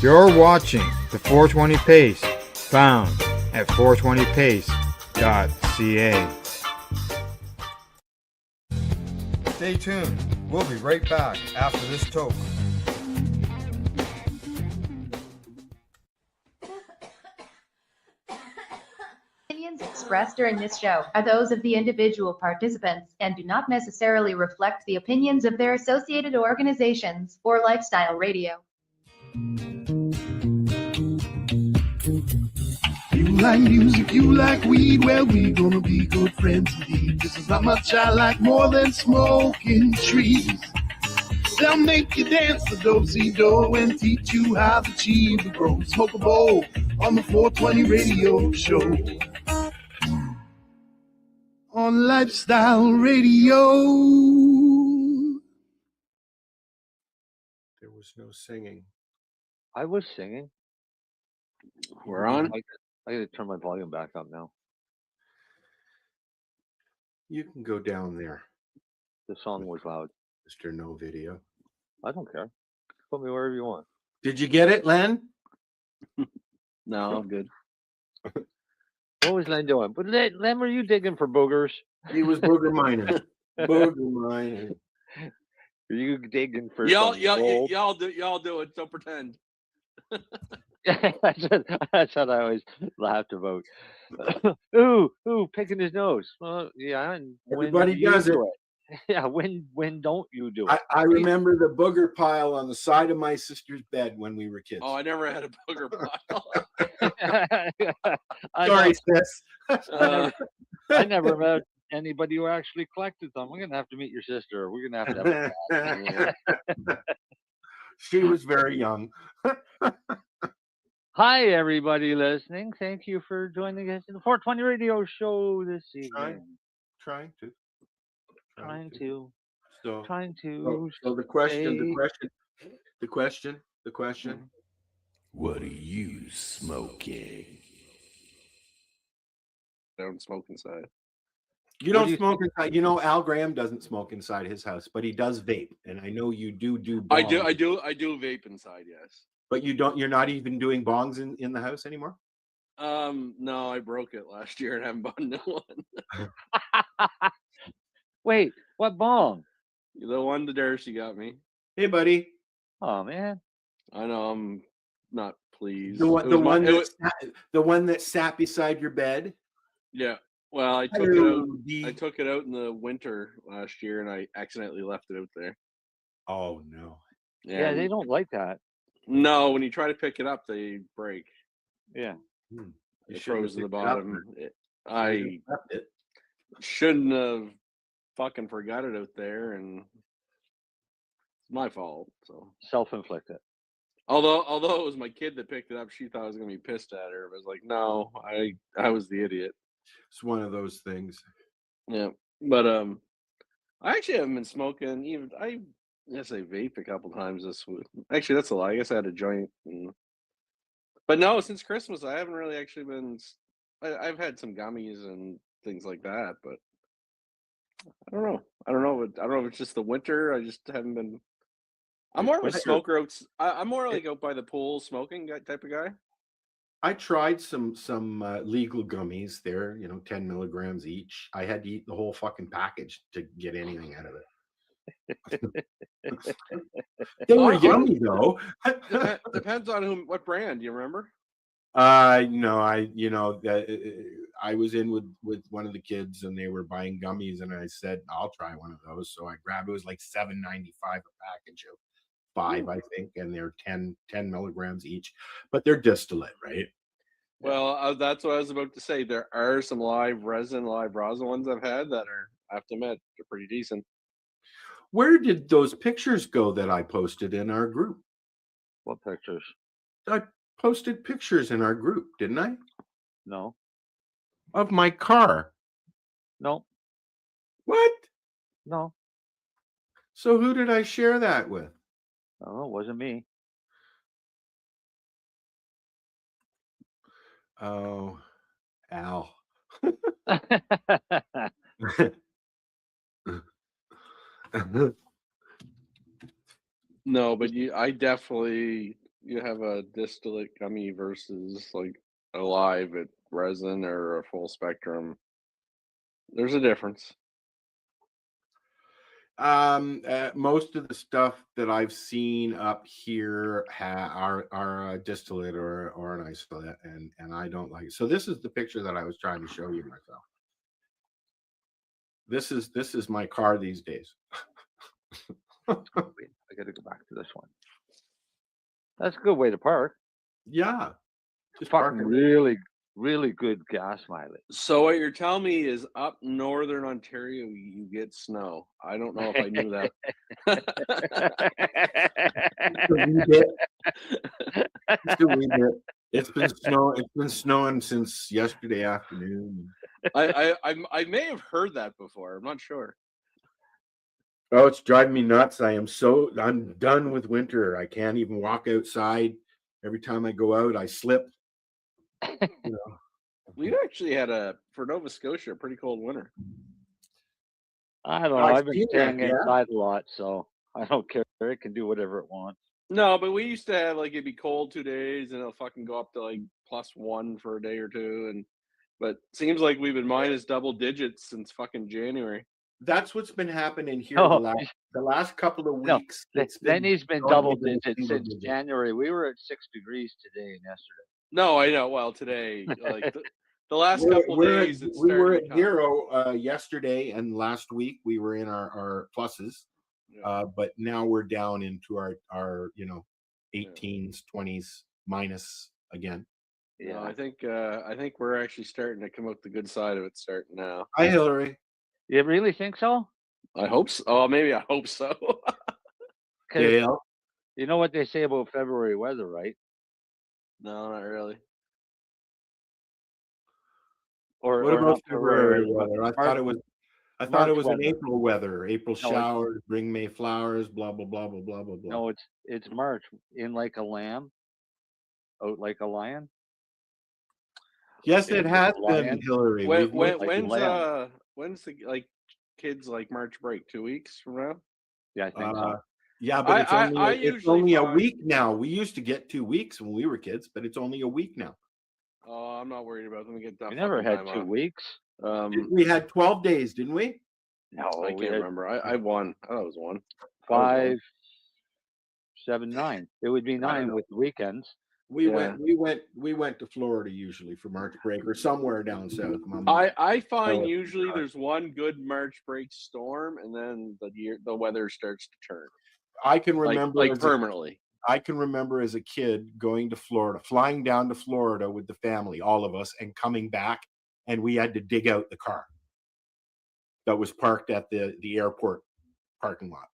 You're watching the 420 Pace, found at 420pace.ca. Stay tuned. We'll be right back after this toke. Opinions expressed during this show are those of the individual participants and do not necessarily reflect the opinions of their associated organizations or Lifestyle Radio. You like music, you like weed, well, we gonna be good friends indeed. This is not much I like more than smoking trees. They'll make you dance the do-si-do and teach you how to cheese the grow. Smoke a bowl on the 420 radio show. On Lifestyle Radio. There was no singing. I was singing. We're on. I gotta turn my volume back up now. You can go down there, The song was loud. Mr. No Video. I don't care. Put me wherever you want. Did you get it, Len? No, I'm good. What was Len doing? But Len, were you digging for boogers? He was booger mining. Booger mining. Were you digging for Y'all some gold? do it. Don't pretend. That's what I always laughed about. ooh, picking his nose. Well, yeah, and Everybody when does you it. do it. Yeah, when don't you do it? I remember the booger pile on the side of my sister's bed when we were kids. Oh, I never had a booger pile. Sorry, sis. I never met anybody who actually collected them. We're gonna have to meet your sister. We're gonna have to have a She was very young. Hi, everybody listening. Thank you for joining us in the 420 radio show this evening. Trying to. So the question. What are you smoking? I don't smoke inside. You don't smoke inside. You know, Al Graham doesn't smoke inside his house, but he does vape. And I know you do bongs. I do vape inside, yes. But you're not even doing bongs in the house anymore? No, I broke it last year and haven't bought a new one. Wait, what bong? The one the Darcy got me. Hey, buddy. Oh man. I know I'm not pleased. The one that sat beside your bed? Yeah. Well, I took it out in the winter last year and I accidentally left it out there. Oh no. Yeah, they don't like that. No, when you try to pick it up, they break. Yeah. It froze to the bottom. I shouldn't have fucking forgot it out there, and it's my fault. So self-inflicted. Although it was my kid that picked it up, she thought I was gonna be pissed at her. I was like, no, I was the idiot. It's one of those things. Yeah, but I actually haven't been smoking. Even I guess I vaped a couple times this week. Actually, that's a lie. I guess I had a joint. But no, since Christmas, I haven't really actually been. I've had some gummies and things like that, but I don't know. I don't know if it's just the winter. I just haven't been. I'm more of a smoker. I'm more like out by the pool smoking type of guy. I tried some legal gummies there, 10 milligrams each. I had to eat the whole fucking package to get anything out of it. They were yummy though. Depends on what brand. You remember? No, I was in with one of the kids and they were buying gummies and I said I'll try one of those. So I grabbed it was like $7.95 a package of 5, I think, and they're 10 milligrams each, but they're distillate, right? Well, that's what I was about to say. There are some live rosin ones I've had that I have to admit, they're pretty decent. Where did those pictures go that I posted in our group? What pictures? I posted pictures in our group, didn't I? No. Of my car. No. What? No. So who did I share that with? Oh, it wasn't me. Oh, Al. No, but I definitely, you have a distillate gummy versus like a live at resin or a full spectrum. There's a difference. Most of the stuff that I've seen up here are a distillate or an isolate, and I don't like it. So this is the picture that I was trying to show you myself. This is my car these days. Wait, I got to go back to this one. That's a good way to park. Yeah, Just fucking really, really good gas mileage. So what you're telling me is up northern Ontario you get snow. I don't know if I knew that. It's been snowing since yesterday afternoon. I may have heard that before. I'm not sure. Oh, it's driving me nuts. I'm done with winter. I can't even walk outside. Every time I go out, I slip. You know. We actually had for Nova Scotia a pretty cold winter. I don't know. I've been staying inside a lot, so I don't care. It can do whatever it wants. No, but we used to have like it'd be cold 2 days and it'll fucking go up to like +1 for a day or two, but seems like we've been minus double digits since fucking January. That's what's been happening here the last couple of weeks. No, then he's been double digits since January. We were at 6 degrees today and yesterday. No, I know. Well, today, like the last couple of days, we were at 0 yesterday, and last week we were in our pluses. Yeah. But now we're down into our 18s, 20s minus again. Yeah, no, I think we're actually starting to come out the good side of it starting now. Hi, Hillary. You really think so? I hope so. Oh, maybe I hope so. Dale. You know what they say about February weather, right? No, not really. Or what about February weather? I thought it was an April weather. April showers bring May flowers. Blah blah blah blah blah blah blah. No, it's March. In like a lamb, out like a lion. Yes, it has been, Hillary. When's the like kids like March break? 2 weeks from now? Yeah, I think so. Yeah, but it's only a week now. We used to get 2 weeks when we were kids, but it's only a week now. Oh, I'm not worried about them. We get that. We never had 2 weeks. We had 12 days, didn't we? No, I can't remember. I won. I thought it was 1. 5, 7, 9. It would be 9 with weekends. We went to Florida usually for March break or somewhere down south. I find usually there's one good March break storm and then the weather starts to turn. I can remember like permanently. I can remember as a kid going to Florida, flying down to Florida with the family, all of us, and coming back, and we had to dig out the car that was parked at the airport parking lot.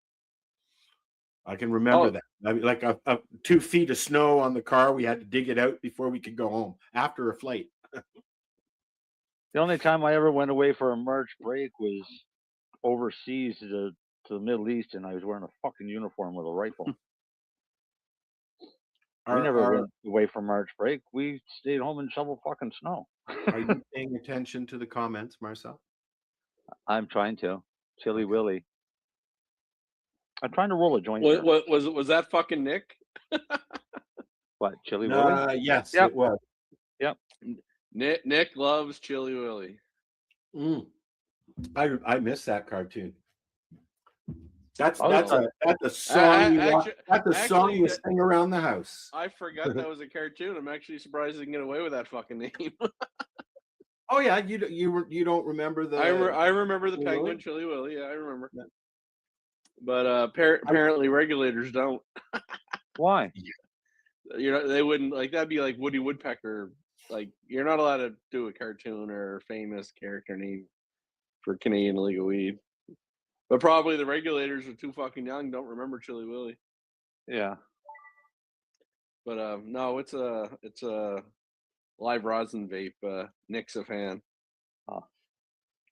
I can remember that. I mean, like 2 feet of snow on the car. We had to dig it out before we could go home after a flight. The only time I ever went away for a March break was overseas to the Middle East, and I was wearing a fucking uniform with a rifle. We never went away for March break. We stayed home and shoveled fucking snow. Are you paying attention to the comments, Marcel? I'm trying to. Chili Willy. I'm trying to roll a joint. What was that fucking Nick? What, Chili Willy? Yes, yep. It was. Yep. Nick loves Chili Willy. I miss that cartoon. That's a song. That's a song you sing around the house. I forgot that was a cartoon. I'm actually surprised I can get away with that fucking name. Oh yeah, you don't remember the? I remember the penguin Chili Willy. Yeah, I remember. Yeah. But apparently regulators don't. Why? They wouldn't like that'd be like Woody Woodpecker. Like you're not allowed to do a cartoon or a famous character name for Canadian illegal weed. But probably the regulators are too fucking young, don't remember Chili Willy. Yeah. But no, it's a live rosin vape. Nick's a fan. Oh.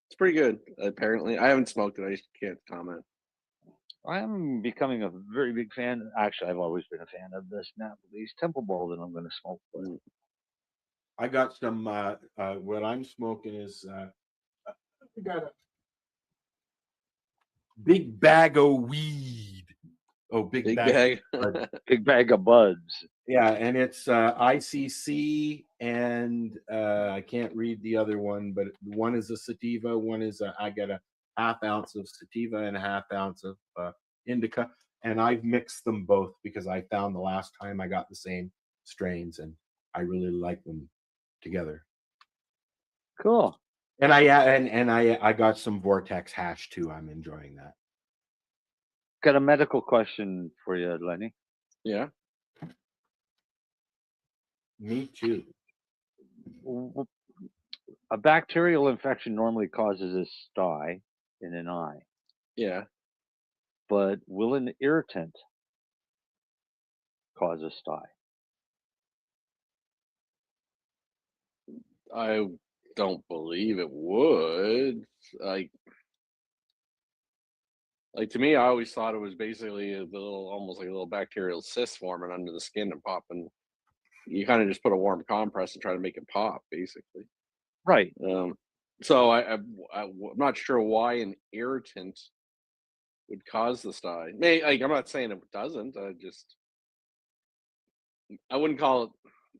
It's pretty good, apparently. I haven't smoked it, I just can't comment. I'm becoming a very big fan. Actually, I've always been a fan of the Snap Release Temple Bowl that I'm going to smoke. I got some. What I'm smoking is I got a big bag of weed. Oh, big bag. Big bag of buds. Yeah, and it's ICC, and I can't read the other one, but one is a sativa, one is I get a half ounce of sativa and a half ounce of indica, and I've mixed them both because I found the last time I got the same strains, and I really like them together. Cool. And I got some Vortex hash too. I'm enjoying that. Got a medical question for you, Lenny. Yeah. Me too. A bacterial infection normally causes a sty in an eye, Yeah. but will an irritant cause a sty? I don't believe it would. Like to me, I always thought it was basically almost like a little bacterial cyst forming under the skin and popping. You kind of just put a warm compress and try to make it pop, basically. Right. So I'm not sure why an irritant would cause the sty. I'm not saying it doesn't. I wouldn't call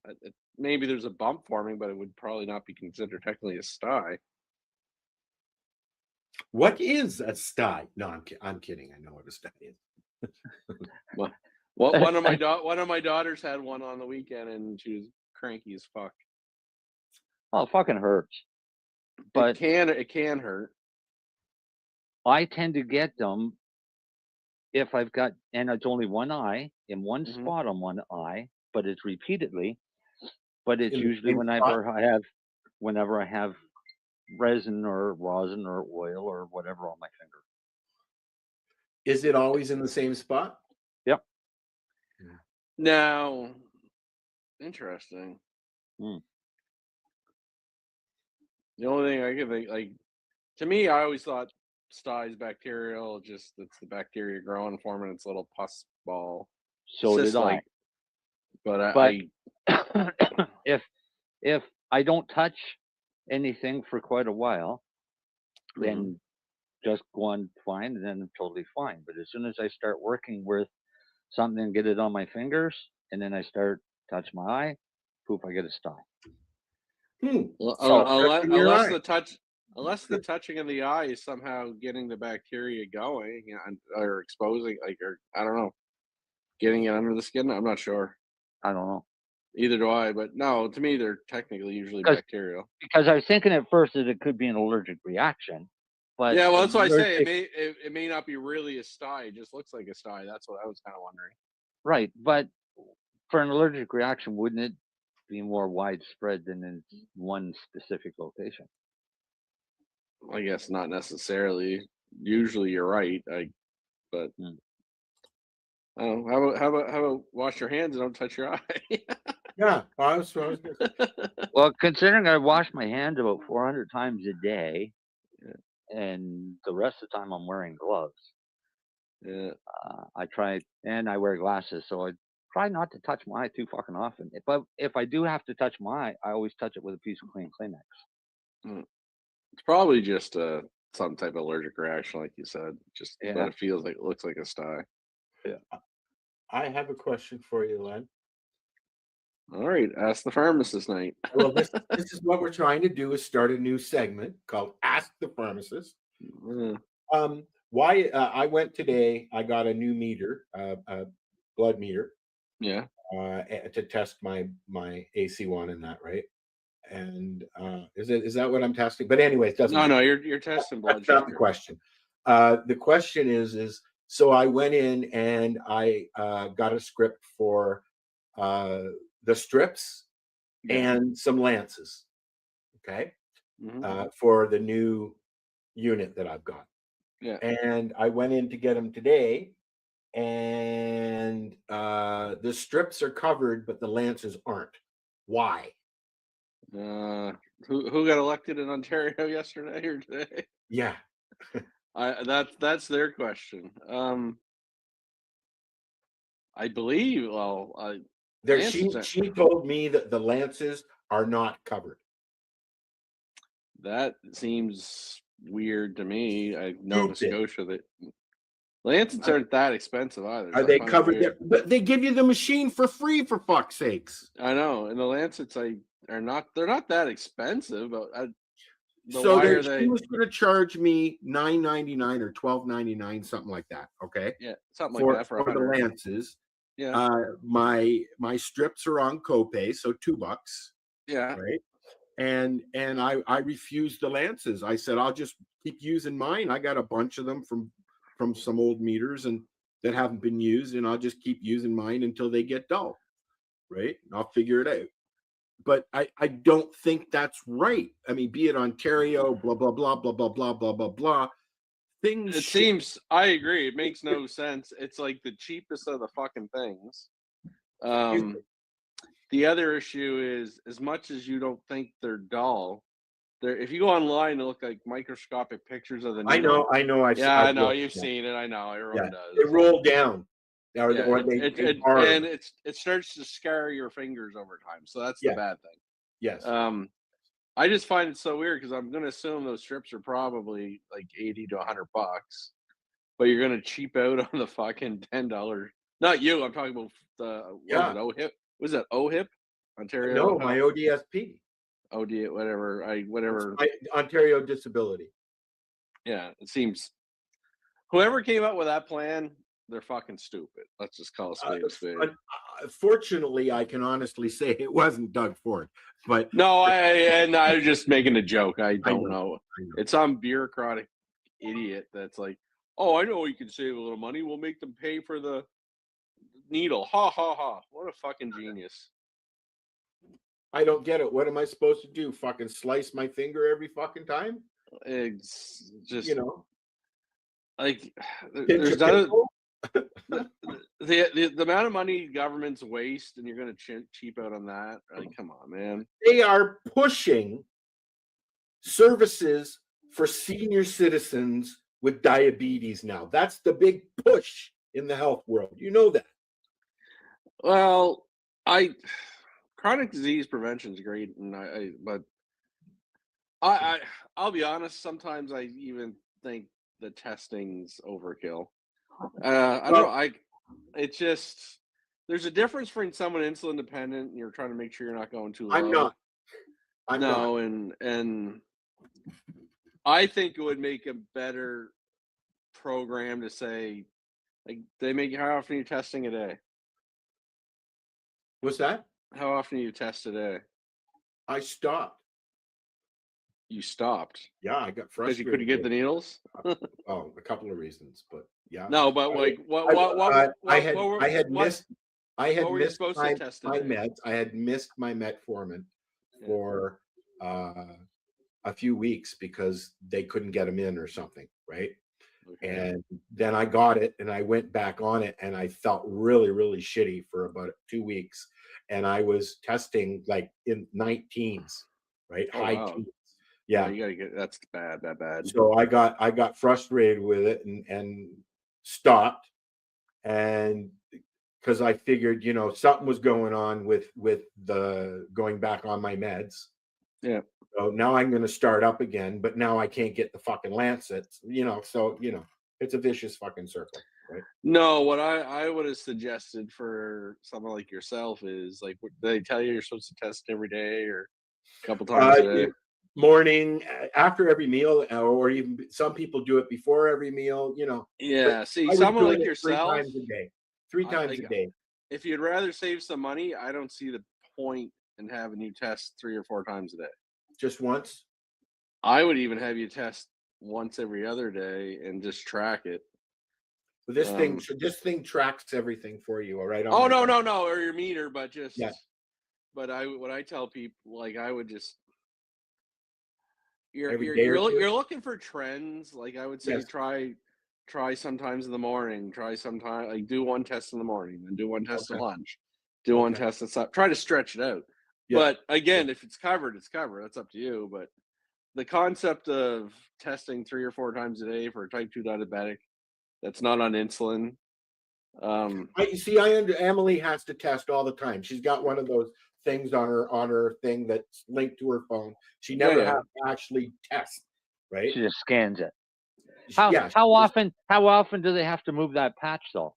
it. Maybe there's a bump forming, but it would probably not be considered technically a sty. What is a sty? No, I'm kidding. I know what a sty is. Well, one of my daughters had one on the weekend, and she was cranky as fuck. Oh, it fucking hurts. But it can hurt. I tend to get them if I've got, and it's only one eye in one spot on one eye, but it's repeatedly. But it's usually whenever I have resin or rosin or oil or whatever on my finger. Is it always in the same spot? Yep. Now, interesting. The only thing I can think, like, to me, I always thought sty is bacterial. Just it's the bacteria growing, forming its little pus ball. So did I. But if I don't touch anything for quite a while, then just go on fine, and then I'm totally fine. But as soon as I start working with something and get it on my fingers, and then I start touch my eye, poof, I get a sty. Well, unless the touching of the eye is somehow getting the bacteria going or exposing, or I don't know, getting it under the skin. I'm not sure. I don't know. Either do I, but no, to me they're technically usually bacterial. Because I was thinking at first that it could be an allergic reaction, but yeah, well, that's why I say it may not be really a sty. It just looks like a sty. That's what I was kind of wondering. Right, but for an allergic reaction, wouldn't it be more widespread than in one specific location? I guess not necessarily. Usually, you're right. But how about wash your hands and don't touch your eye? Yeah, well, considering I wash my hands about 400 times a day, and the rest of the time I'm wearing gloves. Yeah, I try, and I wear glasses, so I try not to touch my eye too fucking often. But if I do have to touch my eye, I always touch it with a piece of clean Kleenex. It's probably just some type of allergic reaction, like you said. But it feels like it looks like a sty. Yeah. I have a question for you, Len. All right, ask the pharmacist night. Well, this is what we're trying to do: is start a new segment called "Ask the Pharmacist." Why I went today? I got a new meter, a blood meter. Yeah. To test my AC1 and that, right? And is that what I'm testing? But anyway, it doesn't. No, you're testing blood. That's not the question. The question is so I went in and I got a script for the strips and some lances, okay, for the new unit that I've got. Yeah. And I went in to get them today, and the strips are covered, but the lances aren't. Why? Who got elected in Ontario yesterday or today? Yeah. That's their question. I believe. She told me that the lances are not covered. That seems weird to me. Nova Scotia, that Lancets aren't that expensive either. Are they covered there? But they give you the machine for free, for fuck's sakes. I know, and the Lancets they're not that expensive, but so she was going to charge me $9.99 or $12.99, something like that. Okay, yeah, something like that for the Lances. Yeah, my strips are on copay, so $2. Yeah, right. And I refused the Lances. I said I'll just keep using mine. I got a bunch of them from some old meters and that haven't been used, and I'll just keep using mine until they get dull. Right, and I'll figure it out. But I don't think that's right. I mean, be it Ontario, blah blah blah blah blah blah blah blah blah. Things. It seems. I agree. It makes no sense. It's like the cheapest of the fucking things. The other issue is, as much as you don't think they're dull, if you go online and look like microscopic pictures of the needle, I know. I know you've seen it. I know everyone does. They roll down, and it starts to scar your fingers over time. So that's the bad thing. Yes. I just find it so weird because I'm going to assume those strips are probably like $80 to $100, but you're going to cheap out on the fucking $10. Not you. I'm talking about OHIP. Was that OHIP? Ontario? No, my ODSP. Whatever. Ontario Disability. Yeah, it seems whoever came up with that plan, they're fucking stupid. Let's just call a spade a spade. Fortunately, I can honestly say it wasn't Doug Ford, but no, I was just making a joke. I don't know. It's some bureaucratic idiot that's like, oh, I know we can save a little money. We'll make them pay for the needle. Ha ha ha! What a fucking genius. I don't get it. What am I supposed to do? Fucking slice my finger every fucking time? It's just, like there's the amount of money governments waste, and you're going to cheap out on that. Like, come on, man. They are pushing services for senior citizens with diabetes now. That's the big push in the health world. You know that. Well, chronic disease prevention is great, and I'll be honest. Sometimes I even think the testing's overkill. I don't know. It's just, there's a difference between someone insulin dependent and you're trying to make sure you're not going too low. I'm not. And I think it would make a better program to say, like, how often are you testing a day? What's that? How often do you test a day? I stopped. You stopped? Yeah, I got frustrated. Because you couldn't get the needles? A couple of reasons, but yeah. No, but like I had missed my meds. I had missed my metformin for a few weeks because they couldn't get them in or something, right? Okay. And then I got it and I went back on it and I felt really, really shitty for about 2 weeks. And I was testing like in 19s, right? High teens. Yeah, you gotta get, that's bad. So I got frustrated with it and stopped, and because I figured, something was going on with the going back on my meds. Yeah. So now I'm going to start up again, but now I can't get the fucking Lancets, so it's a vicious fucking circle, right? No, what I would have suggested for someone like yourself is, like, they tell you you're supposed to test every day or a couple times a day. Morning, after every meal, or even some people do it before every meal, Yeah, see, someone like yourself, 3 times a day. If you'd rather save some money, I don't see the point in having you test 3 or 4 times a day. Just once? I would even have you test once every other day and just track it. But this thing tracks everything for you, all right? Oh, no, or your meter, but just. Yeah. But what I tell people, like, I would just. You're looking for trends. Like, I would say, try sometimes in the morning. Try sometime, like, do one test in the morning, then do one test at lunch, do one test at supper. Try to stretch it out. Yeah. But again, if it's covered, it's covered. That's up to you. But the concept of testing 3 or 4 times a day for a type 2 diabetic that's not on insulin. Emily has to test all the time. She's got one of those things on her thing that's linked to her phone. She never has to actually test, right? She just scans it. Yeah, How often do they have to move that patch though?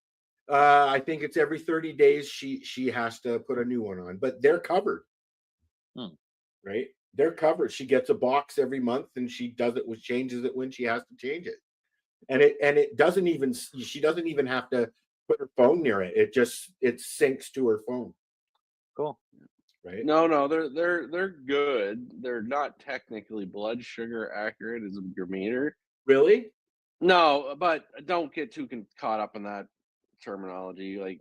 I think it's every 30 days she has to put a new one on, but they're covered. Right? They're covered. She gets a box every month and she changes it when she has to change it. And it doesn't even, she doesn't even have to put her phone near it. It syncs to her phone. Cool. Right? No, they're good. They're not technically blood sugar accurate as your meter. Really? No, but don't get too caught up in that terminology. Like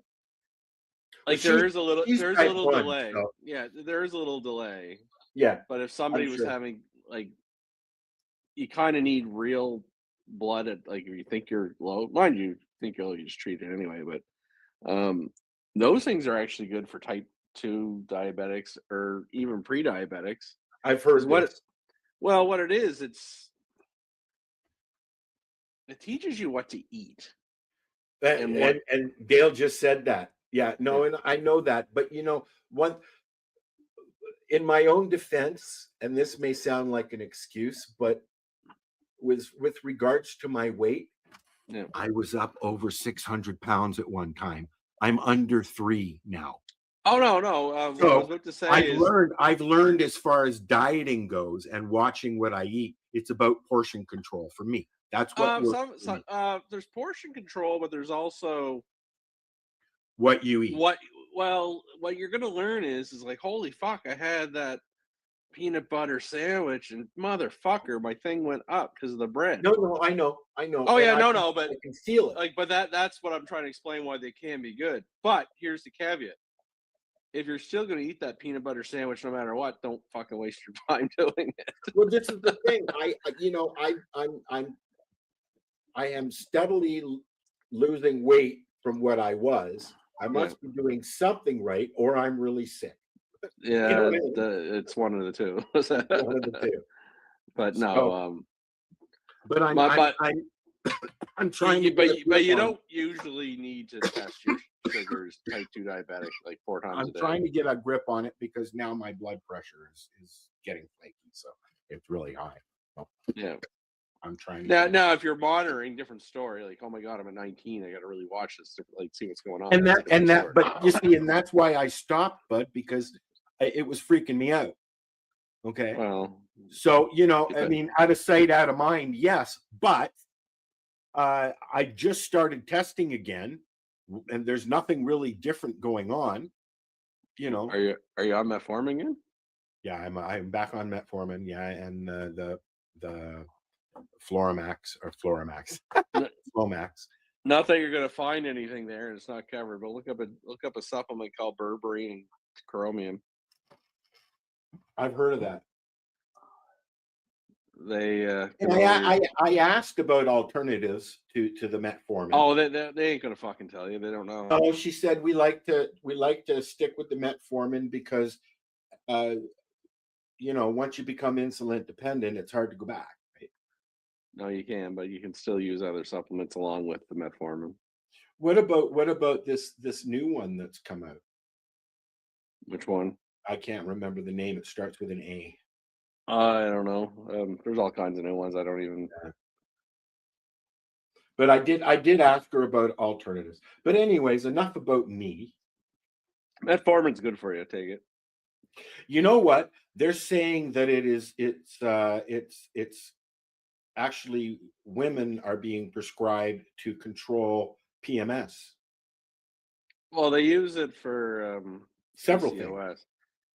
there's a little delay. So. Yeah, there is a little delay. Yeah. But if somebody was having you kind of need real blood at if you think you're low, mind you think you'll just treat it anyway. But those things are actually good for type 2 diabetics or even pre-diabetics. I've heard what it is, it teaches you what to eat. And Dale just said that. Yeah, no, and I know that, but in my own defense, and this may sound like an excuse, but with regards to my weight, I was up over 600 pounds at one time. I'm under 3 now. Oh no. What I was about to say I've learned as far as dieting goes and watching what I eat, it's about portion control for me. That's what there's portion control, but there's also what you eat. What you're gonna learn is like, holy fuck, I had that peanut butter sandwich and motherfucker, my thing went up because of the bread. No, I know. Oh yeah, but I can feel it. But that's what I'm trying to explain why they can be good. But here's the caveat: if you're still gonna eat that peanut butter sandwich no matter what, don't fucking waste your time doing it. Well, this is the thing. I am steadily losing weight from what I was. I must be doing something right, or I'm really sick. Yeah, it's one of the two. One of the two. But no, but I'm trying to. But you don't usually need to test your sugars, type 2 diabetic, like 4 times a day. I'm trying to get a grip on it because now my blood pressure is getting flaky, so it's really high. So, yeah. I'm trying to now if you're monitoring, different story. Like, oh my god, I'm at 19. I got to really watch this, see what's going on. But you see, and that's why I stopped, bud, because it was freaking me out. Okay. Well, so I mean, out of sight, out of mind, yes, but I just started testing again, and there's nothing really different going on. Are you on metformin again? Yeah, I'm back on metformin. Yeah, and the Floramax. Flomax. Not that you're going to find anything there, and it's not covered. But look up a supplement called berberine and chromium. I've heard of that. They I asked about alternatives to the metformin. Oh, they ain't gonna fucking tell you. They don't know. Oh, she said we like to stick with the metformin because once you become insulin dependent, it's hard to go back. Right? No, you can, but you can still use other supplements along with the metformin. What about this new one that's come out? Which one? I can't remember the name. It starts with an A. I don't know. There's all kinds of new ones. I don't even. But I did ask her about alternatives. But anyways, enough about me. Metformin's good for you. Take it. You know what? They're saying that it's actually women are being prescribed to control PMS. Well, they use it for several PCOS. things.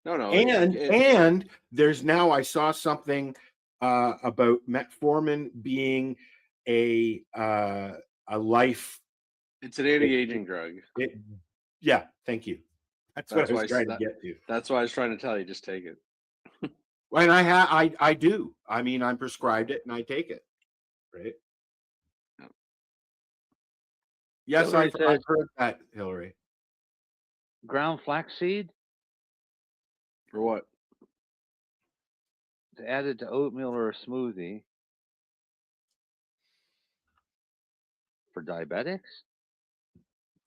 No. And there's now, I saw something about metformin being a life. It's an anti-aging drug. Yeah, thank you. That's what I was trying to get to. That's why I was trying to tell you. Just take it. And I do. I mean, I'm prescribed it and I take it. Right. Yes, I've heard that, Hillary. Ground flaxseed? For what? To add it to oatmeal or a smoothie. For diabetics?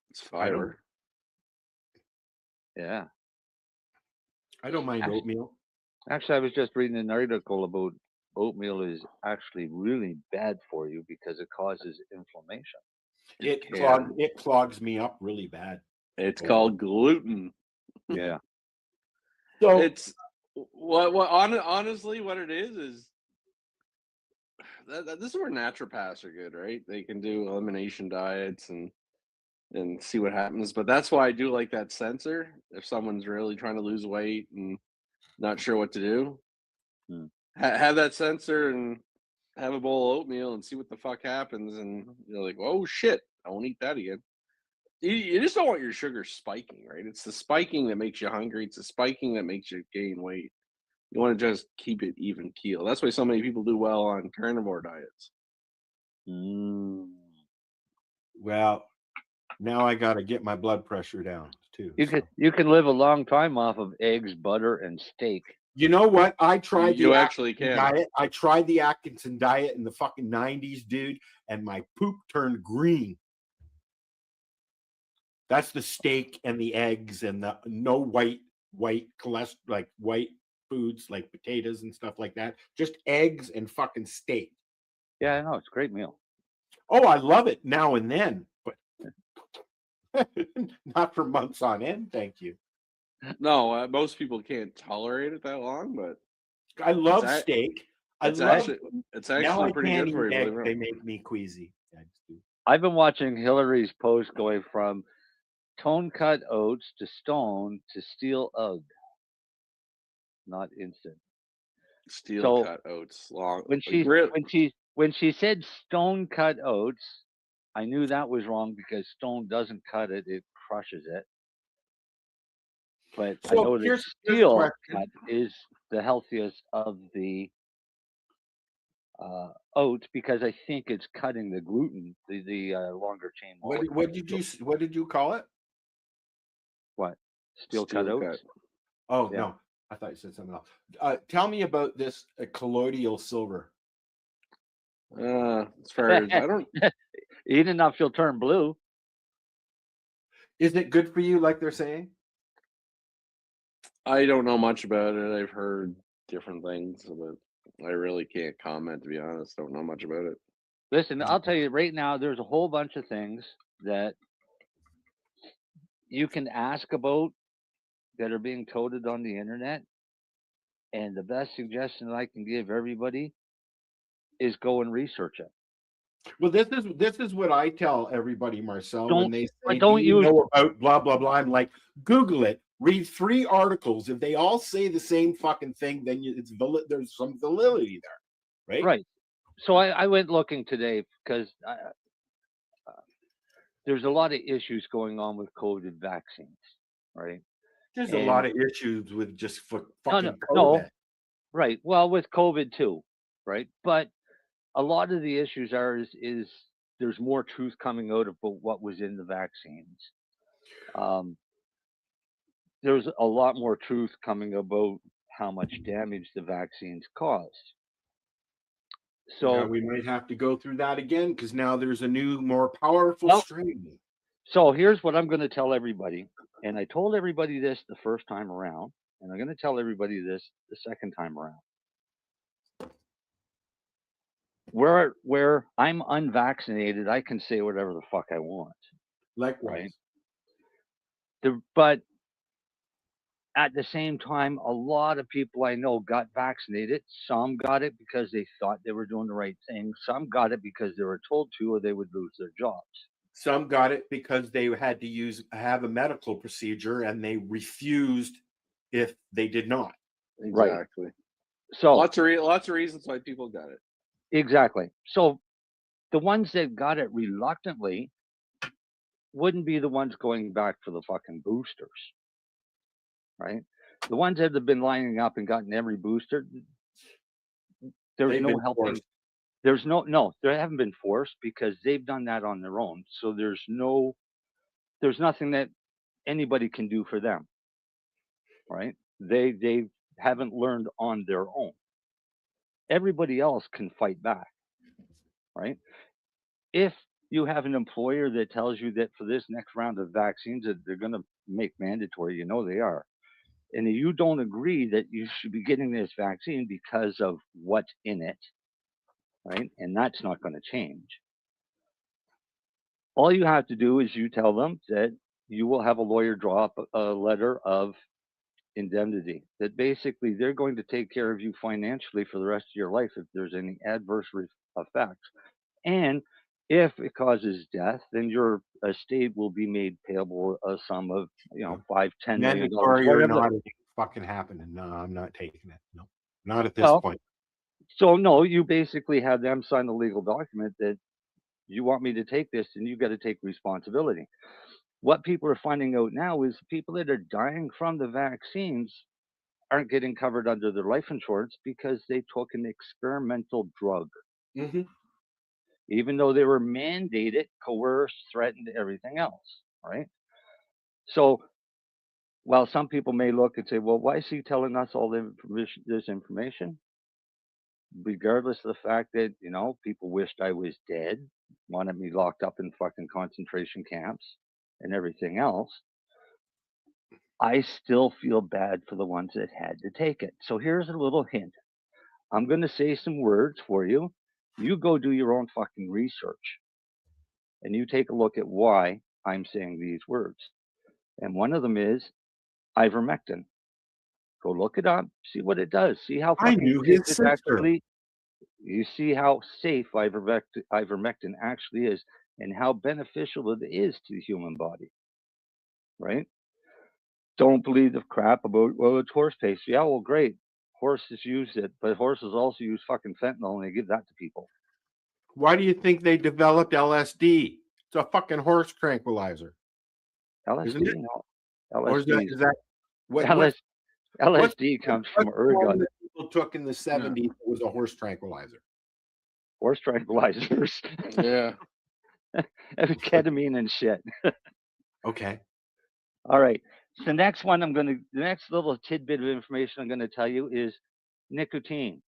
It's fiber. Yeah. I don't mind oatmeal. Actually, I was just reading an article about oatmeal is actually really bad for you because it causes inflammation. It clogs me up really bad. It's called gluten. Yeah. So It's honestly what it is this is where naturopaths are good, right? They can do elimination diets and see what happens. But that's why I do like that sensor. If someone's really trying to lose weight and not sure what to do, have that sensor and have a bowl of oatmeal and see what the fuck happens. And you're like, oh shit, I won't eat that again. You just don't want your sugar spiking, right? It's the spiking that makes you hungry. It's the spiking that makes you gain weight. You want to just keep it even keel. That's why so many people do well on carnivore diets. Well, now I got to get my blood pressure down too. You can live a long time off of eggs, butter, and steak. You know what? I tried You the actually Atkinson can. diet. I tried the Atkinson diet in the fucking 90s, dude, and my poop turned green. That's the steak and the eggs and the no white cholesterol, like white foods like potatoes and stuff like that. Just eggs and fucking steak. Yeah, I know. It's a great meal. Oh, I love it now and then, but not for months on end. Thank you. No, most people can't tolerate it that long, but I love steak. It's now actually I pretty can't good for eat you. eggs. They make me queasy. I've been watching Hillary's post going from tone cut oats to stone to steel UGG. Not instant. Steel cut oats. Long. When she said stone cut oats, I knew that was wrong because stone doesn't cut it; it crushes it. But I know that steel cut is the healthiest of the oats because I think it's cutting the gluten, the longer chain molecule. What did you call it? What? Steel cut oats? Oh yeah. No, I thought you said something else. Tell me about this colloidal silver. As far as I don't eat enough, you'll turn blue. Is it good for you, like they're saying? I don't know much about it. I've heard different things, but I really can't comment, to be honest. Don't know much about it. Listen, I'll tell you right now, there's a whole bunch of things that you can ask about that are being toted on the internet. And the best suggestion that I can give everybody is go and research it. Well, this is what I tell everybody, Marcel, when they say, "Do you know about blah blah blah?" I'm like, Google it, read 3 articles. If they all say the same fucking thing, then there's some validity there, right? Right. So I went looking today because there's a lot of issues going on with COVID vaccines, right? There's a lot of issues with just fucking COVID. No, right. Well, with COVID too, right? But a lot of the issues is there's more truth coming out about what was in the vaccines. There's a lot more truth coming about how much damage the vaccines caused. So yeah, we might have to go through that again because now there's a new, more powerful strain. So here's what I'm going to tell everybody, and I told everybody this the first time around, and I'm going to tell everybody this the second time around. Where I'm unvaccinated, I can say whatever the fuck I want. Likewise. Right? But at the same time, a lot of people I know got vaccinated. Some got it because they thought they were doing the right thing. Some got it because they were told to, or they would lose their jobs. Some got it because they had to have a medical procedure and they refused if they did not. Exactly. Right. So lots of reasons why people got it. Exactly. So the ones that got it reluctantly wouldn't be the ones going back for the fucking boosters, right? The ones that have been lining up and gotten every booster, there's no helping. There's they haven't been forced because they've done that on their own. So there's nothing that anybody can do for them, right? They haven't learned on their own. Everybody else can fight back, right? If you have an employer that tells you that for this next round of vaccines that they're going to make mandatory, they are. and you don't agree that you should be getting this vaccine because of what's in it, right? And that's not going to change. All you have to do is you tell them that you will have a lawyer draw up a letter of indemnity, that basically they're going to take care of you financially for the rest of your life if there's any adverse effects. And if it causes death, then your estate will be made payable a sum of, $5-10 million. Mandatory or not, it ain't fucking happening. No, I'm not taking it. No, not at this Well, point. So no, you basically have them sign a legal document that you want me to take this, and you got to take responsibility. What people are finding out now is people that are dying from the vaccines aren't getting covered under their life insurance because they took an experimental drug, even though they were mandated, coerced, threatened, everything else, right? So while some people may look and say, well, why is he telling us all this information? Regardless of the fact that, people wished I was dead, wanted me locked up in fucking concentration camps and everything else, I still feel bad for the ones that had to take it. So here's a little hint. I'm going to say some words for you. You go do your own fucking research and you take a look at why I'm saying these words. And one of them is ivermectin. Go look it up, see what it does, see how I fucking knew safe his it sister. actually. You see how safe ivermectin actually is, and how beneficial it is to the human body, right? Don't believe the crap about, well, it's horse paste. Yeah, well, great. Horses use it, but horses also use fucking fentanyl, and they give that to people. Why do you think they developed LSD? It's a fucking horse tranquilizer. LSD, Isn't it? no. Or is LSD, that what LSD comes from ergot. that people took in the 70s was a horse tranquilizer? Horse tranquilizers. Yeah. Ketamine and shit. Okay. All right. So the next little tidbit of information I'm going to tell you is nicotine.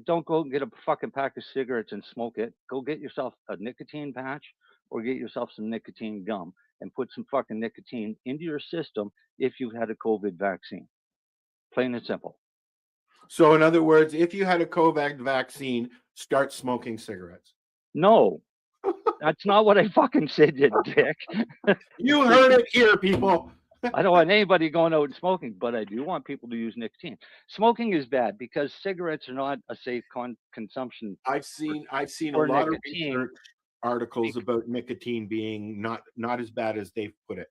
Don't go and get a fucking pack of cigarettes and smoke it. Go get yourself a nicotine patch or get yourself some nicotine gum and put some fucking nicotine into your system if you've had a COVID vaccine. Plain and simple. So in other words, if you had a COVID vaccine, start smoking cigarettes. No, that's not what I fucking said, you dick. You heard it here, people. I don't want anybody going out and smoking, but I do want people to use nicotine. Smoking is bad because cigarettes are not a safe consumption. I've seen a for lot nicotine. of research articles about nicotine being not as bad as they've put it.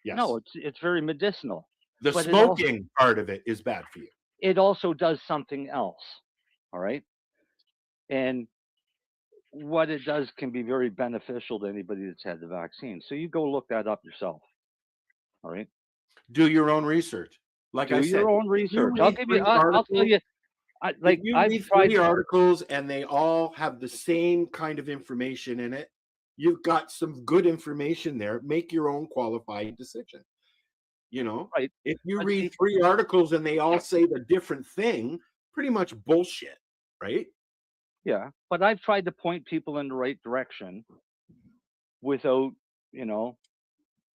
Yes. No, it's very medicinal. The but smoking part of it is bad for you. It also does something else. All right. And what it does can be very beneficial to anybody that's had the vaccine. So you go look that up yourself. All right. Do your own research. Like I said, do your own research. I'll give you. I'll tell you. I've read tried 3 articles and they all have the same kind of information in it. You've got some good information there. Make your own qualified decision. Right. If you read 3 articles and they all say the different thing, pretty much bullshit, right? Yeah, but I've tried to point people in the right direction without,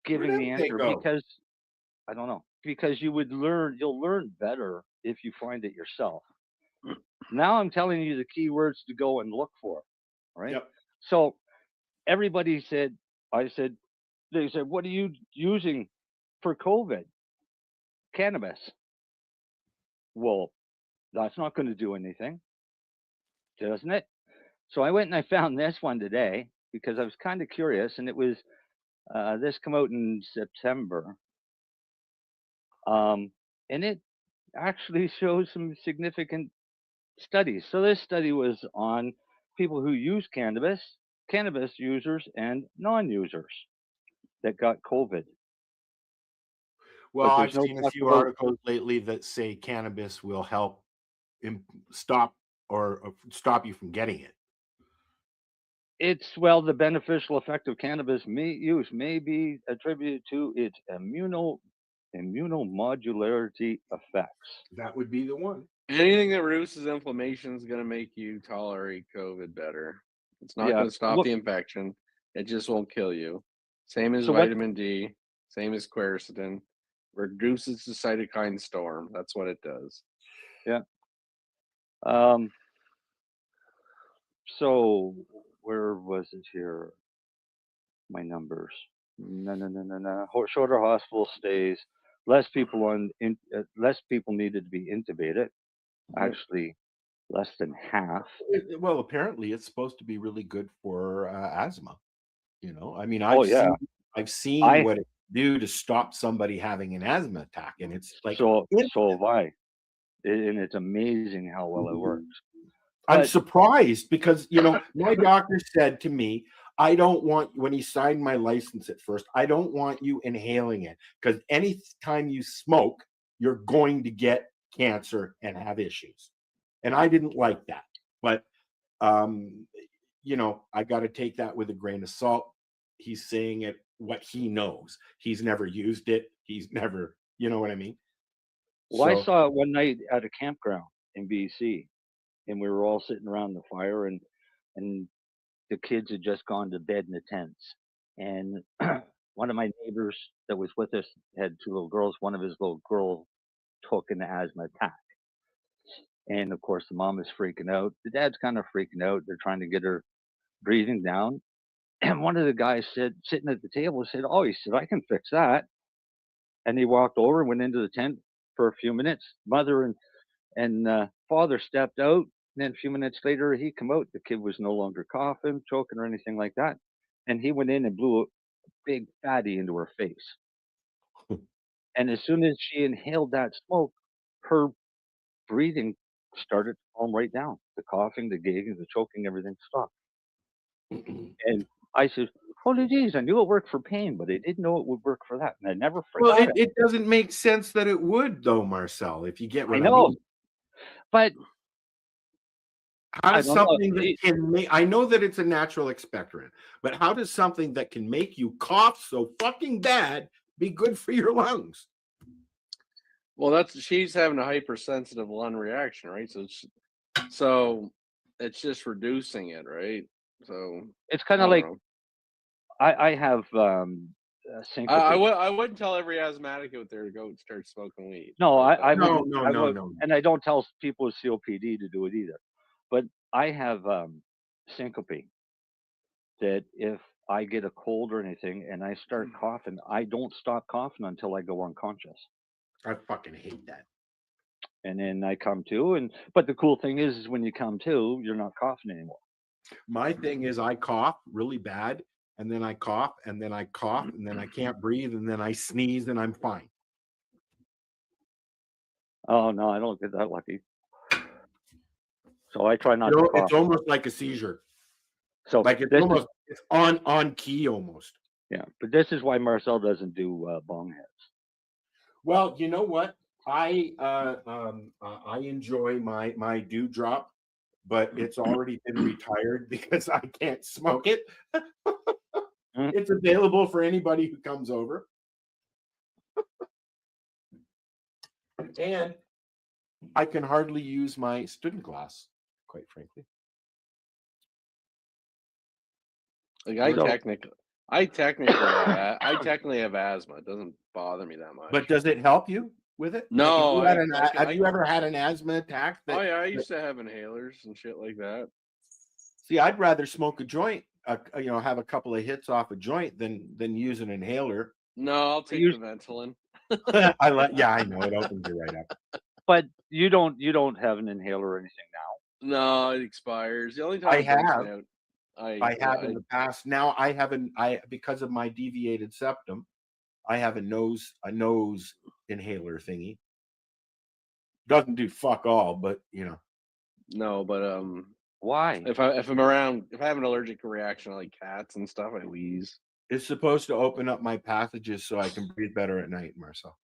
giving the answer because I don't know. Because you'll learn better if you find it yourself. Now I'm telling you the keywords to go and look for, right? Yep. So everybody they said, what are you using for COVID? Cannabis. Well, that's not going to do anything, doesn't it? So I went and I found this one today because I was kind of curious, and it was this come out in September. And it actually shows some significant studies. So this study was on people who use cannabis users and non-users that got COVID. Well, I've seen a few articles lately that say cannabis will help stop you from getting it. The beneficial effect of cannabis use may be attributed to its immunomodularity effects. That would be the one. Anything that reduces inflammation is going to make you tolerate COVID better. It's not going to stop the infection. It just won't kill you. Same as vitamin D, same as quercetin. reduces the cytokine storm. That's what it does. Yeah. Um. So where was it here? My numbers. No. Shorter hospital stays. Less people less people needed to be intubated. Actually, less than half. Well, apparently it's supposed to be really good for asthma. You know, I mean, Oh yeah. I've seen I what it do to stop somebody having an asthma attack, and it's like so have I. And it's amazing how well it works. I'm But surprised because my doctor said to me, I don't want when he signed my license at first, I don't want you inhaling it because anytime you smoke, you're going to get cancer and have issues. And I didn't like that. But I got to take that with a grain of salt. He's saying it what he knows. He's never used it. He's never, you know what I mean? well, I So saw it one night at a campground in BC, and we were all sitting around the fire, and the kids had just gone to bed in the tents. And one of my neighbors that was with us had two little girls. One of his little girls took an asthma attack. And of course, the mom is freaking out. The dad's kind of freaking out. They're trying to get her breathing down. And one of the guys said, sitting at the table, said, "Oh," he said, "I can fix that." And he walked over and went into the tent for a few minutes. Mother and father stepped out. And then a few minutes later, he come out. The kid was no longer coughing, choking, or anything like that. And he went in and blew a big fatty into her face. And as soon as she inhaled that smoke, her breathing started to calm right down. The coughing, the gagging, the choking, everything stopped. And I said, "Holy jeez, I knew it worked for pain, but I didn't know it would work for that." And I never well, forgot it. it doesn't make sense that it would, though, Marcel, if you get I what I know, mean. but How I does don't know. something that can make, I know that it's a natural expectorant, but how does something that can make you cough so fucking bad be good for your lungs? Well, she's having a hypersensitive lung reaction, right? So it's just reducing it, right? So It's I kind of don't like know. I have I syncope. wouldn't tell every asthmatic out there to go start smoking weed. No, But, I No, wouldn't. no, I no, would, no. and I don't tell people with COPD to do it either. But I have syncope that if I get a cold or anything and I start coughing, I don't stop coughing until I go unconscious. I fucking hate that. And then I come to, but the cool thing is when you come to, you're not coughing anymore. My thing is I cough really bad, and then I cough, and then I cough, and then I can't breathe, and then I sneeze, and I'm fine. Oh no, I don't get that lucky. So I try not to cough. It's almost like a seizure. So Like it's on key almost. Yeah, but this is why Marcel doesn't do bong hits. Well, you know what? I enjoy my dewdrop, but it's already been retired because I can't smoke it. It's available for anybody who comes over. And I can hardly use my student glass, quite frankly. like I technically have asthma. It doesn't bother me that much. But does it help you with it? No, Have you ever had an asthma attack? Oh yeah, I used to have inhalers and shit like that. See, I'd rather smoke a joint, have a couple of hits off a joint than use an inhaler. No, I'll take the Ventolin. I know it opens you right up. But you don't have an inhaler or anything now. No, it expires. The only time I have. I have in the past. Now I haven't. Because of my deviated septum, I have a nose inhaler thingy. Doesn't do fuck all, but No, but why? If I have an allergic reaction like cats and stuff, I wheeze. It's supposed to open up my passages so I can breathe better at night, Marcel.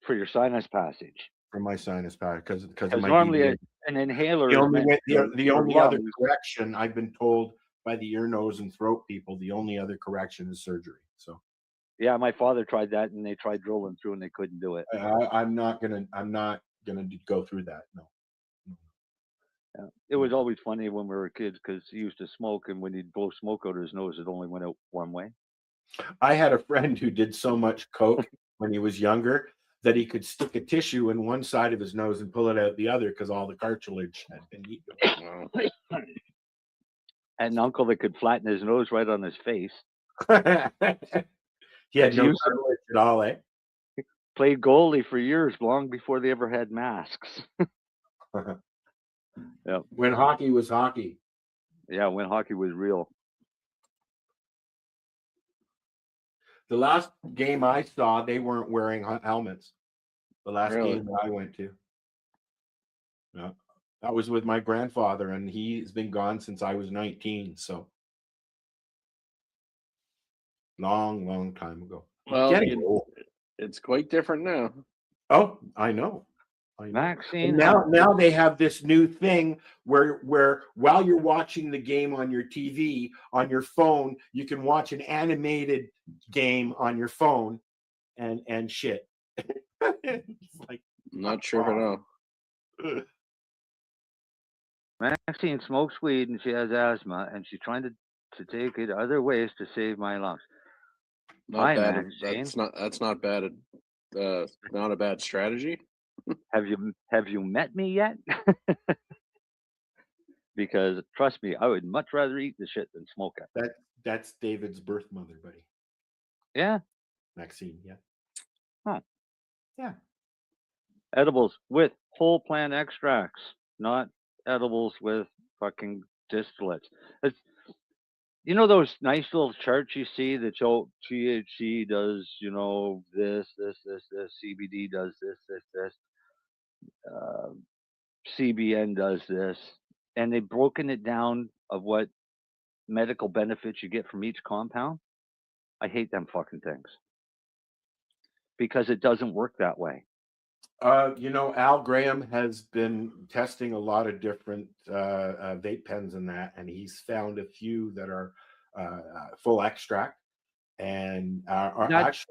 For your sinus passage. For my sinus passage, because normally an inhaler. The only other correction I've been told by the ear, nose, and throat people, the only other correction is surgery. So. Yeah, my father tried that, and they tried drilling through, and they couldn't do it. I'm not gonna go through that. No. Yeah. It was always funny when we were kids because he used to smoke, and when he'd blow smoke out of his nose, it only went out one way. I had a friend who did so much coke when he was younger that he could stick a tissue in one side of his nose and pull it out the other because all the cartilage had been eaten. Wow. And an uncle that could flatten his nose right on his face. He had And no used to cartilage at all, eh? play goalie for years, long before they ever had masks. Yep. When hockey was hockey. Yeah, when hockey was real. The last game I saw, they weren't wearing helmets. The last Really? game that I went to. Yeah. That was with my grandfather, and he's been gone since I was 19. So long time ago. Well, Getting old. it's quite different now. Oh, I know. Maxine, And now they have this new thing where while you're watching the game on your TV, on your phone, you can watch an animated game on your phone and shit. It's like, Not sure if I know. Maxine smokes weed and she has asthma, and she's trying to take it other ways to save my lungs. Not Hi, bad. Maxine. That's not bad. Not a bad strategy. Have you met me yet? Because trust me, I would much rather eat the shit than smoke it. That's David's birth mother, buddy. Yeah. Maxine, yeah. Huh. Yeah. Edibles with whole plant extracts, not edibles with fucking distillates. It's, you know those nice little charts you see that show THC does, this, CBD does this, CBN does this, and they've broken it down of what medical benefits you get from each compound. I hate them fucking things because it doesn't work that way. Al Graham has been testing a lot of different vape pens and that, and he's found a few that are full extract and are that's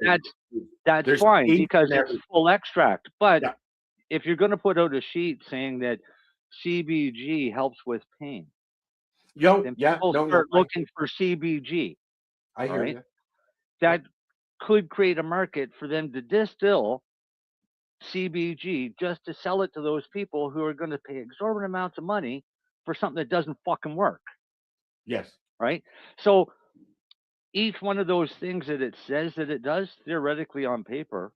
fine because it's it's full extract. But yeah. If you're going to put out a sheet saying that CBG helps with pain, then people start looking for CBG. I hear you. That could create a market for them to distill CBG just to sell it to those people who are going to pay exorbitant amounts of money for something that doesn't fucking work. Yes. Right? So each one of those things that it says that it does, theoretically on paper,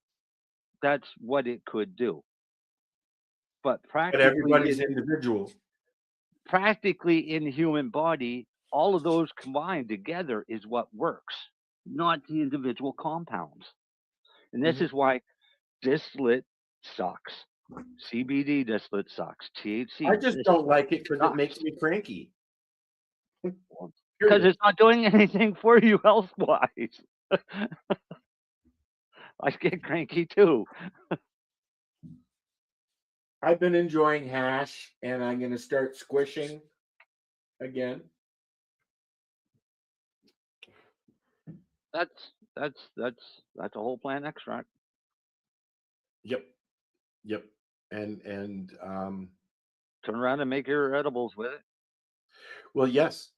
that's what it could do. But practically, everybody's individual. Practically in the human body, all of those combined together is what works, not the individual compounds. And this is why distillate sucks. CBD distillate sucks. THC. I just don't like it because it makes me cranky. Because it's not doing anything for you health-wise. I get cranky too. I've been enjoying hash, and I'm going to start squishing again. That's a whole plant extract. Yep. And turn around and make your edibles with it. Well, yes.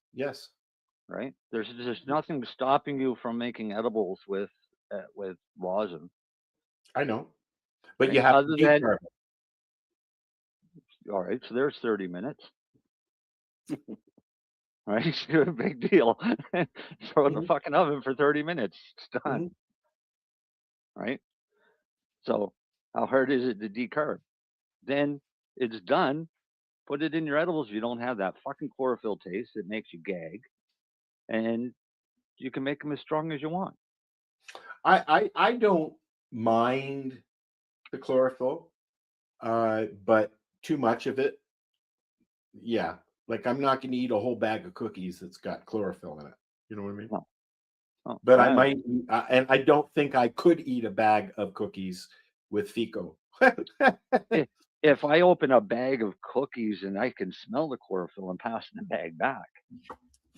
Right. There's nothing stopping you from making edibles with rosin. I know, but you have to decarb it. All right, so there's 30 minutes. Right, it's a big deal. Throw it in the fucking oven for 30 minutes. It's done. Right. So how hard is it to decarb? Then it's done. Put it in your edibles. You don't have that fucking chlorophyll taste. It makes you gag, and you can make them as strong as you want. I don't mind the chlorophyll, but too much of it, yeah. Like I'm not going to eat a whole bag of cookies that's got chlorophyll in it. You know what I mean? Oh, but I might, and I don't think I could eat a bag of cookies with FICO. If I open a bag of cookies and I can smell the chlorophyll, I'm passing the bag back.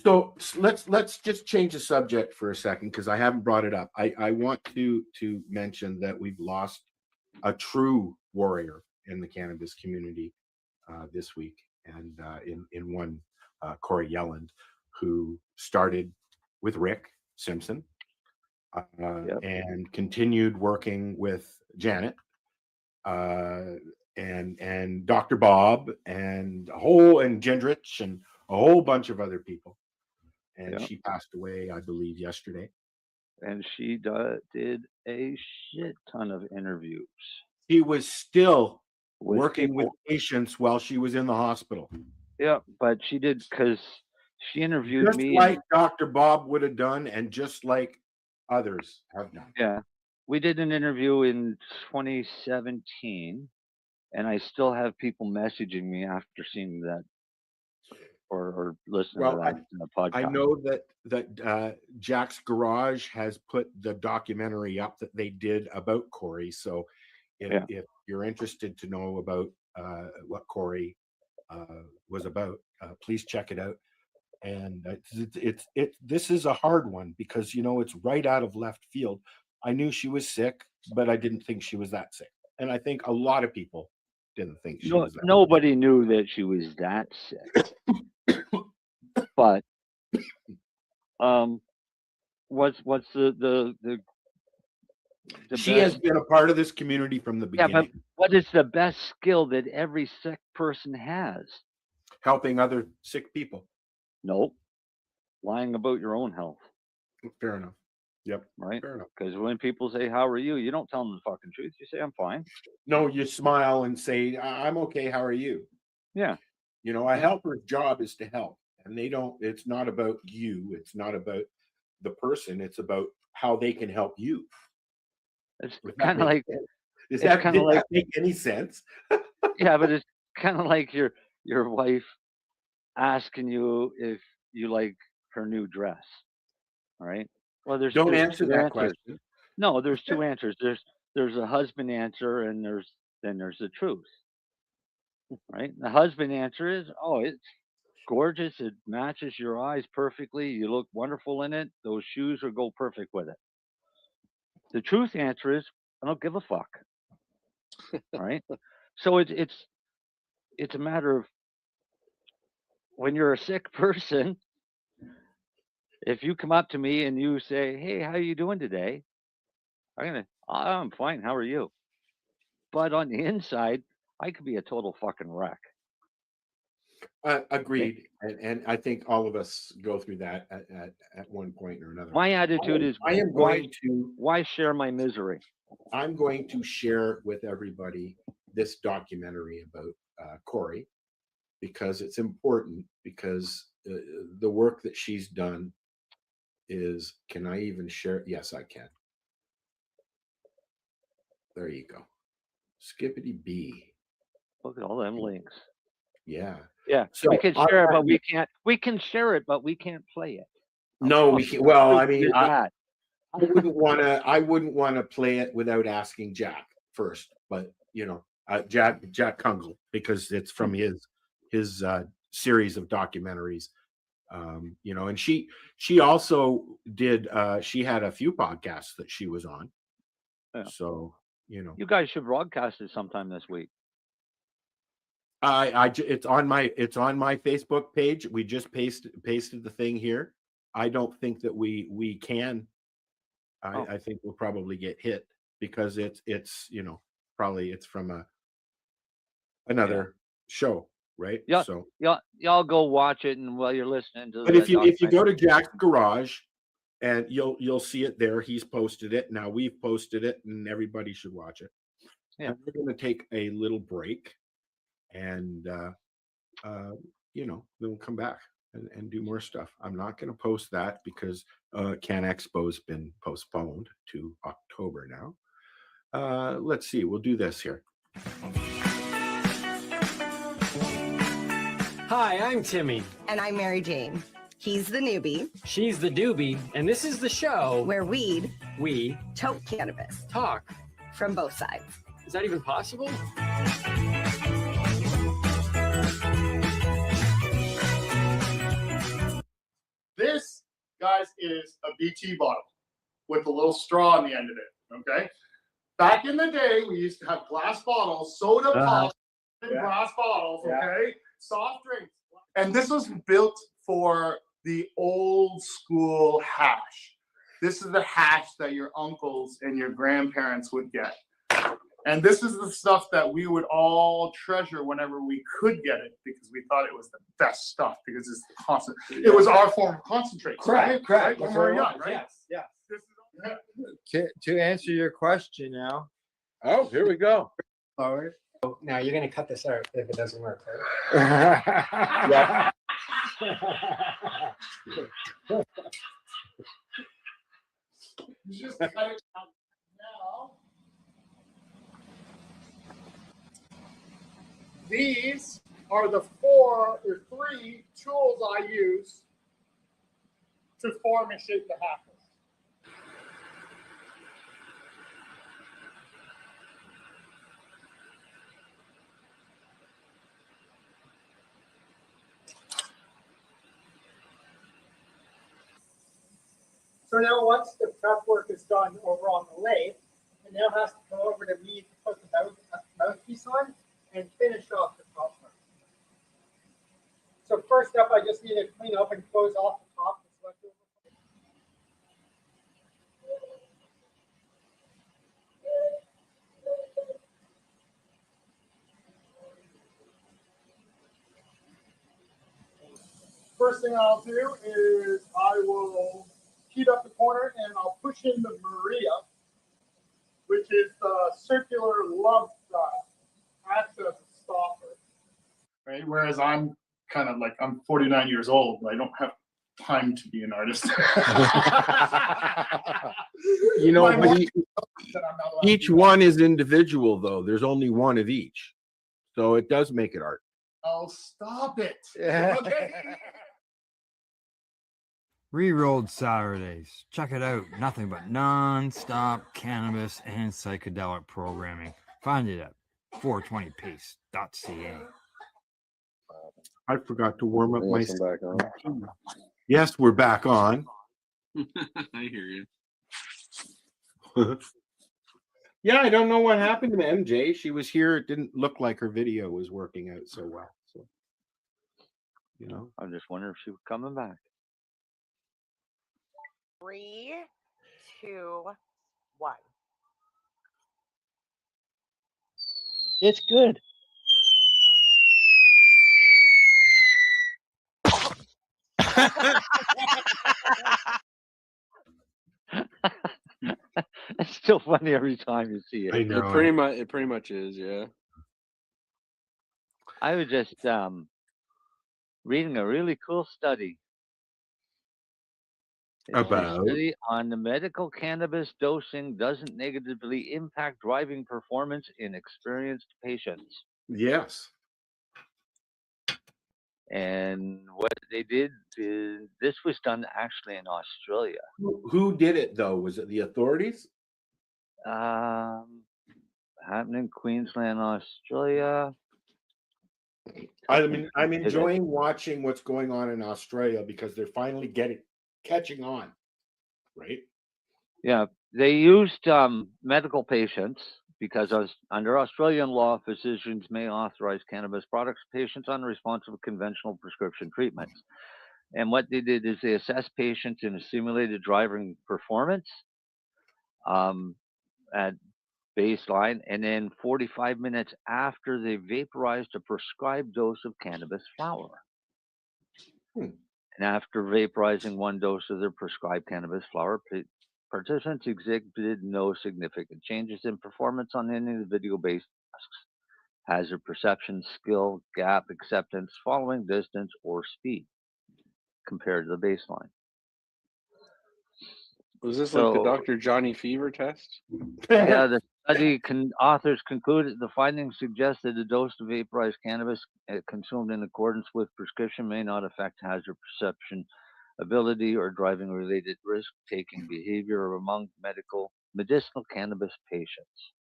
So let's just change the subject for a second because I haven't brought it up. I want to mention that we've lost a true warrior in the cannabis community this week, and in one Corey Yelland, who started with Rick Simpson, and continued working with Janet and Dr. Bob and Gendrich and a whole bunch of other people. And she passed away, I believe, yesterday. And she did a shit ton of interviews. She was still working with patients while she was in the hospital. Yeah, but she did, because she interviewed just me. Like Dr. Bob would have done, and just like others have done. Yeah. We did an interview in 2017, and I still have people messaging me after seeing that or listening to that podcast. I know that Jack's Garage has put the documentary up that they did about Corey. So if you're interested to know about what Corey was about, please check it out. And this is a hard one because, you know, it's right out of left field. I knew she was sick, but I didn't think she was that sick. And I think a lot of people didn't think she was that nobody knew that she was that sick. But what's the she has been a part of this community from the beginning. Yeah, but what is the best skill that every sick person has? Helping other sick people. Nope. Lying about your own health. Fair enough. Yep. Right? Fair enough. Because when people say, "How are you?" you don't tell them the fucking truth. You say, "I'm fine." No, you smile and say, "I'm okay. How are you?" Yeah. You know, a helper's job is to help. And it's not about you. It's not about the person. It's about how they can help you. It's kind of like, does that make any sense? Yeah, but it's kind of like your wife asking you if you like her new dress. All right. Well, there's answer that question. No, there's two answers. There's a husband answer, and there's the truth. Right. The husband answer is, "Oh, it's gorgeous. It matches your eyes perfectly. You look wonderful in it. Those shoes will go perfect with it." The truth answer is, "I don't give a fuck." Right? So it's a matter of, when you're a sick person, if you come up to me and you say, "Hey, how are you doing today?" I'm fine. How are you? But on the inside, I could be a total fucking wreck. Agreed. And I think all of us go through that at one point or another. My attitude is, why share my misery? I'm going to share with everybody this documentary about Corey, because it's important, because the work that she's done is, can I even share? Yes, I can. There you go. Skippity B. Look at all them links. Yeah. Yeah. So we can share it, but we can't. We can share it, but we can't play it. No, we can't. Well, I mean, I wouldn't want to play it without asking Jack first. But you know, Jack Kungle, because it's from his series of documentaries. You know, and she also did. She had a few podcasts that she was on. Yeah. So you know, you guys should broadcast it sometime this week. It's on my Facebook page. We just pasted the thing here. I don't think that we can. I think we'll probably get hit because it's you know, probably it's from another show, right? Yeah. So y'all go watch it, and while you're listening to. But if you go to Jack's Garage, and you'll see it there. He's posted it. Now we've posted it, and everybody should watch it. Yeah. And we're going to take a little break, and you know, then we'll come back and do more stuff. I'm not going to post that because Can Expo's been postponed to October now. Let's see. We'll do this here. Hi, I'm Timmy. And I'm Mary Jane. He's the newbie. She's the doobie. And this is the show where we toke cannabis. Talk. From both sides. Is that even possible? This, guys, is a BT bottle with a little straw on the end of it, okay? Back in the day, we used to have glass bottles, soda pop in glass bottles, okay? Soft drinks. And this was built for the old school hash. This is the hash that your uncles and your grandparents would get. And this is the stuff that we would all treasure whenever we could get it because we thought it was the best stuff because it's constant. It was our form of concentrate. Correct. Right? When we were young, right? Yes. This is, To answer your question now, Oh, here we go. Howard. Now you're gonna cut this out if it doesn't work, right? Yeah. you just cut it out now. These are the 4 or 3 tools I use to form and shape the hackles. So now once the prep work is done over on the lathe, it now has to come over to me to put the mouthpiece on and finish off the top part. So first up, I just need to clean up and close off the top that's left over. First thing I'll do is I will heat up the corner and I'll push in the Maria, which is the circular love drive. Acts as a stopper. Right? Whereas I'm kind of like, I'm 49 years old, but I don't have time to be an artist. You know, but that I'm not allowed to each do. one is individual, though. There's only one of each, so it does make it art. Oh, stop it. Okay. Rerolled Saturdays. Check it out. Nothing but non-stop cannabis and psychedelic programming. Find it at 420pace.ca. I forgot to warm up my. Yes, I'm back on. Yes, we're back on. I hear you. Yeah, I don't know what happened to MJ. She was here. It didn't look like her video was working out so well. So, you know, I'm just wondering if she was coming back. 3, 2, 1. It's good. It's still funny every time you see it. I know. It pretty much is, yeah. I was just reading a really cool study. It's a About? study on the medical cannabis dosing doesn't negatively impact driving performance in experienced patients. Yes. And what they did is this was done actually in Australia. Who did it though? Was it the authorities? Happening in Queensland, Australia. I'm enjoying watching what's going on in Australia because they're finally catching on, right? Yeah, they used medical patients because under Australian law, physicians may authorize cannabis products to patients unresponsive to conventional prescription treatments. And what they did is they assessed patients in a simulated driving performance at baseline, and then 45 minutes after they vaporized a prescribed dose of cannabis flower. And after vaporizing one dose of their prescribed cannabis flower, participants exhibited no significant changes in performance on any of the video-based tasks: hazard perception, skill, gap acceptance, following distance, or speed compared to the baseline. Was this like the Dr. Johnny Fever test? Yeah, the study authors concluded the findings suggest that a dose of vaporized cannabis consumed in accordance with prescription may not affect hazard perception, ability, or driving-related risk-taking behavior among medicinal cannabis patients.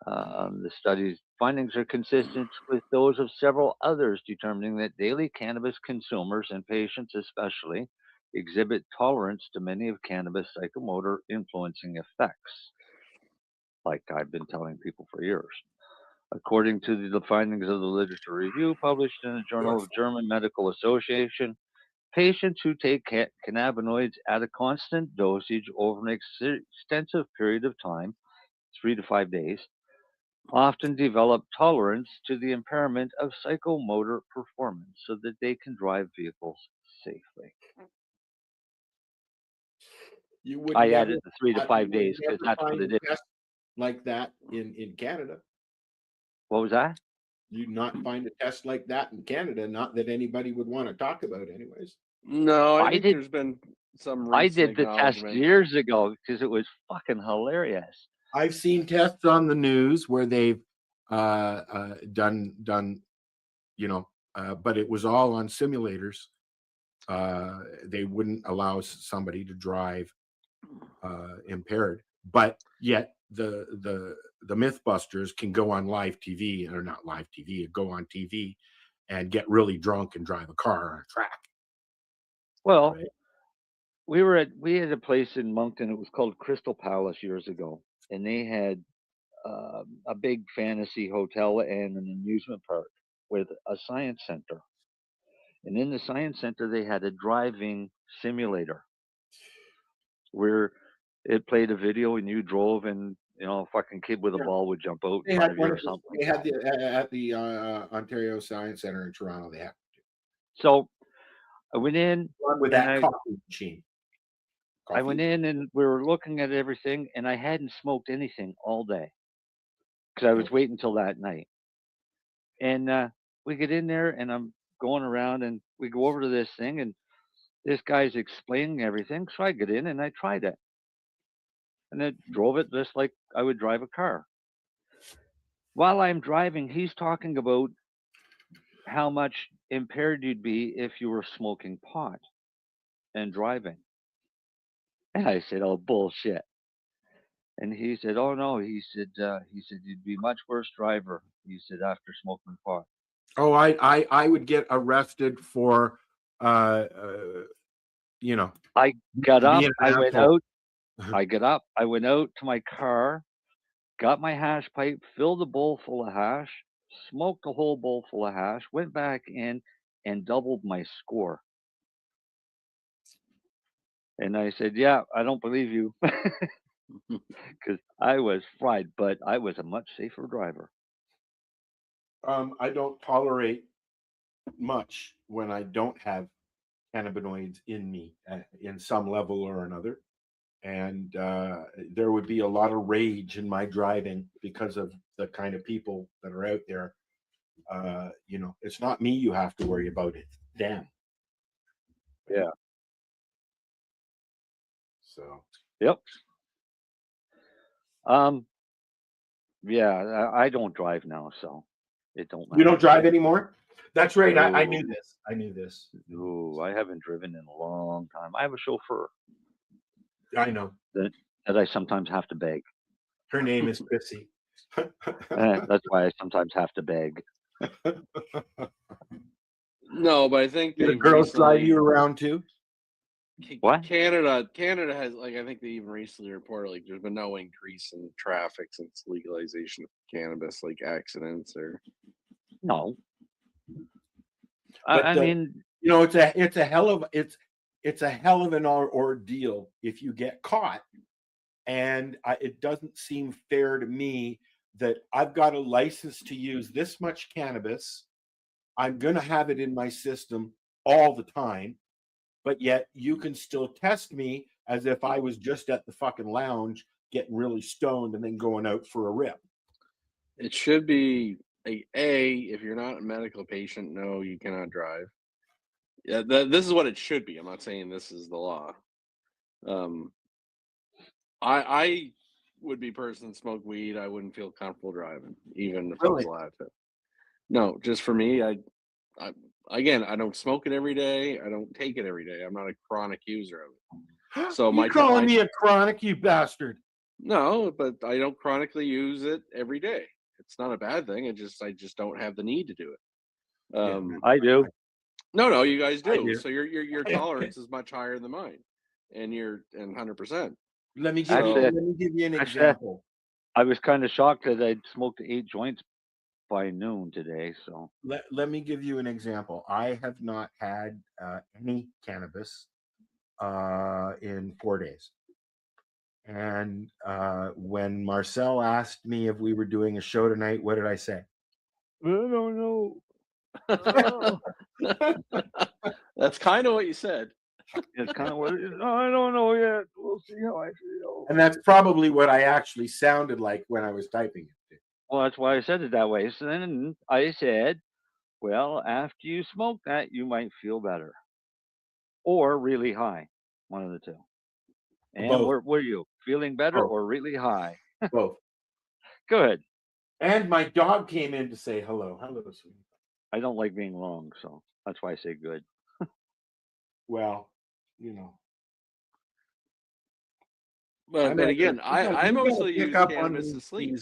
The study's findings are consistent with those of several others, determining that daily cannabis consumers and patients especially exhibit tolerance to many of cannabis psychomotor influencing effects, like I've been telling people for years. According to the findings of the literature review published in the Journal of German Medical Association, Patients who take cannabinoids at a constant dosage over an extensive period of time, 3 to 5 days, often develop tolerance to the impairment of psychomotor performance so that they can drive vehicles safely. You would I never added the 3 to you 5 would days because never that's what find it a is. test like that in Canada. What was that? You'd not find a test like that in Canada. Not that anybody would want to talk about, anyways. No, I think did. there's been some I recent did the test acknowledgement. years ago because it was fucking hilarious. I've seen tests on the news where they've done, but it was all on simulators. They wouldn't allow somebody to drive impaired, but yet the Mythbusters can go on live TV, or not live TV, go on TV and get really drunk and drive a car on a track. Well, Right. we had a place in Moncton. It was called Crystal Palace years ago, and they had a big fantasy hotel and an amusement park with a science center. And in the science center, they had a driving simulator where it played a video and you drove, and a fucking kid with a ball would jump out They in front had of you one or of the, something. they had at the Ontario Science Center in Toronto. They have So I went in one with and that coffee machine. I went in and we were looking at everything, and I hadn't smoked anything all day because I was waiting until that night. And we get in there, and I'm going around, and we go over to this thing, and this guy's explaining everything. So I get in and I tried it, and I drove it just like I would drive a car. While I'm driving, he's talking about how much impaired you'd be if you were smoking pot and driving. And I said, "Oh, bullshit." And he said, "Oh no," he said, "you'd be much worse driver." He said, "after smoking pot." Oh, I would get arrested for, I got up, being an I went asshole. out, I went out to my car, got my hash pipe, filled a bowl full of hash, smoked a whole bowl full of hash, went back in and doubled my score. And I said, "Yeah, I don't believe you," because I was fried, but I was a much safer driver. I don't tolerate much when I don't have cannabinoids in me in some level or another. And there would be a lot of rage in my driving because of the kind of people that are out there. It's not me you have to worry about, it's them. Yeah. So. Yep. Yeah, I don't drive now, so it don't matter. You don't drive anymore? That's right. I No. knew this. I knew this. No, I haven't driven in a long time. I have a chauffeur I know. that I sometimes have to beg. Her name is Chrissy. That's why I sometimes have to beg. No, but I think Do the they've girls drive recently- you around too? What? Canada has, like, I think they even recently reported, like, there's been no increase in traffic since legalization of cannabis, like accidents or. No. But I mean, it's a hell of an ordeal if you get caught, and it doesn't seem fair to me that I've got a license to use this much cannabis. I'm going to have it in my system all the time, but yet you can still test me as if I was just at the fucking lounge getting really stoned and then going out for a rip. It should be if you're not a medical patient, no, you cannot drive. Yeah, this is what it should be. I'm not saying this is the law. I would be a person that smoked weed. I wouldn't feel comfortable driving, even if I was allowed to. No, just for me, I don't smoke it every day. I don't take it every day. I'm not a chronic user of it. So you calling me a chronic, you bastard? No, but I don't chronically use it every day. It's not a bad thing. I just don't have the need to do it. I do. No, you guys do. do. So your tolerance is much higher than mine, and 100%. Let me give you an example. I was kind of shocked that I'd smoked 8 joints by noon today. So Let me give you an example. I have not had any cannabis in 4 days. And when Marcel asked me if we were doing a show tonight, what did I say? I don't know. That's kind of what you said. It's kind of what it is. I don't know yet. We'll see how I feel. And that's probably what I actually sounded like when I was typing it. Well, that's why I said it that way. So then I said, well, after you smoke that, you might feel better. Or really high. One of the two. And Both. where were you? Feeling better Both. or really high? Both. Good. And my dog came in to say hello. Hello, sweetie. I don't like being wrong, so that's why I say good. Well, you know. But again, I mostly use cannabis to sleep.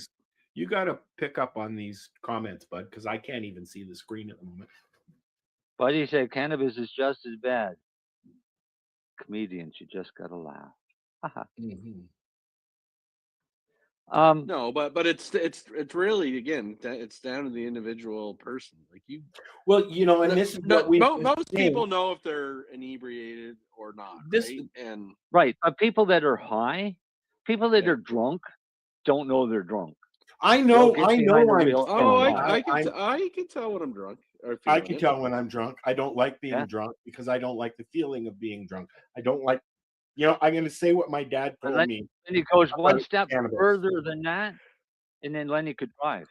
You got to pick up on these comments, bud, because I can't even see the screen at the moment. Buddy said cannabis is just as bad. Comedians, you just gotta laugh. Mm-hmm. No, but it's really, again, it's down to the individual person. Like you. Well, you know, and this is what most people know if they're inebriated or not. Right, but people that are high, people that are drunk, don't know they're drunk. I know. I can tell when I'm drunk. I can tell when I'm drunk. I don't like being drunk because I don't like the feeling of being drunk. I don't like, I'm going to say what my dad told me. And he goes one step further than that, and then Lenny could drive.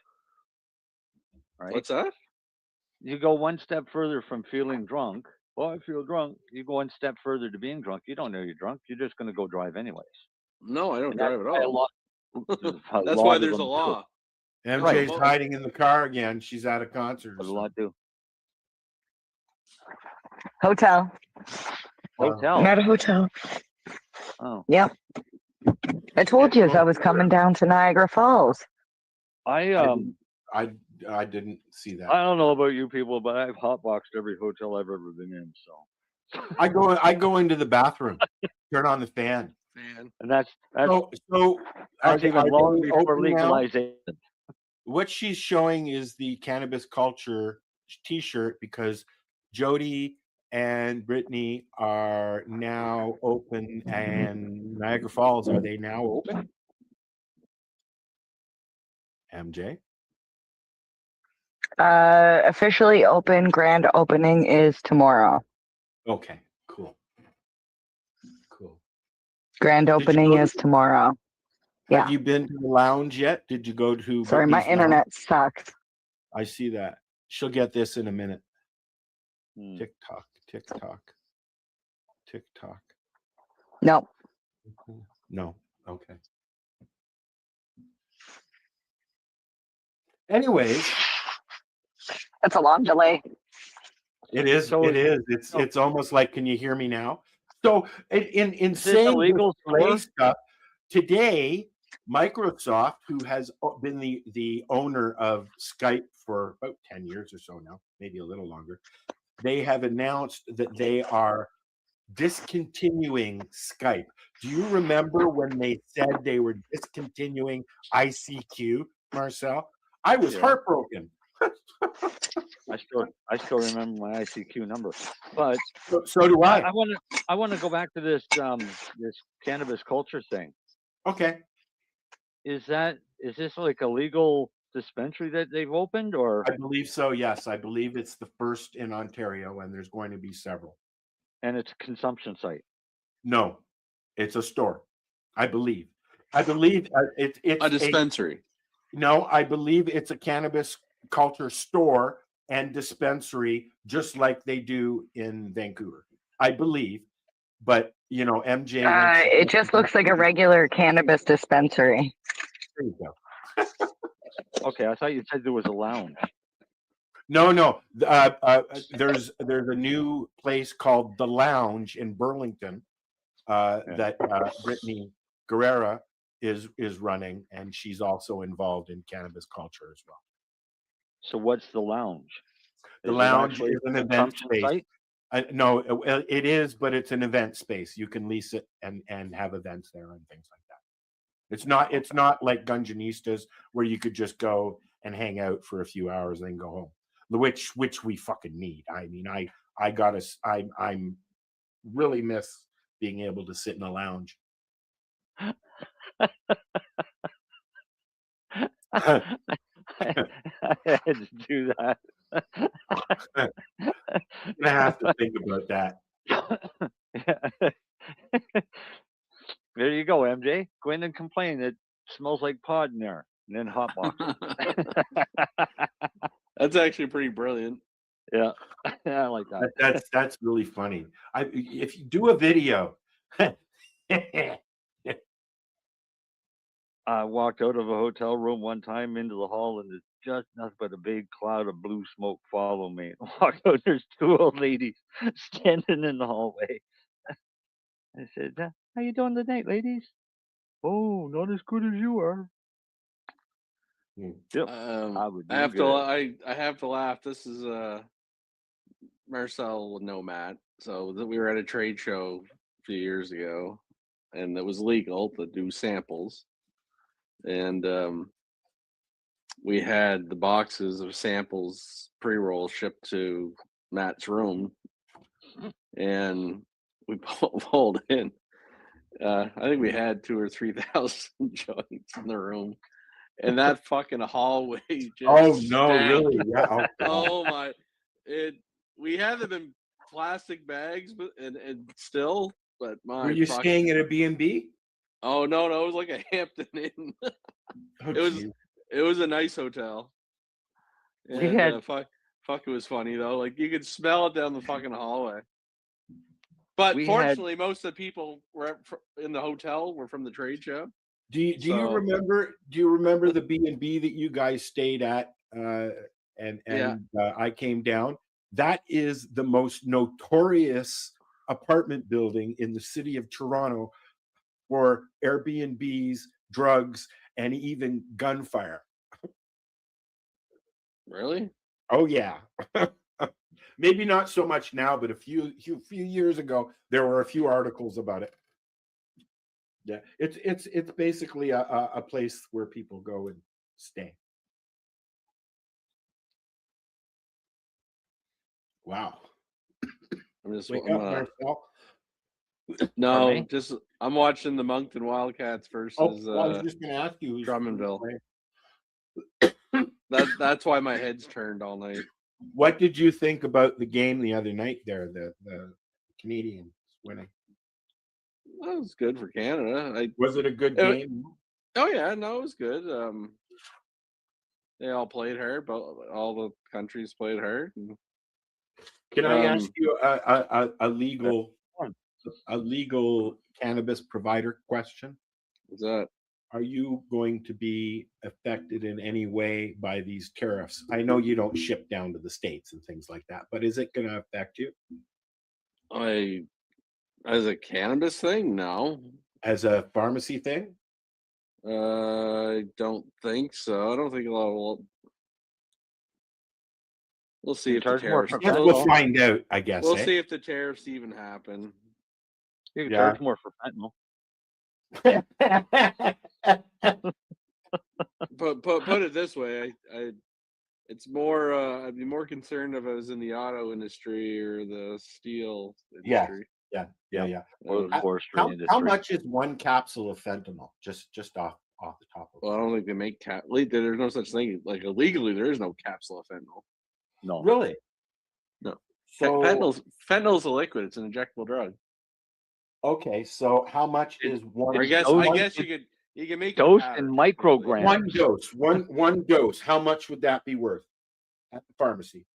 Right? What's that? You go one step further from feeling drunk. Oh, I feel drunk. You go one step further to being drunk. You don't know you're drunk. You're just going to go drive anyways. No, I don't drive at all. That's why there's a law. MJ's hiding in the car again. She's at a concert. What do a lot do? Hotel. Hotel. Not a hotel. Oh. Yep. I told you as I was coming down to Niagara Falls. I didn't see that. I don't know about you people, but I've hotboxed every hotel I've ever been in. So I go into the bathroom, turn on the fan. And that's so even long before legalization. What she's showing is the cannabis culture T-shirt because Jody and Brittany are now open, and Niagara Falls, are they now open? MJ? Officially open. Grand opening is tomorrow. Okay, cool. Grand opening is tomorrow. Have you been to the lounge yet? Did you go to? Sorry, my internet sucks. I see that. She'll get this in a minute. TikTok. No. No. Okay. Anyways, that's a long delay. It is. So it is. It's almost like, can you hear me now? So in is this saying illegal this stuff today, Microsoft, who has been the owner of Skype for about 10 years or so now, maybe a little longer, they have announced that they are discontinuing Skype. Do you remember when they said they were discontinuing ICQ, Marcel? I was heartbroken. I still remember my ICQ number, but so do I. I want to go back to this this cannabis culture thing. Okay. Is this like a legal dispensary that they've opened, or? I believe so. Yes, I believe it's the first in Ontario, and there's going to be several. And it's a consumption site. No, it's a store. I believe it's a dispensary. No, I believe it's a cannabis culture store and dispensary, just like they do in Vancouver. I believe, but MJ. It just looks like a regular cannabis dispensary. There you go. Okay, I thought you said there was a lounge. No. There's a new place called The Lounge in Burlington that Brittany Guerrera is running, and she's also involved in cannabis culture as well. So what's The Lounge? The Lounge is an event space. No, it is, but it's an event space. You can lease it and have events there and things like that. It's not like Gunjanistas where you could just go and hang out for a few hours and then go home. Which we fucking need. I mean, I'm really miss being able to sit in a lounge. I had to do that. I have to think about that. There you go, MJ. Go in and complain. It smells like pod in there, and then hotbox. That's actually pretty brilliant. Yeah, I like that. That's really funny. If you do a video. I walked out of a hotel room one time into the hall, and there's just nothing but a big cloud of blue smoke follow me. I walked out, there's two old ladies standing in the hallway. I said, "How you doing tonight, ladies?" "Oh, not as good as you are." Yep. I have to laugh. This is Marcel would know Matt. So we were at a trade show a few years ago, and it was legal to do samples. And we had the boxes of samples pre-roll shipped to Matt's room, and we pulled in. I think we had 2,000 or 3,000 joints in the room, and that fucking hallway just Oh no, stank. really? Yeah. Oh my! We had them in plastic bags, but still, but my. Were you staying at a B&B? Oh no, it was like a Hampton Inn. It was a nice hotel. And, fuck, it was funny though. Like you could smell it down the fucking hallway. But fortunately, most of the people were in the hotel were from the trade show. Do you remember the B&B that you guys stayed at? I came down. That is the most notorious apartment building in the city of Toronto for Airbnbs, drugs, and even gunfire. Really? Oh yeah. Maybe not so much now, but a few years ago, there were a few articles about it. Yeah, it's basically a place where people go and stay. Wow. I'm just Wake up, Marcel. No, just I'm watching the Moncton Wildcats versus. I was just going to ask you. Drummondville. That's why my head's turned all night. What did you think about the game the other night? There, the Canadians winning. Well, it was good for Canada. Was it a good game? Oh yeah, no, it was good. They all played hard, but all the countries played hard. Can I ask you a legal cannabis provider question? What's that? Are you going to be affected in any way by these tariffs? I know you don't ship down to the States and things like that, but is it going to affect you? As a cannabis thing, no. As a pharmacy thing? I don't think so. I don't think a lot will. We'll see if the tariffs. We'll find out, I guess. We'll see if the tariffs even happen. You can charge more for fentanyl. Put it this way, it's more. I'd be more concerned if I was in the auto industry or the steel industry. Yeah. Or the forestry industry. How much is one capsule of fentanyl? Just off the top of it. Well, I don't think they make there's no such thing. Like illegally, there is no capsule of fentanyl. No. Really? No. So fentanyl's a liquid. It's an injectable drug. Okay, so how much is one? I guess you can make dose in micrograms. One dose. How much would that be worth at the pharmacy?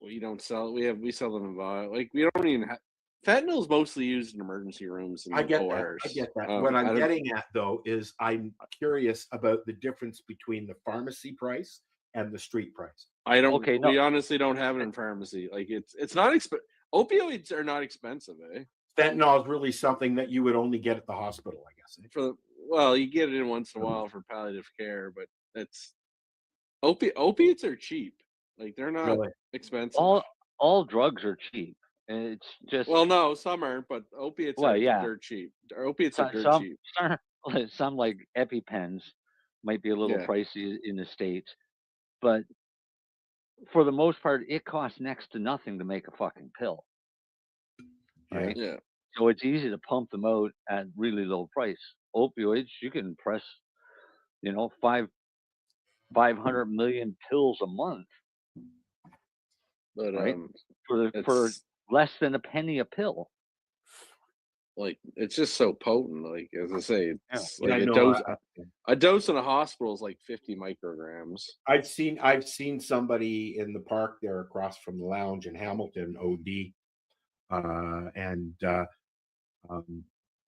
Well, you don't sell. We sell them in vial. Like we don't even have. Fentanyl is mostly used in emergency rooms and ORs. I get that. What I'm getting at though is I'm curious about the difference between the pharmacy price and the street price. I don't. Okay, we honestly don't have it in pharmacy. Like it's not expensive. Opioids are not expensive, eh? Fentanyl is really something that you would only get at the hospital, I guess. Well, you get it in once in a while for palliative care, but it's opiates are cheap. Like they're not really expensive. All drugs are cheap. And it's just no, some aren't, but opiates are dirt cheap. Opiates are dirt cheap. Some like EpiPens might be a little pricey in the States, but for the most part, it costs next to nothing to make a fucking pill, right? Yeah. So it's easy to pump them out at really low price. Opioids, you can press, 500 million pills a month, But right? For it's less than a penny a pill. like it's just so potent. Like as I say, it's Yeah, like I a know. dose. A dose in a hospital is like 50 micrograms. I've seen somebody in the park there across from the lounge in Hamilton OD, and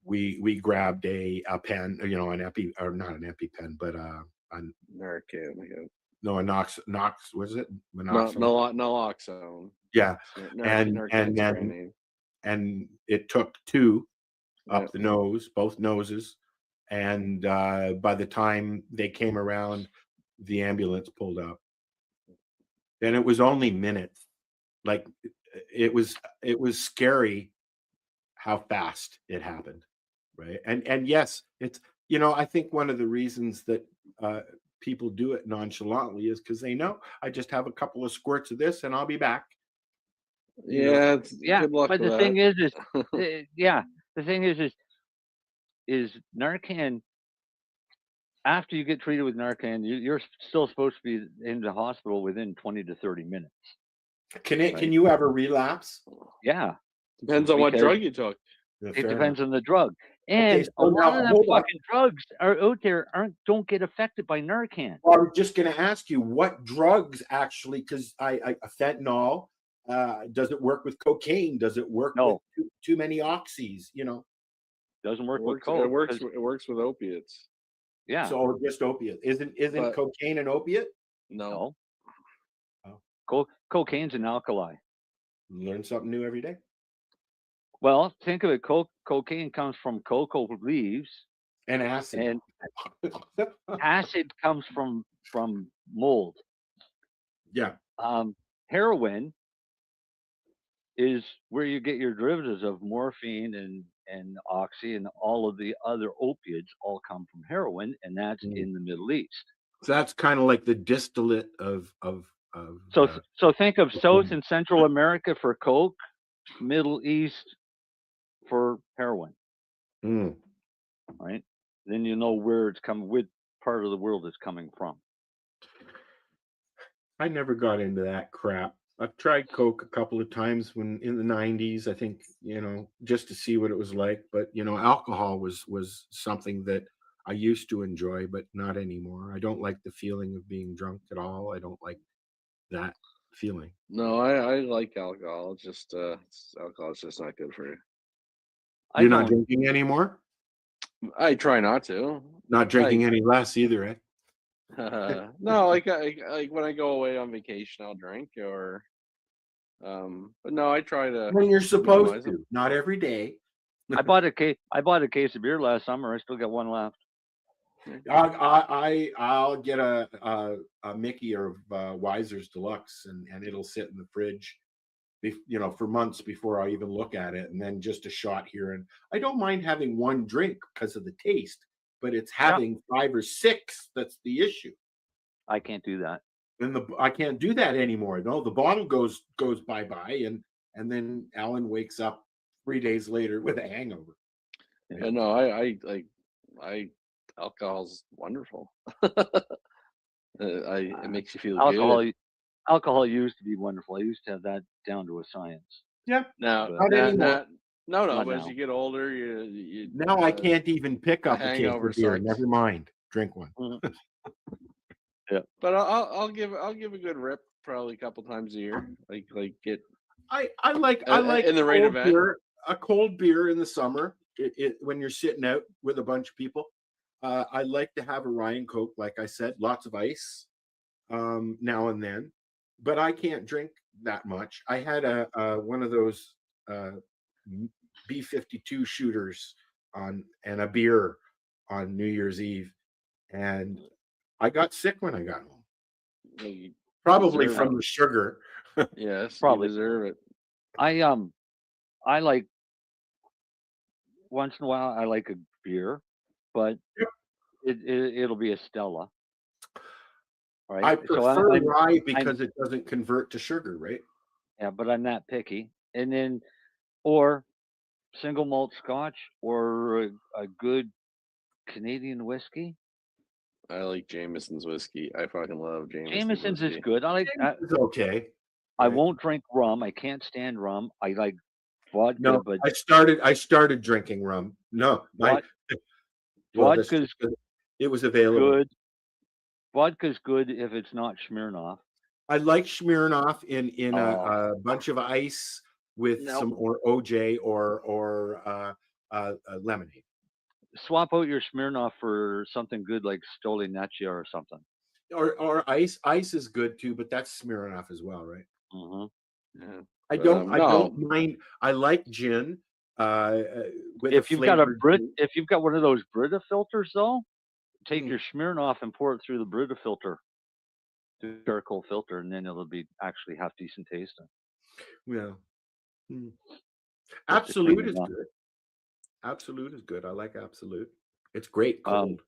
we grabbed a pen, an epi, or not an EpiPen, but Narcan. no, a Nox, was it? Naloxone. Yeah, and Narcan's brand then name. and it took two up Yep. the nose, both noses, and by the time they came around, the ambulance pulled up. And it was only minutes. Like it was scary how fast it happened, right? And yes, it's I think one of the reasons that people do it nonchalantly is because they know I just have a couple of squirts of this and I'll be back. Yeah, good luck But with the thing is the thing is Narcan. After you get treated with Narcan, you're still supposed to be in the hospital within 20 to 30 minutes. Can you ever relapse? Yeah. Depends on what drug you took. Yeah, It fair depends enough. on the drug. And so a lot now, of hold the on. fucking drugs are out there don't get affected by Narcan. Well, I was just going to ask you what drugs actually, because I fentanyl, does it work with cocaine? Does it work with too many oxys? Doesn't work with It coke. works with opiates. Yeah. So just opiate. Isn't But- cocaine an opiate? No. Cocaine's an alkali. Learn something new every day. Well, think of it. Cocaine comes from cocoa leaves, and acid. And acid comes from mold. Yeah. Heroin is where you get your derivatives of morphine and oxy and all of the other opiates all come from heroin, and that's in the Middle East. So that's kind of like the distillate of. So think of South and Central America for coke, Middle East for heroin. Right? Then you know where it's coming, which part of the world it's coming from. I never got into that crap. I've tried coke a couple of times when in the 90s, I think, just to see what it was like. But, alcohol was something that I used to enjoy, but not anymore. I don't like the feeling of being drunk at all. I don't like that feeling. No, I like alcohol. It's just alcohol is just not good for you. You're not drinking anymore? I try not to. Not drinking any less either, eh? No, like when I go away on vacation, I'll drink but no, I try to. When you're supposed to, not every day. I bought a case of beer last summer. I still got one left. I'll get a Mickey or Weiser's Deluxe, and it'll sit in the fridge, for months before I even look at it, and then just a shot here. And I don't mind having one drink because of the taste, but it's having 5 or 6 that's the issue. I can't do that. And I can't do that anymore. No, the bottle goes bye-bye, and then Alan wakes up 3 days later with a hangover. Yeah, no, I alcohol's wonderful. It makes you feel good. Alcohol used to be wonderful. I used to have that down to a science. Yeah. No, but as you get older, you now I can't even pick up a case hangover of beer. sucks. Never mind, drink one. Yeah, but I'll give a good rip probably a couple times a year. Like get. I like in the rain event. A cold beer in the summer. When you're sitting out with a bunch of people. I like to have a Ryan Coke, like I said, lots of ice now and then, but I can't drink that much. I had one of those B-52 shooters and a beer on New Year's Eve, and I got sick when I got home. Probably from the sugar. Yes, probably you deserve it. I like once in a while I like a beer, but it'll be a Stella. right? I So prefer rye I'm because it doesn't convert to sugar, right? yeah, but I'm not picky. And then or single malt Scotch or a good Canadian whiskey. I like Jameson's whiskey. I fucking love Jameson's Jameson's is whiskey. good. It's okay. I Right. won't drink rum. I can't stand rum. I like vodka, No, but I started drinking rum. No, Vod- well, that's vodka's just, it was available. good. Vodka's good if it's not Smirnoff. I like Smirnoff in Oh. a bunch of ice with No. some or OJ or lemonade. Swap out your Smirnoff for something good like Stolichnaya or something. Or ice. Ice is good too, but that's Smirnoff as well, right? Mm-hmm. Yeah. I But, don't no. mind. I like gin. With If you've got flavored if you've got one of those Brita filters though, take Mm. your Smirnoff and pour it through the Brita filter, the charcoal filter, and then it'll be actually half decent tasting. Yeah. Mm. Just to clean Absolute it is up. good. Absolute is good. I like Absolute. It's great cold.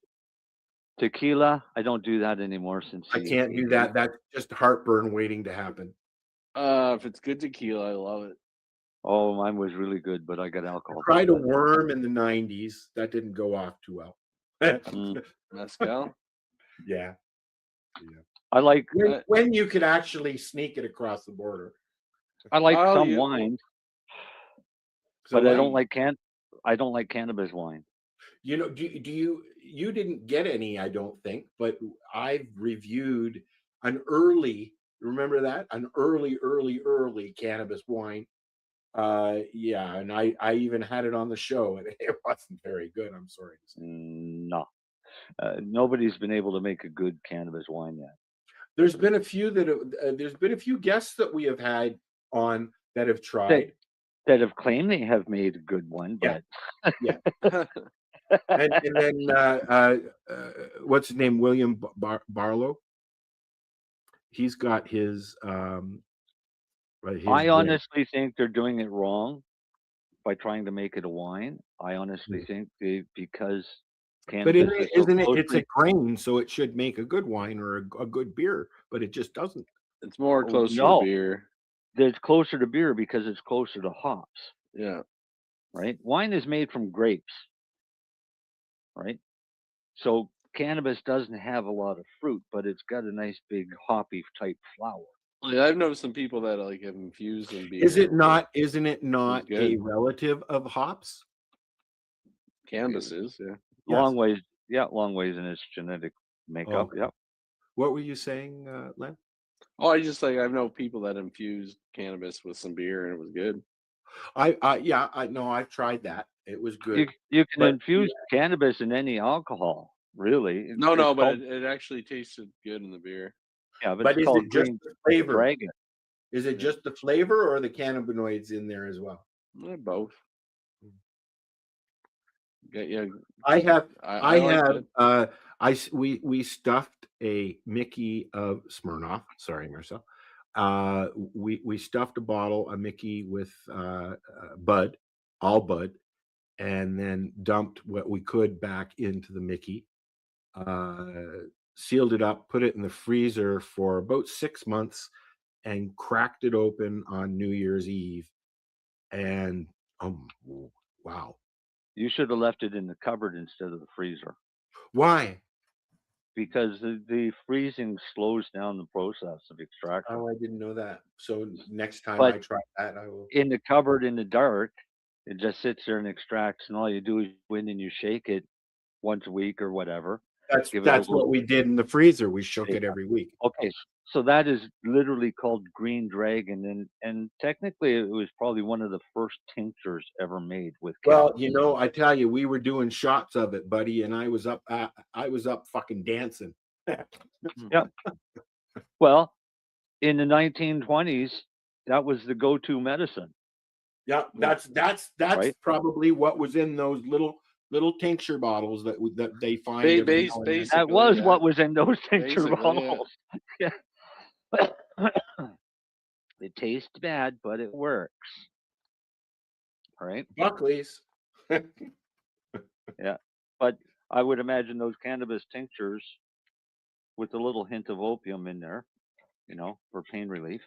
Tequila, I don't do that anymore since I the can't do 80s. that. That's just heartburn waiting to happen. If it's good tequila, I love it. Oh, mine was really good, but I got alcohol. Tried a worm in the 90s. That didn't go off too well. Mezcal? Yeah. I like when you could actually sneak it across the border. I like Oh, some yeah. wines, So but I don't what? like cannabis wine. You know, do you didn't get any, I don't think, but I've reviewed an early, remember that? An early cannabis wine. Yeah, and I even had it on the show and it wasn't very good, I'm sorry to say. No. Nobody's been able to make a good cannabis wine yet. There's been a few there's been a few guests that we have had on that have tried. That have claimed they have made a good one, but Yeah. and then what's his name? William Barlow. He's got his his I brand. honestly think they're doing it wrong by trying to make it a wine. I honestly think because But cannabis isn't it? It's a grain, so it should make a good wine or a good beer, but it just doesn't. It's more closer no. to beer. It's closer to beer because it's closer to hops. Yeah. Right? Wine is made from grapes. Right? So cannabis doesn't have a lot of fruit, but it's got a nice big hoppy type flower. Yeah, I've noticed some people that like have infused in beer. Isn't it not good. a relative of hops? Cannabis is, yeah. Long ways in its genetic makeup. Okay. Yep. What were you saying, Len? Oh, I've known people that infused cannabis with some beer and it was good. I know I've tried that. It was good. You can infuse cannabis in any alcohol, really. But it actually tasted good in the beer. Yeah, but it's is called it just Green the flavor? Dragon. Is it just the flavor or the cannabinoids in there as well? Both. Yeah. We stuffed a Mickey of Smirnoff. Sorry, Marcel. We stuffed a Mickey with Bud, all Bud, and then dumped what we could back into the Mickey. Sealed it up, put it in the freezer for about 6 months, and cracked it open on New Year's Eve. And wow. You should have left it in the cupboard instead of the freezer. Why? Because the freezing slows down the process of extraction. Oh, I didn't know that. So next time But I try that, I will. In the cupboard in the dark, it just sits there and extracts, and all you do is go in and you shake it once a week or whatever. That's what we did in the freezer. We shook it every week. Okay, so that is literally called Green Dragon, and technically it was probably one of the first tinctures ever made with. Well, I tell you, we were doing shots of it, buddy, and I was up fucking dancing. Yeah. Well, in the 1920s, that was the go-to medicine. Yeah, that's right? Probably what was in those little tincture bottles that they find. That was what was in those tincture bottles. Yeah. It tastes bad, but it works. All right. Buckley's. Yeah, but I would imagine those cannabis tinctures with a little hint of opium in there, for pain relief.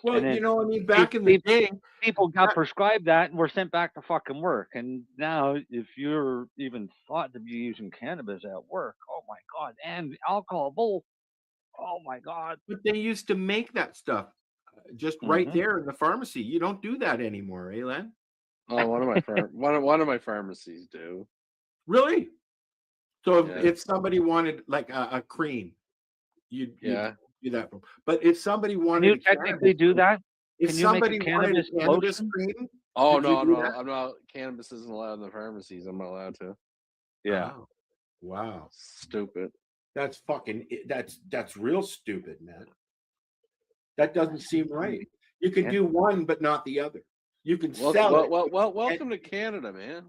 Well, And then I mean, back in the day, people got prescribed that and were sent back to fucking work. And now, if you're even thought to be using cannabis at work, oh my god, and alcohol, both, oh my god. But they used to make that stuff just right there in the pharmacy. You don't do that anymore, eh, Len? Oh, one of my pharmacies do. Really? So if somebody wanted like a cream, you'd do that. But if somebody wanted, can you technically do that? If Can you make somebody a wanted cannabis cannabis lotion? cream, Oh could you no, do no, that? I'm not. Cannabis isn't allowed in the pharmacies. I'm not allowed to. Yeah. Oh, wow. Stupid. That's fucking. That's real stupid, man. That doesn't seem right. You can do one, but not the other. You can sell it. Well, welcome to Canada, man.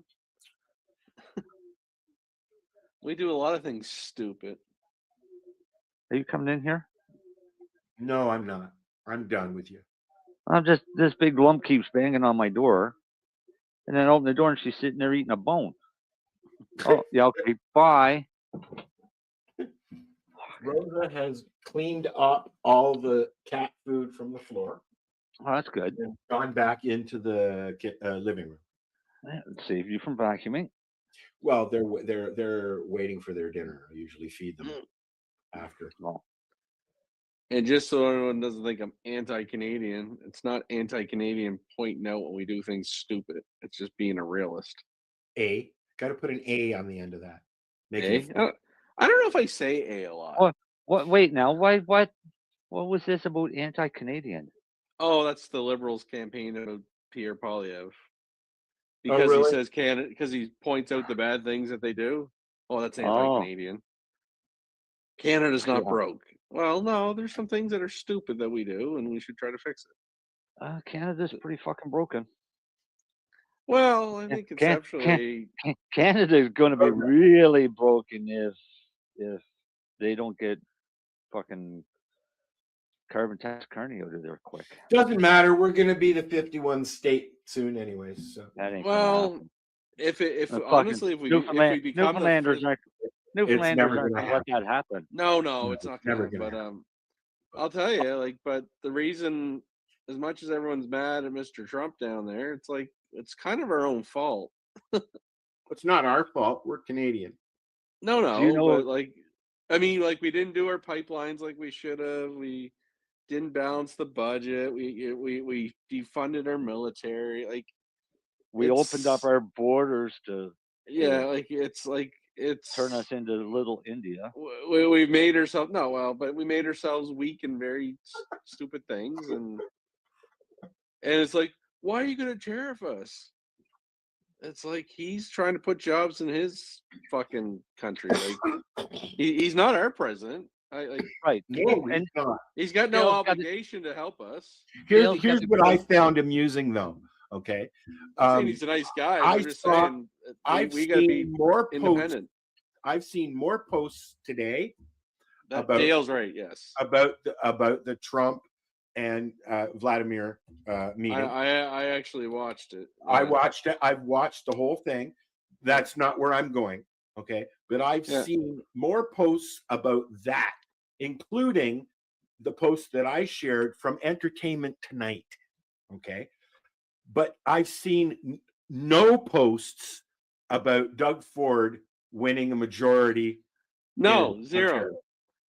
We do a lot of things stupid. Are you coming in here? No, I'm not. I'm done with you. I'm just, this big lump keeps banging on my door. And then I open the door and she's sitting there eating a bone. Oh, yeah, okay, bye. Rosa has cleaned up all the cat food from the floor. Oh, that's good. And gone back into the living room. That saved you from vacuuming. Well, they're waiting for their dinner. I usually feed them after. Oh. And just so everyone doesn't think I'm anti-Canadian, it's not anti-Canadian pointing out when we do things stupid. It's just being a realist. Got to put an A on the end of that. I don't know if I say A a lot. What? Wait, now, what was this about anti-Canadian? Oh, that's the Liberals' campaign of Pierre Poilievre. Because really? He says Canada, because he points out the bad things that they do. Oh, that's anti-Canadian. Canada's not broke. Well, no, there's some things that are stupid that we do, and we should try to fix it. Canada's pretty fucking broken. Well, I think conceptually, Canada is going to be really broken if they don't get fucking carbon tax Carney out of there quick. Doesn't matter. We're going to be the 51 state soon, anyways. So that ain't well, if honestly, if we become Newfoundlanders aren't going to let that happen. No, it's not going to. But I'll tell you, but the reason, as much as everyone's mad at Mr. Trump down there, it's like it's kind of our own fault. It's not our fault. We're Canadian. No, but I mean, we didn't do our pipelines like we should have. We didn't balance the budget. We defunded our military. We opened up our borders to it's turn us into little India. We made ourselves but we made ourselves weak in very stupid things, and it's like, why are you going to tariff us? It's like he's trying to put jobs in his fucking country. He's not our president. Right. No, and he's got no obligation to help us. Here's what I found amusing, though. Okay, he's a nice guy. I've seen more posts. I've seen more posts today. About Dale's right. Yes. About the Trump and Vladimir meeting. I actually watched it. I watched it. I've watched the whole thing. That's not where I'm going. Okay, but I've seen more posts about that, including the post that I shared from Entertainment Tonight. Okay, but I've seen no posts about Doug Ford winning a majority. No, zero.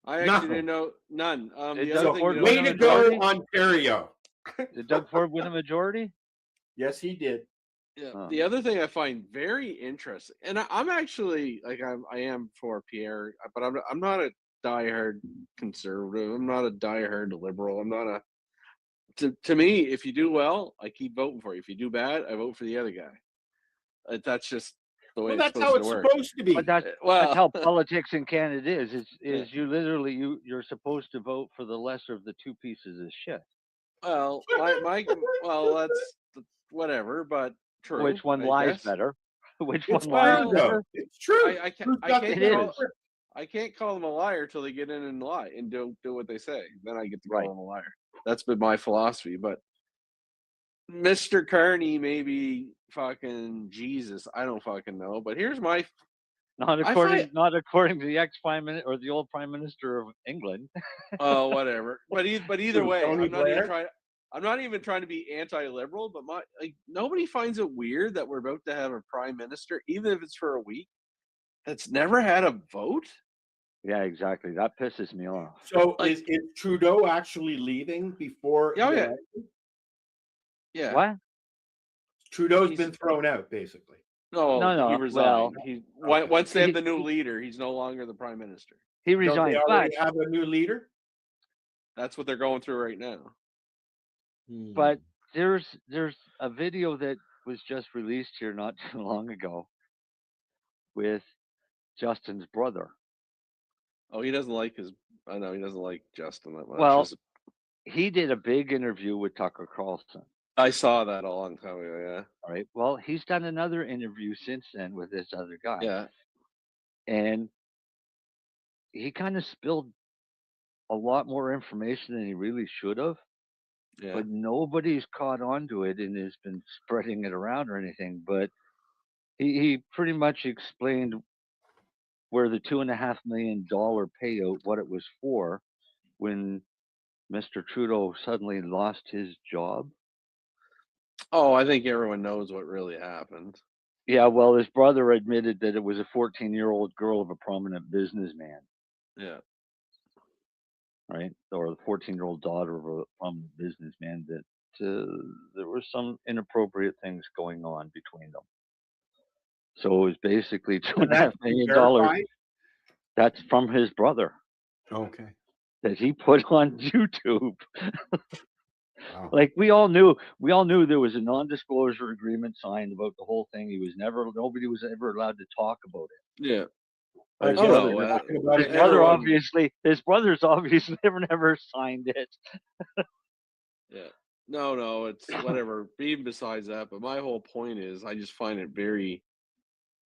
I actually didn't know none. Way to go, Ontario. Did Doug Ford win a majority? Yes, he did. Yeah. The other thing I find very interesting, and I'm actually I am for Pierre, but I'm not a diehard conservative. I'm not a diehard liberal. I'm not a. To me, if you do well, I keep voting for you. If you do bad, I vote for the other guy. That's just the way that's how it's supposed to be. But that's how politics in Canada is you literally you're supposed to vote for the lesser of the two pieces of shit. Well, that's whatever, but true. Which one lies better? Which one lies better? It's true. I can't call them a liar till they get in and lie and do what they say. Then I get to call them a liar. That's been my philosophy. But Mr. Carney may be fucking Jesus. I don't fucking know. But here's my Not I according, find not according to the ex-prime minister or the old prime minister of England. oh whatever. But either Who, way, Tony Blair? I'm not even trying to be anti-liberal, but nobody finds it weird that we're about to have a prime minister, even if it's for a week, that's never had a vote. Yeah, exactly. That pisses me off. So is Trudeau actually leaving before? Oh, the yeah. election? Yeah. What? Trudeau's been thrown out, basically. No, No. he Well, resigned. Okay. Once they have the new leader, he's no longer the prime minister. he Don't they resigned, but already have a new leader? That's what they're going through right now. but there's a video that was just released here not too long ago with Justin's brother. Oh, he doesn't like his. I know he doesn't like Justin that much. Well, he did a big interview with Tucker Carlson. I saw that a long time ago. Yeah. All right. Well, he's done another interview since then with this other guy. Yeah. And he kind of spilled a lot more information than he really should have. Yeah. But nobody's caught on to it and has been spreading it around or anything. But he pretty much explained where the $2.5 million payout, what it was for, when Mr. Trudeau suddenly lost his job. Oh, I think everyone knows what really happened. Yeah, well, his brother admitted that it was a 14-year-old girl of a prominent businessman. Yeah. Right? Or the 14-year-old daughter of a prominent businessman, that there were some inappropriate things going on between them. So it was basically $2.5 million. That's from his brother. Okay. That he put on YouTube. Wow. Like we all knew there was a non-disclosure agreement signed about the whole thing. Nobody was ever allowed to talk about it. Yeah. His brother's obviously never signed it. Yeah. No, it's whatever. Even besides that, but my whole point is, I just find it very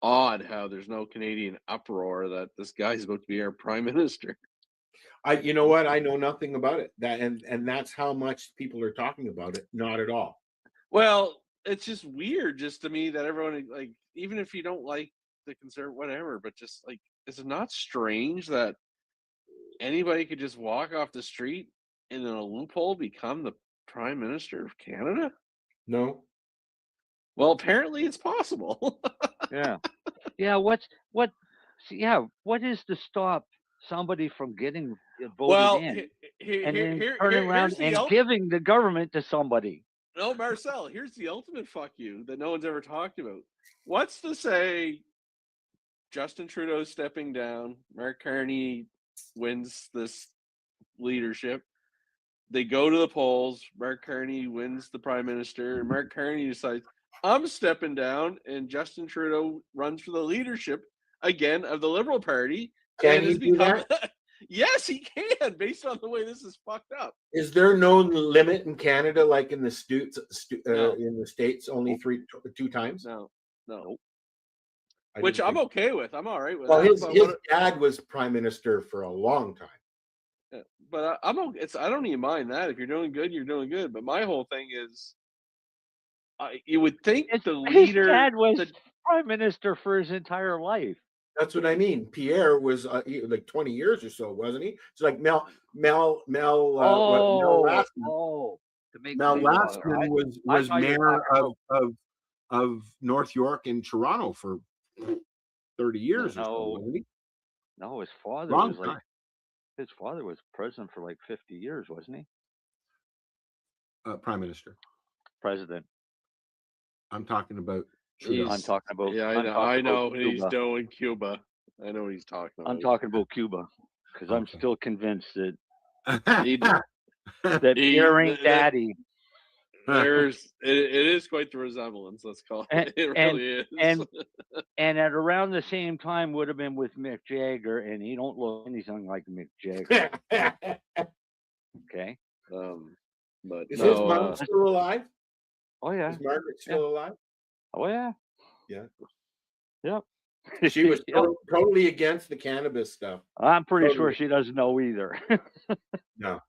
odd how there's no Canadian uproar that this guy's about to be our prime minister. You know what? I know nothing about it. And that's how much people are talking about it. Not at all. Well, it's just weird, just to me, that everyone, like, even if you don't like the conservative, whatever, but just like, is it not strange that anybody could just walk off the street and in a loophole become the prime minister of Canada? No. Well, apparently it's possible. Yeah. Yeah. What is to stop somebody from getting voted in and then turning around and giving the government to somebody? No, Marcel, here's the ultimate fuck you that no one's ever talked about. What's to say Justin Trudeau stepping down, Mark Carney wins this leadership, they go to the polls, Mark Carney wins the prime minister, and Mark Carney decides, I'm stepping down, and Justin Trudeau runs for the leadership again of the Liberal Party. Can he do that? Yes, he can, based on the way this is fucked up. Is there no limit in Canada, like in the No. in the States, only two times? No. Which I'm okay with. I'm all right with. Well, that. his dad was prime minister for a long time. Yeah, but I'm okay. I don't even mind that. If you're doing good, you're doing good. But my whole thing is, you would think the leader. His dad was prime minister for his entire life. That's what I mean. Pierre was like 20 years or so, wasn't he? It's like Mel Laskin. Mel Laskin was mayor of North York and Toronto for 30 years or so, wasn't he? No, his father was president for like 50 years, wasn't he? Prime minister. President. I'm talking about Trudeau. I'm talking about. Yeah, I know he's doing Cuba. I know what he's talking about. I'm talking about Cuba because I'm still convinced that that Pierre ain't daddy. It is quite the resemblance. Let's call it. It really is. And at around the same time would have been with Mick Jagger, and he don't look anything like Mick Jagger. Okay. But is his mom still alive? Oh yeah. Is Margaret still alive? Oh yeah. Yeah. Yep. She was totally against the cannabis stuff. I'm pretty sure she doesn't know either. No.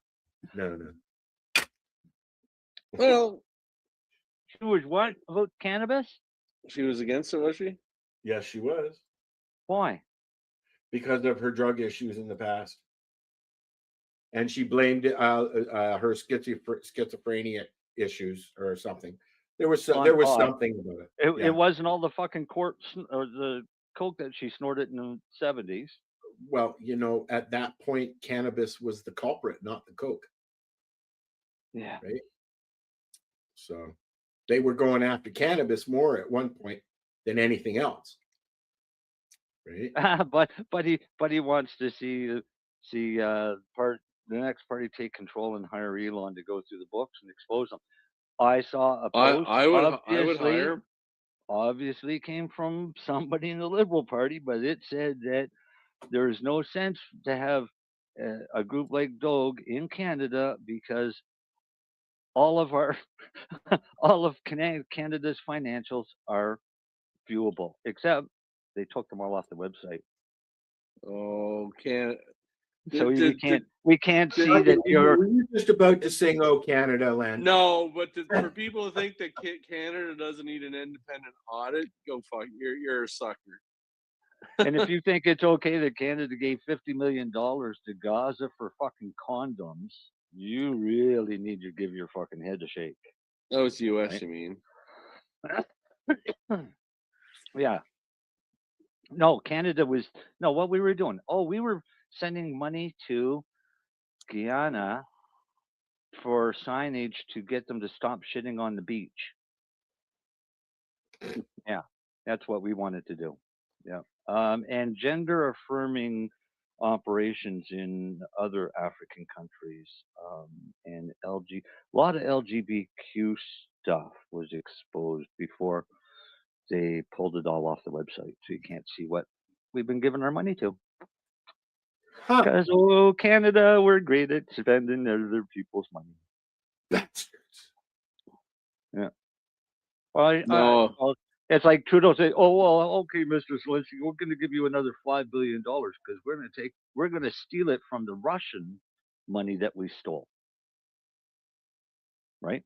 Well, she was what about cannabis? She was against it, was she? Yes, she was. Why? Because of her drug issues in the past, and she blamed her schizophrenia issues or something. There was something about it. It wasn't all the fucking or the coke that she snorted in the 70s. Well, you know, at that point, cannabis was the culprit, not the coke. Yeah. Right. So they were going after cannabis more at one point than anything else. Right. but he wants to see the next party take control and hire Elon to go through the books and expose them. I saw a post. I would hire. Obviously came from somebody in the Liberal Party, but it said that there is no sense to have a group like Dogue in Canada because all of our all of Canada's financials are viewable, except they took them all off the website. Oh, so we can't see that you're. Were you just about to sing "Oh Canada Land"? No, but for people to think that Canada doesn't need an independent audit, go fuck. You're a sucker. And if you think it's okay that Canada gave $50 million to Gaza for fucking condoms, you really need to give your fucking head a shake. Oh, it's U.S. Right? You mean? Yeah. No, Canada was what we were doing. Oh, we were sending money to Guyana for signage to get them to stop shitting on the beach. Yeah, that's what we wanted to do. Yeah. And gender affirming operations in other African countries, and a lot of LGBTQ stuff was exposed before they pulled it all off the website, so you can't see what we've been giving our money to. Because Canada, we're great at spending other people's money. Bastards. Yeah. Well, no. It's like Trudeau say, "Oh well, okay, Mr. Zelensky, we're going to give you another $5 billion because we're going to steal it from the Russian money that we stole." Right?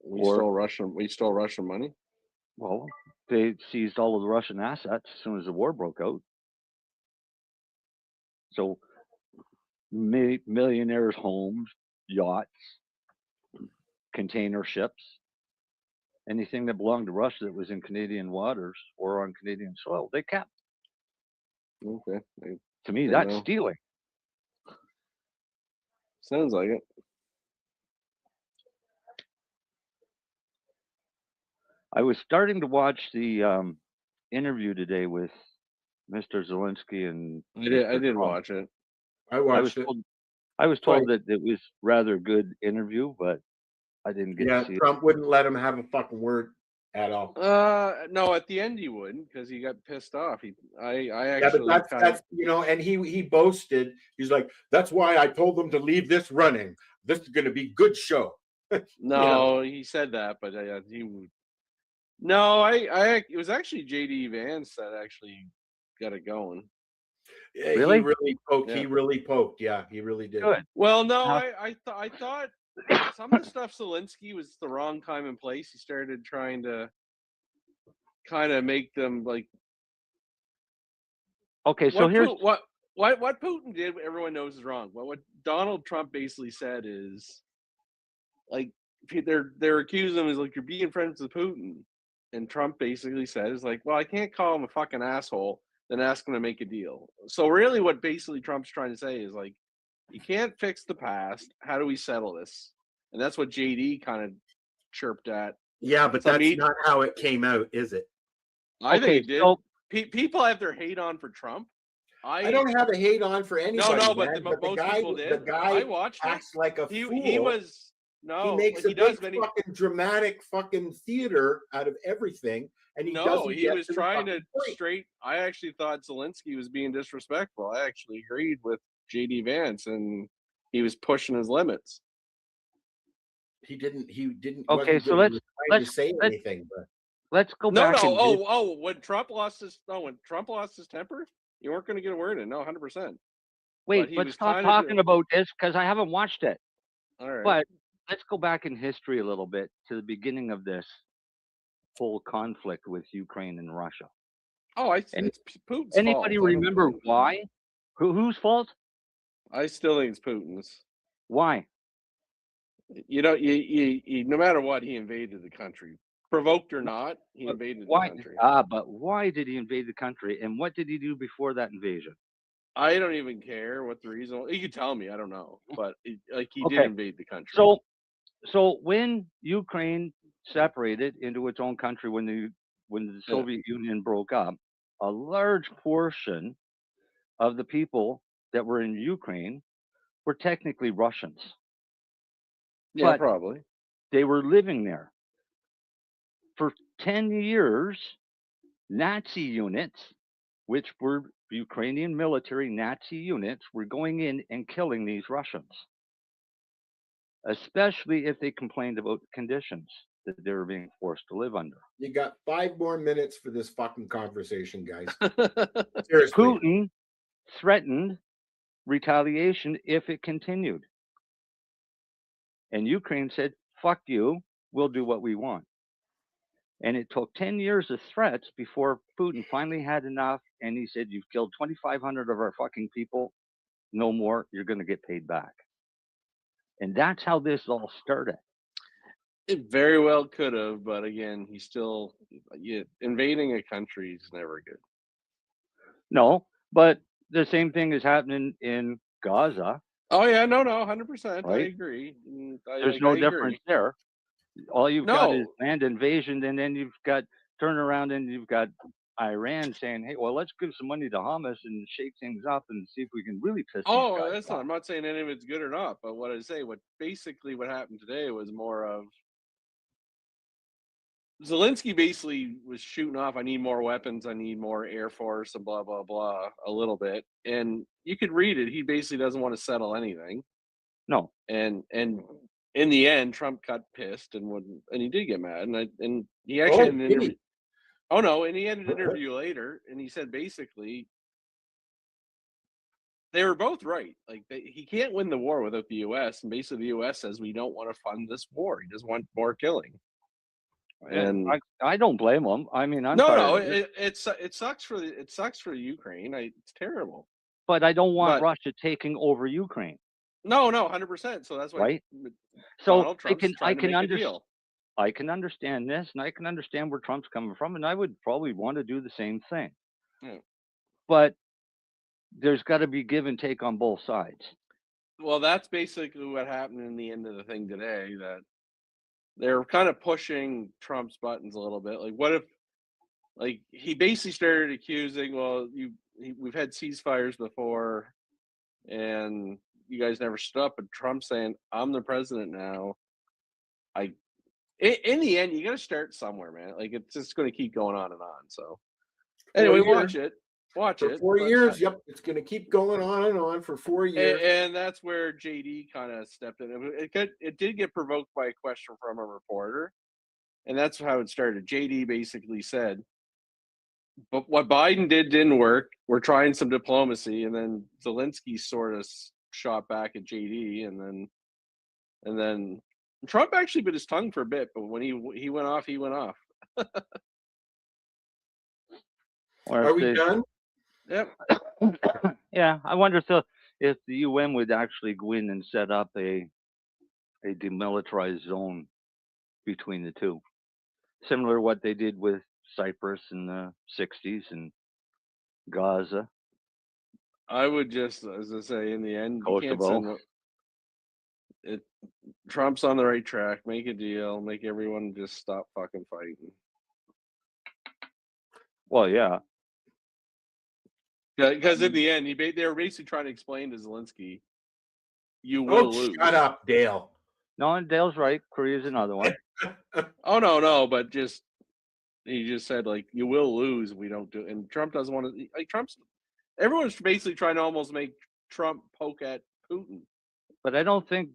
We stole Russian money. Well, they seized all of the Russian assets as soon as the war broke out. So, millionaires' homes, yachts, container ships, anything that belonged to Russia that was in Canadian waters or on Canadian soil, they kept. Okay. To me, that's stealing. Sounds like it. I was starting to watch the interview today with Mr. Zelensky and I did watch it. I watched it. I was told that it was rather good interview, but I didn't get to see Trump wouldn't let him have a fucking word at all. No, at the end he wouldn't because he got pissed off. I actually. Yeah, but that's you know, and he boasted. He's like, "That's why I told them to leave this running. This is going to be good show." No, he said that, but he. No, it was actually JD Vance that actually got it going. Really? He really poked. Yeah. He really poked. Yeah, he really did. Good. Well, no, I thought some of the stuff Zelensky was the wrong time and place. He started trying to kind of make them like. Okay, so here's what Putin did. Everyone knows is wrong. But what Donald Trump basically said is, like, they're accusing him is like you're being friends with Putin, and Trump basically said is like, well, I can't call him a fucking asshole, then ask him to make a deal. So really, what basically Trump's trying to say is like, you can't fix the past. How do we settle this? And that's what JD kind of chirped at. Yeah, but that's not how it came out, is it? I think it did. So, people have their hate on for Trump. I don't have a hate on for anybody. No, but most people did. The guy I watched acts like a fool. He was. No, he makes a big fucking dramatic fucking theater out of everything, and he doesn't. He was trying to straight. I actually thought Zelensky was being disrespectful. I actually agreed with JD Vance, and he was pushing his limits. He didn't. Okay, so let's say anything, but let's go back. When Trump lost his temper, you weren't going to get a word in. No, 100%. Wait, let's stop talking about this because I haven't watched it. All right. But let's go back in history a little bit to the beginning of this whole conflict with Ukraine and Russia. Oh, it's Putin's Anybody fault. remember why? Whose fault? I still think it's Putin's. Why? You know, you no matter what, he invaded the country, provoked or not, he But invaded the why? country. But why did he invade the country, and what did he do before that invasion? I don't even care what the reason. You could tell me, I don't know, but he did Okay. invade the country. So when Ukraine separated into its own country, when the Soviet Union broke up, a large portion of the people that were in Ukraine were technically Russians. Yeah, but probably. They were living there. For 10 years, Nazi units, which were Ukrainian military Nazi units, were going in and killing these Russians, especially if they complained about the conditions that they were being forced to live under. You got 5 more minutes for this fucking conversation, guys. Seriously. Putin threatened retaliation if it continued. And Ukraine said, fuck you, we'll do what we want. And it took 10 years of threats before Putin finally had enough. And he said, you've killed 2,500 of our fucking people. No more. You're going to get paid back. And that's how this all started. It very well could have, but again, he's still invading a country is never good. No, but the same thing is happening in Gaza. Oh yeah, no, 100%. Right? I agree. There's no difference there. All you've got is land invasion, and then you've got turn around and you've got Iran saying, "Hey, well, let's give some money to Hamas and shake things up and see if we can really piss these guys that's off." not. I'm not saying any of it's good or not, but what I say, what happened today was more of Zelensky basically was shooting off. I need more weapons. I need more air force and blah blah blah. A little bit, and you could read it. He basically doesn't want to settle anything. No, and in the end, Trump got pissed and he did get mad, and he actually had an interview. Oh no, and he had an interview later, and he said basically they were both right. Like he can't win the war without the U.S. And basically the U.S. says we don't want to fund this war. He just want more killing. And I don't blame him. I mean, I'm it sucks for Ukraine. It's terrible. But I don't want Russia taking over Ukraine. No, 100%. So that's why. Right. So I can understand this, and I can understand where Trump's coming from, and I would probably want to do the same thing. Yeah. But there's got to be give and take on both sides. Well, that's basically what happened in the end of the thing today. That they're kind of pushing Trump's buttons a little bit. Like, what if, like, he basically started accusing, well, we've had ceasefires before, and you guys never stood up. But Trump saying, I'm the president now. In the end, you got to start somewhere, man. Like, it's just going to keep going on and on. So, anyway, watch it. For 4 years, yep, it's going to keep going on and on for 4 years. And that's where JD kind of stepped in. It did get provoked by a question from a reporter, and that's how it started. JD basically said, "But what Biden did didn't work. We're trying some diplomacy." And then Zelensky sort of shot back at JD, and then Trump actually bit his tongue for a bit, but when he went off, he went off. Are we done? Yep. Yeah, I wonder if the UN would actually go in and set up a demilitarized zone between the two, similar to what they did with Cyprus in the '60s and Gaza. I would just, as I say, in the end, you can't Kosovo. send it. Trump's on the right track. Make a deal. Make everyone just stop fucking fighting. Well, yeah. Because in the end, they were basically trying to explain to Zelensky, you will lose. Shut up, Dale. No, and Dale's right. Korea's another one. Oh, no, but he just said, like, you will lose if we don't do it. And Trump doesn't want to, like, everyone's basically trying to almost make Trump poke at Putin. But I don't think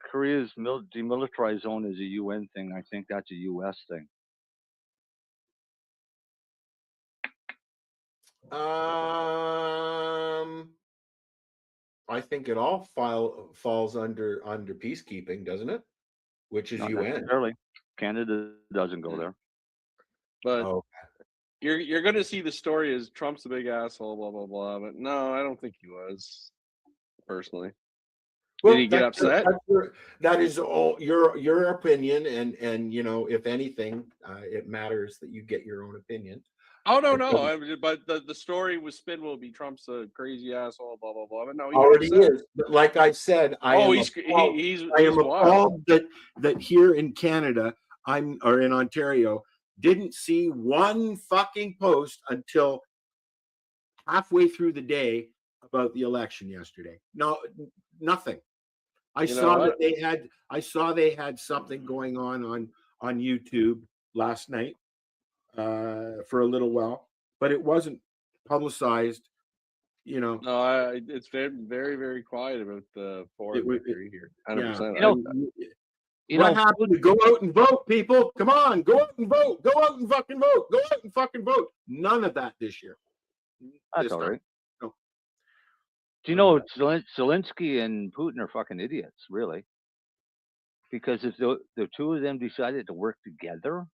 Korea's demilitarized zone is a UN thing. I think that's a US thing. I think it all falls under peacekeeping, doesn't it? Which is Not UN. necessarily. Canada doesn't go there. But you're going to see the story as Trump's a big asshole, blah blah blah. But no, I don't think he was. Personally, did he get upset? That is all your opinion, and you know, if anything, it matters that you get your own opinion. Oh no, but the story was spin will be Trump's a crazy asshole, blah blah blah. But no, he already is. But like I said, I am appalled that here in Canada, or in Ontario, didn't see one fucking post until halfway through the day about the election yesterday. No, nothing. I saw they had something going on YouTube last night for a little while, but it wasn't publicized. You know, no, it's very, very, very quiet about the foreign victory here. 100%. What happened? To go out and vote, people. Come on, go out and vote. Go out and fucking vote. Go out and fucking vote. None of that this year. That's all right. No. Do you know Zelensky and Putin are fucking idiots, really? Because if the two of them decided to work together,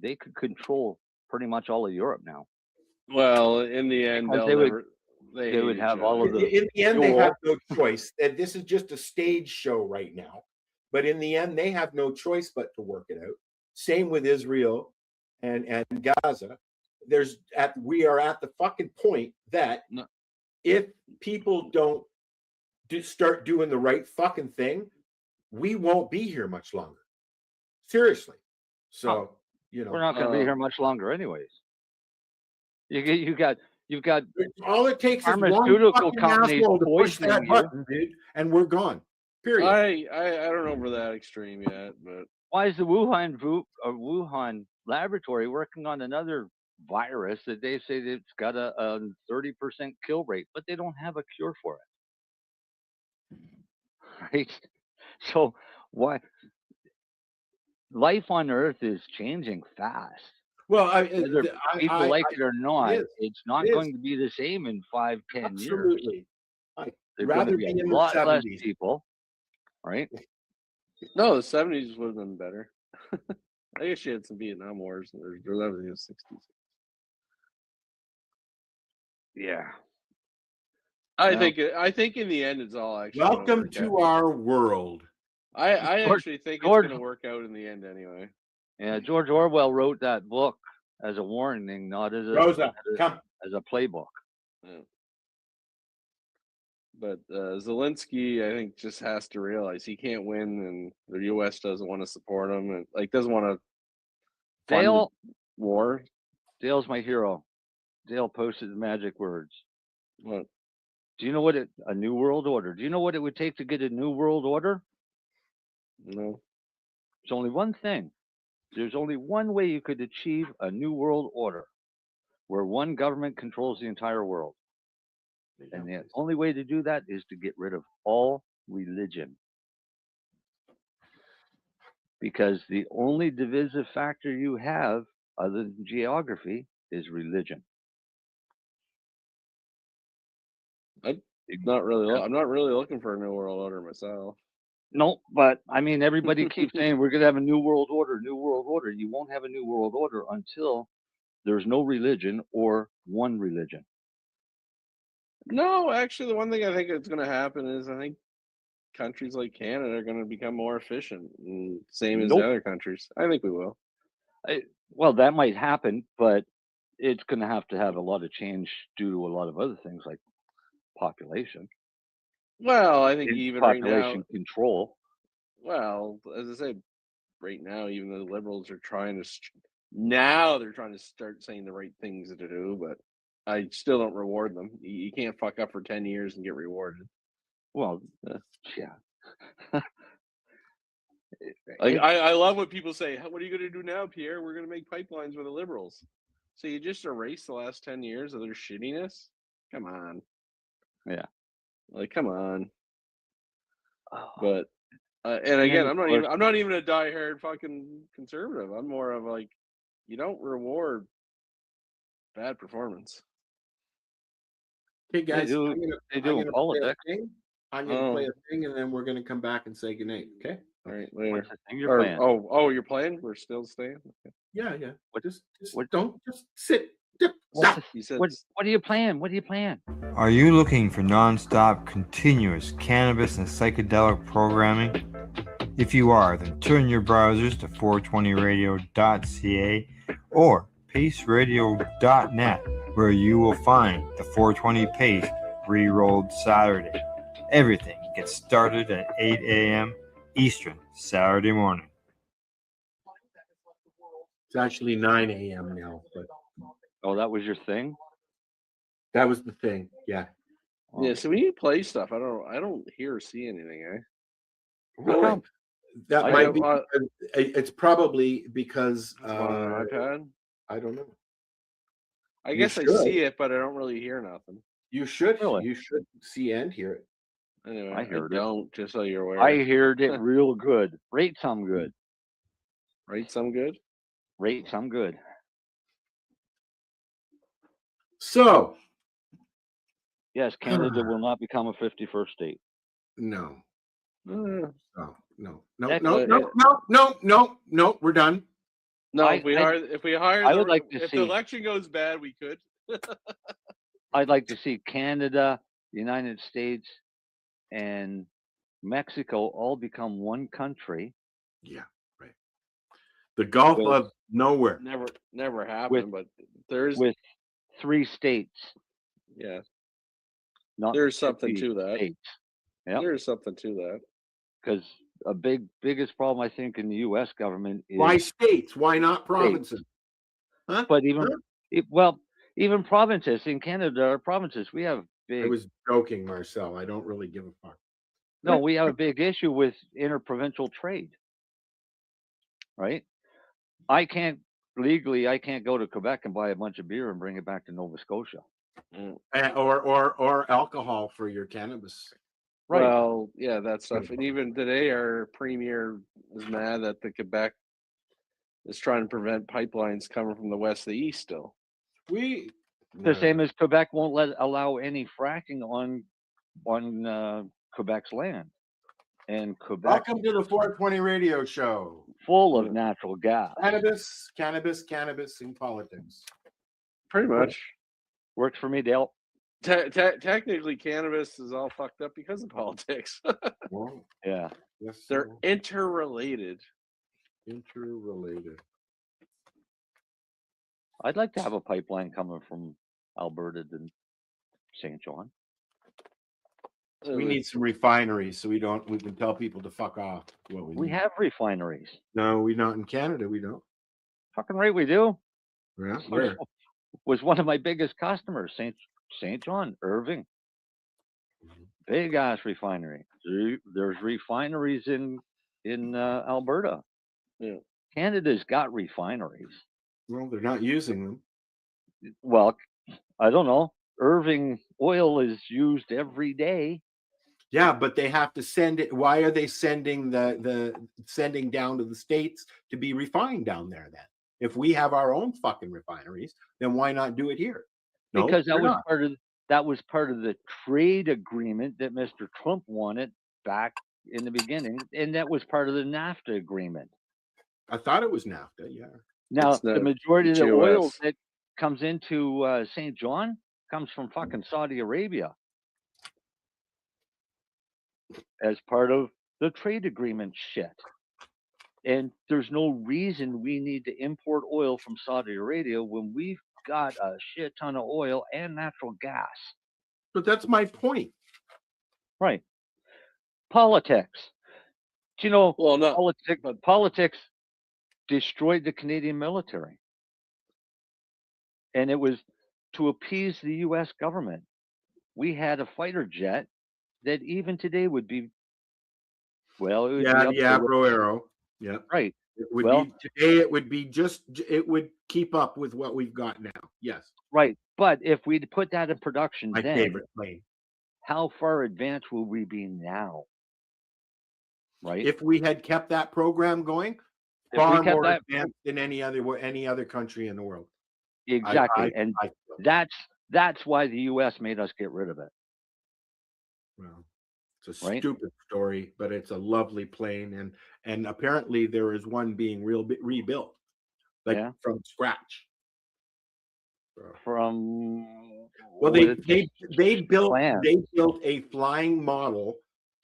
they could control pretty much all of Europe now. Well, in the end, they would have all of the. In the end, they have no choice. And this is just a stage show right now. But in the end, they have no choice but to work it out. Same with Israel and Gaza. We are at the fucking point that if people don't start doing the right fucking thing, we won't be here much longer. Seriously. So we're not going to be here much longer, anyways. You've got all it takes is one fucking asshole to push that button, dude, and we're gone. Period. I don't know over that extreme yet, but why is the Wuhan laboratory working on another virus that they say that it's got a 30% kill rate, but they don't have a cure for it? Right? So why? Life on Earth is changing fast. Well, whether people like it or not, it's not going to be the same in 5-10 years. Absolutely. There's going to be a lot less people. Right? No, the 70s would have been better. I guess you had some Vietnam Wars or everything in the 60s. Yeah. I think in the end it's all actually. Welcome to our world. I actually think it's going to work out in the end anyway. Yeah, George Orwell wrote that book as a warning, not as a playbook. Yeah. But Zelensky, I think, just has to realize he can't win, and the U.S. doesn't want to support him, and doesn't want to fund war. Dale's my hero. Dale posted the magic words. What? Do you know what a new world order? Do you know what it would take to get a new world order? No. There's only one thing. There's only one way you could achieve a new world order, where one government controls the entire world. And the only way to do that is to get rid of all religion. Because the only divisive factor you have, other than geography, is religion. I'm not really looking for a new world order myself. No, but I mean, everybody keeps saying we're going to have a new world order, new world order. You won't have a new world order until there's no religion or one religion. No, actually, the one thing I think is going to happen is I think countries like Canada are going to become more efficient, same as the other countries. I think we will. Well, that might happen, but it's going to have a lot of change due to a lot of other things like population. Well, I think even population right now, control. Well, as I said, right now, even though the Liberals are trying to start saying the right things to do, but I still don't reward them. You can't fuck up for 10 years and get rewarded. Well, yeah. I love when people say, "What are you going to do now, Pierre? We're going to make pipelines with the Liberals." So you just erase the last 10 years of their shittiness? Come on. Yeah. Come on. But and again, I'm not even a diehard fucking conservative. I'm more of you don't reward bad performance. Okay, guys, they do in politics. I'm going to play a thing, and then we're going to come back and say goodnight. Okay. All right. Later. Playing? Oh, you're playing? We're still staying. Okay. Yeah. Just don't sit What, He said, what are you playing? What are you playing? Are you looking for non-stop, continuous cannabis and psychedelic programming? If you are, then turn your browsers to 420radio.ca or paceradio.net, where you will find the 420 Pace Re-Rolled Saturday. Everything gets started at 8 a.m. Eastern Saturday morning. It's actually 9 a.m. now, but Oh, that was your thing? that was the thing. Yeah. yeah. So when you play stuff, I don't hear or see anything. Really? That I might have, be. It's probably because on an iPad. I don't know. I You guess I should. see it, but I don't really hear nothing. You should. Really? You should see and hear it. Anyway, I heard it. don't. Just so you're aware. I heard it real good. Rate some good. Right? Some good. Rate some good. So, Yes, Canada will not become a 51st state. no. Uh, No. We're done. No, if we hire, I would like to if see. the election goes bad, we could. I'd like to see Canada, United States, and Mexico all become one country. Yeah, right. The Gulf With- of Nowhere. Never happened, but there's with 3 states. yeah, Not there's something 50 to that. states. Yep. There's something to that. Because a biggest problem I think in the U.S. government is Why states? Why not provinces? Huh? But even even provinces in Canada are provinces. We have I big. was joking, Marcel. I don't really give a fuck. No, we have a big issue with interprovincial trade. Right? I can't go to Quebec and buy a bunch of beer and bring it back to Nova Scotia. Or alcohol for your cannabis. Right. Well, yeah, that stuff. And even today, our premier is mad that the Quebec is trying to prevent pipelines coming from the west to the east. Still, The same as Quebec won't allow any fracking on Quebec's land, and Quebec Welcome to the 420 radio show. Full of natural gas. Cannabis in politics. Pretty much. Works for me, Dale. Technically, cannabis is all fucked up because of politics. Well, yeah. Yes, they're interrelated. I'd like to have a pipeline coming from Alberta to St. John. We need some refineries so we can tell people to fuck off. We have refineries. No, we not in Canada. We don't. Fucking right, we do. Yeah, where? Was one of my biggest customers, St. John, Irving. Big ass refinery. There's refineries in Alberta. Yeah. Canada's got refineries. Well, they're not using them. Well, I don't know. Irving oil is used every day. Yeah, but they have to send it. Why are they sending sending down to the States to be refined down there then? If we have our own fucking refineries, then why not do it here? No, Because that they're was part of the trade agreement that Mr. Trump wanted back in the beginning, and that was part of the NAFTA agreement. I thought it was NAFTA, yeah. Now, the majority of the oil that comes into St. John comes from fucking Saudi Arabia as part of the trade agreement shit. And there's no reason we need to import oil from Saudi Arabia when we've got a shit ton of oil and natural gas. But that's my point. Right. Politics. Do you know, well, no, politics destroyed the Canadian military. And it was to appease the U.S. government. We had a fighter jet that even today would be, well, it would be up the Avro Arrow. Yeah. Right. It would be today. It would be it would keep up with what we've got now. Yes. Right. But if we put that in production, my favorite plane. How far advanced will we be now? Right. If we had kept that program going, far more advanced than any other country in the world. Exactly. And that's why the U.S. made us get rid of it. Well, it's a stupid story, but it's a lovely plane, and apparently there is one being rebuilt, from scratch. from. Well, what they built plan? a flying model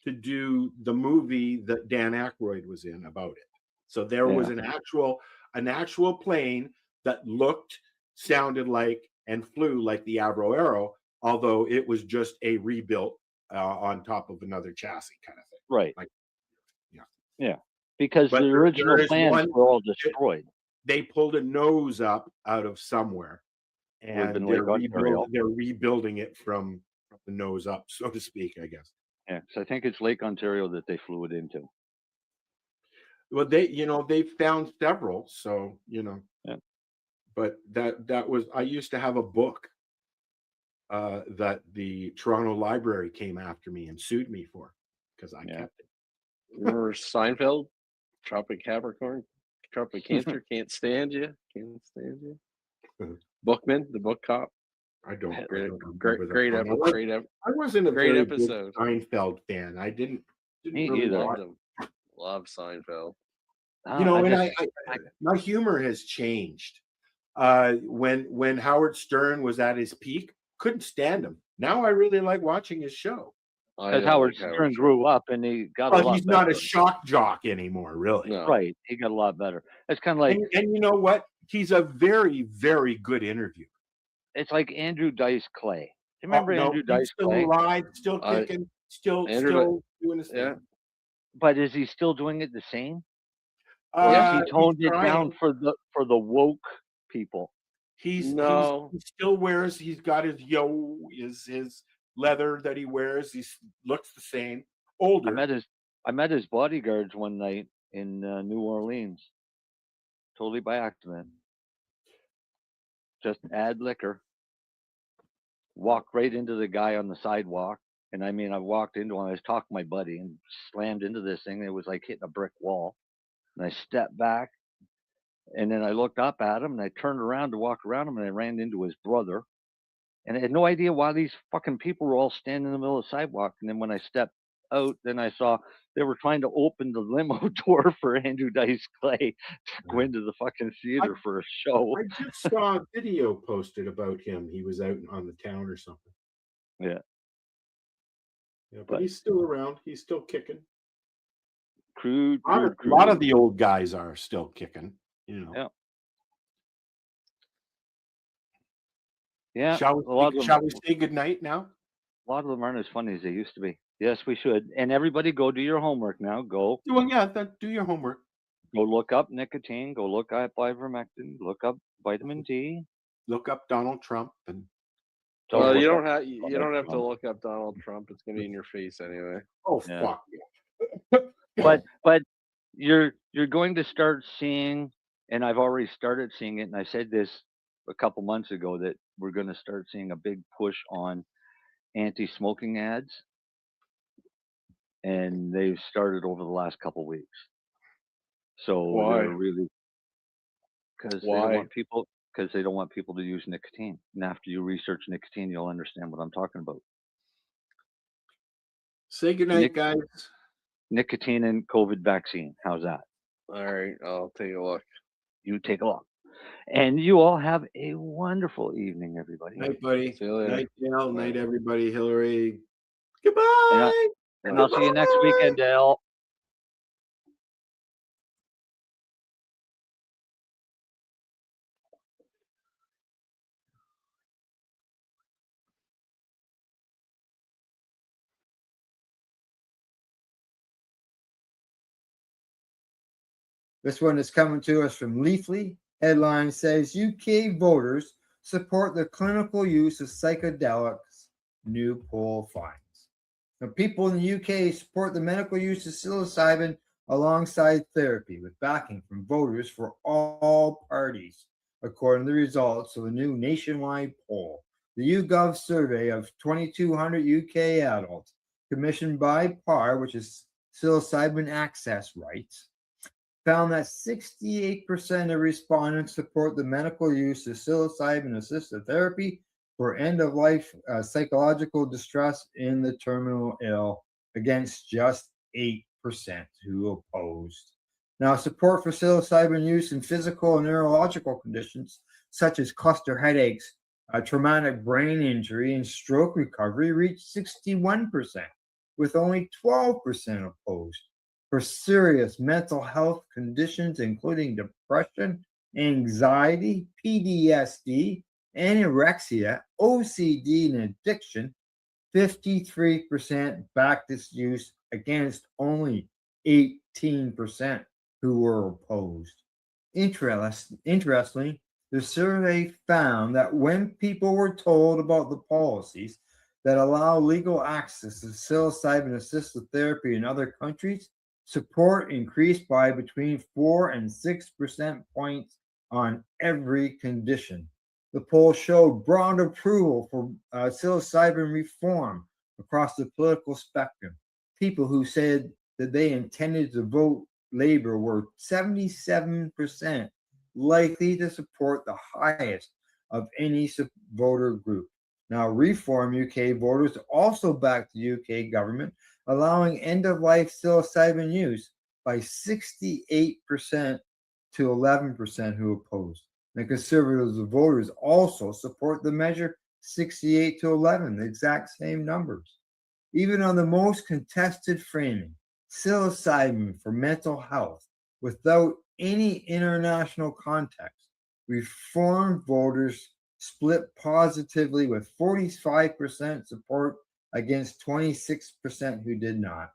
to do the movie that Dan Aykroyd was in about it. So there was Yeah. an actual plane that looked, sounded like, and flew like the Avro Arrow, although it was just a rebuilt on top of another chassis kind of thing. Right. Like, Yeah. Because but the original there is plans one- were all destroyed. They pulled a nose up out of somewhere, and in they're, Lake Ontario. rebuilding it from the nose up, so to speak, I guess. Yeah, so I think it's Lake Ontario that they flew it into. Well, they found several, so Yeah. But that was, I used to have a book that the Toronto Library came after me and sued me for because I kept it. Remember Seinfeld? Tropic Capricorn? Tropic Cancer? Can't stand you. Can't stand you. Bookman, the book cop. I don't. Great, great episode. I wasn't a great very episode. big Seinfeld fan. I didn't Me really either. watch. Love Seinfeld. My humor has changed. When Howard Stern was at his peak, couldn't stand him. Now I really like watching his show. Because Howard Stern grew up and he got a lot he's better. not a shock jock anymore, really. No. Right. He got a lot better. It's kind of like. And you know what? He's a very, very good interviewer. It's like Andrew Dice Clay. Do you remember Andrew Dice still Clay? alive, still kicking, still doing his thing. Yeah. But is he still doing it the same? Or Yeah, he toned it down for the woke people? He still wears. He's got his his leather that he wears. He looks the same. Older. I met his bodyguards one night in New Orleans, totally by accident. Just add liquor. Walked right into the guy on the sidewalk, and I mean, I walked into him. I was talking to my buddy and slammed into this thing. It was like hitting a brick wall. And I stepped back, and then I looked up at him, and I turned around to walk around him, and I ran into his brother. And I had no idea why these fucking people were all standing in the middle of the sidewalk. And then when I stepped out, then I saw they were trying to open the limo door for Andrew Dice Clay to go into the fucking theater for a show. I just saw a video posted about him. He was out on the town or something. Yeah. Yeah, but he's still around. He's still kicking. Crude. A lot of the old guys are still kicking. Yeah. Yeah. Shall we say good night now? A lot of them aren't as funny as they used to be. Yes, we should. And everybody go do your homework now. Go. Well, yeah, do your homework. Go look up nicotine. Go look up ivermectin. Look up vitamin D. Look up Donald Trump and. Well, you don't have to look up Donald Trump. It's gonna be in your face anyway. Oh Yeah. fuck. But you're going to start seeing, and I've already started seeing it, and I said this a couple months ago, that we're going to start seeing a big push on anti-smoking ads, and they've started over the last couple weeks. So why? they're really because they don't want people to use nicotine. And after you research nicotine, you'll understand what I'm talking about. Say goodnight, guys. Nicotine and COVID vaccine. How's that? All right, I'll take a look. You take a look. And you all have a wonderful evening, everybody. Night, buddy. See you later. Night, Dale. Night, everybody. Hillary. Goodbye. And I'll see you next weekend, Dale. This one is coming to us from Leafly. Headline says UK voters support the clinical use of psychedelics, new poll finds. Now, people in the UK support the medical use of psilocybin alongside therapy, with backing from voters for all parties, according to the results of a new nationwide poll. The YouGov survey of 2,200 UK adults, commissioned by PAR, which is Psilocybin Access Rights, found that 68% of respondents support the medical use of psilocybin-assisted therapy for end-of-life psychological distress in the terminal ill, against just 8% who opposed. Now, support for psilocybin use in physical and neurological conditions such as cluster headaches, Traumatic brain injury and stroke recovery reached 61%, with only 12% opposed. For serious mental health conditions, including depression, anxiety, PTSD, anorexia, OCD, and addiction, 53% backed this use against only 18% who were opposed. Interestingly, the survey found that when people were told about the policies that allow legal access to psilocybin assisted therapy in other countries, support increased by between 4 and 6% points on every condition. The poll showed broad approval for psilocybin reform across the political spectrum. People who said that they intended to vote Labor were 77% likely to support the highest of any voter group. Now, Reform UK voters also backed the UK government, allowing end-of-life psilocybin use by 68% to 11% who opposed. And Conservative voters also support the measure 68 to 11, the exact same numbers. Even on the most contested framing, psilocybin for mental health, without any international context, Reform voters split positively with 45% support against 26% who did not.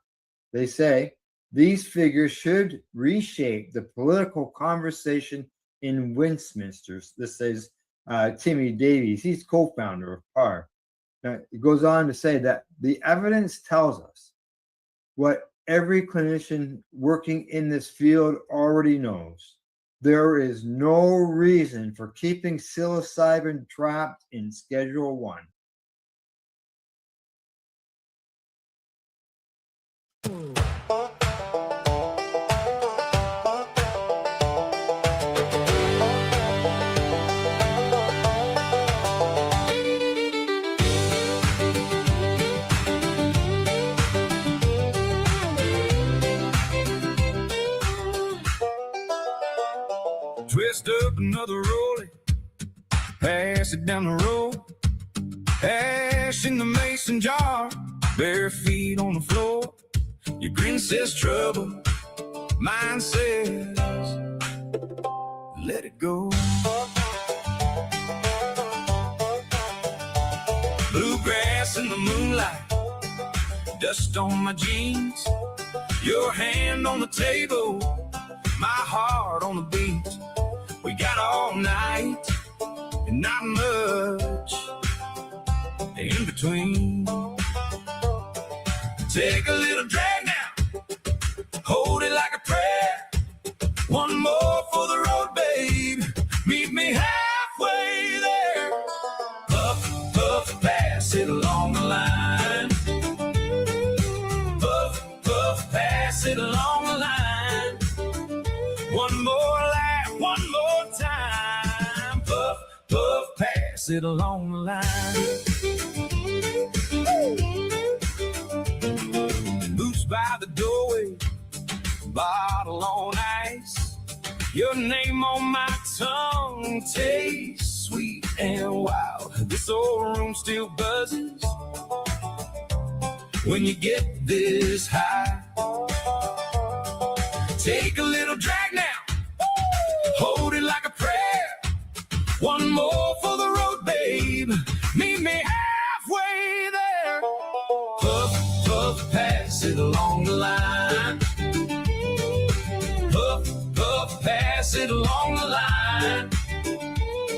They say these figures should reshape the political conversation in Westminster. This is Timmy Davies. He's co-founder of PAR. It goes on to say that the evidence tells us what every clinician working in this field already knows. There is no reason for keeping psilocybin trapped in Schedule 1. Twist up another rollie, pass it down the road, ash in the mason jar, bare feet on the floor. Your grin says trouble, mine says let it go. Bluegrass in the moonlight, dust on my jeans, your hand on the table, my heart on the beat. We got all night and not much in between. Take a little drag now, hold it like a prayer. One more for the road, babe. Meet me halfway there. Puff, puff, pass it along the line. Puff, puff, pass it along the line. One more laugh, one more time. Puff, puff, pass it along the line. Boots by the doorway, bottle on ice. Your name on my tongue tastes sweet and wild. This old room still buzzes when you get this high. Take a little drag now, hold it like a prayer. One more for the road, babe. Meet me halfway there. Puff, puff, pass it along the line. Puff, puff, pass it along the line.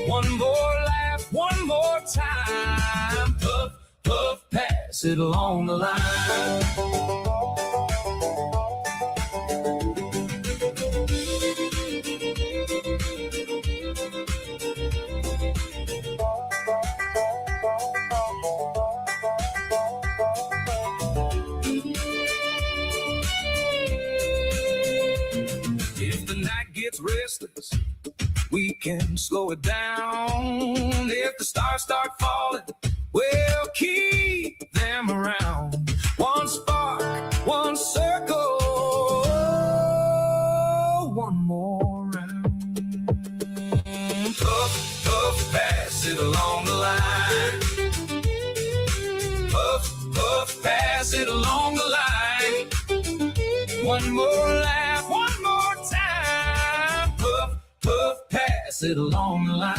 One more laugh, one more time. Puff, puff, pass it along the line. Restless, we can slow it down. If the stars start falling, we'll keep them around. One spark, one circle, one more round. Puff, puff, pass it along the line. One more laugh, one more time. Puff, puff, pass it along the line.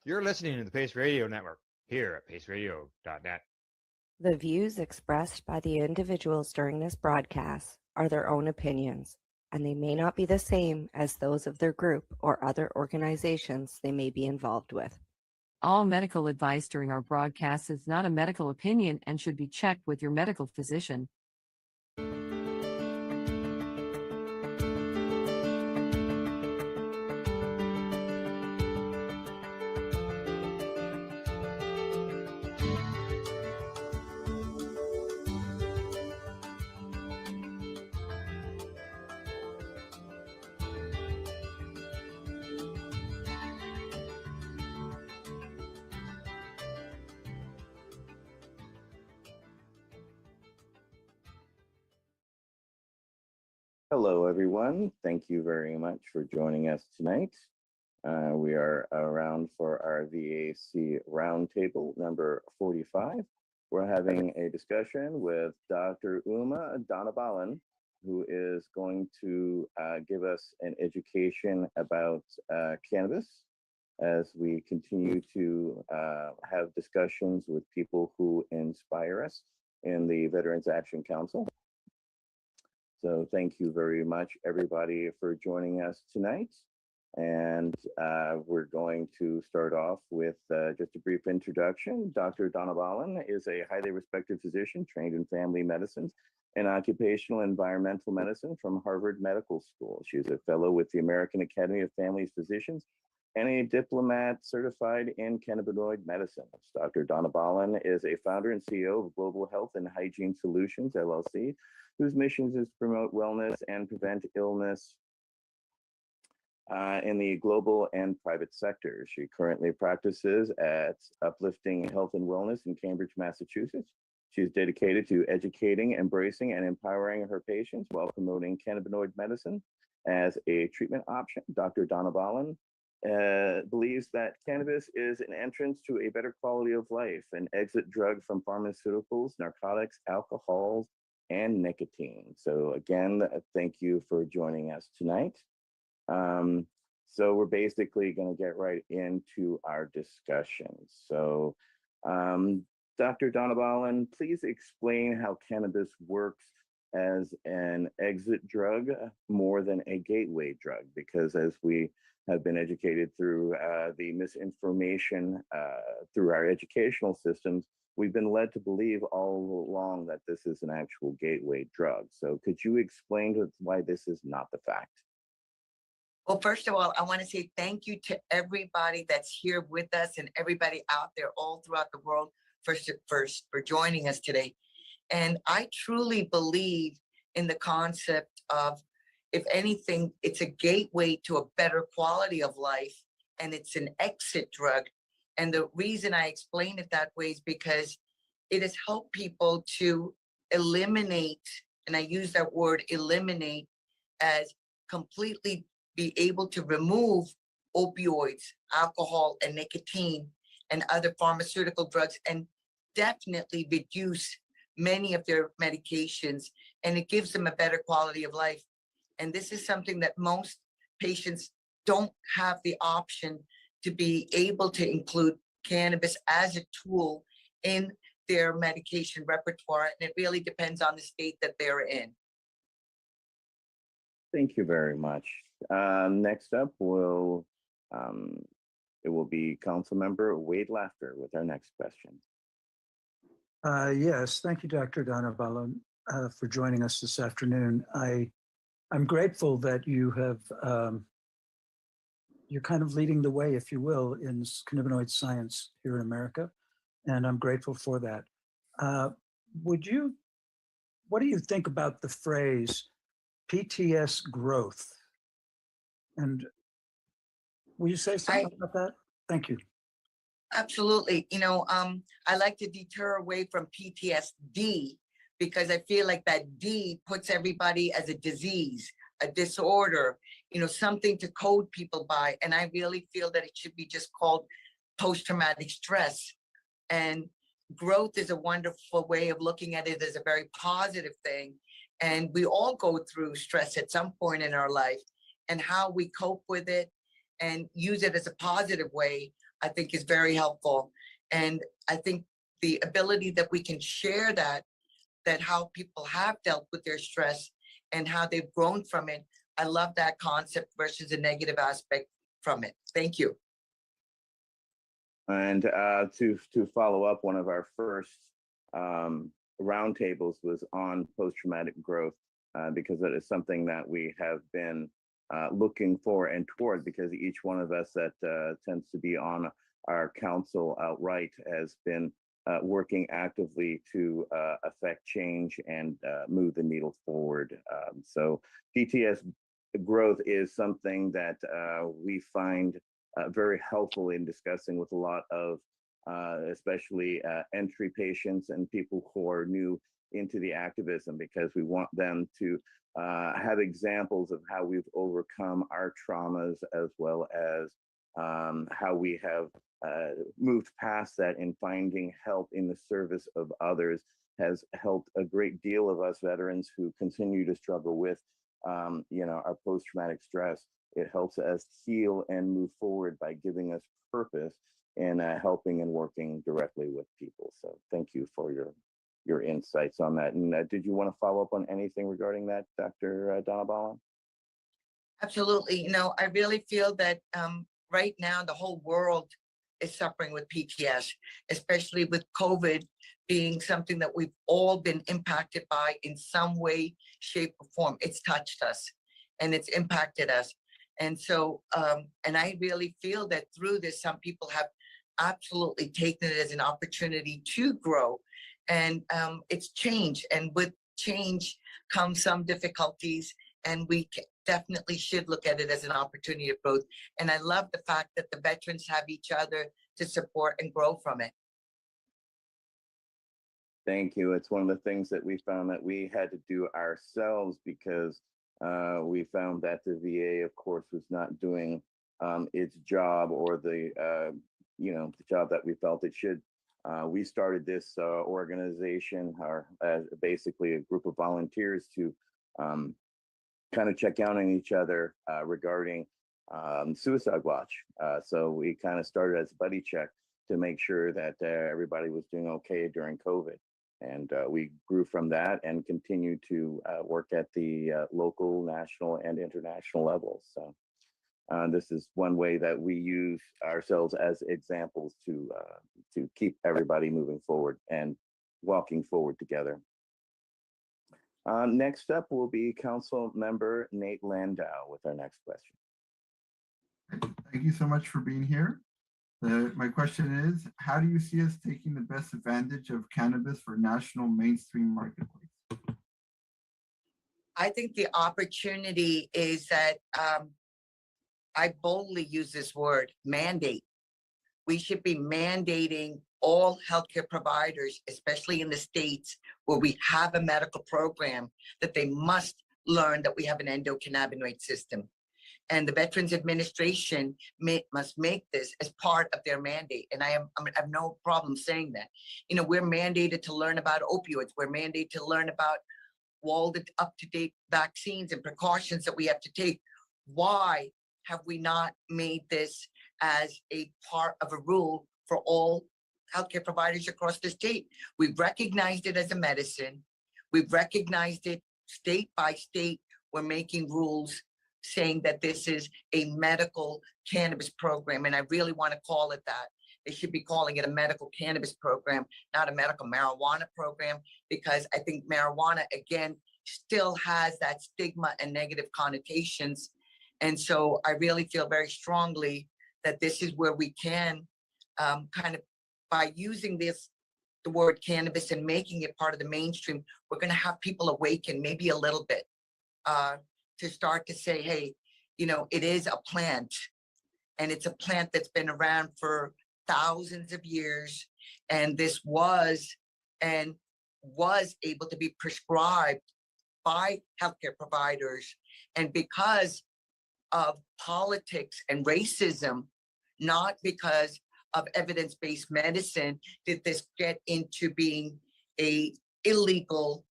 You're listening to the Pace Radio Network here at paceradio.net. The views expressed by the individuals during this broadcast are their own opinions, and they may not be the same as those of their group or other organizations they may be involved with. All medical advice during our broadcast is not a medical opinion and should be checked with your medical physician. Hello, everyone. Thank you very much for joining us tonight. We are around for our VAC Roundtable number 45. We're having a discussion with Dr. Uma Donabalan, who is going to give us an education about cannabis as we continue to have discussions with people who inspire us in the Veterans Action Council. So thank you very much, everybody, for joining us tonight. And we're going to start off with just a brief introduction. Dr. Donabalan is a highly respected physician trained in family medicine and occupational environmental medicine from Harvard Medical School. She is a fellow with the American Academy of Family Physicians and a diplomat certified in cannabinoid medicine. Dr. Donabalan is a founder and CEO of Global Health and Hygiene Solutions, LLC, whose mission is to promote wellness and prevent illness in the global and private sectors. She currently practices at Uplifting Health and Wellness in Cambridge, Massachusetts. She is dedicated to educating, embracing, and empowering her patients while promoting cannabinoid medicine as a treatment option. Dr. Donabalan believes that cannabis is an entrance to a better quality of life, an exit drug from pharmaceuticals, narcotics, alcohols, and nicotine. So again, thank you for joining us tonight. So we're basically going to get right into our discussion. So Dr. Donabalan, please explain how cannabis works as an exit drug more than a gateway drug, because as we have been educated through the misinformation through our educational systems, we've been led to believe all along that this is an actual gateway drug. So could you explain why this is not the fact? Well, first of all, I want to say thank you to everybody that's here with us and everybody out there all throughout the world for joining us today. And I truly believe in the concept of, if anything, it's a gateway to a better quality of life, and it's an exit drug. And the reason I explain it that way is because it has helped people to eliminate, and I use that word eliminate, as completely be able to remove opioids, alcohol, and nicotine and other pharmaceutical drugs, and definitely reduce many of their medications, and it gives them a better quality of life. And this is something that most patients don't have the option to be able to include cannabis as a tool in their medication repertoire. And it really depends on the state that they're in. Thank you very much. Next up, it will be Councilmember Wade Laughter with our next question. Yes, thank you, Dr. Donabalan, for joining us this afternoon. I'm grateful that you have, you're kind of leading the way, if you will, in cannabinoid science here in America, and I'm grateful for that. What do you think about the phrase PTS growth? And will you say something about that? Thank you. Absolutely. I like to deter away from PTSD because I feel like that D puts everybody as a disease, a disorder, something to code people by. And I really feel that it should be just called post-traumatic stress. And growth is a wonderful way of looking at it as a very positive thing. And we all go through stress at some point in our life, and how we cope with it and use it as a positive way, I think is very helpful. And I think the ability that we can share that how people have dealt with their stress and how they've grown from it, I love that concept versus a negative aspect from it. Thank you. And to follow up, one of our first roundtables was on post-traumatic growth because that is something that we have been looking for and toward, because each one of us that tends to be on our council outright has been working actively to affect change and move the needle forward. So PTS growth is something that we find very helpful in discussing with a lot of especially entry patients and people who are new into the activism, because we want them to have examples of how we've overcome our traumas, as well as how we have moved past that, and finding help in the service of others has helped a great deal of us veterans who continue to struggle with our post-traumatic stress. It helps us heal and move forward by giving us purpose and helping and working directly with people. So thank you for your insights on that. And did you want to follow up on anything regarding that, Dr. Donabalan? Absolutely. I really feel that right now the whole world is suffering with PTS, especially with COVID being something that we've all been impacted by in some way, shape, or form. It's touched us and it's impacted us. And so, and I really feel that through this, some people have absolutely taken it as an opportunity to grow. And it's change. And with change comes some difficulties. And we definitely should look at it as an opportunity of growth. And I love the fact that the veterans have each other to support and grow from it. Thank you. It's one of the things that we found that we had to do ourselves, because we found that the VA, of course, was not doing its job, or the the job that we felt it should. We started this organization, basically a group of volunteers, to kind of check out on each other regarding suicide watch. So we kind of started as a buddy check to make sure that everybody was doing okay during COVID. And we grew from that and continue to work at the local, national, and international levels. So this is one way that we use ourselves as examples to keep everybody moving forward and walking forward together. Next up will be Council Member Nate Landau with our next question. Thank you so much for being here. My question is, how do you see us taking the best advantage of cannabis for national mainstream marketplace? I think the opportunity is that I boldly use this word, mandate. We should be mandating all healthcare providers, especially in the states where we have a medical program, that they must learn that we have an endocannabinoid system. And the Veterans Administration must make this as part of their mandate. And I have no problem saying that. We're mandated to learn about opioids. We're mandated to learn about all the up-to-date vaccines and precautions that we have to take. Why have we not made this as a part of a rule for all healthcare providers across the state? We've recognized it as a medicine. We've recognized it state by state. We're making rules saying that this is a medical cannabis program. And I really want to call it that. They should be calling it a medical cannabis program, not a medical marijuana program, because I think marijuana, again, still has that stigma and negative connotations. And so I really feel very strongly that this is where we can kind of, by using the word cannabis and making it part of the mainstream, we're going to have people awaken maybe a little bit to start to say, hey, it is a plant, and it's a plant that's been around for thousands of years. And this was able to be prescribed by healthcare providers. And because of politics and racism, not because of evidence-based medicine, did this get into being a illegal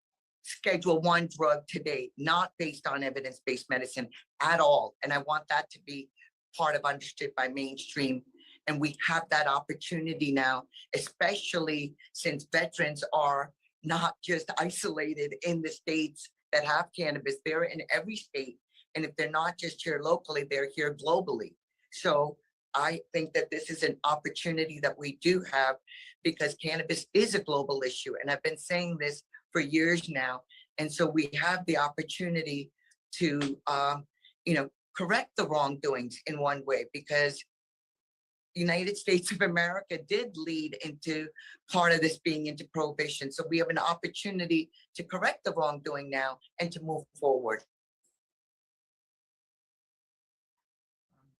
Schedule I drug today, not based on evidence-based medicine at all. And I want that to be part of understood by mainstream. And we have that opportunity now, especially since veterans are not just isolated in the states that have cannabis, they're in every state. And if they're not just here locally, they're here globally. So I think that this is an opportunity that we do have, because cannabis is a global issue. And I've been saying this for years now. And so we have the opportunity to, correct the wrongdoings in one way, because United States of America did lead into part of this being into prohibition. So we have an opportunity to correct the wrongdoing now and to move forward.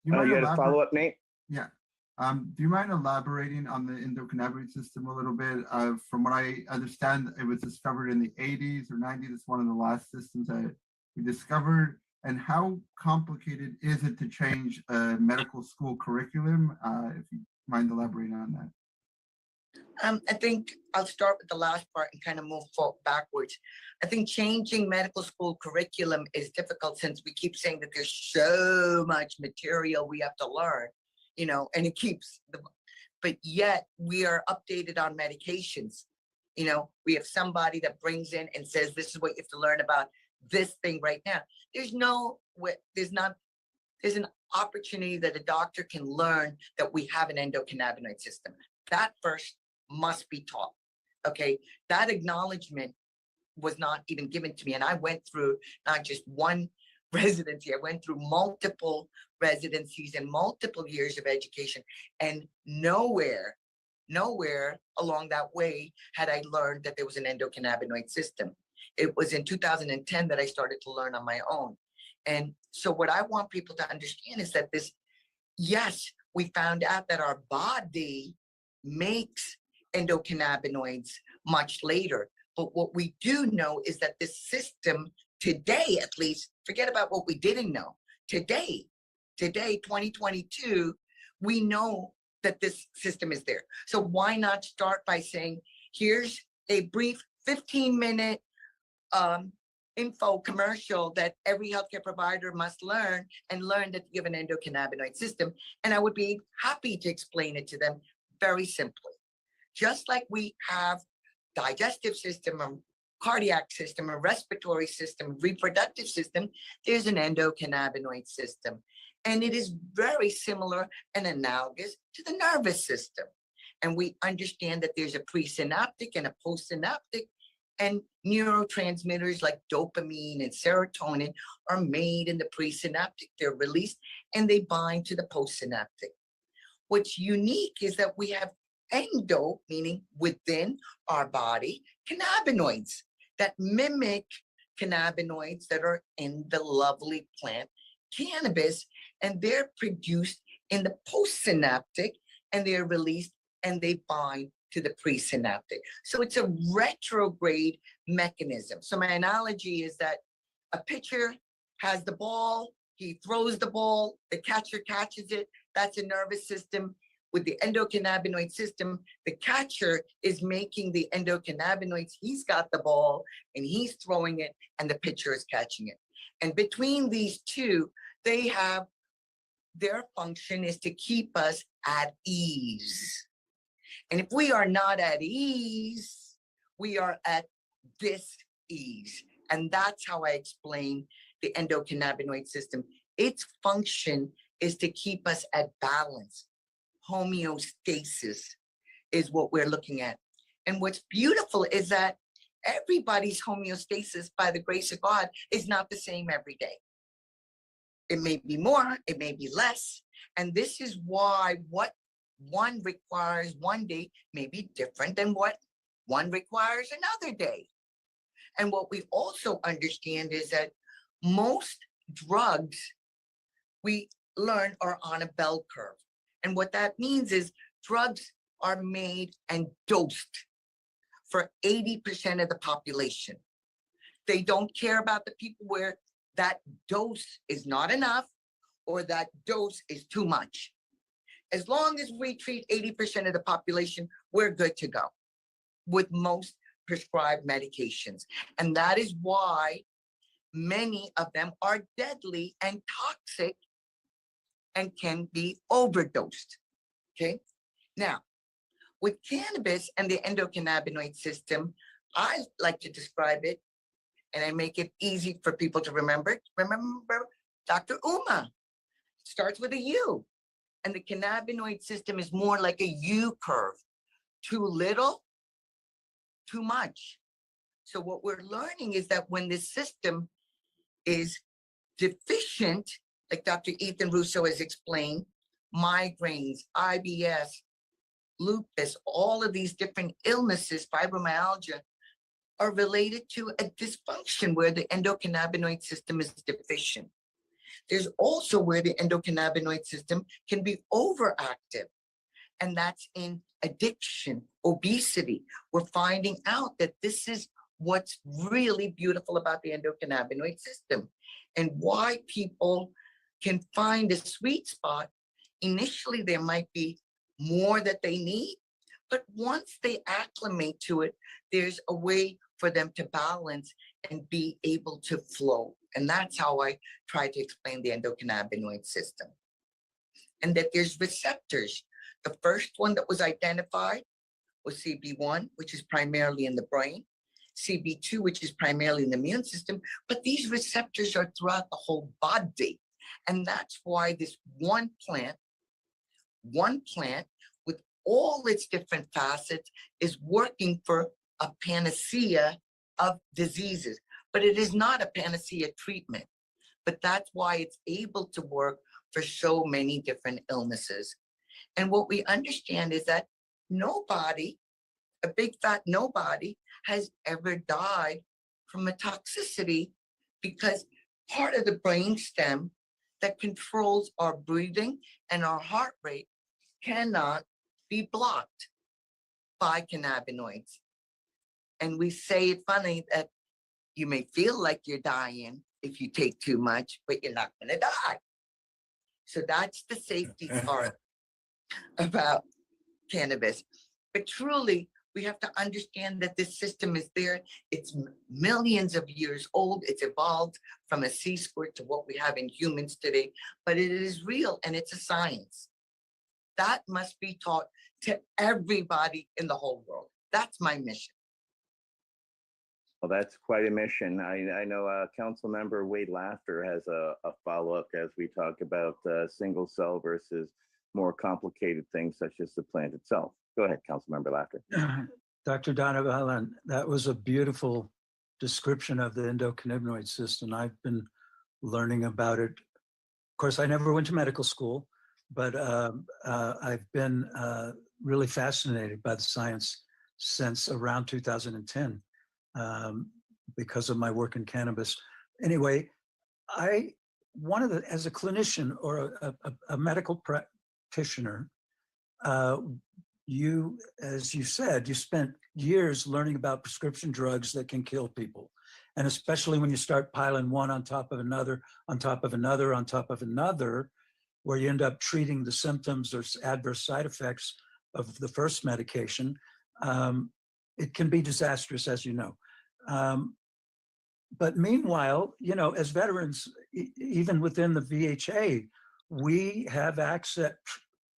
You had a follow-up, Nate? Yeah. Do you mind elaborating on the endocannabinoid system a little bit? From what I understand, it was discovered in the 80s or 90s. It's one of the last systems that we discovered. And how complicated is it to change a medical school curriculum? If you mind elaborating on that. I think I'll start with the last part and kind of move backwards. I think changing medical school curriculum is difficult, since we keep saying that there's so much material we have to learn, and it keeps but yet we are updated on medications. We have somebody that brings in and says, this is what you have to learn about this thing right now. There's an opportunity that a doctor can learn that we have an endocannabinoid system. That first must be taught. Okay, that acknowledgement was not even given to me. And I went through not just one residency, I went through multiple residencies and multiple years of education, and nowhere along that way had I learned that there was an endocannabinoid system. It was in 2010 that I started to learn on my own. And so what I want people to understand is that yes, we found out that our body makes endocannabinoids much later. But what we do know is that this system today, at least, forget about what we didn't know. Today, 2022, we know that this system is there. So why not start by saying, here's a brief 15-minute info commercial that every healthcare provider must learn, and learn that you have an endocannabinoid system. And I would be happy to explain it to them very simply. Just like we have digestive system, a cardiac system, a respiratory system, reproductive system, there's an endocannabinoid system. And it is very similar and analogous to the nervous system. And we understand that there's a presynaptic and a postsynaptic, and neurotransmitters like dopamine and serotonin are made in the presynaptic. They're released and they bind to the postsynaptic. What's unique is that we have endo, meaning within our body, cannabinoids that mimic cannabinoids that are in the lovely plant cannabis, and they're produced in the postsynaptic, and they're released and they bind to the presynaptic. So it's a retrograde mechanism. So my analogy is that a pitcher has the ball, he throws the ball, the catcher catches it. That's a nervous system. With the endocannabinoid system, the catcher is making the endocannabinoids. He's got the ball and he's throwing it, and the pitcher is catching it. And between these two, they have, their function is to keep us at ease. And if we are not at ease, we are at dis-ease. And that's how I explain the endocannabinoid system. Its function is to keep us at balance. Homeostasis is what we're looking at. And what's beautiful is that everybody's homeostasis, by the grace of God, is not the same every day. It may be more, it may be less. And this is why what one requires one day may be different than what one requires another day. And what we also understand is that most drugs, learn are on a bell curve. And what that means is drugs are made and dosed for 80% of the population. They don't care about the people where that dose is not enough or that dose is too much. As long as we treat 80% of the population, we're good to go with most prescribed medications. And that is why many of them are deadly and toxic and can be overdosed. Okay. Now, with cannabis and the endocannabinoid system, I like to describe it, and I make it easy for people to remember. Remember Dr. Uma. It starts with a U. And the cannabinoid system is more like a U curve. Too little, too much. So what we're learning is that when this system is deficient, like Dr. Ethan Russo has explained, migraines, IBS, lupus, all of these different illnesses, fibromyalgia, are related to a dysfunction where the endocannabinoid system is deficient. There's also where the endocannabinoid system can be overactive, and that's in addiction, obesity. We're finding out that this is what's really beautiful about the endocannabinoid system and why people can find a sweet spot. Initially, there might be more that they need, but once they acclimate to it, there's a way for them to balance and be able to flow. And that's how I try to explain the endocannabinoid system. And that there's receptors. The first one that was identified was CB1, which is primarily in the brain, CB2, which is primarily in the immune system, but these receptors are throughout the whole body. And that's why this one plant with all its different facets is working for a panacea of diseases, but it is not a panacea treatment. But that's why it's able to work for so many different illnesses. And what we understand is that nobody, a big fat nobody, has ever died from a toxicity because part of the brain stem that controls our breathing and our heart rate cannot be blocked by cannabinoids. And we say it funny that you may feel like you're dying if you take too much, but you're not going to die. So that's the safety part about cannabis. But truly, we have to understand that this system is there. It's millions of years old. It's evolved from a sea squirt to what we have in humans today, but it is real and it's a science. That must be taught to everybody in the whole world. That's my mission. Well, that's quite a mission. I know Council Member Wade Laughter has a follow-up as we talk about single cell versus more complicated things such as the plant itself. Go ahead, Council Member Laughter. Dr. Donovan, that was a beautiful description of the endocannabinoid system. I've been learning about it. Of course, I never went to medical school, but I've been really fascinated by the science since around 2010 because of my work in cannabis. Anyway, as a clinician or a medical practitioner, you, as you said, you spent years learning about prescription drugs that can kill people. And especially when you start piling one on top of another, on top of another, on top of another, where you end up treating the symptoms or adverse side effects of the first medication, it can be disastrous, as you know. But meanwhile, you know, as veterans, even within the VHA, we have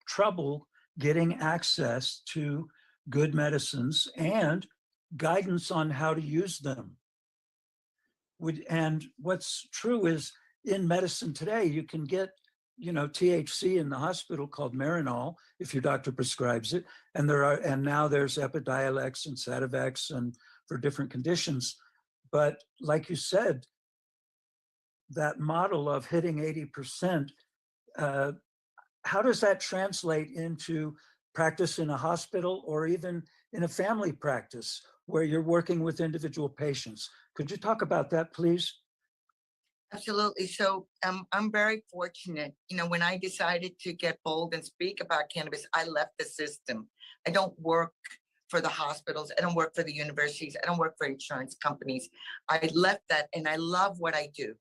trouble getting access to good medicines and guidance on how to use them. And what's true is in medicine today, you can get, you know, THC in the hospital called Marinol if your doctor prescribes it. And now there's Epidiolex and Sativex and for different conditions. But like you said, that model of hitting 80%, how does that translate into practice in a hospital or even in a family practice where you're working with individual patients? Could you talk about that, please? Absolutely. So I'm very fortunate. You know, when I decided to get bold and speak about cannabis, I left the system. I don't work for the hospitals. I don't work for the universities. I don't work for insurance companies. I left that and I love what I do.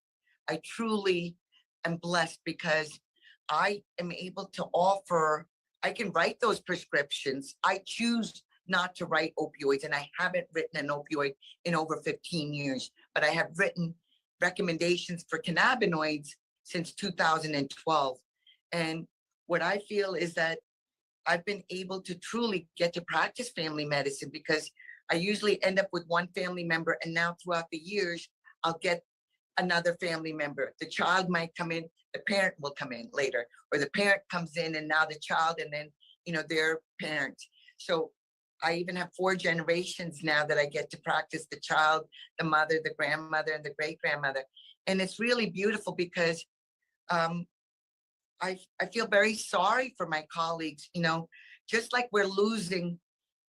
I truly am blessed because I am able to offer, I can write those prescriptions. I choose not to write opioids, and I haven't written an opioid in over 15 years, but I have written recommendations for cannabinoids since 2012. And what I feel is that I've been able to truly get to practice family medicine because I usually end up with one family member, and now throughout the years, I'll get another family member. The child might come in, the parent will come in later, or the parent comes in and now the child, and then, you know, their parents. So I even have 4 generations now that I get to practice: the child, the mother, the grandmother, and the great grandmother. And it's really beautiful because I feel very sorry for my colleagues. You know, just like we're losing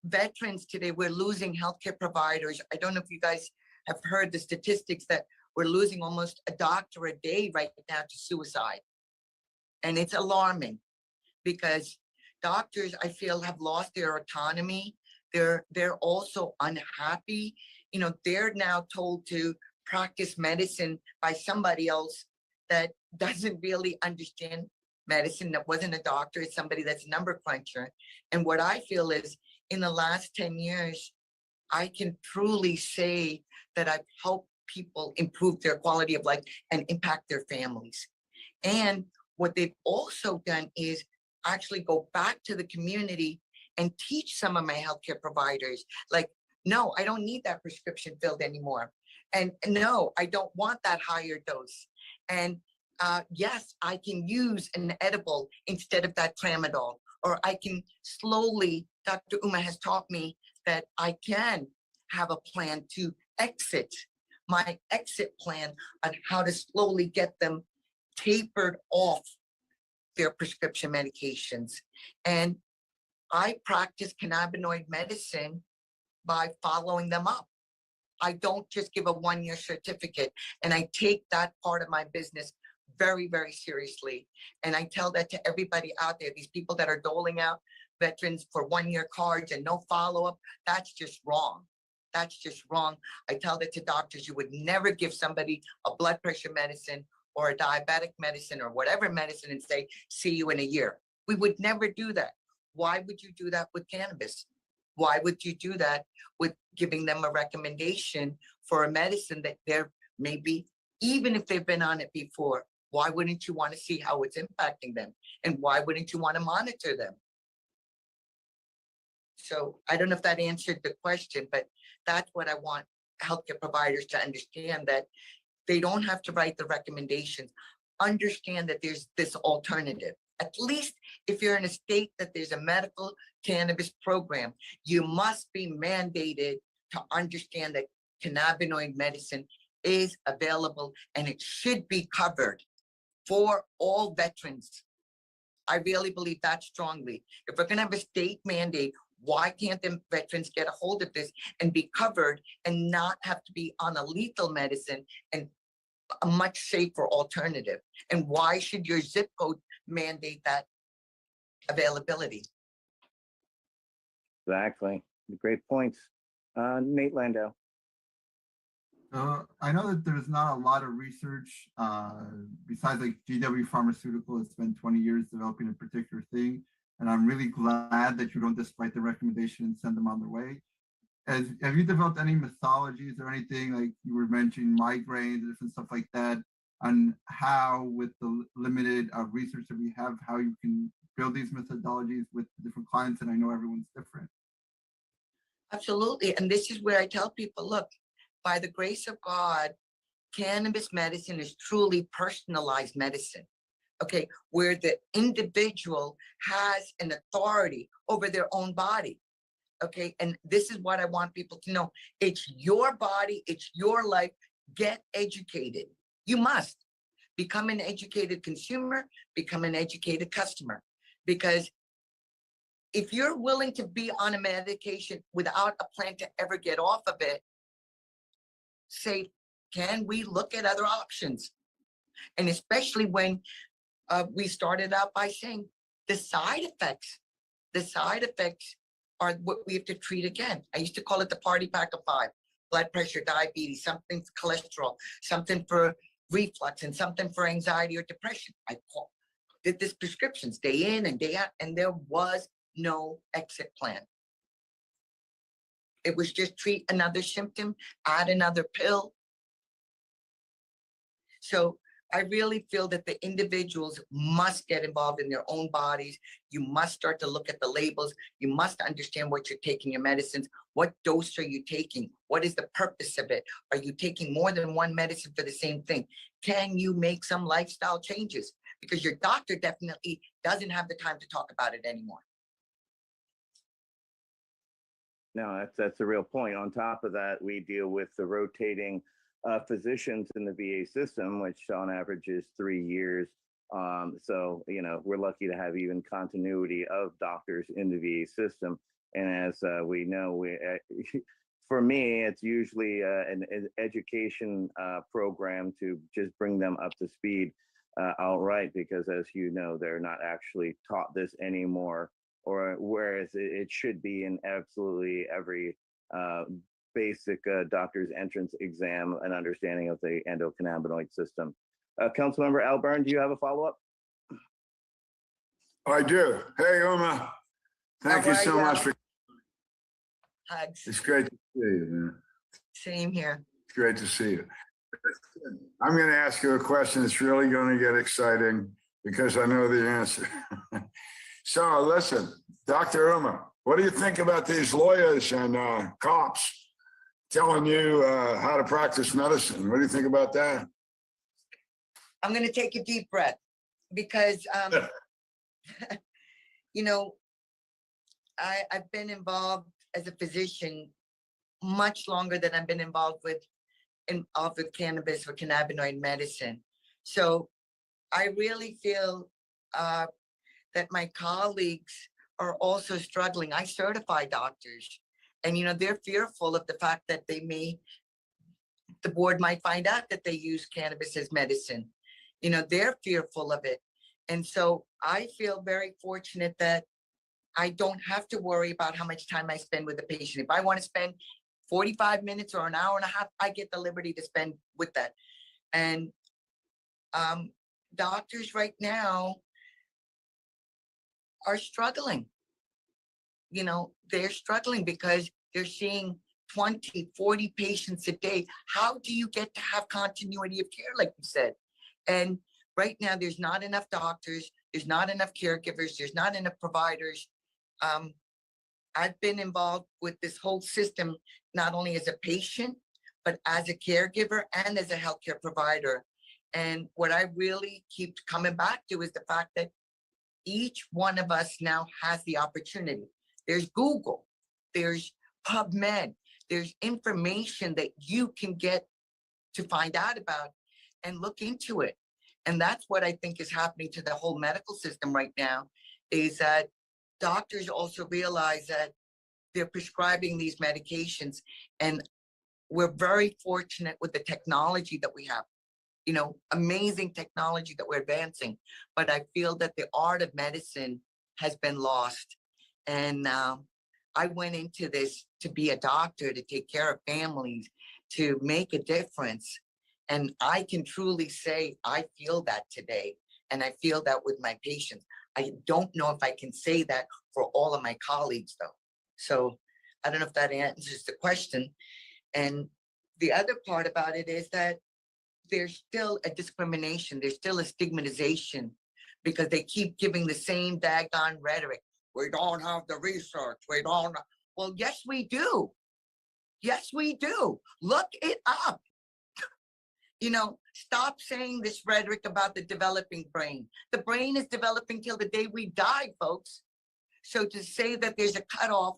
veterans today, we're losing healthcare providers. I don't know if you guys have heard the statistics that we're losing almost a doctor a day right now to suicide. And it's alarming because doctors, I feel, have lost their autonomy. They're also unhappy. You know, they're now told to practice medicine by somebody else that doesn't really understand medicine, that wasn't a doctor. It's somebody that's a number cruncher. And what I feel is, in the last 10 years, I can truly say that I've helped people improve their quality of life and impact their families. And what they've also done is actually go back to the community and teach some of my healthcare providers, like, no, I don't need that prescription filled anymore. And no, I don't want that higher dose. And yes, I can use an edible instead of that tramadol, or I can slowly, Dr. Uma has taught me that I can have a plan to exit, my exit plan on how to slowly get them tapered off their prescription medications. And I practice cannabinoid medicine by following them up. I don't just give a 1-year certificate, and I take that part of my business very, very seriously. And I tell that to everybody out there, these people that are doling out veterans for 1-year cards and no follow-up, that's just wrong. That's just wrong. I tell that to doctors: you would never give somebody a blood pressure medicine or a diabetic medicine or whatever medicine and say, see you in a year. We would never do that. Why would you do that with cannabis? Why would you do that with giving them a recommendation for a medicine that they're maybe, even if they've been on it before, why wouldn't you want to see how it's impacting them? And why wouldn't you want to monitor them? So I don't know if that answered the question, but that's what I want healthcare providers to understand, that they don't have to write the recommendations. Understand that there's this alternative. At least if you're in a state that there's a medical cannabis program, you must be mandated to understand that cannabinoid medicine is available and it should be covered for all veterans. I really believe that strongly. If we're gonna have a state mandate, why can't the veterans get a hold of this and be covered and not have to be on a lethal medicine and a much safer alternative? And why should your zip code mandate that availability? Exactly. Great points. Nate Landau. I know that there's not a lot of research besides like GW Pharmaceutical. It's been 20 years developing a particular thing. And I'm really glad that you don't just write the recommendation and send them on their way. Have you developed any methodologies or anything, like you were mentioning migraines, different stuff like that, on how, with the limited research that we have, how you can build these methodologies with different clients? And I know everyone's different. Absolutely. And this is where I tell people, look, by the grace of God, cannabis medicine is truly personalized medicine. Okay, where the individual has an authority over their own body. Okay, and this is what I want people to know. It's your body, it's your life. Get educated. You must become an educated consumer, become an educated customer. Because if you're willing to be on a medication without a plan to ever get off of it, say, can we look at other options? And especially when we started out by saying the side effects are what we have to treat again. I used to call it the party pack of 5: blood pressure, diabetes, something for cholesterol, something for reflux, and something for anxiety or depression. Did this prescriptions day in and day out, and there was no exit plan. It was just treat another symptom, add another pill. So I really feel that the individuals must get involved in their own bodies. You must start to look at the labels. You must understand what you're taking your medicines. What dose are you taking? What is the purpose of it? Are you taking more than one medicine for the same thing? Can you make some lifestyle changes? Because your doctor definitely doesn't have the time to talk about it anymore. No, that's a real point. On top of that, we deal with the rotating physicians in the VA system, which on average is 3 years. So, we're lucky to have even continuity of doctors in the VA system. And as we know, for me, it's usually an education program to just bring them up to speed outright, because as you know, they're not actually taught this anymore, or whereas it should be in absolutely every basic doctor's entrance exam, an understanding of the endocannabinoid system. Councilmember Alburn, do you have a follow-up? I do. Hey, Uma, thank you so much for. Hugs. It's great to see you, man. Same here. It's great to see you. I'm going to ask you a question that's really going to get exciting because I know the answer. So listen, Dr. Uma, what do you think about these lawyers and cops telling you how to practice medicine? What do you think about that? I'm going to take a deep breath because, I've been involved as a physician much longer than I've been involved with cannabis or cannabinoid medicine. So I really feel that my colleagues are also struggling. I certify doctors, and they're fearful of the fact that the board might find out that they use cannabis as medicine. They're fearful of it. And so I feel very fortunate that I don't have to worry about how much time I spend with the patient. If I want to spend 45 minutes or an hour and a half, I get the liberty to spend with that. And doctors right now are struggling. They're struggling because they're seeing 20, 40 patients a day. How do you get to have continuity of care, like you said? And right now, there's not enough doctors, there's not enough caregivers, there's not enough providers. I've been involved with this whole system, not only as a patient, but as a caregiver and as a healthcare provider. And what I really keep coming back to is the fact that each one of us now has the opportunity. There's Google, there's PubMed, there's information that you can get to find out about and look into it. And that's what I think is happening to the whole medical system right now, is that doctors also realize that they're prescribing these medications. And we're very fortunate with the technology that we have, amazing technology that we're advancing. But I feel that the art of medicine has been lost. And I went into this to be a doctor, to take care of families, to make a difference. And I can truly say I feel that today. And I feel that with my patients. I don't know if I can say that for all of my colleagues, though. So I don't know if that answers the question. And the other part about it is that there's still a discrimination. There's still a stigmatization because they keep giving the same daggone rhetoric. We don't have the research. We don't. Well, yes, we do. Yes, we do. Look it up. Stop saying this rhetoric about the developing brain. The brain is developing till the day we die, folks. So to say that there's a cutoff,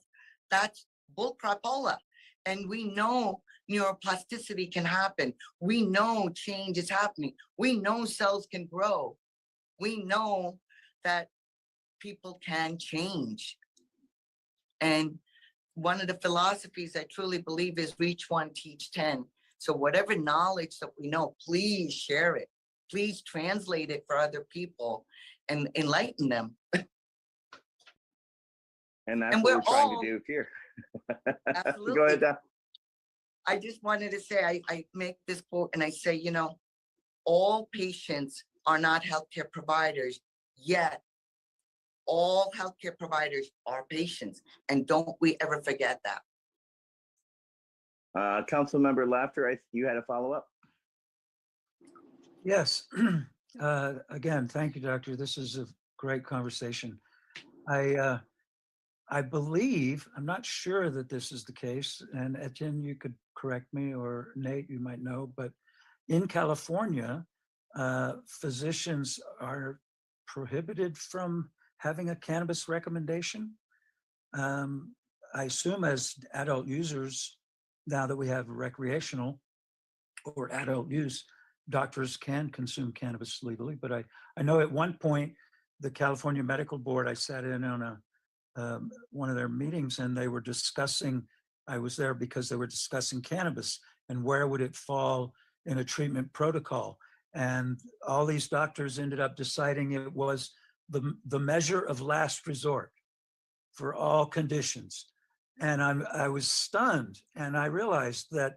that's bullcrapola. And we know neuroplasticity can happen. We know change is happening. We know cells can grow. We know that people can change. And one of the philosophies I truly believe is reach one, teach 10. So whatever knowledge that we know, please share it. please translate it for other people and enlighten them. And that's And what we're we're trying all- to do here. Absolutely. Go ahead, Doc. I just wanted to say, I make this quote and I say, you know, all patients are not healthcare providers, yet all healthcare providers are patients. And don't we ever forget that. Council Member Laughter, you had a follow-up? Yes. Again, thank you, Doctor. This is a great conversation. I believe, I'm not sure that this is the case, and Etienne, you could correct me, or Nate, you might know, but in California, physicians are prohibited from having a cannabis recommendation. I assume as adult users, now that we have recreational or adult use, doctors can consume cannabis legally. But I know at one point, the California Medical Board, I sat in on one of their meetings and they were discussing, I was there because they were discussing cannabis and where would it fall in a treatment protocol. And all these doctors ended up deciding it was the measure of last resort for all conditions. And I was stunned, and I realized that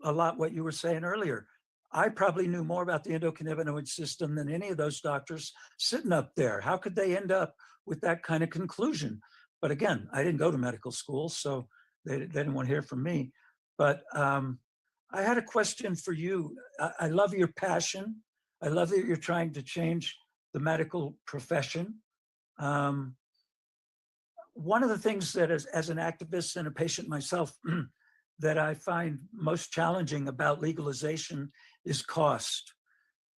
a lot what you were saying earlier. I probably knew more about the endocannabinoid system than any of those doctors sitting up there. How could they end up with that kind of conclusion? But again, I didn't go to medical school, so they didn't want to hear from me. But I had a question for you. I love your passion. I love that you're trying to change the medical profession. One of the things that as an activist and a patient myself, that I find most challenging about legalization is cost.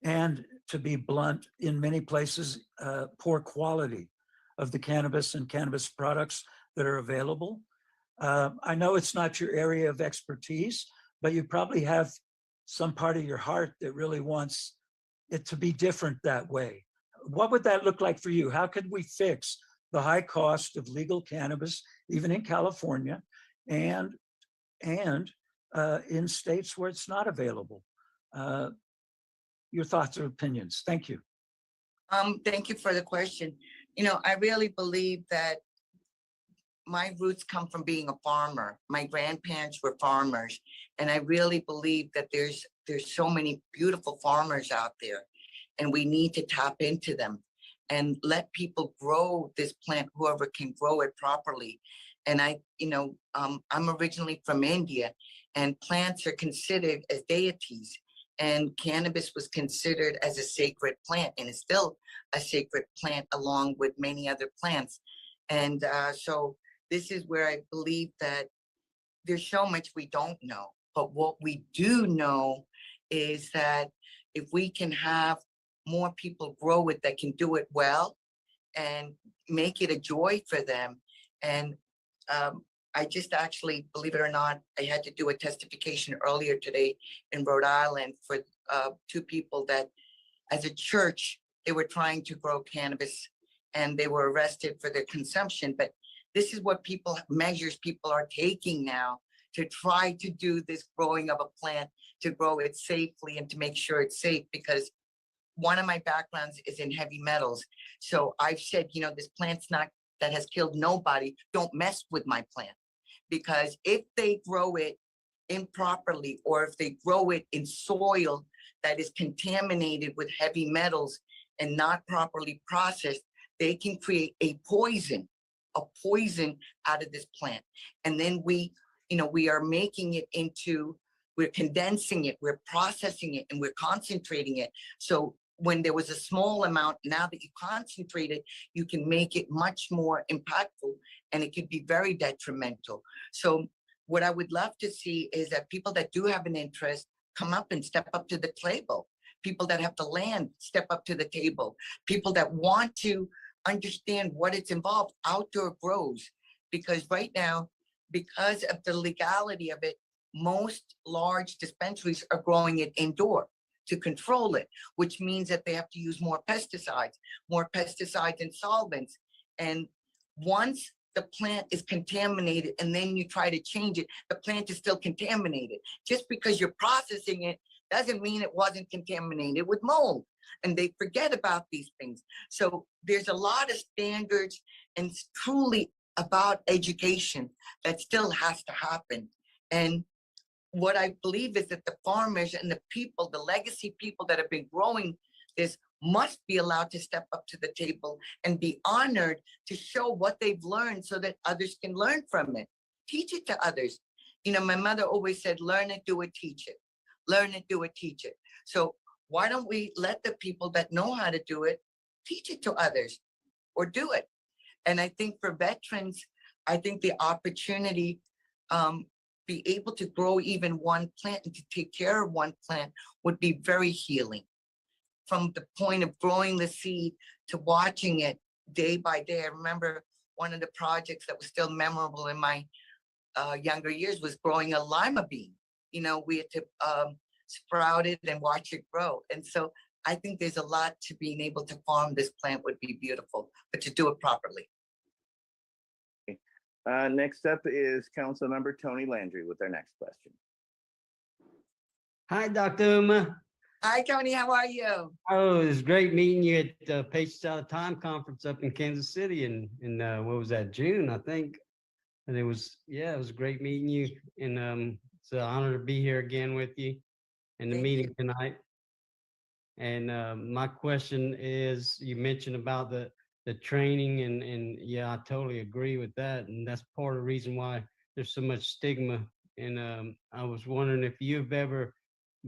And to be blunt, in many places, poor quality of the cannabis and cannabis products that are available. I know it's not your area of expertise, but you probably have some part of your heart that really wants it to be different that way. What would that look like for you? How could we fix the high cost of legal cannabis, even in California, and in states where it's not available? Your thoughts or opinions. Thank you. Thank you for the question. You know, I really believe that my roots come from being a farmer. My grandparents were farmers, and I really believe that there's so many beautiful farmers out there, and we need to tap into them and let people grow this plant, whoever can grow it properly. And I'm originally from India, and plants are considered as deities, and cannabis was considered as a sacred plant, and it's still a sacred plant along with many other plants. And so this is where I believe that there's so much we don't know, but what we do know is that if we can have more people grow it that can do it well and make it a joy for them. And I just actually, believe it or not, I had to do a testification earlier today in Rhode Island for 2 people that as a church, they were trying to grow cannabis and they were arrested for their consumption. But this is what measures people are taking now to try to do this growing of a plant, to grow it safely and to make sure it's safe, because one of my backgrounds is in heavy metals. So I've said, you know, this plant's not, that has killed nobody, don't mess with my plant. Because if they grow it improperly, or if they grow it in soil that is contaminated with heavy metals and not properly processed, they can create a poison out of this plant. And then we are making it into, we're condensing it, we're processing it, and we're concentrating it. So when there was a small amount, now that you concentrate it, you can make it much more impactful, and it could be very detrimental. So what I would love to see is that people that do have an interest come up and step up to the table. People that have the land step up to the table. People that want to understand what it's involved, outdoor grows. Because right now, because of the legality of it, most large dispensaries are growing it indoor to control it, which means that they have to use more pesticides and solvents. And once the plant is contaminated and then you try to change it, the plant is still contaminated. Just because you're processing it doesn't mean it wasn't contaminated with mold. And they forget about these things. So there's a lot of standards, and it's truly about education that still has to happen. And what I believe is that the farmers and the people, the legacy people that have been growing this, must be allowed to step up to the table and be honored to show what they've learned so that others can learn from it. Teach it to others. You know, my mother always said, learn it, do it, teach it. Learn it, do it, teach it. So why don't we let the people that know how to do it, teach it to others or do it? And I think for veterans, I think the opportunity, be able to grow even one plant and to take care of one plant would be very healing. From the point of growing the seed to watching it day by day. I remember one of the projects that was still memorable in my younger years was growing a lima bean. You know, we had to sprout it and watch it grow. And so I think there's a lot to being able to farm this plant would be beautiful, but to do it properly. Next up is Council Member Tony Landry with our next question. Hi, Dr. Uma. Hi, Tony. How are you? Oh, it was great meeting you at the Patients Out of Time conference up in Kansas City in what was that, June, I think. And it was, yeah, it was great meeting you. And it's an honor to be here again with you in the meeting tonight. And my question is, you mentioned about the training, and yeah, I totally agree with that. And that's part of the reason why there's so much stigma. And I was wondering if you've ever,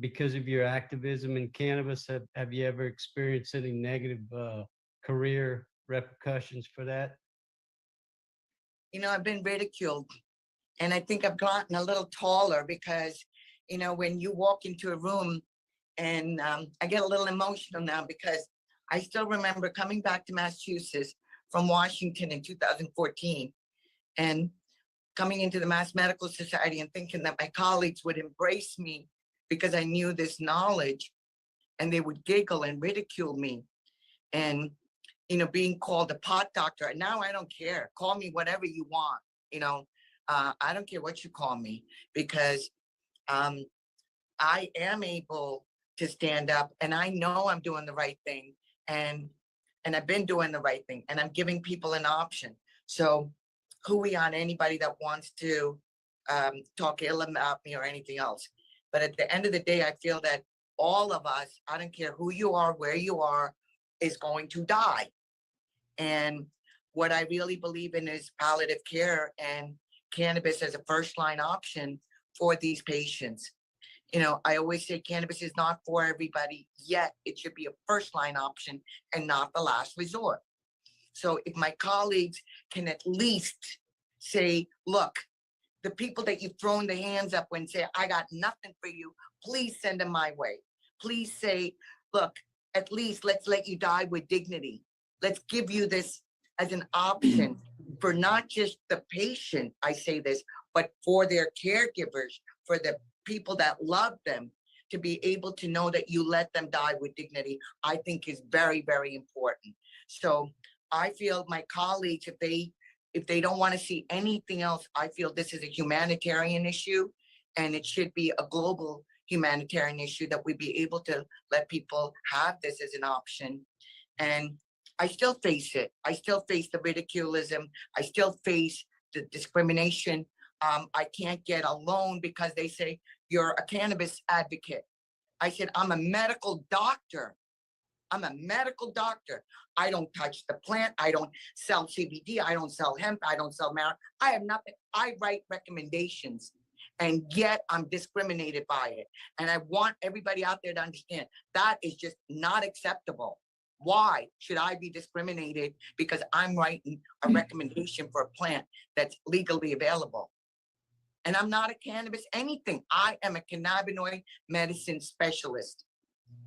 because of your activism in cannabis, have you ever experienced any negative career repercussions for that? You know, I've been ridiculed, and I think I've gotten a little taller because, you know, when you walk into a room, and I get a little emotional now because I still remember coming back to Massachusetts from Washington in 2014 and coming into the Mass Medical Society and thinking that my colleagues would embrace me because I knew this knowledge, and they would giggle and ridicule me. And, you know, being called a pot doctor, and now I don't care. Call me whatever you want, you know. I don't care what you call me, because I am able to stand up, and I know I'm doing the right thing, and I've been doing the right thing, and I'm giving people an option. So hooey on anybody that wants to talk ill about me or anything else. But at the end of the day, I feel that all of us, I don't care who you are, where you are, is going to die. And what I really believe in is palliative care and cannabis as a first line option for these patients. You know, I always say cannabis is not for everybody, yet it should be a first line option and not the last resort. So if my colleagues can at least say, look, the people that you've thrown the hands up when say, I got nothing for you, please send them my way. Please say, look, at least let's let you die with dignity. Let's give you this as an option for not just the patient, I say this, but for their caregivers, for the people that love them, to be able to know that you let them die with dignity, I think is very, very important. So I feel my colleagues, if they don't want to see anything else, I feel this is a humanitarian issue, and it should be a global humanitarian issue, that we be able to let people have this as an option. And I still face it. I still face the ridiculism. I still face the discrimination. I can't get a loan because they say you're a cannabis advocate. I said, I'm a medical doctor. I'm a medical doctor. I don't touch the plant. I don't sell CBD. I don't sell hemp. I don't sell marijuana. I have nothing. I write recommendations, and yet I'm discriminated by it. And I want everybody out there to understand that is just not acceptable. Why should I be discriminated because I'm writing a recommendation for a plant that's legally available? And I'm not a cannabis anything. I am a cannabinoid medicine specialist,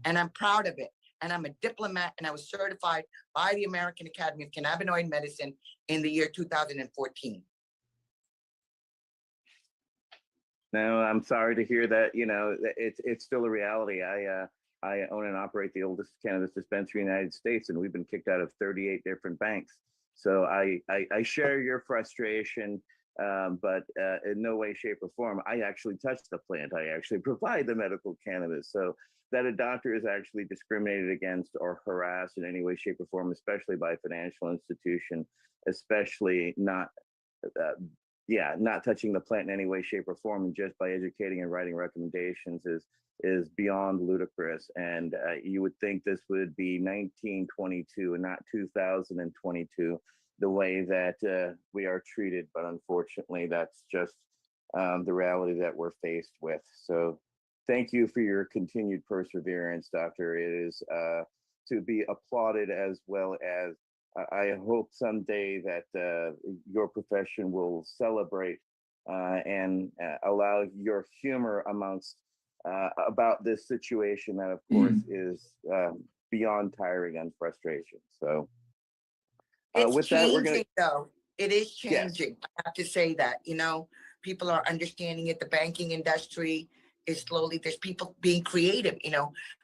and I'm proud of it. And I'm a diplomat, and I was certified by the American Academy of Cannabinoid Medicine in the year 2014. No, I'm sorry to hear that. You know, it's still a reality. I own and operate the oldest cannabis dispensary in the United States, and we've been kicked out of 38 different banks. So I share your frustration. but in no way, shape, or form, I actually touch the plant. I actually provide the medical cannabis. So that a doctor is actually discriminated against or harassed in any way, shape, or form, especially by a financial institution, especially not not touching the plant in any way, shape, or form, and just by educating and writing recommendations is beyond ludicrous. And you would think this would be 1922 and not 2022, the way that we are treated. But unfortunately, that's just the reality that we're faced with. So thank you for your continued perseverance, Doctor. It is to be applauded, as well as I hope someday that your profession will celebrate and allow your humor amongst about this situation that, of course, is beyond tiring and frustration. So It's with changing, that, we're going to. though. It is Yes. changing. I have to say that, people are understanding it. The banking industry is slowly, there's people being creative,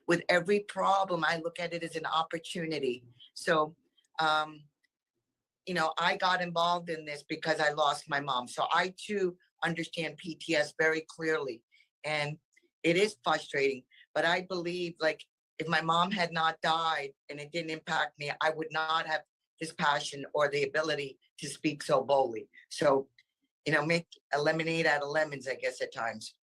with every problem. I look at it as an opportunity. So, I got involved in this because I lost my mom. So I too understand PTS very clearly. And it is frustrating, but I believe, like, if my mom had not died and it didn't impact me, I would not have this passion or the ability to speak so boldly. So, make a lemonade out of lemons, I guess, at times.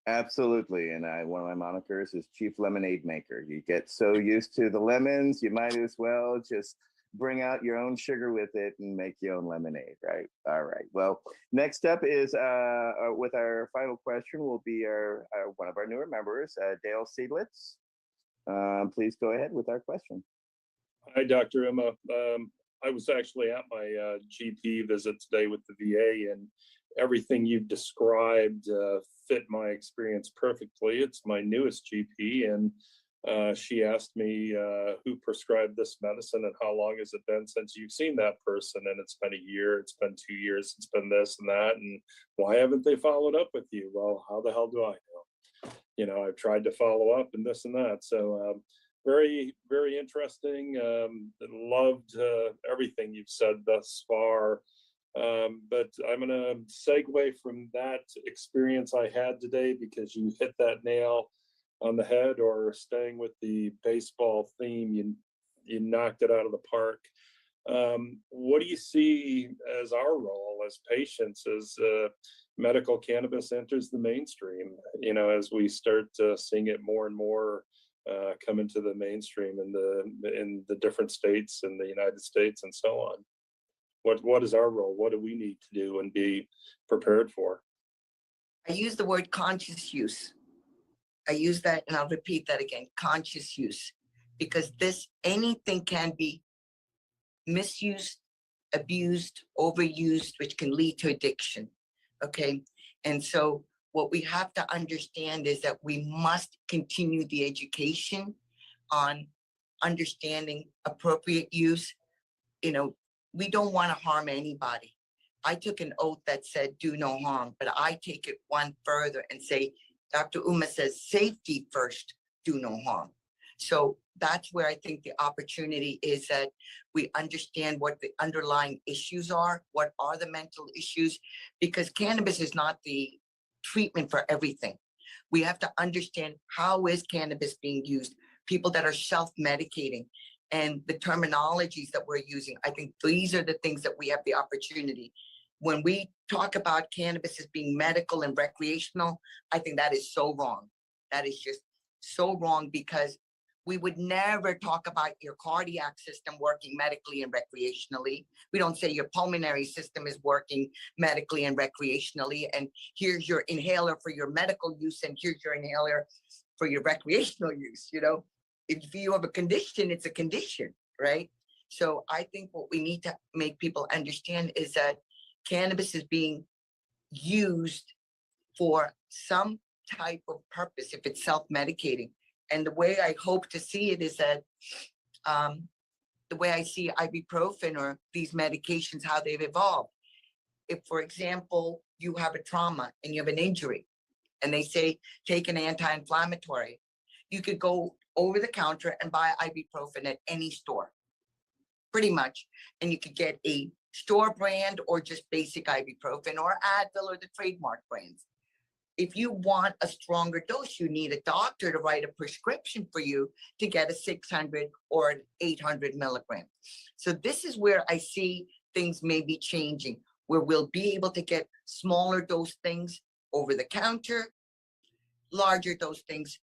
Absolutely. And one of my monikers is Chief Lemonade Maker. You get so used to the lemons, you might as well just bring out your own sugar with it and make your own lemonade, right? All right. Well, next up is with our final question will be our one of our newer members, Dale Seidlitz. Please go ahead with our question. Hi, Dr. Emma. I was actually at my GP visit today with the VA, and everything you've described fit my experience perfectly. It's my newest GP, and she asked me who prescribed this medicine and how long has it been since you've seen that person. And it's been a year, it's been 2 years, it's been this and that. And why haven't they followed up with you? Well, how the hell do I know? I've tried to follow up and this and that. So very, very interesting. Loved everything you've said thus far. But I'm going to segue from that experience I had today, because you hit that nail on the head, or staying with the baseball theme, you knocked it out of the park. What do you see as our role as patients as medical cannabis enters the mainstream, as we start seeing it more and more come into the mainstream in the different states in the United States and so on? What is our role? What do we need to do and be prepared for? I use the word conscious use. I use that, and I'll repeat that again, conscious use, because anything can be misused, abused, overused, which can lead to addiction. Okay. And so what we have to understand is that we must continue the education on understanding appropriate use. We don't want to harm anybody. I took an oath that said do no harm, but I take it one further and say, Dr. Uma says safety first, do no harm. So that's where I think the opportunity is, that we understand what the underlying issues are, what are the mental issues, because cannabis is not the treatment for everything. We have to understand how is cannabis being used, people that are self-medicating, and the terminologies that we're using. I think these are the things that we have the opportunity. When we talk about cannabis as being medical and recreational, I think that is so wrong. That is just so wrong, because we would never talk about your cardiac system working medically and recreationally. We don't say your pulmonary system is working medically and recreationally, and here's your inhaler for your medical use, and here's your inhaler for your recreational use. If you have a condition, it's a condition, right? So I think what we need to make people understand is that cannabis is being used for some type of purpose if it's self-medicating. And the way I hope to see it is that the way I see ibuprofen or these medications, how they've evolved. If, for example, you have a trauma and you have an injury and they say, take an anti-inflammatory, you could go over the counter and buy ibuprofen at any store, pretty much. And you could get a store brand or just basic ibuprofen or Advil or the trademark brands. If you want a stronger dose, you need a doctor to write a prescription for you to get a 600 or an 800 milligram. So this is where I see things may be changing, where we'll be able to get smaller dose things over the counter, larger dose things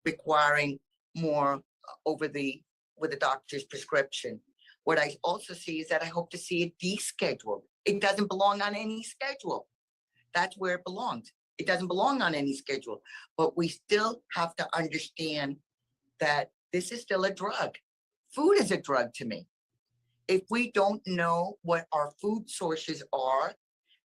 requiring more with a doctor's prescription. What I also see is that I hope to see it descheduled. It doesn't belong on any schedule. That's where it belongs. It doesn't belong on any schedule, but we still have to understand that this is still a drug. Food is a drug to me. If we don't know what our food sources are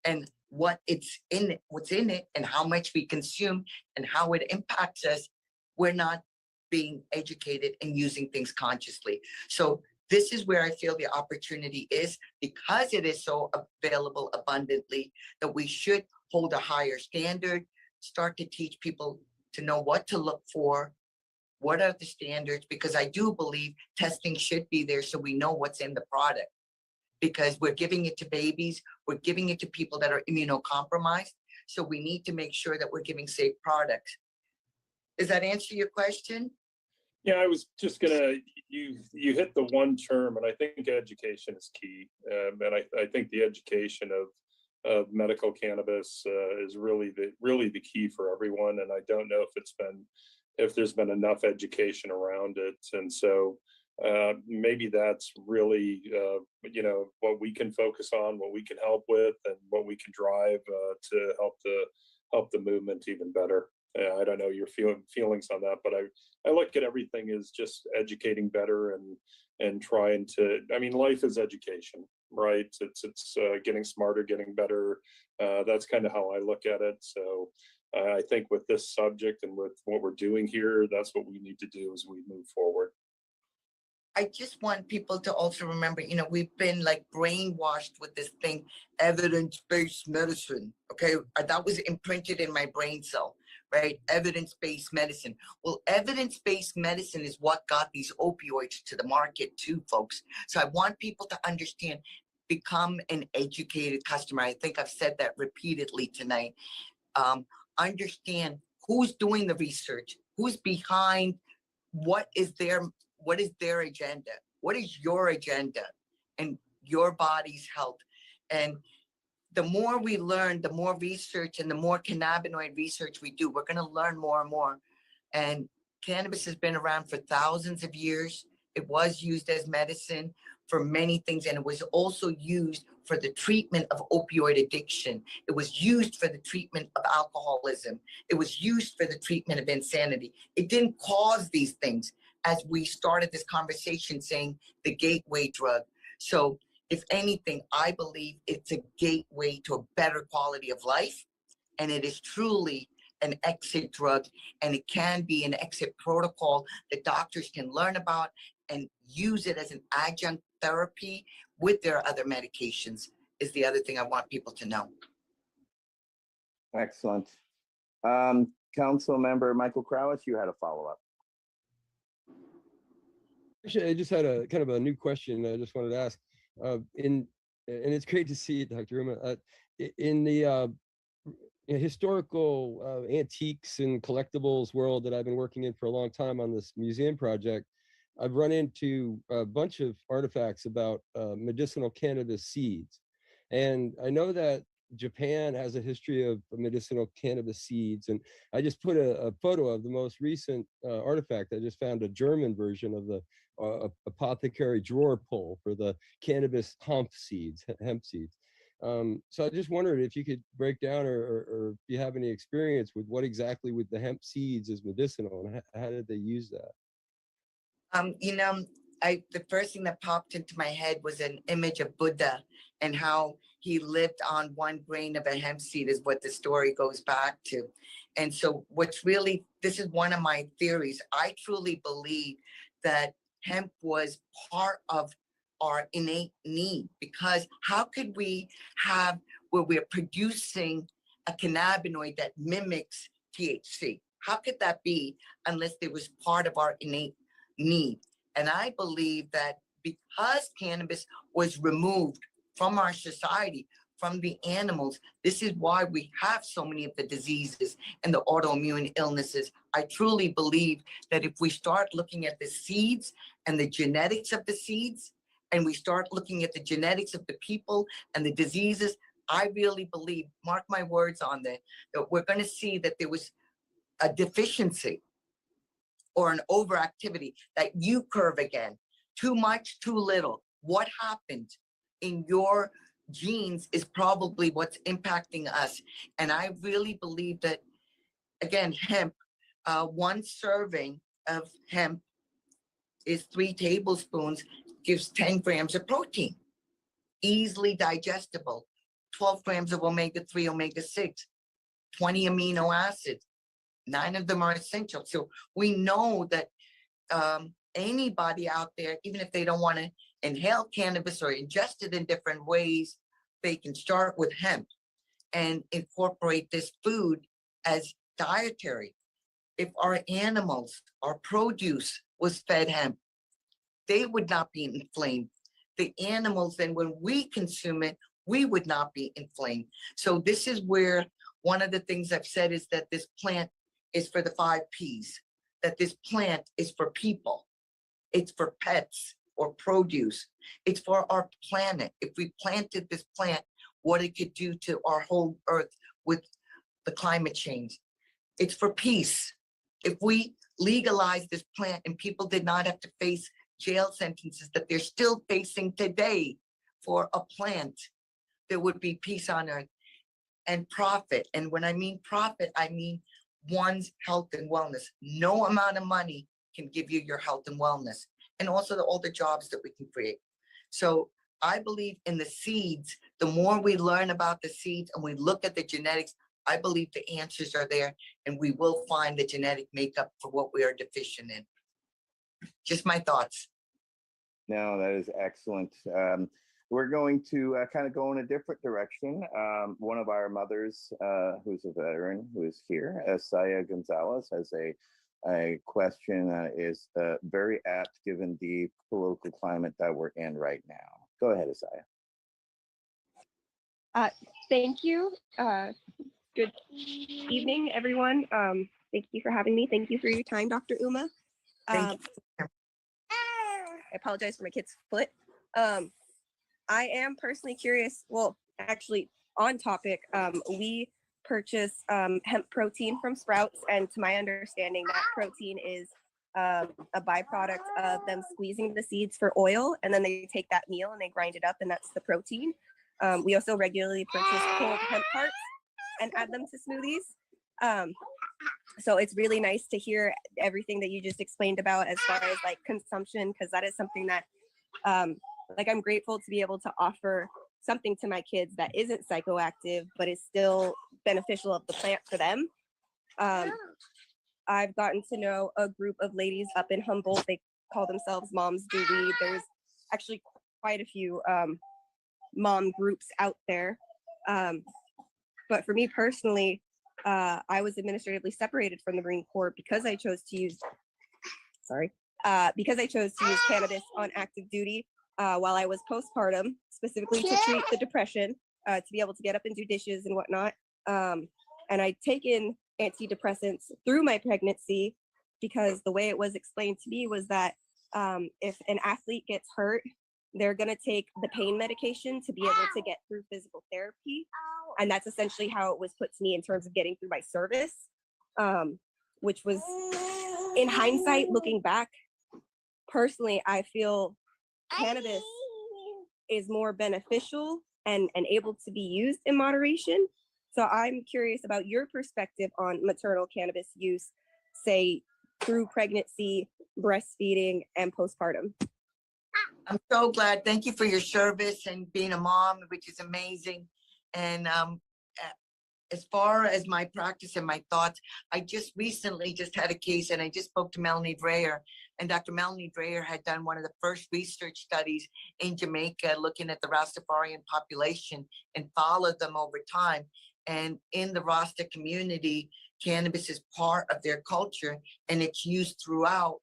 and what's in it and how much we consume and how it impacts us, we're not being educated and using things consciously. So this is where I feel the opportunity is, because it is so available abundantly, that we should hold a higher standard, start to teach people to know what to look for, what are the standards, because I do believe testing should be there so we know what's in the product. Because we're giving it to babies, we're giving it to people that are immunocompromised, so we need to make sure that we're giving safe products. Does that answer your question? Yeah, I was just gonna, you hit the one term, and I think education is key. And I think the education of medical cannabis is really the key for everyone. And I don't know if there's been enough education around it. And so maybe that's really what we can focus on, what we can help with, and what we can drive to help the movement even better. I don't know your feelings on that, but I look at everything as just educating better and trying to. I mean, life is education, right? It's getting smarter, getting better. That's kind of how I look at it. So I think with this subject and with what we're doing here, that's what we need to do as we move forward. I just want people to also remember, we've been like brainwashed with this thing, evidence-based medicine. Okay, that was imprinted in my brain cell, right? Evidence-based medicine. Well, evidence-based medicine is what got these opioids to the market too, folks. So I want people to understand, become an educated customer. I think I've said that repeatedly tonight. Understand who's doing the research, who's behind, what is their agenda? What is your agenda and your body's health? And the more we learn, the more research and the more cannabinoid research we do, we're going to learn more and more. And cannabis has been around for thousands of years. It was used as medicine for many things, and it was also used for the treatment of opioid addiction. It was used for the treatment of alcoholism. It was used for the treatment of insanity. It didn't cause these things, as we started this conversation saying the gateway drug. So if anything, I believe it's a gateway to a better quality of life. And it is truly an exit drug, and it can be an exit protocol that doctors can learn about and use it as an adjunct therapy with their other medications, is the other thing I want people to know. Excellent. Council member Michael Krawitz, you had a follow-up. Actually, I just had a kind of a new question I just wanted to ask. And it's great to see Dr. Uma. In the historical antiques and collectibles world that I've been working in for a long time on this museum project, I've run into a bunch of artifacts about medicinal cannabis seeds. And I know that Japan has a history of medicinal cannabis seeds. And I just put a photo of the most recent artifact. I just found a German version of the apothecary drawer pull for the cannabis hemp seeds. So I just wondered if you could break down or if you have any experience with what exactly with the hemp seeds is medicinal and how did they use that? The first thing that popped into my head was an image of Buddha and how he lived on 1 grain of a hemp seed is what the story goes back to. And so this is one of my theories. I truly believe that hemp was part of our innate need, because how could we have where we're producing a cannabinoid that mimics THC? How could that be unless it was part of our innate need? And I believe that because cannabis was removed from our society, from the animals. This is why we have so many of the diseases and the autoimmune illnesses. I truly believe that if we start looking at the seeds and the genetics of the seeds, and we start looking at the genetics of the people and the diseases, I really believe, mark my words on that we're going to see that there was a deficiency or an overactivity, that U curve again, too much, too little. What happened in your genes is probably what's impacting us. And I really believe that, again, hemp, one serving of hemp is 3 tablespoons, gives 10 grams of protein, easily digestible, 12 grams of omega-3, omega-6, 20 amino acids, 9 of them are essential. So we know that anybody out there, even if they don't want to inhale cannabis or ingest it in different ways, they can start with hemp and incorporate this food as dietary. If our animals, our produce was fed hemp, they would not be inflamed. The animals, then when we consume it, we would not be inflamed. So this is where one of the things I've said is that this plant is for the 5 Ps, that this plant is for people. It's for pets or produce. It's for our planet. If we planted this plant, what it could do to our whole earth with the climate change. It's for peace. If we legalize this plant and people did not have to face jail sentences that they're still facing today for a plant, there would be peace on earth and profit. And when I mean profit, I mean one's health and wellness. No amount of money can give you your health and wellness, and also all the jobs that we can create. So I believe in the seeds. The more we learn about the seeds and we look at the genetics, I believe the answers are there, and we will find the genetic makeup for what we are deficient in. Just my thoughts. No, that is excellent. We're going to kind of go in a different direction. One of our mothers, who's a veteran, who is here, Saya Gonzalez, has a question that is very apt given the political climate that we're in right now. Go ahead, Asaya. Thank you. Good evening, everyone. Thank you for having me. Thank you for your time, Dr. Uma. I apologize for my kid's foot. I am personally curious, well, actually on topic, we purchase hemp protein from Sprouts, and to my understanding, that protein is a byproduct of them squeezing the seeds for oil, and then they take that meal and they grind it up, and that's the protein. We also regularly purchase cold hemp hearts and add them to smoothies. So it's really nice to hear everything that you just explained about as far as like consumption, because that is something that like I'm grateful to be able to offer something to my kids that isn't psychoactive, but is still beneficial of the plant for them. I've gotten to know a group of ladies up in Humboldt. They call themselves Moms Do Weed. There's actually quite a few mom groups out there. But for me personally, I was administratively separated from the Marine Corps because I chose to use, cannabis on active duty while I was postpartum, specifically to treat the depression, to be able to get up and do dishes and whatnot. And I'd taken antidepressants through my pregnancy because the way it was explained to me was that if an athlete gets hurt, they're going to take the pain medication to be able to get through physical therapy. And that's essentially how it was put to me in terms of getting through my service, which was, in hindsight, looking back, personally, I feel cannabis is more beneficial and able to be used in moderation. So I'm curious about your perspective on maternal cannabis use, say, through pregnancy, breastfeeding, and postpartum. I'm so glad. Thank you for your service and being a mom, which is amazing. And as far as my practice and my thoughts, I just recently just had a case, and I just spoke to Melanie Dreyer, and Dr. Melanie Dreyer had done one of the first research studies in Jamaica looking at the Rastafarian population and followed them over time. And in the Rasta community, cannabis is part of their culture, and it's used throughout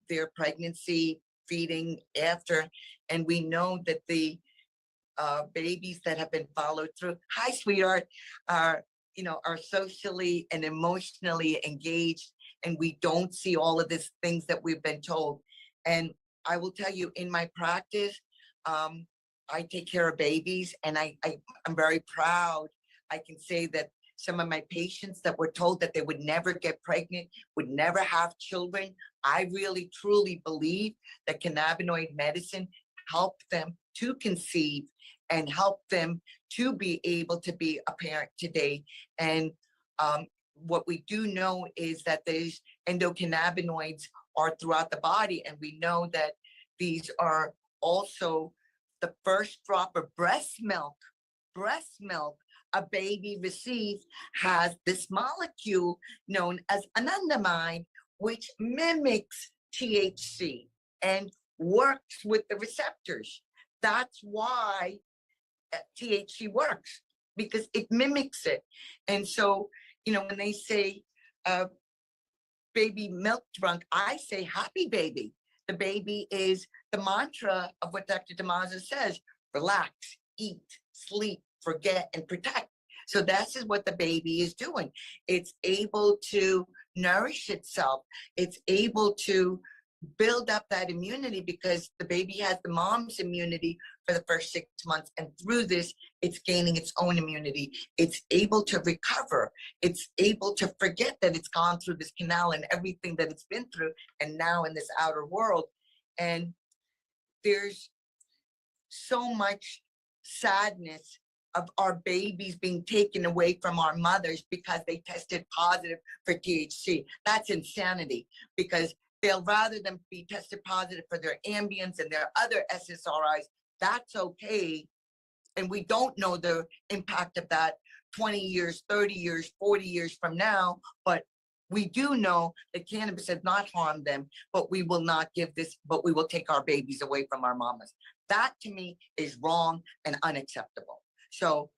their pregnancy, feeding, after. And we know that the babies that have been followed through. Hi, sweetheart. Are are socially and emotionally engaged, and we don't see all of these things that we've been told. And I will tell you, in my practice, I take care of babies, and I'm very proud. I can say that some of my patients that were told that they would never get pregnant, would never have children, I really truly believe that cannabinoid medicine helped them to conceive and help them to be able to be a parent today. And what we do know is that these endocannabinoids are throughout the body, and we know that these are also the first drop of breast milk a baby receives has this molecule known as anandamide, which mimics THC and works with the receptors. That's why THC works, because it mimics it. And so, when they say baby milk drunk, I say happy baby. The baby is the mantra of what Dr. Damaso says: relax, eat, sleep, forget, and protect. So this is what the baby is doing. It's able to nourish itself. It's able to build up that immunity, because the baby has the mom's immunity for the first 6 months, and through this it's gaining its own immunity. It's able to recover. It's able to forget that it's gone through this canal and everything that it's been through, and now in this outer world. And there's so much sadness of our babies being taken away from our mothers because they tested positive for THC. That's insanity, because they'll rather them be tested positive for their Ambients and their other SSRIs. That's okay. And we don't know the impact of that 20 years, 30 years, 40 years from now, but we do know that cannabis has not harmed them, but we will not give this, but we will take our babies away from our mamas. That to me is wrong and unacceptable. So,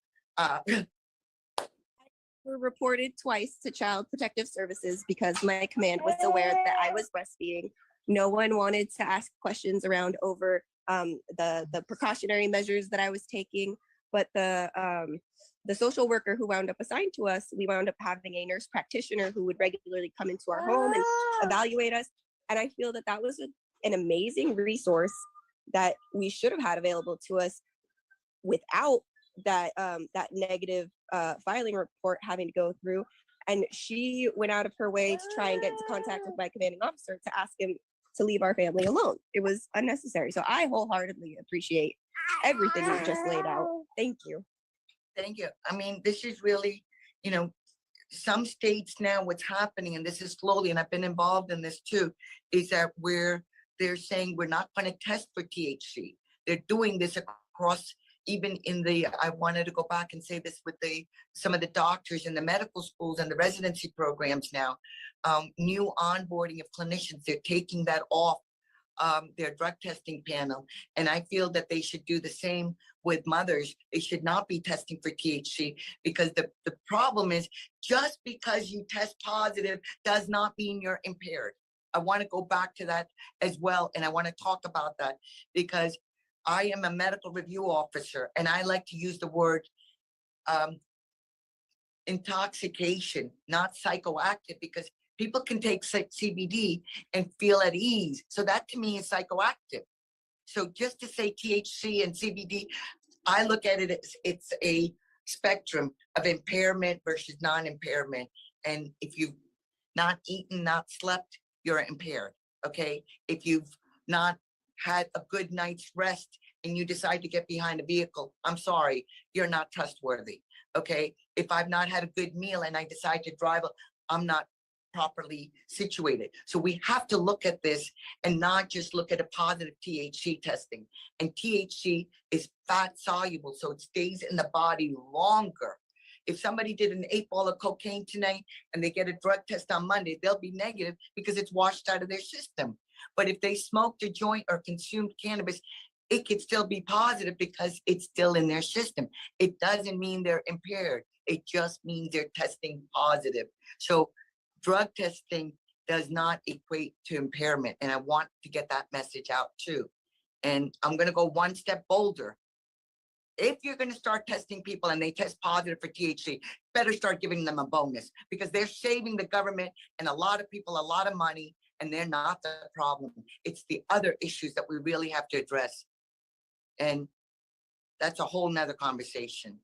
were reported twice to Child Protective Services because my command was aware that I was breastfeeding. No one wanted to ask questions around over the precautionary measures that I was taking, but the social worker who wound up assigned to us, we wound up having a nurse practitioner who would regularly come into our home and evaluate us. And I feel that that was an amazing resource that we should have had available to us without that negative filing report having to go through. And she went out of her way to try and get into contact with my commanding officer to ask him to leave our family alone. It was unnecessary. So I wholeheartedly appreciate everything you've just laid out. Thank you. Thank you. I mean, this is really, some states now, what's happening, and this is slowly, and I've been involved in this too, is that they're saying we're not going to test for THC. They're doing this across, even in I wanted to go back and say this with some of the doctors in the medical schools and the residency programs now, new onboarding of clinicians, they're taking that off their drug testing panel. And I feel that they should do the same with mothers. They should not be testing for THC, because the problem is, just because you test positive does not mean you're impaired. I want to go back to that as well. And I want to talk about that, because I am a medical review officer, and I like to use the word intoxication, not psychoactive, because people can take CBD and feel at ease. So that to me is psychoactive. So just to say THC and CBD, I look at it as it's a spectrum of impairment versus non-impairment. And if you've not eaten, not slept, you're impaired, okay? If you've not had a good night's rest and you decide to get behind a vehicle, I'm sorry, you're not trustworthy, okay? If I've not had a good meal and I decide to drive, I'm not properly situated. So we have to look at this and not just look at a positive THC testing. And THC is fat soluble, so it stays in the body longer. If somebody did an 8-ball of cocaine tonight and they get a drug test on Monday, they'll be negative because it's washed out of their system. But if they smoked a joint or consumed cannabis, it could still be positive because it's still in their system. It doesn't mean they're impaired. It just means they're testing positive. So drug testing does not equate to impairment. And I want to get that message out too. And I'm going to go one step bolder. If you're going to start testing people and they test positive for THC, better start giving them a bonus, because they're saving the government and a lot of people a lot of money, and they're not the problem. It's the other issues that we really have to address. And that's a whole nother conversation.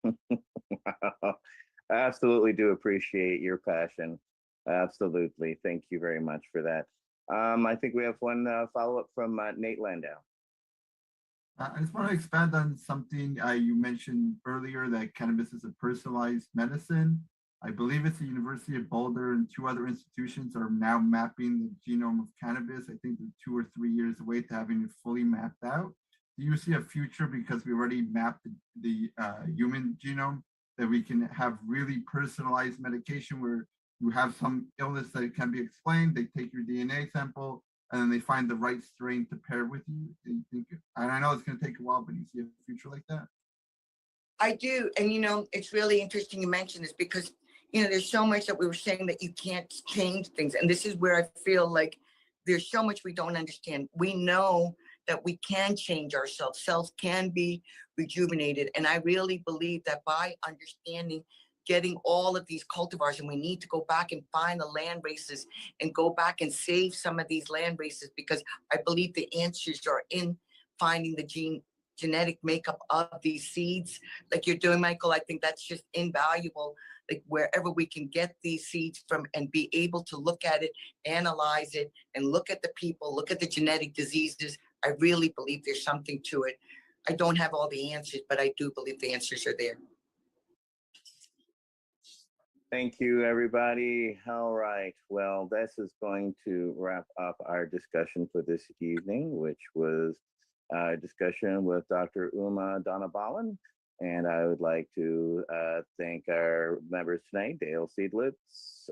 I absolutely do appreciate your passion. Absolutely. Thank you very much for that. I think we have one follow-up from Nate Landau. I just want to expand on something you mentioned earlier, that cannabis is a personalized medicine. I believe it's the University of Boulder and 2 other institutions are now mapping the genome of cannabis. I think they're 2 or 3 years away to having it fully mapped out. Do you see a future, because we already mapped the human genome, that we can have really personalized medication where you have some illness that can be explained, they take your DNA sample, and then they find the right strain to pair with you? And I know it's going to take a while, but you see a future like that? I do. And, you know, it's really interesting you mention this, because, you know, there's so much that we were saying that you can't change things. And this is where I feel like there's so much we don't understand. We know that we can change ourselves. Cells can be rejuvenated. And I really believe that by understanding, getting all of these cultivars, and we need to go back and find the land races and go back and save some of these land races, because I believe the answers are in finding the genetic makeup of these seeds like you're doing, Michael. I think that's just invaluable. Like wherever we can get these seeds from and be able to look at it, analyze it, and look at the people, look at the genetic diseases. I really believe there's something to it. I don't have all the answers, but I do believe the answers are there. Thank you, everybody. All right. Well, this is going to wrap up our discussion for this evening, which was a discussion with Dr. Uma Donabalan. And I would like to thank our members tonight: Dale Seidlitz,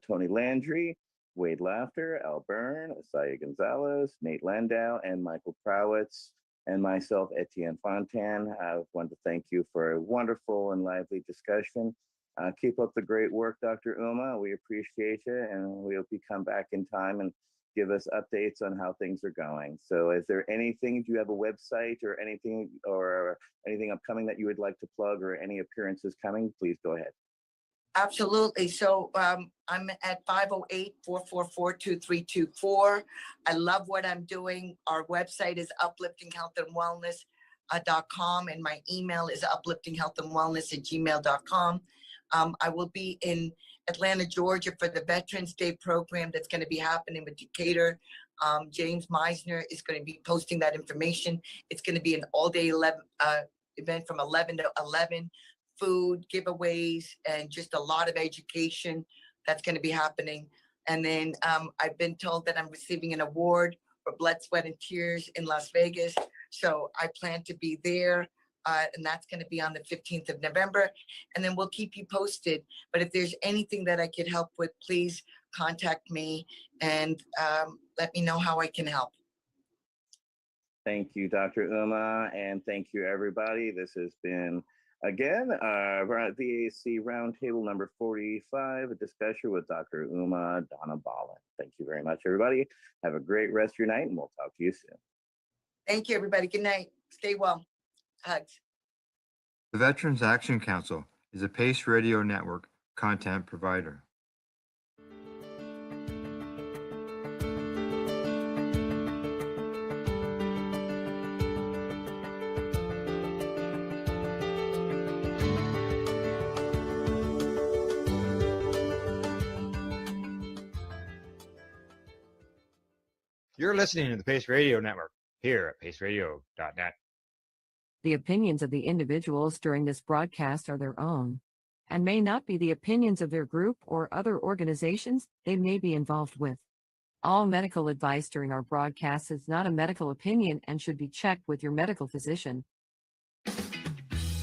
Tony Landry, Wade Laughter, Al Byrne, Asaya Gonzalez, Nate Landau, and Michael Prowitz, and myself, Etienne Fontan. I want to thank you for a wonderful and lively discussion. Keep up the great work, Dr. Uma. We appreciate you, and we hope you come back in time and give us updates on how things are going. So is there anything, do you have a website or anything upcoming that you would like to plug, or any appearances coming? Please go ahead. Absolutely. So I'm at 508-444-2324. I love what I'm doing. Our website is upliftinghealthandwellness.com, and my email is upliftinghealthandwellness@gmail.com. I will be in Atlanta, Georgia for the Veterans Day program that's going to be happening with Decatur. James Meisner is going to be posting that information. It's going to be an all-day event from 11 to 11. Food, giveaways, and just a lot of education that's going to be happening. And then I've been told that I'm receiving an award for Blood, Sweat, and Tears in Las Vegas. So I plan to be there. And that's going to be on the 15th of November. And then we'll keep you posted. But if there's anything that I could help with, please contact me and let me know how I can help. Thank you, Dr. Uma, and thank you, everybody. This has been, again, VAC Roundtable number 45, a discussion with Dr. Uma Donabalan. Thank you very much, everybody. Have a great rest of your night, and we'll talk to you soon. Thank you, everybody. Good night. Stay well. Hugs. The Veterans Action Council is a Pace Radio Network content provider. You're listening to the Pace Radio Network here at paceradio.net. The opinions of the individuals during this broadcast are their own and may not be the opinions of their group or other organizations they may be involved with. All medical advice during our broadcast is not a medical opinion and should be checked with your medical physician.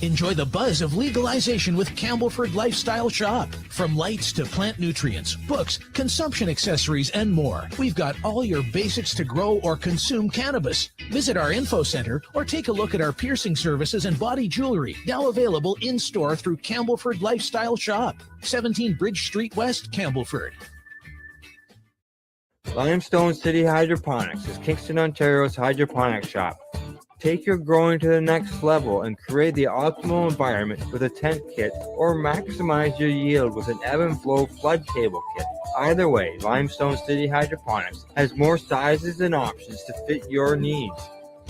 Enjoy the buzz of legalization with Campbellford Lifestyle Shop. From lights to plant nutrients, books, consumption accessories, and more, we've got all your basics to grow or consume cannabis. Visit our info center or take a look at our piercing services and body jewelry, now available in-store through Campbellford Lifestyle Shop, 17 Bridge Street West, Campbellford. Limestone City Hydroponics is Kingston, Ontario's hydroponics shop. Take your growing to the next level and create the optimal environment with a tent kit, or maximize your yield with an ebb and flow flood table kit. Either way, Limestone City Hydroponics has more sizes and options to fit your needs.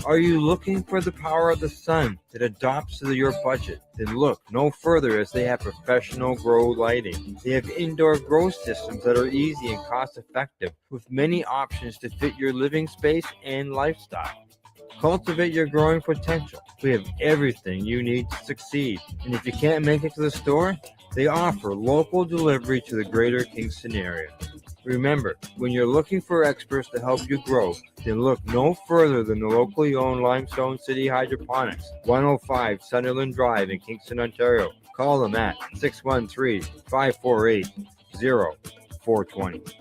Are you looking for the power of the sun that adapts to your budget? Then look no further, as they have professional grow lighting. They have indoor grow systems that are easy and cost effective, with many options to fit your living space and lifestyle. Cultivate your growing potential. We have everything you need to succeed. And if you can't make it to the store, they offer local delivery to the greater Kingston area. Remember, when you're looking for experts to help you grow, then look no further than the locally owned Limestone City Hydroponics, 105 Sunderland Drive in Kingston, Ontario. Call them at 613-548-0420.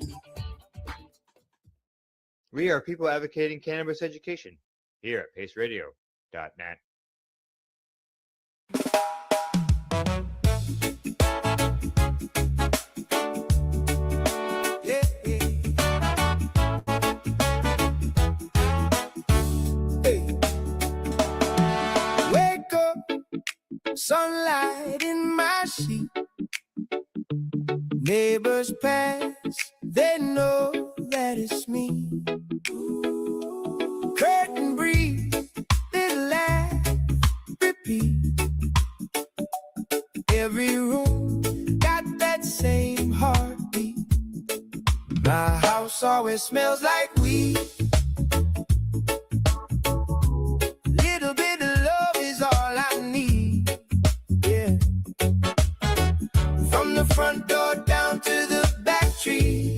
We are people advocating cannabis education here at paceradio.net. Wake up, sunlight in my sheet. Neighbors pass, they know that it's me. Curtain breeze, little laugh, repeat. Every room got that same heartbeat. My house always smells like weed. Little bit of love is all I need. Yeah. From the front door down to the back tree,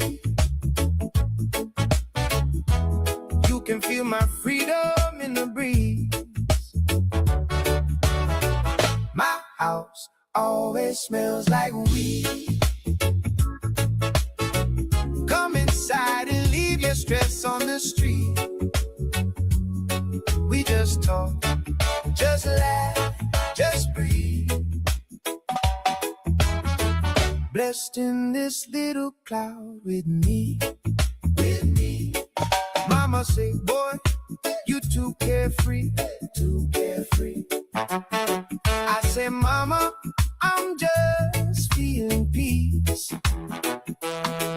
you can feel my freedom in the breeze. My house always smells like weed. Come inside and leave your stress on the street. We just talk, just laugh, just breathe. Blessed in this little cloud with me, with me. Mama say, boy, you too carefree, too carefree. I say, mama, I'm just feeling peace.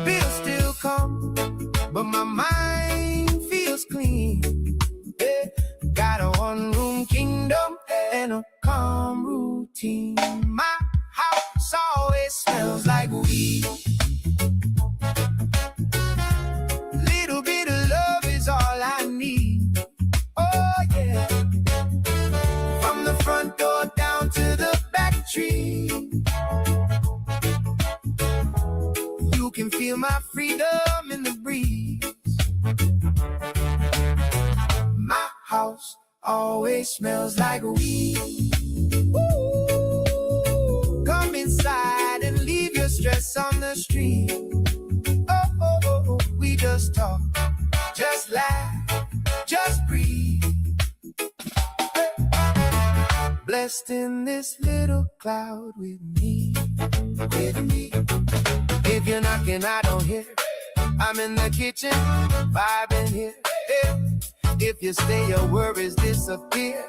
Bills still come, but my mind feels clean. Yeah. Got a one-room kingdom and a calm routine. My house always smells like weed. Little bit of love is all I need. Oh yeah. From the front door down to the back tree, you can feel my freedom in the breeze. My house always smells like weed. Ooh. Come inside and leave your stress on the street. Oh, oh, oh, oh. We just talk, just laugh, just breathe. Blessed in this little cloud with me, with me. If you're knocking, I don't hear. I'm in the kitchen, vibing here. Hey. If you stay, your worries disappear.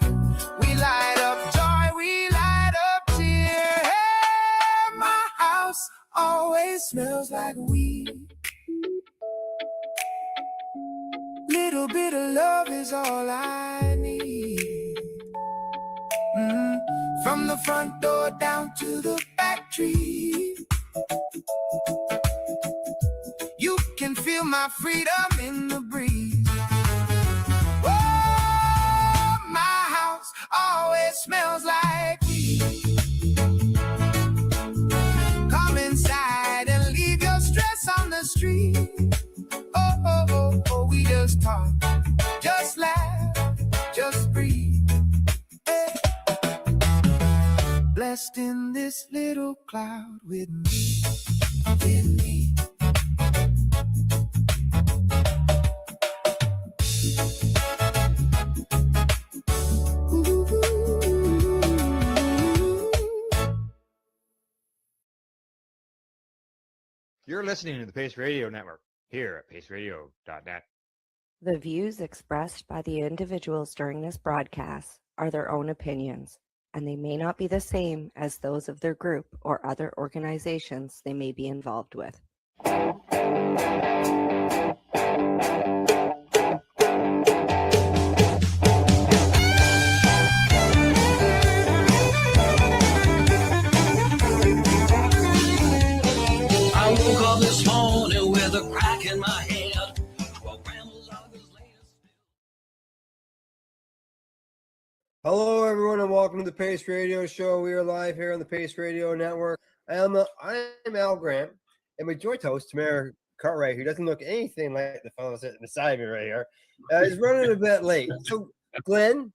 We light up joy, we light up cheer. Hey, my house always smells like weed. Little bit of love is all I need. From the front door down to the back tree, you can feel my freedom in the breeze. Oh, my house always smells like weed. Come inside and leave your stress on the street. Oh, oh, oh, oh, we just talk, just laugh, just breathe. Hey. Blessed in this little cloud with me, with me. You're listening to the Pace Radio Network here at paceradio.net. The views expressed by the individuals during this broadcast are their own opinions, and they may not be the same as those of their group or other organizations they may be involved with. I woke up this morning with a crack in my head. Hello, everyone, and welcome to the Pace Radio Show. We are live here on the Pace Radio Network. I am Al Grant, and my joint host, Tamara Cartwright, who doesn't look anything like the fellow sitting beside me right here, is running a bit late. So, Glenn,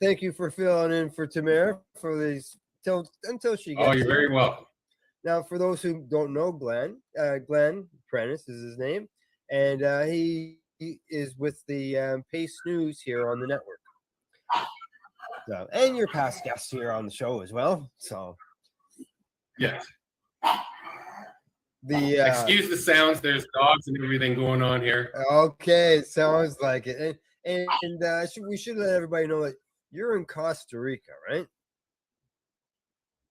thank you for filling in for Tamara for these until she gets. Oh, you're very welcome. Now, for those who don't know Glenn, Glenn Prentice is his name, and he is with the Pace News here on the network. So, and your past guest here on the show as well. So, yes. The excuse the sounds. There's dogs and everything going on here. Okay, it sounds like it. And we should let everybody know that you're in Costa Rica, right?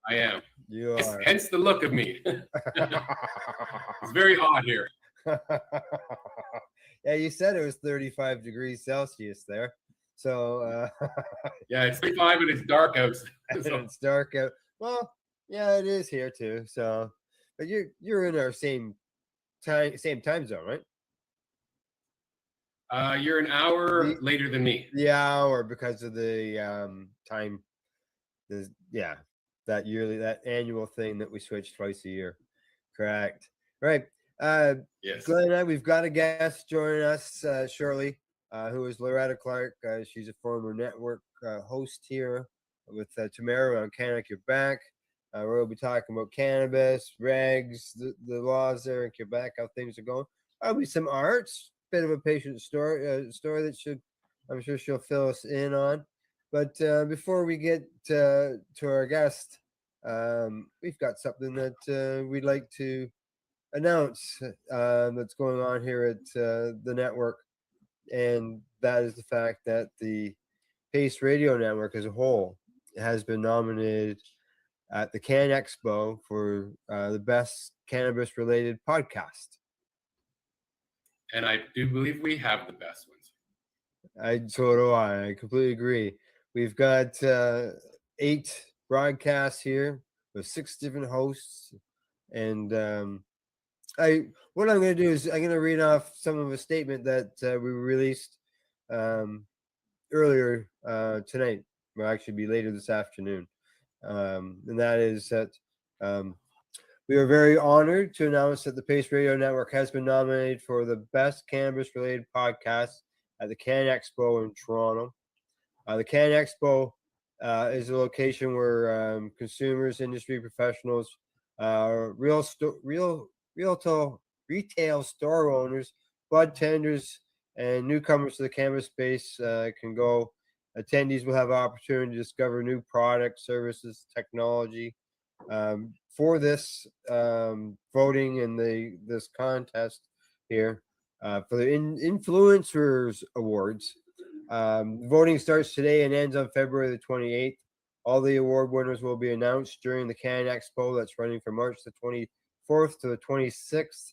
I am. You are. Hence the look of me. It's very hot here. Yeah, you said it was 35 degrees Celsius there. So yeah, it's 35 and it's dark out. So. It's dark out. Well, yeah, it is here too. So, but you're in our same time zone, right? You're an hour later than me. The hour because of the time. That annual thing that we switch twice a year. Correct. Right. Yes. Glenn and I, we've got a guest joining us shortly. Who is Loretta Clark. She's a former network host here with Tamara on Canada, Quebec. We'll be talking about cannabis, regs, the laws there in Quebec, how things are going. There'll be some arts, bit of a patient story that I'm sure she'll fill us in on. But before we get to our guest, we've got something that we'd like to announce that's going on here at the network. And that is the fact that the Pace Radio Network as a whole has been nominated at the Can Expo for the best cannabis-related podcast. And I do believe we have the best ones. So do I. I completely agree. We've got 8 broadcasts here with 6 different hosts. And what I'm going to do is I'm going to read off some of a statement that we released earlier tonight. Will actually be later this afternoon. And that is that we are very honored to announce that the Pace Radio Network has been nominated for the best cannabis-related podcast at the Can Expo in Toronto. The Can Expo is a location where consumers, industry professionals, retail store owners, bud tenders, and newcomers to the cannabis space can go. Attendees will have an opportunity to discover new products, services, technology. For this voting in this contest here for the Influencers Awards, voting starts today and ends on February the 28th. All the award winners will be announced during the Can Expo that's running from March the 24th to the 26th.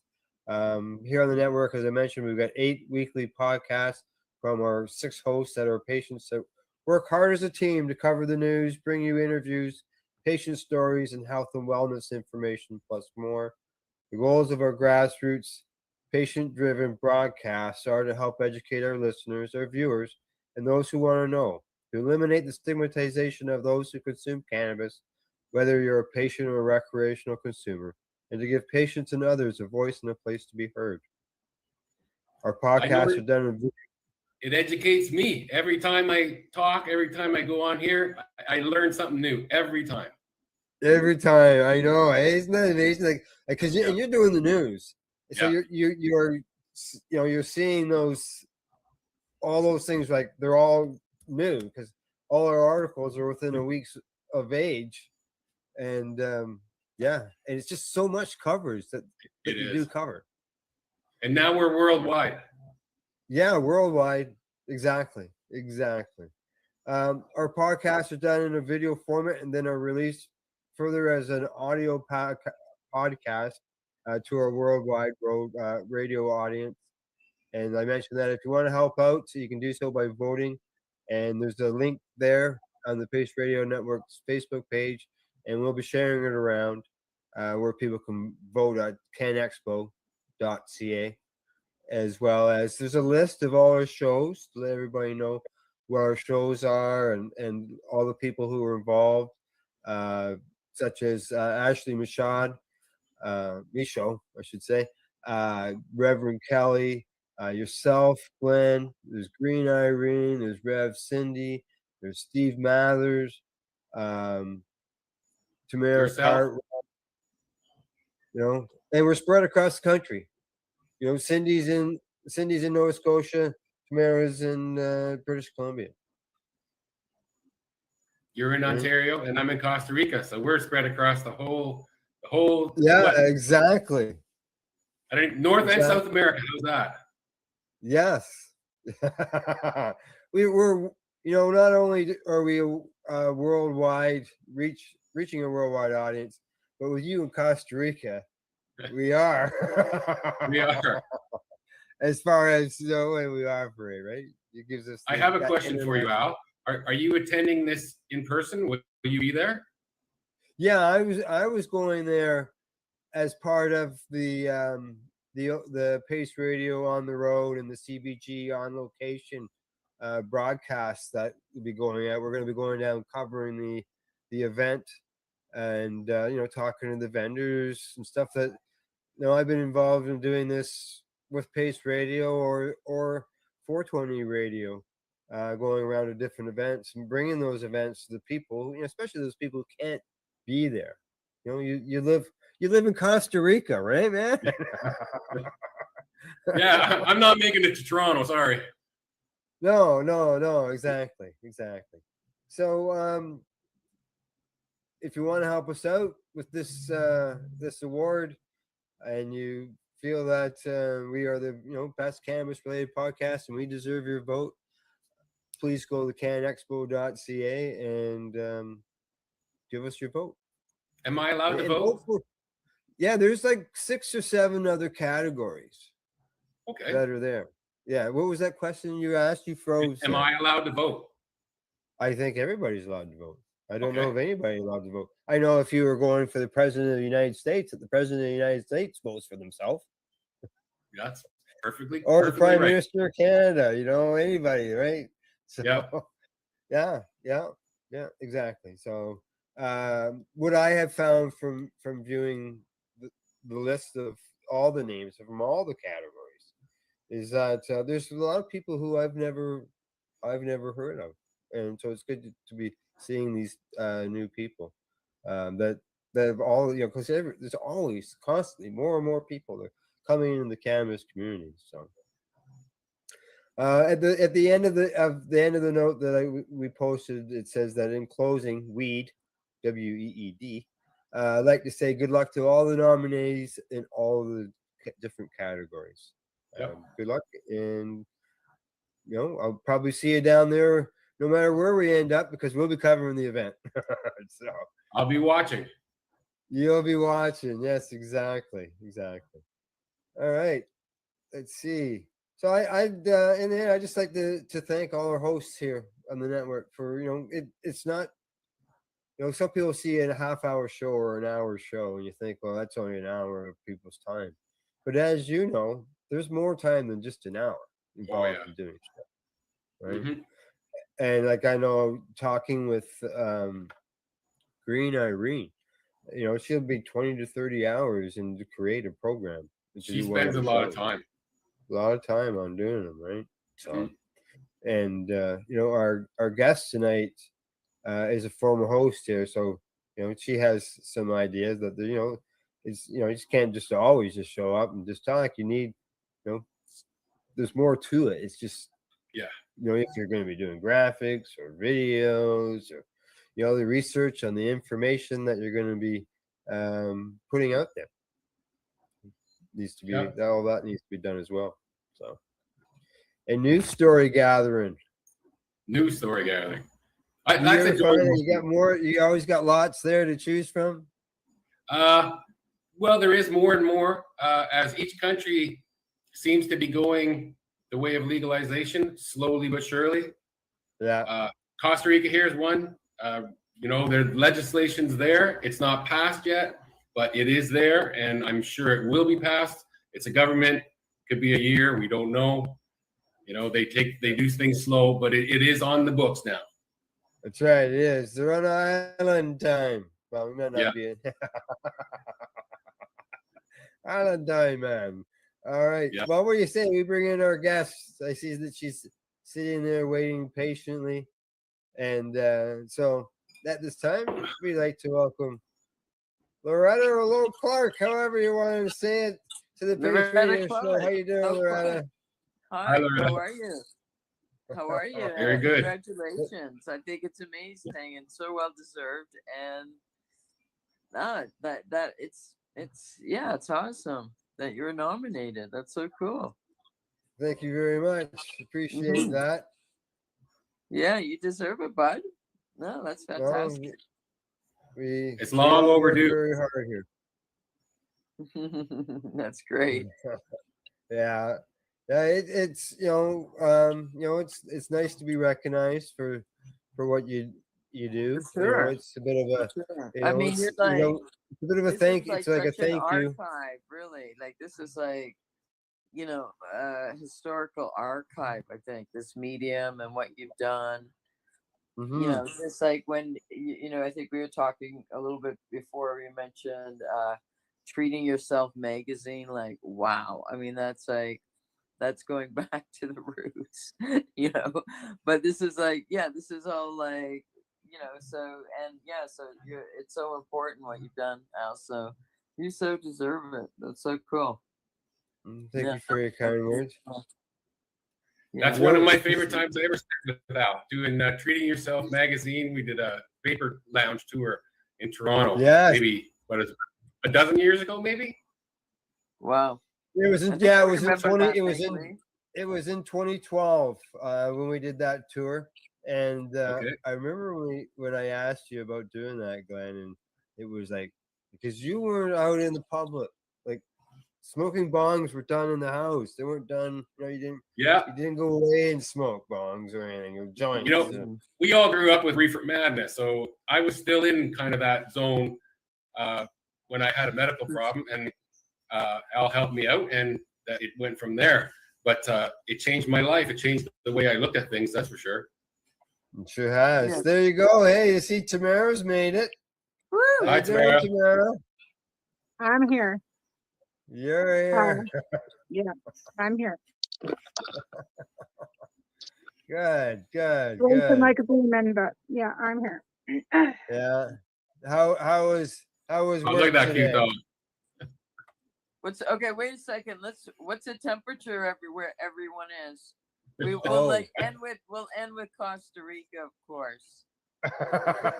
Here on the network, as I mentioned, we've got 8 weekly podcasts from our 6 hosts that are patients that work hard as a team to cover the news, bring you interviews, patient stories, and health and wellness information, plus more. The goals of our grassroots, patient-driven broadcasts are to help educate our listeners, our viewers, and those who want to know, to eliminate the stigmatization of those who consume cannabis, whether you're a patient or a recreational consumer, and to give patients and others a voice and a place to be heard. Our podcasts are done in It educates me. Every time I talk, every time I go on here, I learn something new every time. Every time, I know. Hey, isn't that amazing? Like, because you're doing the news, so you're seeing all those things, like they're all new because all our articles are within a week of age, and and it's just so much coverage that you do cover. And now we're worldwide. Yeah, worldwide. Exactly. Exactly. Our podcasts are done in a video format and then are released further as an audio podcast to our worldwide radio audience. And I mentioned that if you want to help out, so you can do so by voting. And there's a link there on the Pace Radio Network's Facebook page, and we'll be sharing it around where people can vote at canexpo.ca, as well as there's a list of all our shows to let everybody know where our shows are and all the people who are involved, such as Ashley Michaud, Michaud, I should say, Reverend Kelly, yourself, Glenn, there's Green Irene, there's Rev Cindy, there's Steve Mathers, Tamara Yourself. Cart, and we're spread across the country. Cindy's in Nova Scotia, Tamara's in British Columbia. You're in Ontario and I'm in Costa Rica, so we're spread across the whole. Yeah, what? exactly. I think North and South America. How's that? Yes. we're not only are we worldwide reaching a worldwide audience, but with you in Costa Rica, we are. We are. As far as we operate, right? It gives us. I have a question for you, Al. Are you attending this in person? Will you be there? Yeah, I was going there as part of the Pace Radio on the road and the CBG on location broadcast that will be going out. We're going to be going down covering the event and talking to the vendors and stuff that I've been involved in doing this with Pace Radio or 420 Radio, going around to different events and bringing those events to the people, especially those people who can't be there. You live in Costa Rica, right, man? Yeah, I'm not making it to Toronto. Sorry. No, exactly. So, if you want to help us out with this award, and you feel that we are the best cannabis related podcast and we deserve your vote, please go to canexpo.ca and give us your vote. Am I allowed to vote? Yeah, there's like 6 or 7 other categories. Okay. That are there. Yeah. What was that question you asked? You froze. Am I allowed to vote? I think everybody's allowed to vote. I don't know if anybody's allowed to vote. I know if you were going for the president of the United States, that the president of the United States votes for themselves. That's perfectly. Or the prime right. minister of Canada. Anybody, right? So, yeah. Yeah, exactly. So, what I have found from viewing the list of all the names from all the categories is that there's a lot of people who I've never heard of, and so it's good to be seeing these new people that have all because there's always constantly more and more people that are coming in the cannabis community. So at the end of the note that we posted, it says that in closing, weed, WEED, I'd like to say good luck to all the nominees in all the different categories. Good luck, and I'll probably see you down there no matter where we end up, because we'll be covering the event. So I'll be watching. You'll be watching. Yes, exactly. All right. Let's see. So I'd in the end, I just like to thank all our hosts here on the network for it's not some people see a half-hour show or an hour show and you think, well, that's only an hour of people's time, but as you know, there's more time than just an hour involved in doing stuff, right? Mm-hmm. And like I know talking with Green Irene, she'll be 20 to 30 hours in to create a program. She spends a lot of time. A lot of time on doing them, right? So, and our guest tonight is a former host here, so she has some ideas that it's you just can't just always just show up and just talk. You need there's more to it. It's just if you're going to be doing graphics or videos or the research on the information that you're going to be putting out there needs to be all that needs to be done as well. So a news story gathering. News story gathering. You That's ever a find good that you got more? You always got lots there to choose from. Well, there is more and more as each country seems to be going the way of legalization, slowly but surely. Yeah. Costa Rica here is one. You know, their legislation's there. It's not passed yet, but it is there, and I'm sure it will be passed. It's a government. Could be a year. We don't know. You know, they do things slow, but it is on the books now. That's right. It is. They're on island time. Well, we might not Yeah. be. Island time, man. All right. Yeah. What were you saying? We bring in our guests. I see that she's sitting there waiting patiently. And so at this time, we'd like to welcome Loretta or Lil Clark, however you want to say it, to the Pace Loretta Radio Show. Clark. How you doing, Of Loretta? Hi, Loretta. how are you? How are you? Very good. Congratulations. I think it's amazing and so well deserved. And that it's awesome that you're nominated. That's so cool. Thank you very much. Appreciate that. Yeah, you deserve it, bud. No, that's fantastic. It's long we all work overdue. Very hard here. That's great. Yeah. It's it's nice to be recognized for what you do. Sure. It's a bit of a I mean, it's, you're like, it's a bit of a this thank. is like It's like a such an thank you. archive, really. Like this is like, historical archive. I think this medium and what you've done. Just like when I think we were talking a little bit before we mentioned Treating Yourself magazine. Like, wow. I mean, that's going back to the roots, but this is like, this is all like, so it's so important what you've done, Al. So you so deserve it. That's so cool. Thank you for your kind words. That's one of my favorite times I ever spent with Al, doing Treating Yourself magazine. We did a paper lounge tour in Toronto. Yes. Maybe, what is it, a dozen years ago, maybe? Wow. It was in, I think I it was in remember 20 that it was vaguely. it was in 2012 when we did that tour. And I remember when I asked you about doing that, Glenn, and it was like, because you weren't out in the public, like smoking bongs were done in the house. They weren't done, you didn't go away and smoke bongs or anything, or joints. We all grew up with reefer madness, so I was still in kind of that zone when I had a medical problem, and Al helped me out, and it went from there. But it changed my life. It changed the way I looked at things, that's for sure. It sure has. Yeah. There you go. Hey, you see, Tamara's made it. Woo! How you doing, Tamara? I'm here. You're here. Yeah, I'm here. Good. Waiting for Mike Blumen, but yeah, I'm here. Yeah. How was work look at that today? cute dog. Wait a second. What's the temperature everywhere everyone is? We will Oh. we'll end with Costa Rica, of course.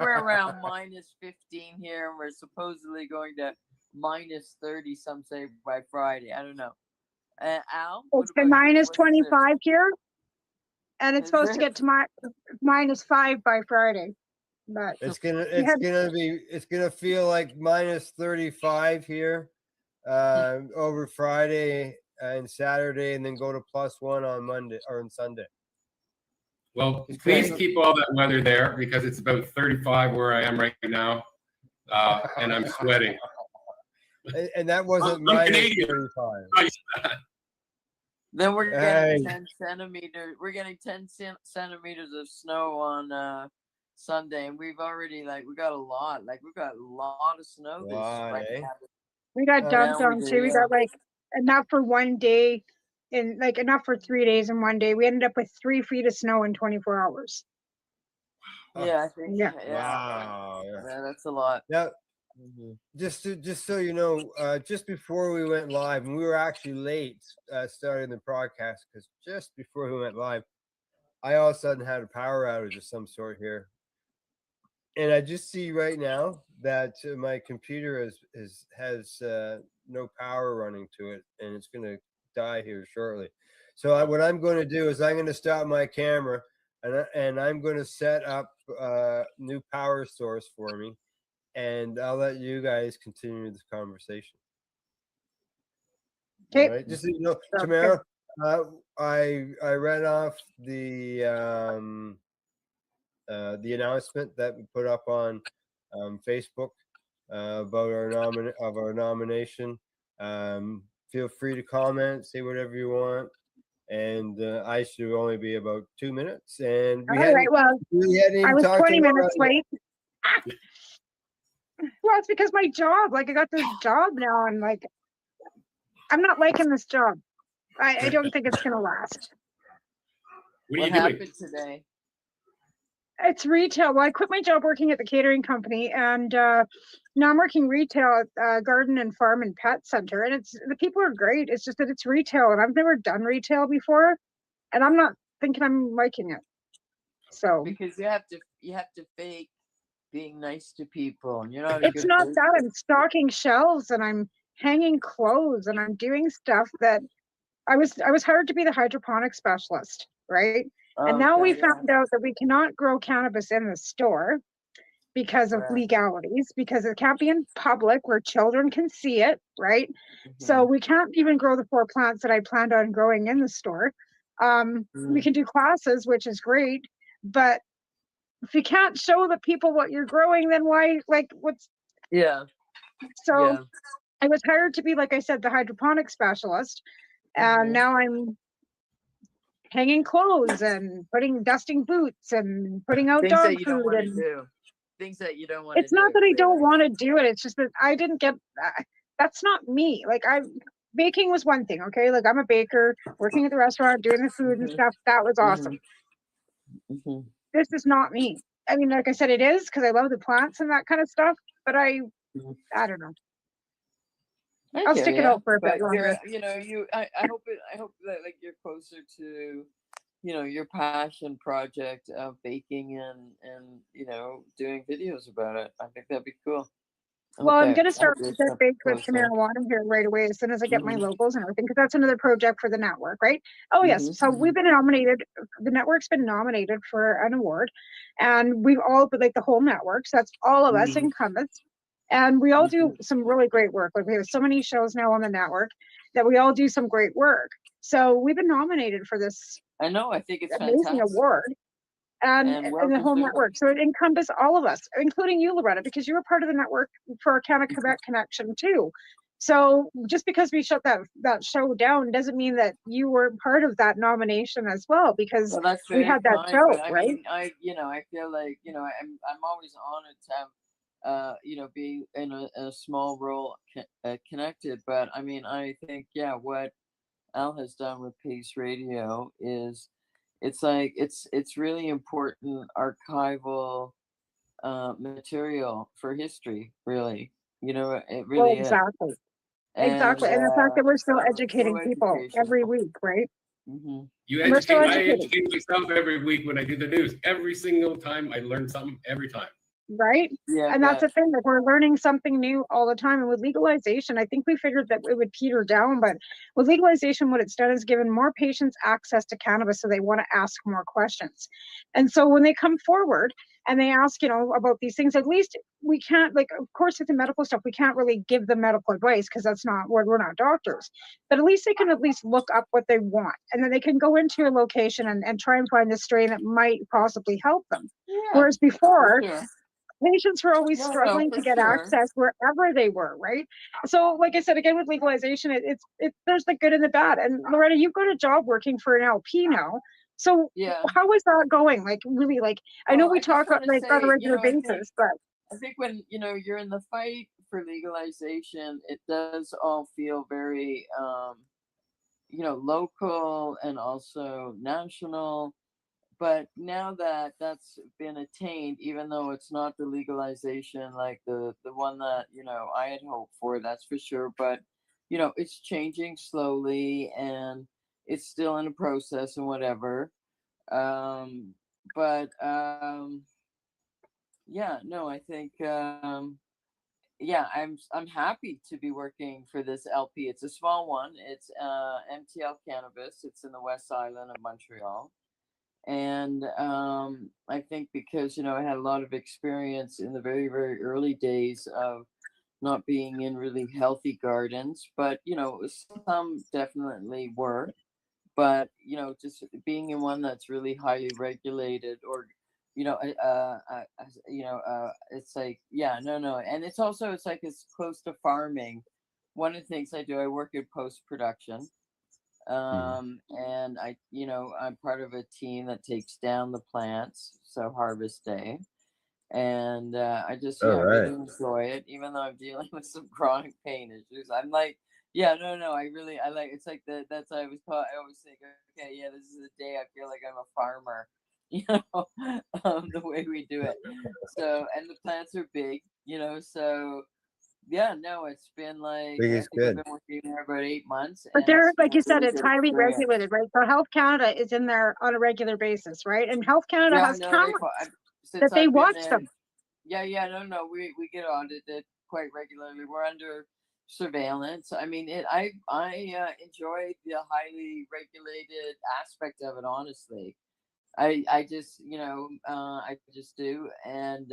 We're around -15 here, and we're supposedly going to -30, some say by Friday. I don't know. Al? It's been -25 here, and it's supposed to get to -5 by Friday. But It's gonna feel like -35 here over Friday and Saturday, and then go to +1 on Monday or on Sunday. Well, please keep all that weather there because it's about 35 where I am right now, and I'm sweating. And that wasn't I'm Canadian. -35. Then we're getting Hey. 10 centimeters. We're getting 10 centimeters of snow on Sunday, and we've already we got a lot. We've got a lot of snow this right now. we got dumped Yeah, on we too. We do, got enough for one day, and enough for 3 days in one day. We ended up with 3 feet of snow in 24 hours. Yeah, I think. Yeah. Wow. Yeah, that's a lot. Now, just so you know, just before we went live, and we were actually late starting the broadcast because just before we went live, I all of a sudden had a power outage of some sort here, and I just see right now that my computer has no power running to it, and it's going to die here shortly. So what I'm going to do is I'm going to stop my camera and I'm going to set up a new power source for me, and I'll let you guys continue this conversation. Okay. All right. Just so you know, Tamara, I read off the announcement that we put up on Facebook about our nomination. Feel free to comment, say whatever you want, and I should only be about 2 minutes. And we All hadn't right, well, even I was talked 20 about minutes late. Well, it's because my job, like I got this job now, and like I'm not liking this job. I don't think it's gonna last. What happened today? It's retail. Well, I quit my job working at the catering company, and now I'm working retail at Garden and Farm and Pet Center. And it's the people are great. It's just that it's retail, and I've never done retail before, and I'm not thinking I'm liking it. So because you have to fake being nice to people, and you're not. It's not that I'm stocking shelves and I'm hanging clothes and I'm doing stuff that I was hired to be the hydroponic specialist, right? And now we found out that we cannot grow cannabis in the store because of legalities, because it can't be in public where children can see it, right? So we can't even grow the 4 plants that I planned on growing in the store. We can do classes, which is great, but if you can't show the people what you're growing, then why, like, what's so I was hired to be, like I said, the hydroponic specialist, and now I'm hanging clothes and dusting boots and putting out things dog that you don't food want to and do, things that you don't want to do. it's not that I don't want to do it. It's just that I didn't get that's not me. Like baking was one thing. Okay. Like I'm a baker working at the restaurant, doing the food and stuff. That was awesome. This is not me. I mean, like I said, it is because I love the plants and that kind of stuff, but I don't know. I'll stick it out for a bit longer. I hope that like you're closer to, your passion project of baking and doing videos about it. I think that'd be cool. Well, I'm going to start that bake with marijuana here right away as soon as I get my logos and everything, because that's another project for the network, right? Oh, yes. So we've been nominated. The network's been nominated for an award, and we've all, like the whole network. So that's all of us incumbents. And we all do some really great work. Like we have so many shows now on the network that we all do some great work. So we've been nominated for this. I know. I think it's amazing fantastic. award. And the whole network. So it encompasses all of us, including you, Loretta, because you were part of the network for Canada Quebec Connection too. So just because we shut that show down doesn't mean that you were part of that nomination as well, because we had that show, right? I mean, I feel like, I'm always honored to have, be in a small role connected. But I mean, I think, what Al has done with Pace Radio is, it's like it's really important archival material for history, really. It really is. Exactly. Exactly. And the fact that we're still educating people every week, right? I educate myself every week when I do the news. Every single time I learn something every time. Right? And that's the thing, that we're learning something new all the time. And with legalization, I think we figured that it would peter down, but with legalization, what it's done is given more patients access to cannabis, so they want to ask more questions. And so when they come forward and they ask, about these things, at least we can't, like, of course, with the medical stuff, we can't really give them medical advice because that's not, we're not doctors, but at least they can at least look up what they want. And then they can go into a location and try and find the strain that might possibly help them. Whereas before, patients were always struggling to get access wherever they were, right? So, like I said, again, with legalization, there's the good and the bad. And Loretta, you've got a job working for an LP now. So how is that going? Like, really, like, I know we talk like on a regular basis, but I think when, you're in the fight for legalization, it does all feel very, local and also national. But now that that's been attained, even though it's not the legalization like the one that, I had hoped for, that's for sure. But, it's changing slowly and it's still in a process and whatever. I think, yeah, I'm happy to be working for this LP. It's a small one. It's MTL Cannabis. It's in the West Island of Montreal. And I think because, you know, I had a lot of experience in the very, very early days of not being in really healthy gardens, but, you know, some definitely were. But, you know, just being in one that's really highly regulated, or it's like, yeah, no, and it's also, it's like, it's close to farming. One of the things I do, I work in post production, and I'm part of a team that takes down the plants, so harvest day. And I just, All yeah, I really right. enjoy it, even though I'm dealing with some chronic pain issues. I'm like, yeah, no, I like, it's like that's I always call, I always think, okay, yeah, this is a day I feel like I'm a farmer, the way we do it. So, and the plants are big, so yeah, no, it's been like, Big I is think I've good. been working there about 8 months, But and there, it's like been you a said, really it's good highly experience. regulated, right? So Health Canada is in there on a regular basis, right? And Health Canada Yeah, has no, cameras since that they I've been watch in, them. yeah, no, we get audited quite regularly. We're under surveillance. I mean, I enjoy the highly regulated aspect of it. Honestly, I just I just do. And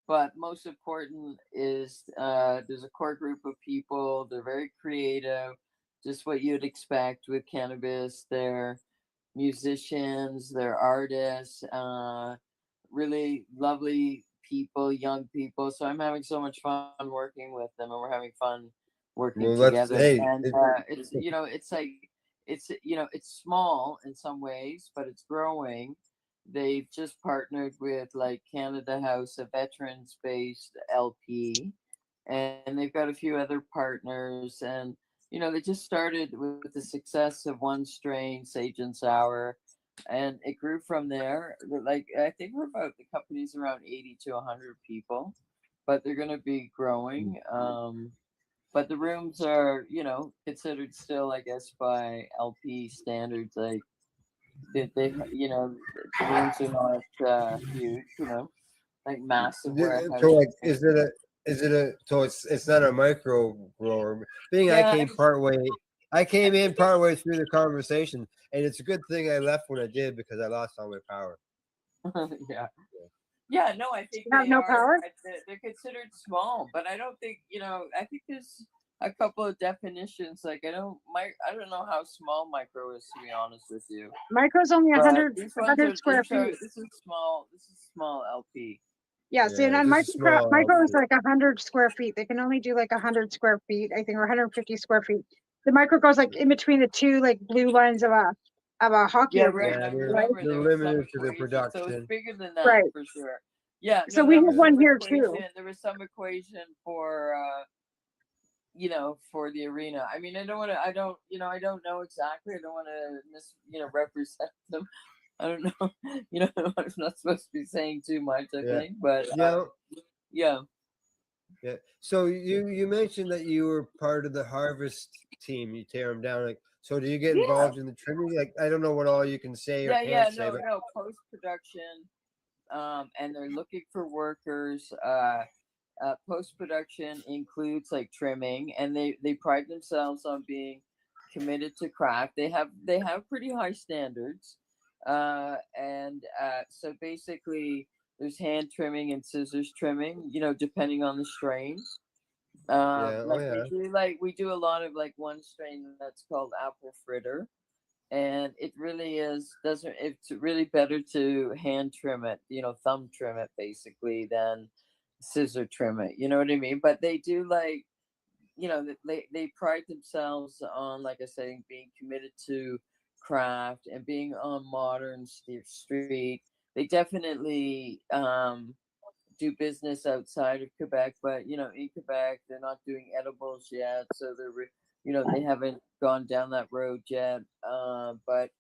but most important is there's a core group of people. They're very creative, just what you'd expect with cannabis. They're musicians, they're artists, really lovely people, young people. So I'm having so much fun working with them, and we're having fun working Well, let's, together. hey, And it's it's like it's small in some ways, but it's growing. They've just partnered with like Canada House, a veterans-based LP, and they've got a few other partners. And they just started with the success of one strain, Sage and Sour, and it grew from there. Like, I think the company's around 80 to 100 people, but they're going to be growing. But the rooms are, considered still, I guess, by LP standards, like the rooms are not huge, like massive So warehouse. like, so it's not a micro grower. Being Yeah, I came in partway through the conversation, and it's a good thing I left when I did, because I lost all my power. Yeah, no, I think You have they no are. power? They're considered small, but I don't think, I think there's a couple of definitions. Like, I don't know how small micro is, to be honest with you. Micro's only But 100 these ones are square feet. This is small. This is small LP. Yeah, so Yeah, and this is small. micro is like 100 square feet. They can only do like 100 square feet, I think, or 150 square feet. The micro goes like in between the two like blue lines of a hockey Yeah, arena, right. I they're, right? remember they're there was some limited to their equation, so it's production. bigger than that Right. for sure. Yeah, So no, we there have was one some here equation. too. There was some equation for for the arena. I mean, I don't know exactly. I don't want to represent them. I don't know. I'm not supposed to be saying too much, I Yeah. think, but Yeah. yeah. Yeah. So you mentioned that you were part of the harvest team. You tear them down. Like, so do you get Yeah. involved in the trimming? Like, I don't know what all you can say or can't say, but No, post production, and they're looking for workers. Post production includes like trimming, and they pride themselves on being committed to craft. They have pretty high standards, and so basically there's hand trimming and scissors trimming, depending on the strain. yeah, oh Like yeah. we do a lot of like one strain that's called apple fritter, and it really doesn't it's really better to hand trim it, thumb trim it basically, than scissor trim it, you know what I mean? But they do, like, they pride themselves on, like I said, being committed to craft and being on modern street. They definitely do business outside of Quebec, but in Quebec they're not doing edibles yet, so they haven't gone down that road yet. But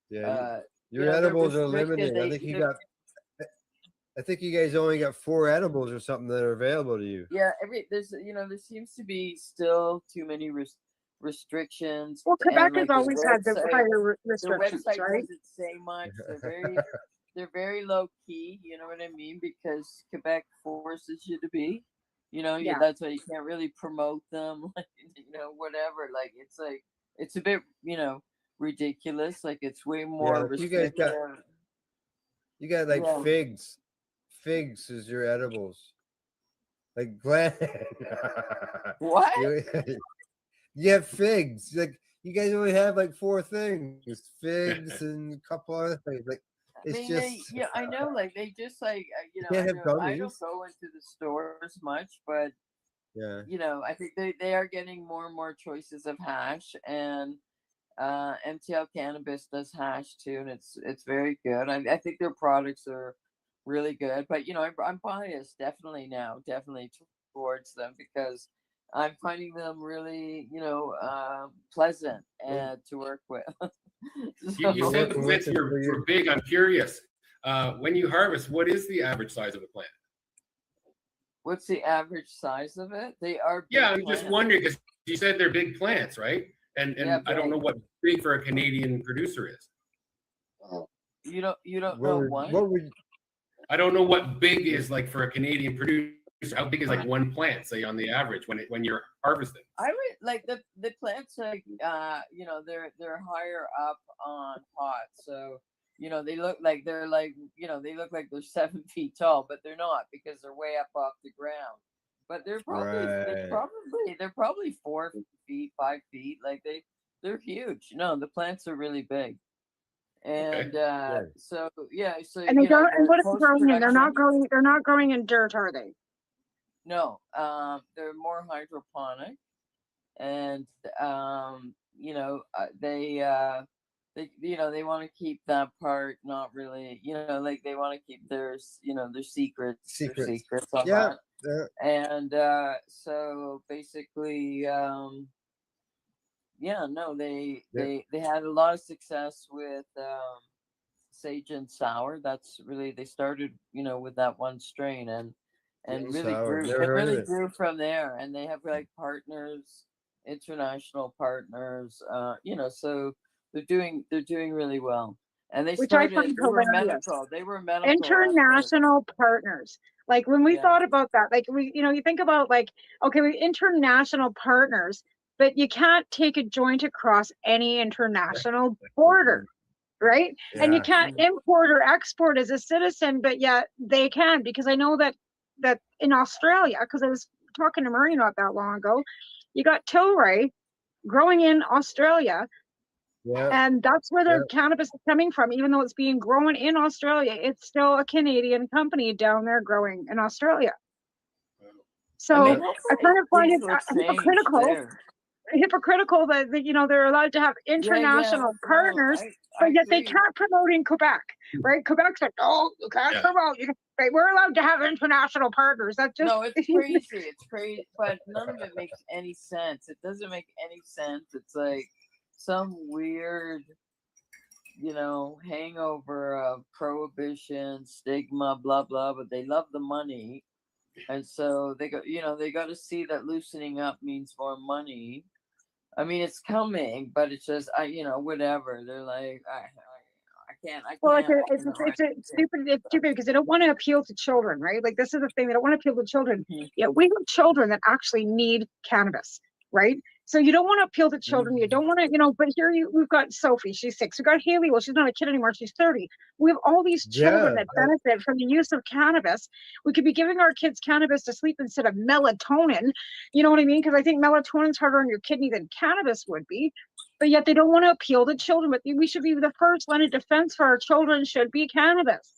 Yeah. Your they're edibles are restricted. limited. I think you guys only got 4 edibles or something that are available to you. Yeah, there seems to be still too many restrictions. Well, Quebec And has like always had the higher the restrictions, website right? doesn't say much. They're very low key, you know what I mean? Because Quebec forces you to be, Yeah. that's why you can't really promote them, like, whatever. Like it's a bit, ridiculous. Like it's way more Yeah, you guys restrictive. got like Yeah. figs. Figs is your edibles. Like Glenn. What? You have figs. Like you guys only have like 4 things: figs and a couple other things. Like it's I know, like they just like can't have I don't gummies. go into the stores much, but Yeah. I think they are getting more and more choices of hash, and MTL Cannabis does hash too, and it's very good. I think their products are really good, but I'm biased definitely towards them because I'm finding them really pleasant and to work with. You said the plants you're big. I'm curious. When you harvest, what is the average size of a plant? What's the average size of it? They are big Yeah, I'm plants. just wondering because you said they're big plants, right? And Yeah, I don't know big. what big for a Canadian producer is. You don't know what? I don't know what big is like for a Canadian producer. How big is like one plant, say on the average when you're harvesting? I would like the plants, like they're higher up on pots, so they look like they're they look like they're 7 feet tall, but they're not because they're way up off the ground. But they're probably 4 feet, 5 feet. Like they're huge. No, the plants are really big. And so And they don't. And what is growing in? They're not growing. They're not growing in dirt, are they? No, they're more hydroponic, and they want to keep that part not really, like they want to keep their their secrets on that. And so basically they had a lot of success with Sage and Sour. That's really, they started with that one strain, and really grew from there. And they have like partners, international partners, so they're doing really well. And they Which I started, find hilarious. they were medical International partners. Like when we thought about that, like you think about like, okay, we international partners, but you can't take a joint across any international border, right? And you can't import or export as a citizen, but yet they can, because I know that in Australia, because I was talking to Murray not that long ago, you got Tilray growing in Australia. And that's where their cannabis is coming from. Even though it's being grown in Australia, it's still a Canadian company down there growing in Australia. So I kind of find it hypocritical that they're allowed to have international partners, but yet they can't promote in Quebec, right? Quebec's like, oh, you can't promote. Right? We're allowed to have international partners. That's just it's crazy. It's crazy, but none of it makes any sense. It doesn't make any sense. It's like some weird, hangover of prohibition, stigma, blah blah. But they love the money, and so they got to see that loosening up means more money. I mean, it's coming, but it's just whatever. They're like, I can't. Well, it's stupid. It's stupid because they don't want to appeal to children, right? Like this is the thing. They don't want to appeal to children. Yeah, we have children that actually need cannabis, right? So you don't want to appeal to children. You don't want to, but here we've got Sophie, she's 6. We've got Haley, well, she's not a kid anymore, she's 30. We have all these children that benefit from the use of cannabis. We could be giving our kids cannabis to sleep instead of melatonin. You know what I mean? Because I think melatonin's harder on your kidney than cannabis would be. But yet they don't want to appeal to children. But we should be the first line of defense for our children should be cannabis.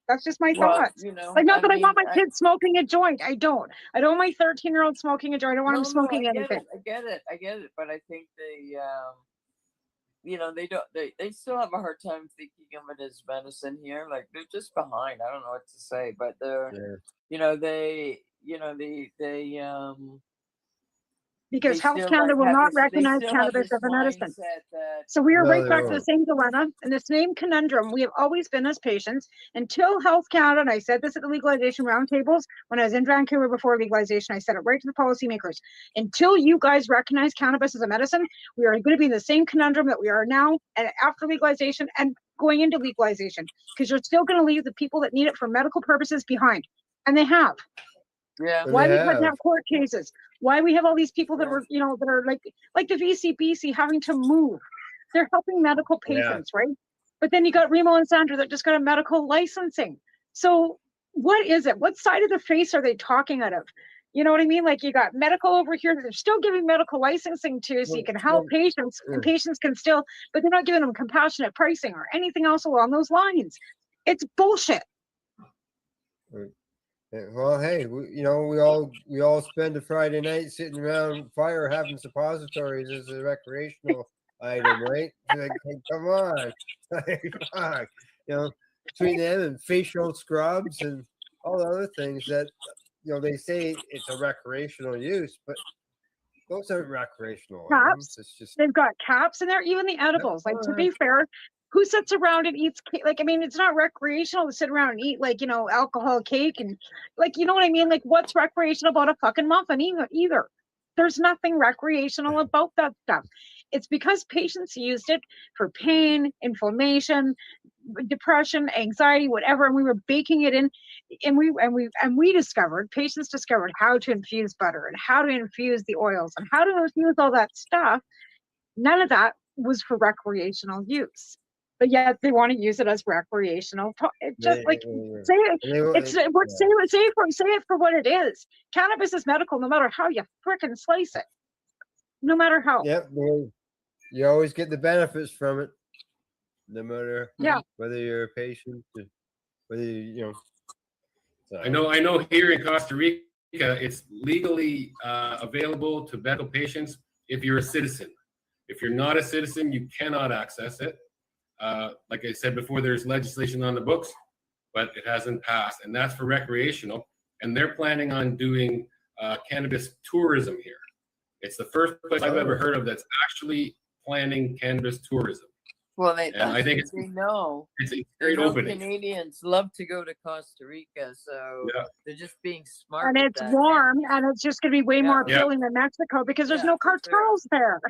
That's just my thoughts. Like, not that I want my kids smoking a joint. I don't want my 13-year-old smoking a joint. I don't want him smoking anything. I get it. But I think they still have a hard time thinking of it as medicine here. Like they're just behind. I don't know what to say, but they're, because Health Canada will not recognize cannabis as a medicine. So we are right back to the same dilemma and the same conundrum we have always been as patients until Health Canada, and I said this at the legalization roundtables when I was in Vancouver before legalization, I said it right to the policymakers. Until you guys recognize cannabis as a medicine, we are going to be in the same conundrum that we are now and after legalization and going into legalization, because you're still going to leave the people that need it for medical purposes behind. And they have. Yeah. Why we couldn't have court cases? Why we have all these people that were, that are like the VCBC having to move. They're helping medical patients, right? But then you got Remo and Sandra that just got a medical licensing. So what is it? What side of the face are they talking out of? You know what I mean? Like you got medical over here that they're still giving medical licensing to, so you can help patients, and patients can still, but they're not giving them compassionate pricing or anything else along those lines. It's bullshit. Well, hey, we all spend a Friday night sitting around fire having suppositories as a recreational item, right? Like, come on, like, fuck. Between them and facial scrubs and all the other things that they say it's a recreational use, but those aren't recreational items. Caps. It's just They've got caps in there, even the edibles. Like, to be fair, who sits around and eats like, I mean, it's not recreational to sit around and eat like, alcohol cake and like, you know what I mean? Like, what's recreational about a fucking muffin either? There's nothing recreational about that stuff. It's because patients used it for pain, inflammation, depression, anxiety, whatever, and we were baking it in, and we discovered, patients discovered how to infuse butter and how to infuse the oils and how to infuse all that stuff. None of that was for recreational use, but yet they want to use it as recreational. Just like say it for what it is. Cannabis is medical, no matter how you frickin' slice it. No matter how. Yep, you always get the benefits from it, no matter whether you're a patient, whether So. I know here in Costa Rica, it's legally available to medical patients if you're a citizen. If you're not a citizen, you cannot access it. Like I said before, there's legislation on the books, but it hasn't passed, and that's for recreational. And they're planning on doing cannabis tourism here. It's the first place I've ever heard of that's actually planning cannabis tourism. Well, I think it's a great opening. Canadians love to go to Costa Rica, so they're just being smart. And it's warm, and it's just going to be way more appealing than Mexico because there's no cartels there.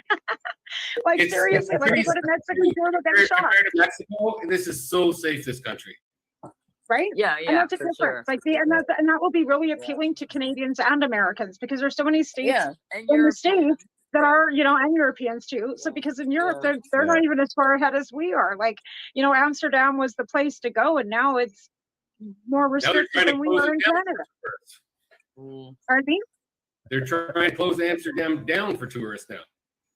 Like, seriously, like they go to Mexico, they'll get shot. Compared to Mexico, this is so safe, this country. Right? Yeah, and that's a difference. Sure. Like and that will be really appealing to Canadians and Americans because there's so many states in the States that are, and Europeans too. So because in Europe, they're not even as far ahead as we are. Like, Amsterdam was the place to go, and now it's more restricted than we are in Canada. Pardon me? They're trying to close Amsterdam down for tourists now.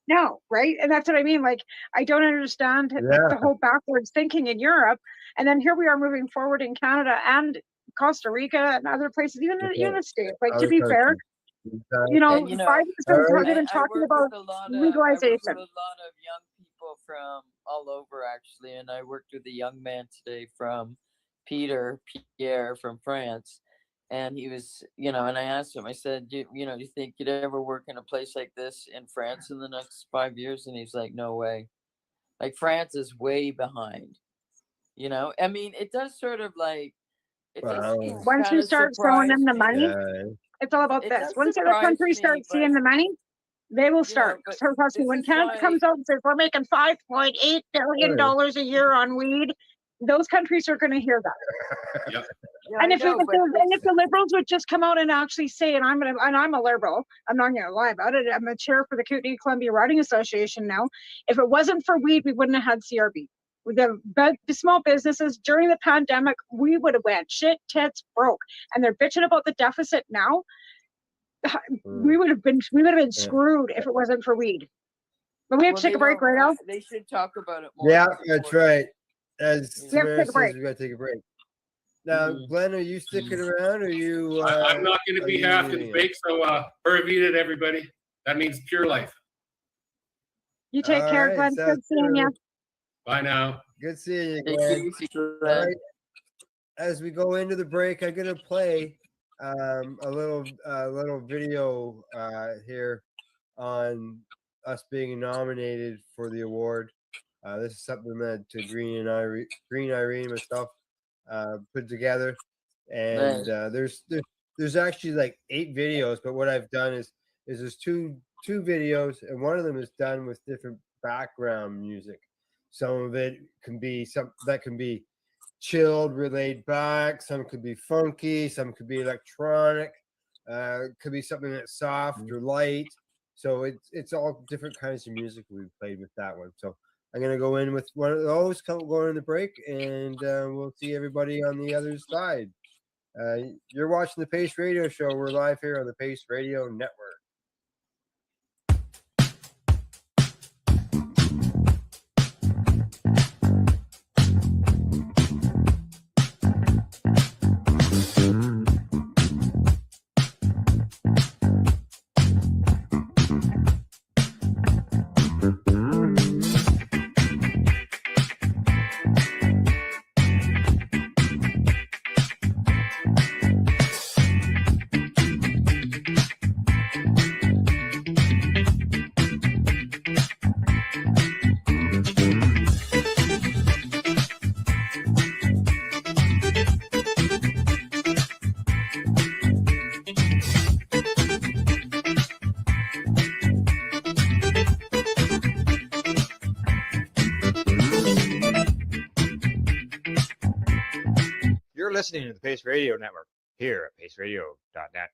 No, right? And that's what I mean. Like, I don't understand the whole backwards thinking in Europe. And then here we are moving forward in Canada and Costa Rica and other places, even in the States. Like, to be fair, Biden hasn't even talking about legalization. I work with a lot of young people from all over, actually. And I worked with a young man today from Pierre from France. And he was, and I asked him, I said, do you think you'd ever work in a place like this in France in the next 5 years? And he's like, no way. Like, France is way behind, I mean, it does sort of like, once you start throwing them the money, it's all about this. Once other countries start seeing the money, they will start. So trust me, when Canada comes out and says, we're making $5.8 billion a year on weed, those countries are going to hear that. And if the Liberals would just come out and actually say, and I'm a Liberal, I'm not going to lie about it. I'm a chair for the Kootenai Columbia Riding Association now. If it wasn't for weed, we wouldn't have had CRB. With the small businesses during the pandemic, we would have went shit tits broke. And they're bitching about the deficit now. We would have been screwed if it wasn't for weed. But we have to take a break right now. They should talk about it more. Yeah, that's right. As Samara says, we got to take a break. Now, Glenn, are you sticking around? Or are you? I'm not going to be half the break. So, Pura Vida, everybody. That means pure life. You take care, Glenn. Good seeing you. Bye now. Good seeing you, Glenn. All right. As we go into the break, I'm going to play a little video here on us being nominated for the award. This is something that Green Irene myself put together, and there's actually like 8 videos. But what I've done is there's two videos, and one of them is done with different background music. Some of it can be chilled, laid back. Some could be funky. Some could be electronic. Could be something that's soft or light. So it's all different kinds of music we played with that one. So I'm gonna go in with one of those, going in the break, and we'll see everybody on the other side. You're watching the Pace Radio Show. We're live here on the Pace Radio Network. You're listening to the Pace Radio Network here at paceradio.net.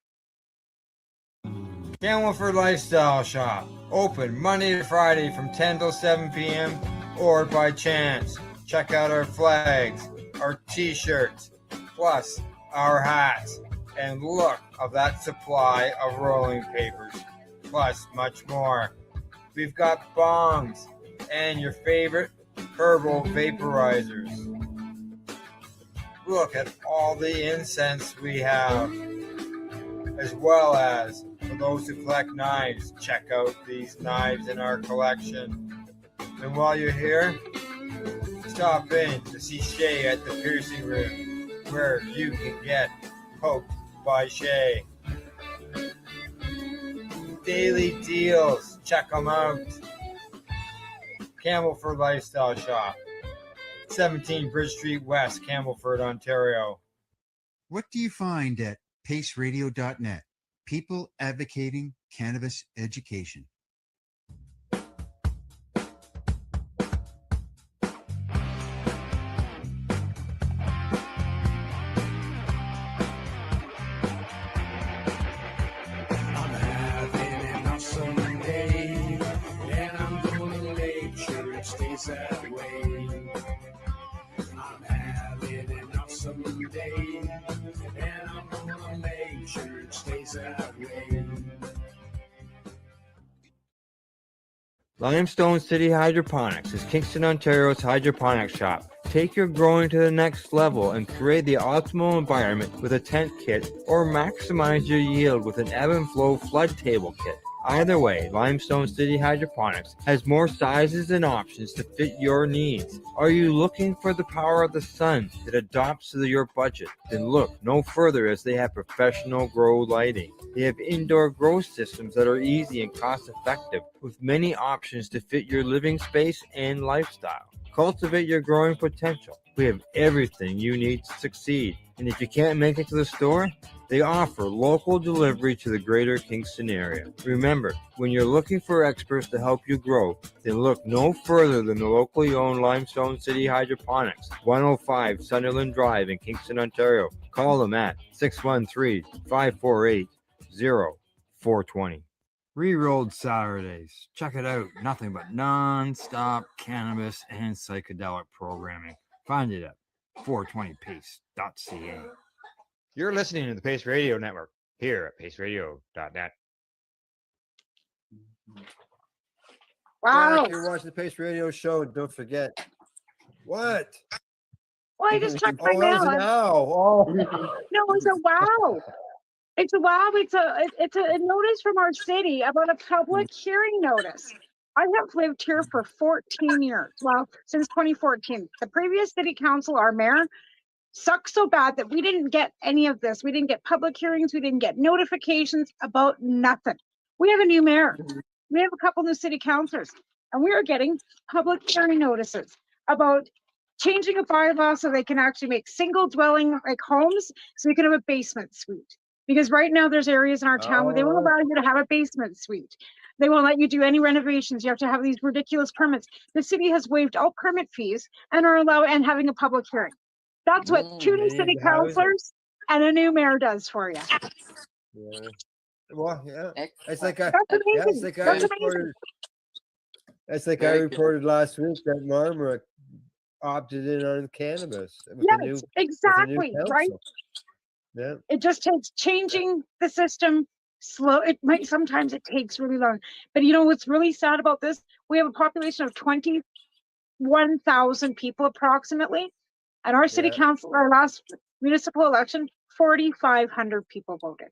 Camelford Lifestyle Shop, open Monday to Friday from 10 till 7 p.m. or by chance. Check out our flags, our t-shirts, plus our hats, and look of that supply of rolling papers, plus much more. We've got bongs and your favorite herbal vaporizers. Look at all the incense we have, as well as for those who collect knives, check out these knives in our collection. And while you're here, stop in to see Shay at the piercing room, where you can get poked by Shay. Daily deals, check them out. Camelford Lifestyle Shop, 17 Bridge Street West, Camelford, Ontario. What do you find at paceradio.net? People advocating cannabis education. I'm having an awesome day, and I'm gonna make sure it stays that way. I'm having an awesome day, and I'm gonna make sure it stays that way. Limestone City Hydroponics is Kingston, Ontario's hydroponics shop. Take your growing to the next level and create the optimal environment with a tent kit, or maximize your yield with an ebb and flow flood table kit. Either way, Limestone City Hydroponics has more sizes and options to fit your needs. Are you looking for the power of the sun that adapts to your budget? Then look no further, as they have professional grow lighting. They have indoor grow systems that are easy and cost effective, with many options to fit your living space and lifestyle. Cultivate your growing potential. We have everything you need to succeed. And if you can't make it to the store, they offer local delivery to the greater Kingston area. Remember, when you're looking for experts to help you grow, then look no further than the locally owned Limestone City Hydroponics, 105 Sunderland Drive in Kingston, Ontario. Call them at 613-548-0420. Rerolled Saturdays. Check it out. Nothing but non-stop cannabis and psychedelic programming. Find it at 420pace.ca. You're listening to the Pace Radio Network here at paceradio.net. Wow. If you're watching the Pace Radio Show, don't forget. What? Well, I just checked my Oh, that was mail. an owl. Oh. No, it's a wow. It's a wow. It's a notice from our city about a public hearing notice. I have lived here for 14 years. Well, since 2014. The previous city council, our mayor, sucked so bad that we didn't get any of this. We didn't get public hearings. We didn't get notifications about nothing. We have a new mayor. We have a couple new city councilors, and we are getting public hearing notices about changing a bylaw so they can actually make single dwelling like homes, so we can have a basement suite. Because right now there's areas in our town where they won't allow you to have a basement suite. They won't let you do any renovations. You have to have these ridiculous permits. The city has waived all permit fees and are allowing having a public hearing. That's what two new city councilors and a new mayor does for you. Yeah. Well, yeah. It's Excellent. like I, That's yeah, it's amazing. like I That's reported. amazing. It's like I Very good. reported last week that Marmora opted in on cannabis with a Yes, new exactly, right? council. Yeah. It just takes changing the system slow. It might sometimes it takes really long. But you know what's really sad about this? We have a population of 21,000 people approximately. And our city Yeah. council, our last municipal election, 4,500 people voted.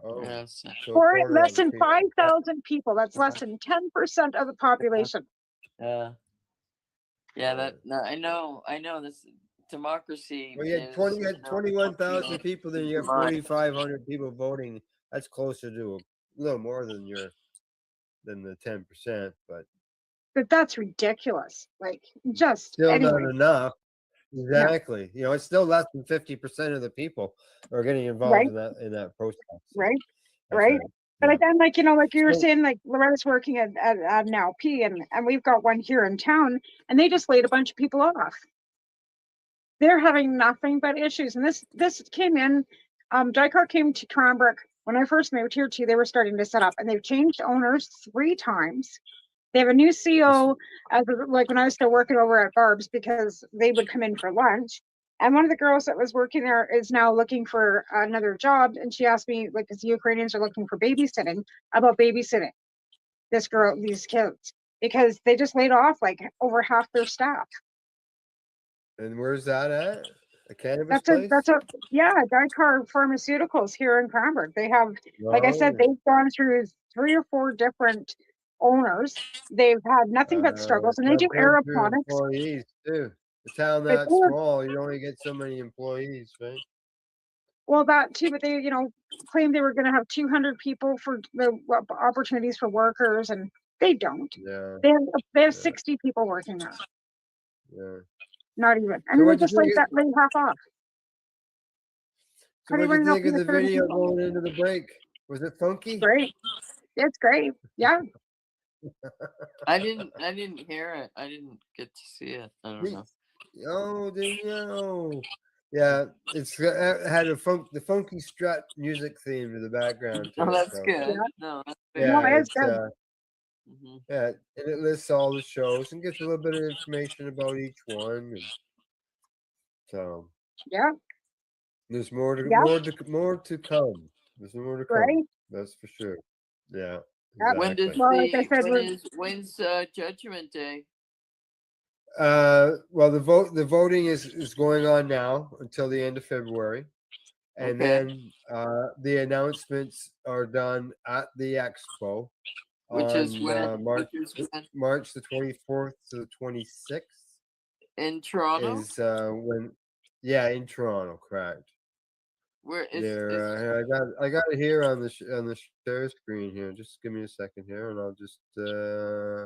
Oh, Yes. so a For quarter less of the than people. 5,000 people. That's less than 10% of the population. Yeah. Yeah, that no, I know this democracy Well, you had is 20, you know, 21,000 people, then you have Right. 4,500 people voting. That's closer to a little more than the 10%, but But that's ridiculous. Like, just still anyway. not enough. Yeah. Exactly. You know, it's still less than 50% of the people are getting involved Right. in that process. So Right. that's Right. But yeah. again, like, you know, like you were So- saying, like Loretta's working at an LP and we've got one here in town and they just laid a bunch of people off. They're having nothing but issues. And this came in, Dykar came to Cranbrook when I first moved here too. They were starting to set up and they've changed owners 3 times. They have a new CO as of, like when I was still working over at Barb's because they would come in for lunch. And one of the girls that was working there is now looking for another job. And she asked me, like, because the Ukrainians are looking for babysitting, about babysitting these kids, because they just laid off like over half their staff. And where's that at? A cannabis place? Yeah, Dykar Pharmaceuticals here in Cranbrook. They have, like I said, Oh. they've gone through 3 or 4 different owners. They've had nothing but struggles, and they Not do going through aeroponics. employees too. The town But that they're, small, you only get so many employees, right? well, that too, but they, you know, claimed they were going to have 200 people for the opportunities for workers, and they don't. Yeah. They have 60 people working there. Yeah. Not even. So And they what'd you just laid think? half off. So How do you what'd you want to know think of the if they're the video people? going into the break? Was it funky? Great. It's great. Yeah. I didn't hear it. I didn't get to see it. I don't know. Oh, didn't know. Yeah, it's had the funky strut music theme to the background. To Oh, it, that's so. good. No, that's Yeah, No, it's it's good. yeah, and it lists all the shows and gives a little bit of information about each one. And so Yeah. there's more to Yeah. more to come. There's more to come. Right. That's for sure. Yeah. Yeah. When does Well, like I said, when's Judgment Day? Well, the voting is going on now until the end of February, and Okay. then the announcements are done at the expo Which on is when? March Which is when? March the 24th to the 26th In Toronto? is when in Toronto, correct. Where is There, I got it here on the share screen here. Just give me a second here, and I'll just.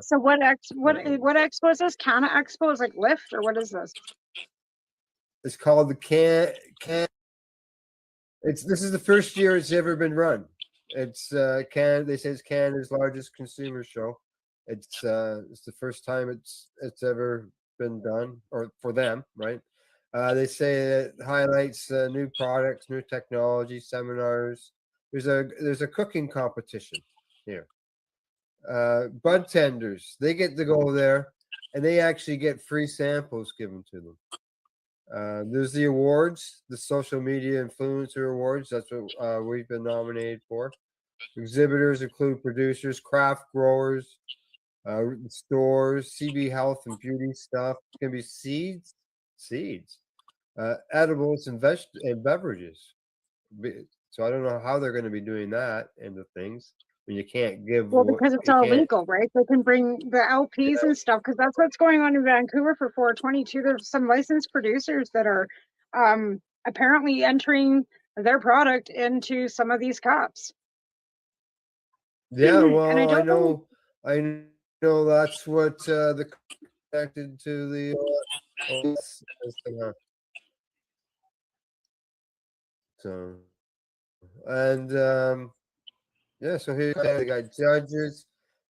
so what expo is this? Canna Expo is like Lyft, or what is this? It's called the Can. This is the first year it's ever been run. It's They say it's Canada's largest consumer show. It's the first time it's ever been done, or for them, right? They say it highlights new products, new technology, seminars. There's a cooking competition here. Bud tenders, they get to go there, and they actually get free samples given to them. There's the awards, the social media influencer awards. That's what we've been nominated for. Exhibitors include producers, craft growers, stores, CB health and beauty stuff. It's gonna be seeds, edibles, and beverages. So I don't know how they're going to be doing that into things when you can't give. Well, because it's all legal, right? They can bring the LPs and stuff, because that's what's going on in Vancouver for 422. There's some licensed producers that are apparently entering their product into some of these cups. Yeah, well, And I know that's what the connected to the. So, and so here they got judges,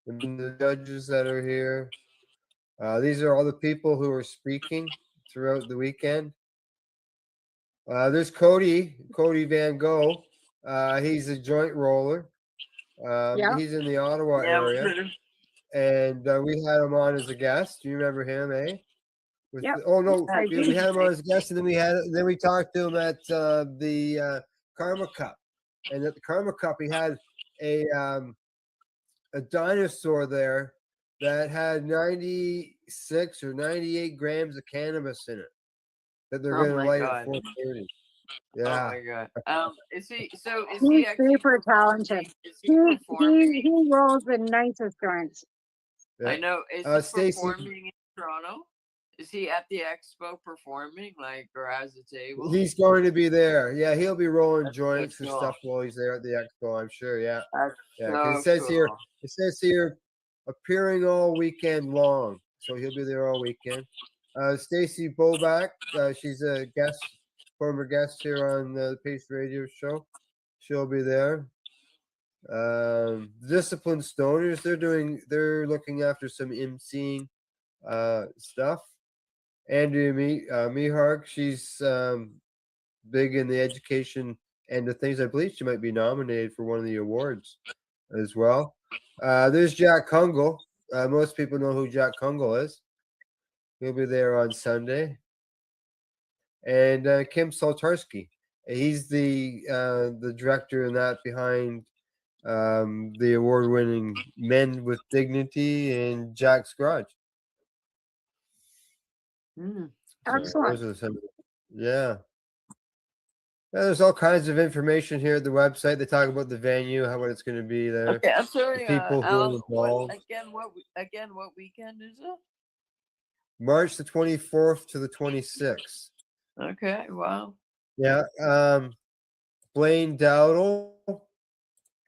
and the judges that are here. These are all the people who are speaking throughout the weekend. There's Cody Van Gogh. He's a joint roller. Yeah. He's in the Ottawa Yeah, we area, heard him. and we had him on as a guest. Do you remember him, eh? Yep. Oh no, I we do. had him on as a guest, and then we talked to him at the Karma Cup, and at the Karma Cup he had a dinosaur there that had 96 or 98 grams of cannabis in it that they're Oh going to my light God. at 4:30. Oh Yeah. my God. Is he He's actually super talented. is he performing? He rolls the nicest joints. Yeah. I know. Is he Stacy, performing in Toronto? Is he at the expo performing, like, or has a table? he's going to be there. Yeah, he'll be rolling joints and cool. stuff while he's there at the expo. I'm sure. Yeah. That's Yeah. 'Cause so it says here, cool. appearing all weekend long, so he'll be there all weekend. Stacy Boback, she's a former guest here on the Pace Radio Show. She'll be there. Disciplined Stoners, they're looking after some emceeing stuff. Andrea Mihark, she's big in the education and the things. I believe she might be nominated for one of the awards as well. There's Jack Kungle. Most people know who Jack Kungle is. He'll be there on Sunday. And Kim Saltarski. He's the director in that behind the award-winning Men with Dignity and Jack's Garage. Excellent. Yeah. There's all kinds of information here at the website. They talk about the venue, what it's going to be there. Okay, I'm sorry. the people who are Al, involved. what weekend is it? March the 24th to the 26th. Okay, wow. Yeah. Blaine Dowdle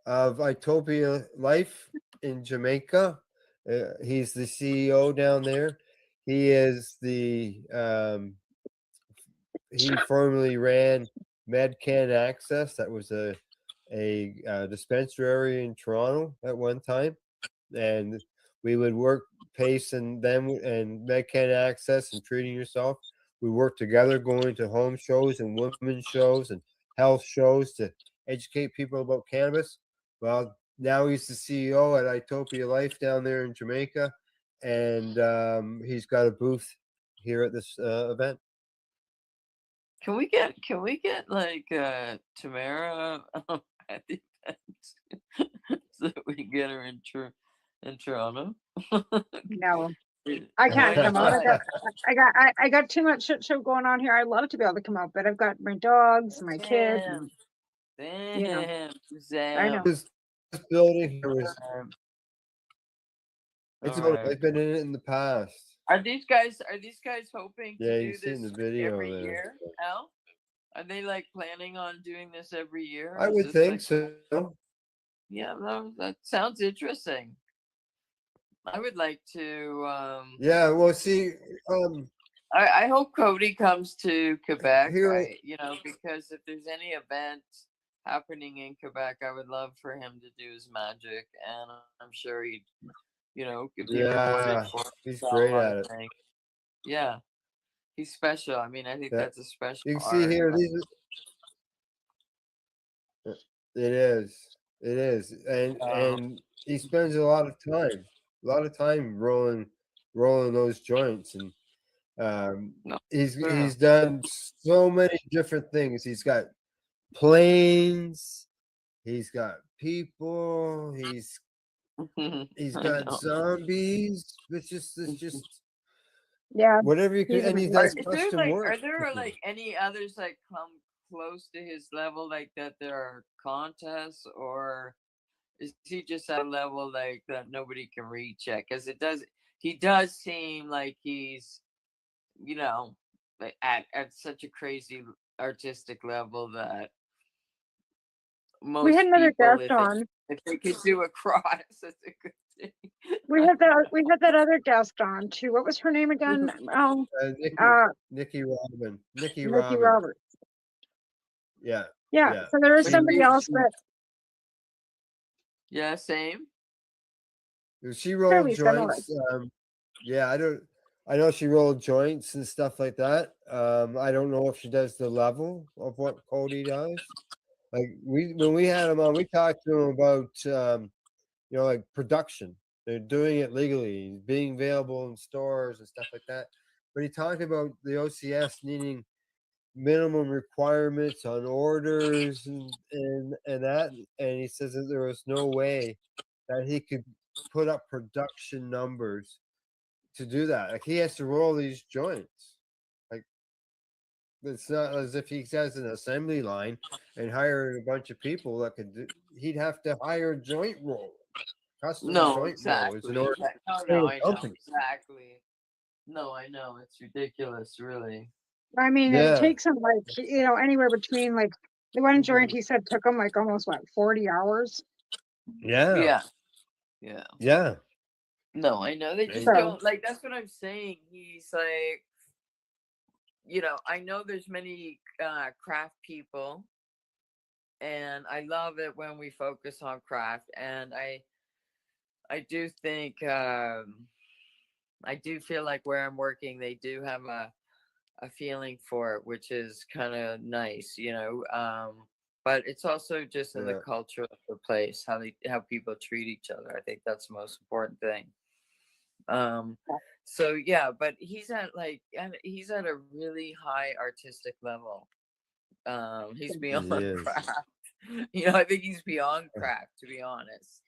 of Itopia Life in Jamaica. He's the CEO down there. He is he formerly ran MedCan Access. That was a dispensary in Toronto at one time, and we would work Pace and them and MedCan Access and Treating Yourself. We worked together, going to home shows and women's shows and health shows to educate people about cannabis. Well, now he's the CEO at Itopia Life down there in Jamaica, and he's got a booth here at this event. Can we get like Tamara at the event so that we can get her in Toronto? No, I can't come out. I got too much shit show going on here. I'd love to be able to come out, but I've got my dogs, my kids. Damn, You know. Sam. I know. This building here was Alright. I've been in it in the past. Are these guys hoping Yeah, to you do see in this the video every there. year? Al? Are they like planning on doing this every year? I Is would this, think like, so. Yeah, no, that sounds interesting. I would like to. Yeah, well, see, I hope Cody comes to Quebec. Here- Because if there's any event happening in Quebec, I would love for him to do his magic, and I'm sure he'd, could be Yeah, rewarded for he's a great lot at of it. things. Yeah, he's special. I mean, I think Yeah. that's a special. You can see art, here, but- it is, and he spends a lot of time rolling those joints, and he's done so many different things. He's got planes, he's got people, he's I got know. zombies. It's just Yeah. whatever you can, he's and he amazing. does Are there custom work. are there like any others that come close to his level, like that there are contests, or is he just at a level like that nobody can reach yet? Because he does seem like he's, like at such a crazy artistic level that most We had another people, guest on. if they could do a cross, that's a good thing. We had that other guest on too. What was her name again? Nikki Robin. Nikki Nikki Robin. Roberts. Yeah. Yeah. So there is She somebody rolls- else that Yeah, same. She rolled Fairly similar. joints. Yeah, I know she rolled joints and stuff like that. I don't know if she does the level of what Cody does. Like when we had him on, we talked to him about like production. They're doing it legally, being available in stores and stuff like that. But he talked about the OCS needing minimum requirements on orders and that, and he says that there was no way that he could put up production numbers to do that. Like he has to roll these joints. Like it's not as if he has an assembly line and hired a bunch of people that could do. He'd have to hire joint roll, custom No, joint rollers in exactly. order to No, stay no, with I know company. exactly. No, I know it's ridiculous, really. I mean, it Yeah. takes them like, anywhere between like the one joint he said took him like almost 40 hours. Yeah. Yeah. Yeah. Yeah. No, I know they just So- don't like. That's what I'm saying. He's like, I know there's many craft people, and I love it when we focus on craft. And I do think I do feel like where I'm working, they do have a feeling for it, which is kind of nice, but it's also just in the Yeah. culture of the place, how people treat each other. I think that's the most important thing. So yeah, but he's at a really high artistic level. He's beyond He is. craft. I think he's beyond craft, to be honest.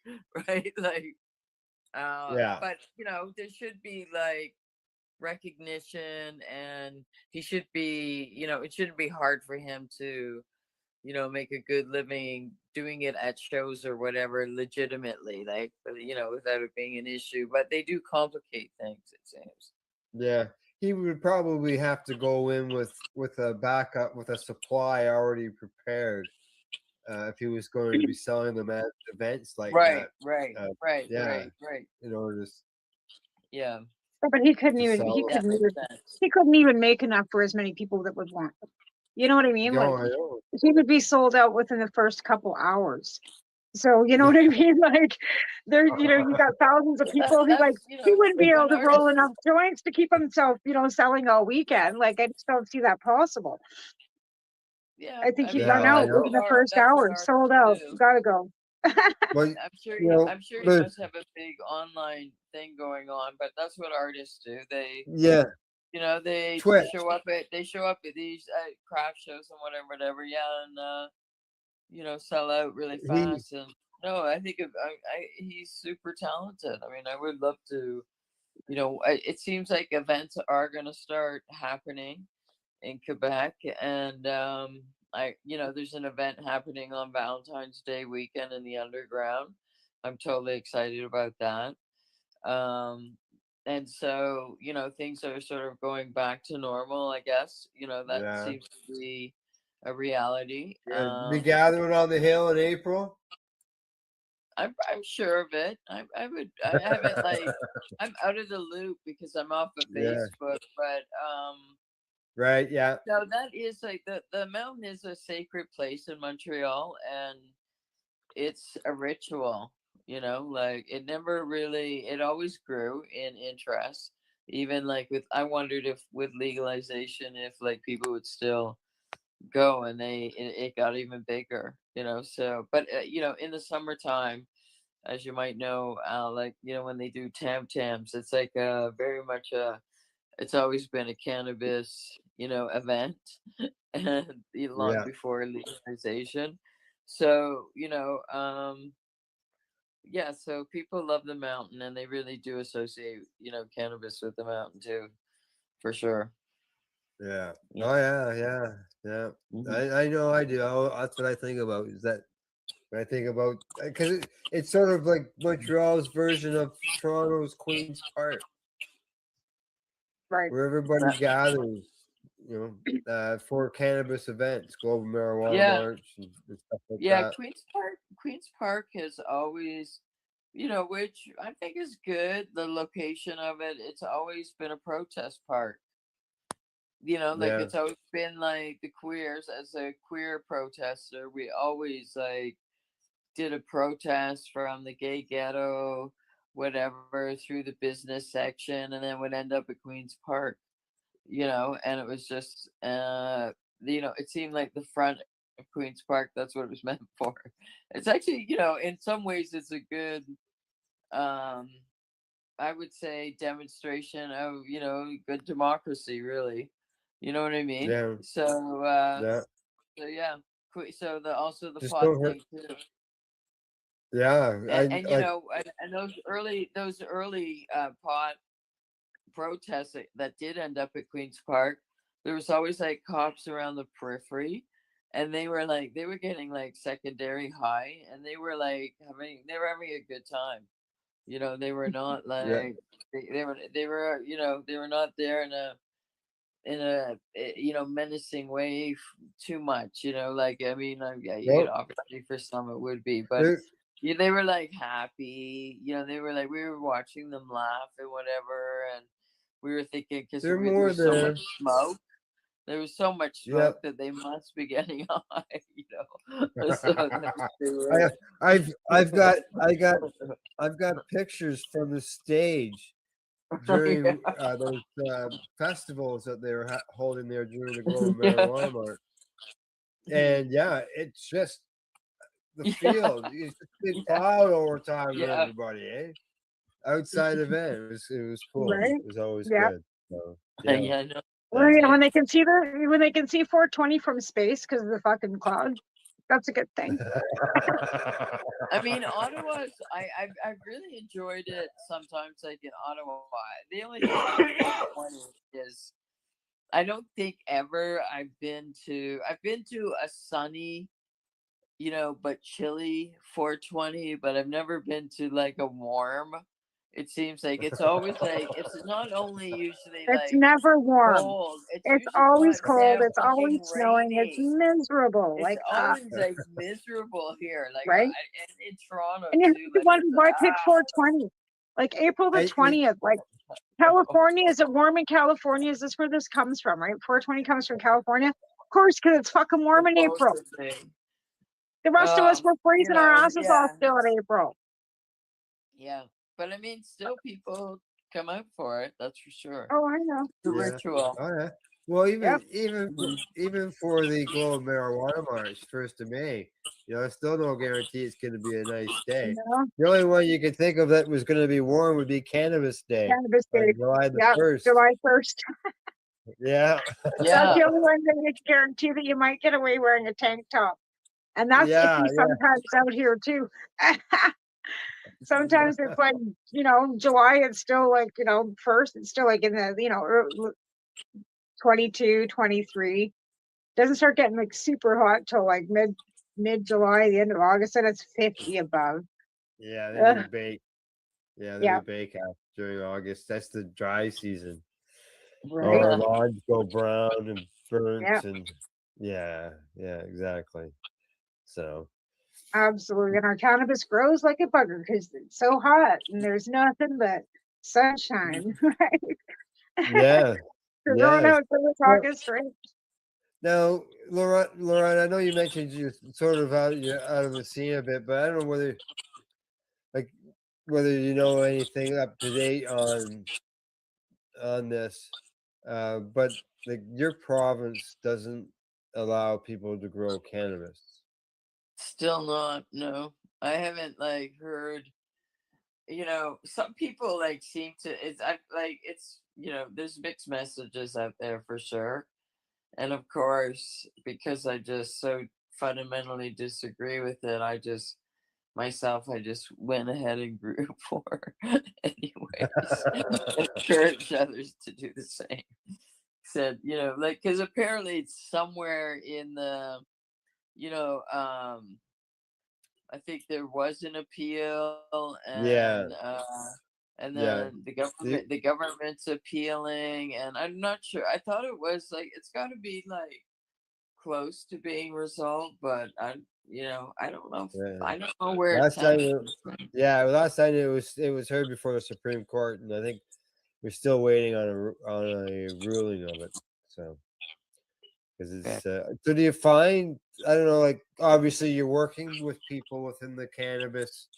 Right? Like Yeah. but there should be like recognition, and he should be, it shouldn't be hard for him to make a good living doing it at shows or whatever legitimately, like without it being an issue. But they do complicate things, it seems. Yeah. He would probably have to go in with a backup, with a supply already prepared, if he was going to be selling them at events like Right, that. right, right, Yeah. right. In order to Yeah. But he couldn't To even sell he it. couldn't That even makes sense. he couldn't even make enough for as many people that would want them. You know what I mean? No, Like I know. he would be sold out within the first couple hours. So you know what I mean? Like there, you got thousands of people. He like he wouldn't be able to roll enough joints to keep himself, selling all weekend. Like I just don't see that possible. Yeah, I think he'd Yeah, run I out know. within the first hour. Sold out. Gotta go. But I'm sure. I'm sure he but- must have a big online thing going on, but that's what artists do. They, yeah. they Twitch. show up at these craft shows and whatever. Yeah, and sell out really fast. And no, I think he's super talented. I mean, I would love to. It seems like events are going to start happening in Quebec, and there's an event happening on Valentine's Day weekend in the underground. I'm totally excited about that. And so, things are sort of going back to normal, I guess. That Yeah. seems to be a reality. Be gathering on the hill in April. I'm sure of it. I haven't I'm out of the loop because I'm off of Yeah. Facebook, but Right. Yeah. no, that is like the mountain is a sacred place in Montreal, and it's a ritual. Like it always grew in interest. Even like I wondered if with legalization, if like people would still go, and it got even bigger. So, but in the summertime, as you might know, like when they do tam tams, it's like very much it's always been a cannabis event, and long Yeah. before legalization. So yeah, so people love the mountain, and they really do associate cannabis with the mountain too, for sure. Yeah. Yeah. Oh yeah. Yeah. I know. I do. That's what I think about. Is that when I think about, because it's sort of like Montreal's version of Toronto's Queen's Park, Right. where everybody gathers, for cannabis events, global marijuana Yeah. march, and stuff like Yeah, that. Queens Park has always, which I think is good. The location of it, it's always been a protest park. Like Yeah. it's always been like the queers, as a queer protester, we always like did a protest from the gay ghetto, whatever, through the business section, and then would end up at Queens Park. And it was just it seemed like the front Queens Park. That's what it was meant for. It's actually, you know, in some ways, it's a good, I would say, demonstration of, you know, good democracy. Really, you know what I mean? Yeah. So, Yeah. so yeah. So the also the Just pot don't hurt. thing too. Yeah. And you Like, know, and those early pot protests that did end up at Queens Park, there was always like cops around the periphery, and they were getting like secondary high, and they were having a good time. You know, they were not yeah. like they were you know, they were not there in a you know, menacing way too much. You know, like I mean, yeah, you know, Nope. obviously for some it would be, but They're, yeah, they were like happy. You know, they were like we were watching them laugh and whatever, and we were thinking because they're there more was so much there. smoke. There was so much Yep. smoke that they must be getting high. You know, so they I, were. I've got pictures from the stage Yeah. during those festivals that they were holding there during the Global Yeah. Marijuana March. And yeah, it's just the field. It's just a big cloud over time with Yeah. everybody, eh? Outside event. It was cool. Right? It was always Yeah. good. So Yeah. yeah. I know. Well, Yeah. you know, when they can see 420 from space because of the fucking cloud, that's a good thing. I mean, Ottawa's. I've really enjoyed it. Sometimes, like in Ottawa, the only thing about 420 is I don't think ever I've been to a sunny, you know, but chilly 420, but I've never been to like a warm. It seems like it's always like it's not only usually It's like never warm. cold, it's It's usually always hot, cold. damn It's always fucking snowing. It's rainy. miserable. It's Like, always like miserable here, like right? and in Toronto And you have too. to Like wonder it's why pick 420. Like April the I, like, 20th. Like California, is it warm in California? Is this where this comes from, right? 420 comes from California? Of course, because it's fucking warm in April. supposedly. The rest of us were You freezing our know, asses off still in April. yeah. But I mean, still people come out for it. That's for sure. Oh, I know. The yeah. ritual. Oh yeah. Well, Yep. even for the Global Marijuana March, 1st of May, you know, still no guarantee it's going to be a nice day. No. The only one you could think of that was going to be warm would be Cannabis Day, Cannabis on Day. July the Yep. 1st. July 1st. Yeah. That's Yeah. the only one that I can guarantee that you might get away wearing a tank top. And that's Yeah, iffy yeah. sometimes out here too. Sometimes it's like, you know, July, it's still like, you know, first, it's still like in the, you know, 22, 23. Doesn't start getting like super hot till like mid July, the end of August, and it's 50 above. Yeah, Ugh. we bake. Yeah, Yeah. we bake out during August. That's the dry season. Right. Our lawns go brown and burnt, Yeah. and yeah, exactly. So Absolutely. And our cannabis grows like a bugger because it's so hot and there's nothing but sunshine, right? yeah, We're going yes. out till it's Well, August, right? now, Laurent, I know you mentioned you're sort of you're out of the scene a bit, but I don't know whether you know anything up to date on this. But your province doesn't allow people to grow cannabis. Still not. No, I haven't like heard. You know, some people like seem to. It's you know, there's mixed messages out there for sure, and of course, because I just so fundamentally disagree with it, I just went ahead and grew for anyways. Encourage others to do the same. Said, you know, like because apparently it's somewhere in the, you know, I think there was an appeal, Yeah, and yeah. then the government's appealing, and I'm not sure. I thought it was like it's got to be like close to being resolved, but I don't know. I don't know where it's Last time, at. last time it was heard before the Supreme Court, and I think we're still waiting on a ruling of it. So, because it's so do you find, I don't know, like obviously you're working with people within the cannabis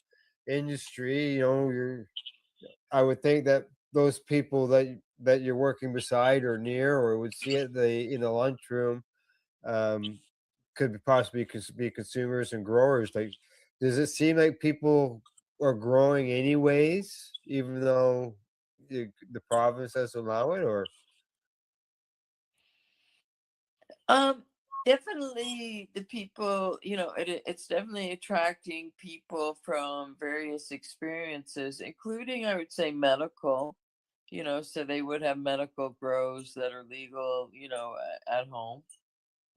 industry, you know, I would think that those people that you're working beside or near or would see it in the lunchroom, could possibly be consumers and growers. Like, does it seem like people are growing anyways, even though the province doesn't allow it, or? Definitely the people, it's definitely attracting people from various experiences, including, I would say, medical, so they would have medical grows that are legal, at home.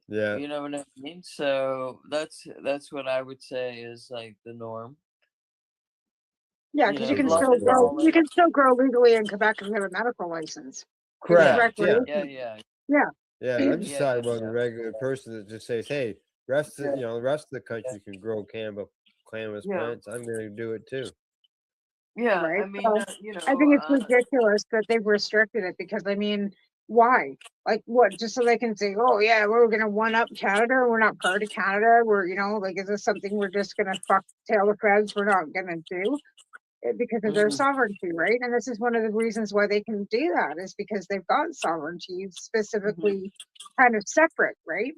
Yeah. You know what I mean? So that's what I would say is like the norm. Yeah, because you can still grow legally in Quebec if you have a medical license. Correct. Yeah. Yeah. Yeah, I'm just talking about the regular person that just says, "Hey, the rest of the country can grow cannabis plants. I'm going to do it too." Yeah, Right. I mean, So I think it's ridiculous that they've restricted it because why? Like what? Just so they can say, "Oh yeah, we're going to one up Canada. We're not part of Canada. We're is this something we're just going to fuck tail the feds? We're not going to do." Because of their sovereignty, right? And this is one of the reasons why they can do that is because they've got sovereignty specifically kind of separate, right?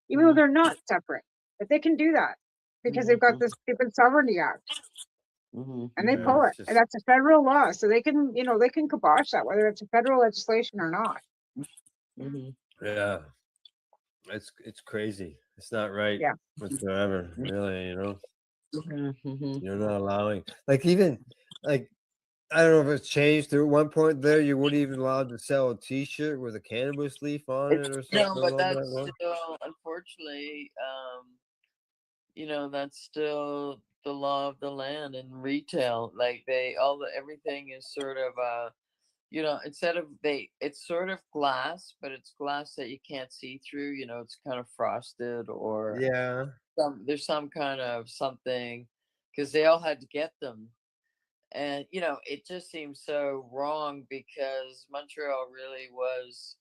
Even though they're not separate, but they can do that because they've got this stupid sovereignty act, and they pull it, and that's a federal law, so they can, they can kibosh that whether it's a federal legislation or not. Yeah, it's crazy. It's not right. Yeah, whatsoever. Really, You're not allowing, even I don't know if it's changed. At one point there, you weren't even allowed to sell a T-shirt with a cannabis leaf on it or something. No, but along that's that line. still, unfortunately, that's still the law of the land in retail. Like everything is sort of instead of it's sort of glass, but it's glass that you can't see through. It's kind of frosted or Yeah. there's some kind of something because they all had to get them. And it just seems so wrong because Montreal really was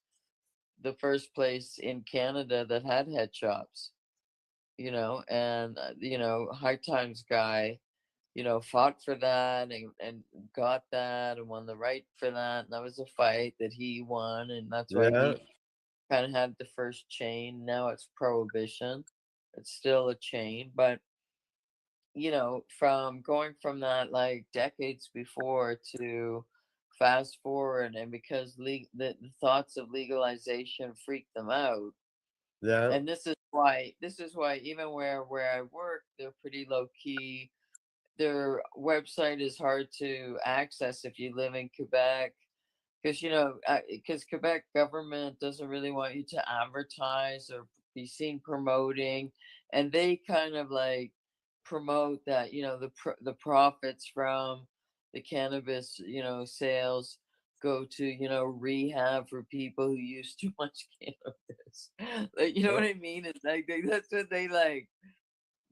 the first place in Canada that had head shops, and High Times guy, fought for that and got that and won the right for that. And that was a fight that he won, and that's why Yeah. he kind of had the first chain. Now it's prohibition. It's still a chain, but from going from that like decades before to fast forward, and because the thoughts of legalization freak them out. Yeah. And this is why even where I work, they're pretty low key. Their website is hard to access if you live in Quebec because Quebec government doesn't really want you to advertise or be seen promoting, and they kind of like promote that the profits from the cannabis sales go to rehab for people who use too much cannabis. Like, you know what I mean? It's like that's what they like.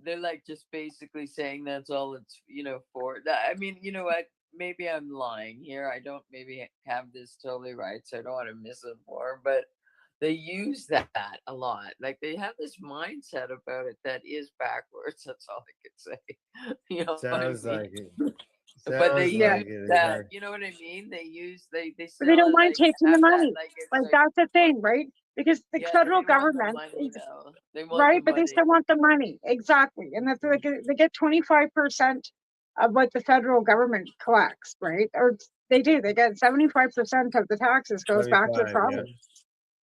They're like just basically saying that's all it's for. I mean, you know what? Maybe I'm lying here. I don't maybe have this totally right, so I don't want to misinform, but they use that a lot. Like they have this mindset about it that is backwards. That's all I could say. You know Sounds what I mean? like it. But they Sounds use like it. that. You know what I mean? They but sell they don't it mind like taking the have that money. like it's Like like that's the thing, right? Because the yeah, federal they want the government money is though. They want the right, but they money. still want the money. Exactly. And that's like they get 25% of what the federal government collects, right? Or they do. They get 75% of the taxes goes back to the 75, yeah. province.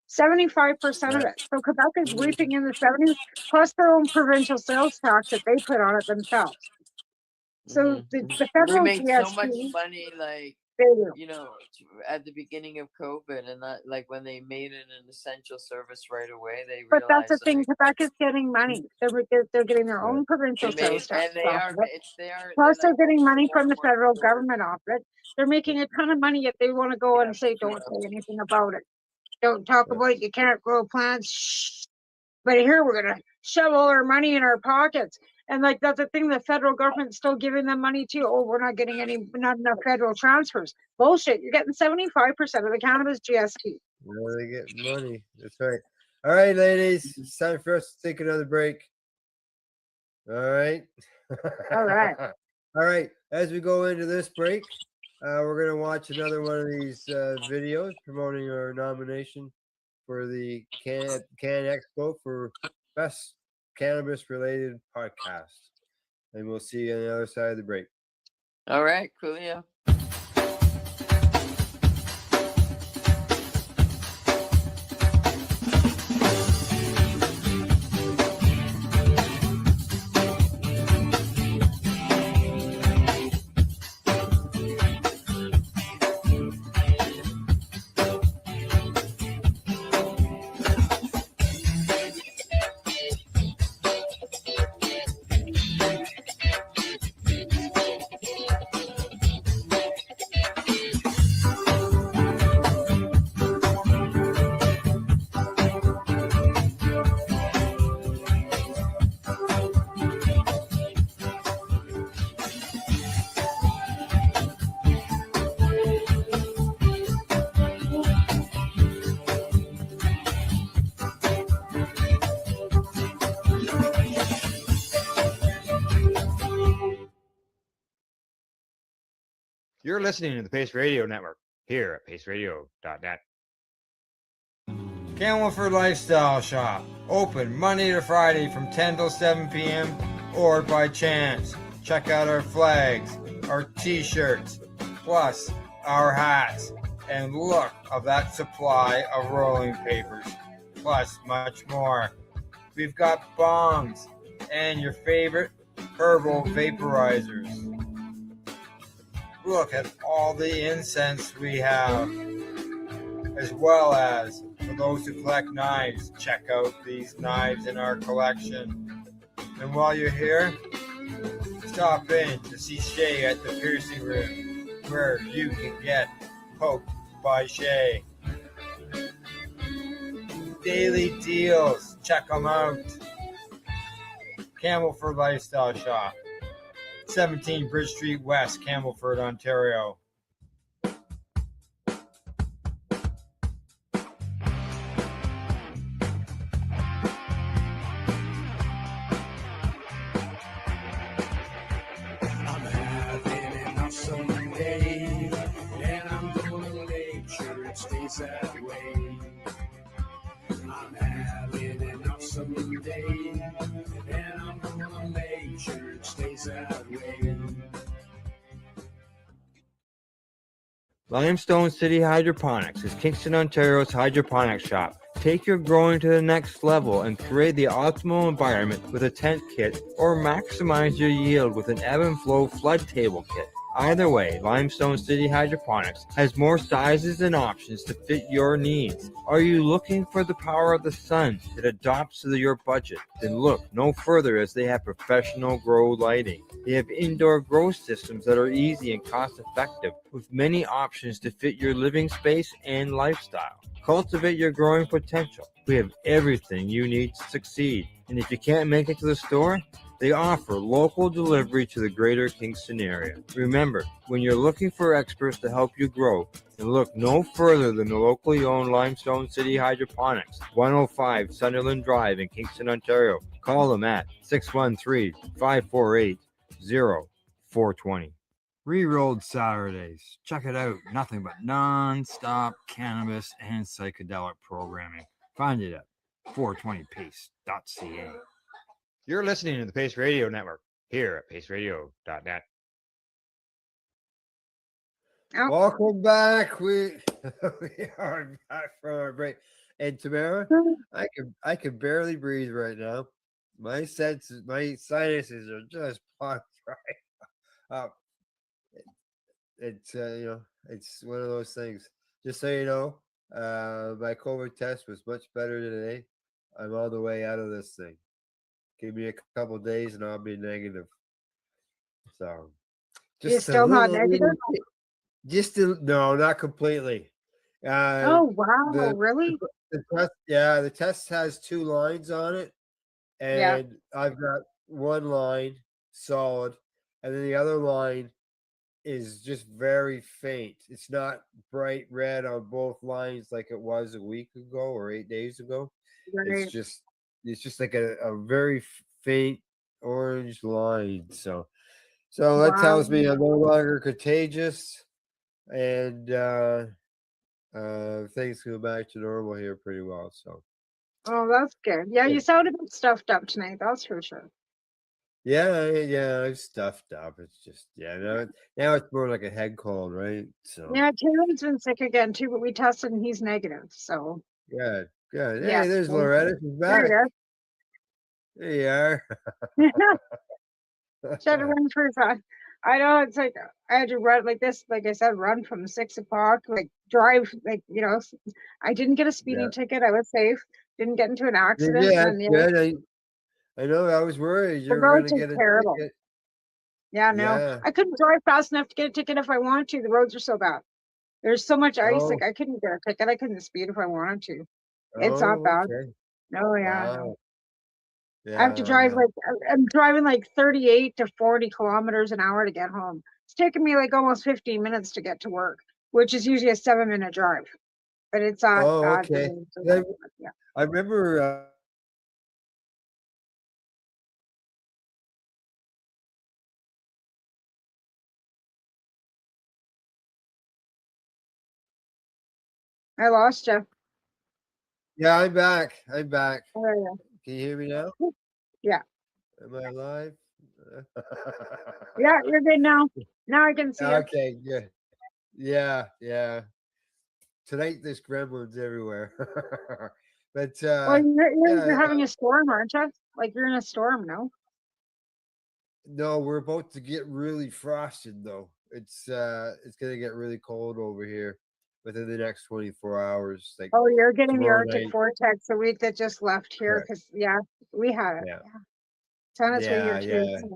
75% of Yeah. it. So Quebec is reaping in the 70 plus their own provincial sales tax that they put on it themselves. So the They federal make so much GST, money, like they do. at the beginning of COVID, and that like when they made it an essential service right away, they But that's the realized thing. like Quebec is getting money. They're getting their own provincial they made, sales tax and they off are of it. they're Plus, they're like getting opening money more from the and more federal stores. government off it. They're making a ton of money, yet they want to go and say, "Don't say anything about it. Don't talk about it. You can't grow plants." Shh. But here we're gonna shove all our money in our pockets, and like that's the thing. The federal government's still giving them money too. Oh, we're not getting not enough federal transfers. Bullshit. You're getting 75% of the cannabis GST. Yeah, they get money. That's right. All right, ladies. It's time for us to take another break. All right. All right. All right. As we go into this break, we're going to watch another one of these videos promoting our nomination for the Can Expo for best cannabis-related podcast. And we'll see you on the other side of the break. All right, coolio. You're listening to the Pace Radio Network here at paceradio.net. Camelford Lifestyle Shop, open Monday to Friday from 10 till 7 p.m. or by chance. Check out our flags, our t-shirts, plus our hats, and look of that supply of rolling papers, plus much more. We've got bongs and your favorite herbal vaporizers. Look at all the incense we have, as well as for those who collect knives, check out these knives in our collection. And while you're here, stop in to see Shay at the piercing room, where you can get poked by Shay. Daily deals, check them out. Camelford Lifestyle Shop, 17 Bridge Street West, Camelford, Ontario. I'm having an awesome day, and I'm gonna make sure it stays that way. I'm having an awesome day, and I'm gonna make sure it stays that way. Limestone City Hydroponics is Kingston, Ontario's hydroponics shop. Take your growing to the next level and create the optimal environment with a tent kit, or maximize your yield with an ebb and flow flood table kit. Either way, Limestone City Hydroponics has more sizes and options to fit your needs. Are you looking for the power of the sun that adapts to your budget? Then look no further, as they have professional grow lighting. They have indoor grow systems that are easy and cost effective, with many options to fit your living space and lifestyle. Cultivate your growing potential. We have everything you need to succeed. And if you can't make it to the store, they offer local delivery to the greater Kingston area. Remember, when you're looking for experts to help you grow, then look no further than the locally owned Limestone City Hydroponics, 105 Sunderland Drive in Kingston, Ontario. Call them at 613-548-0420. Rerolled Saturdays. Check it out. Nothing but non-stop cannabis and psychedelic programming. Find it at 420pace.ca. You're listening to the Pace Radio Network here at paceradio.net. Welcome back. We are back from our break. And Tamara, I can barely breathe right now. My sinuses are just plugged right up. It's it's one of those things. Just so you know, my COVID test was much better today. I'm all the way out of this thing. Give me a couple of days and I'll be negative. So, You're still not negative? No, not completely. Oh wow! Really? The test has 2 lines on it, and I've got one line solid, and then the other line is just very faint. It's not bright red on both lines like it was a week ago or 8 days ago. Right. It's just like a very faint orange line. So that tells me I'm no longer contagious, and things go back to normal here pretty well. So Oh, that's good. Yeah, you sound a bit stuffed up tonight. That's for sure. Yeah, I'm stuffed up. It's just now it's more like a head cold, right? So Yeah, Taylor's been sick again too, but we tested and he's negative. So good. yeah, Hey, there's thank Loretta. you. She's There back. you There you are. go. She had to run for I know it's like I had to run like this, like I said, run from 6 o'clock, like drive, like I didn't get a speeding Yeah. ticket. I was safe. Didn't get into an accident, Yeah, and that's good. I know. I was worried the you were roads gonna are get a terrible. ticket. Yeah, no, Yeah. I couldn't drive fast enough to get a ticket if I wanted to. The roads are so bad. There's so much ice, Oh. like I couldn't get a ticket. I couldn't speed if I wanted to. It's not Oh, bad. okay. No, yeah, no. Wow. I have to drive Yeah. I'm driving like 38 to 40 kilometers an hour to get home. It's taking me like almost 15 minutes to get to work, which is usually a 7-minute drive. But it's not Oh, bad. okay. Yeah. I remember. I lost you. Yeah, I'm back. I'm back. Oh, there you Can you hear me now? go. Yeah. Am I alive? Yeah, you're good now. Now I can see you. Okay, good. Yeah. Tonight there's gremlins everywhere. But Well, yeah, you're having a storm, aren't you? Like you're in a storm, no? no, we're about to get really frosted though. It's gonna get really cold over here within the next 24 hours. Like Oh, you're getting the tomorrow Arctic night. vortex the week that just left here, Correct. because we had it. Yeah. Yeah. It's on its way here too.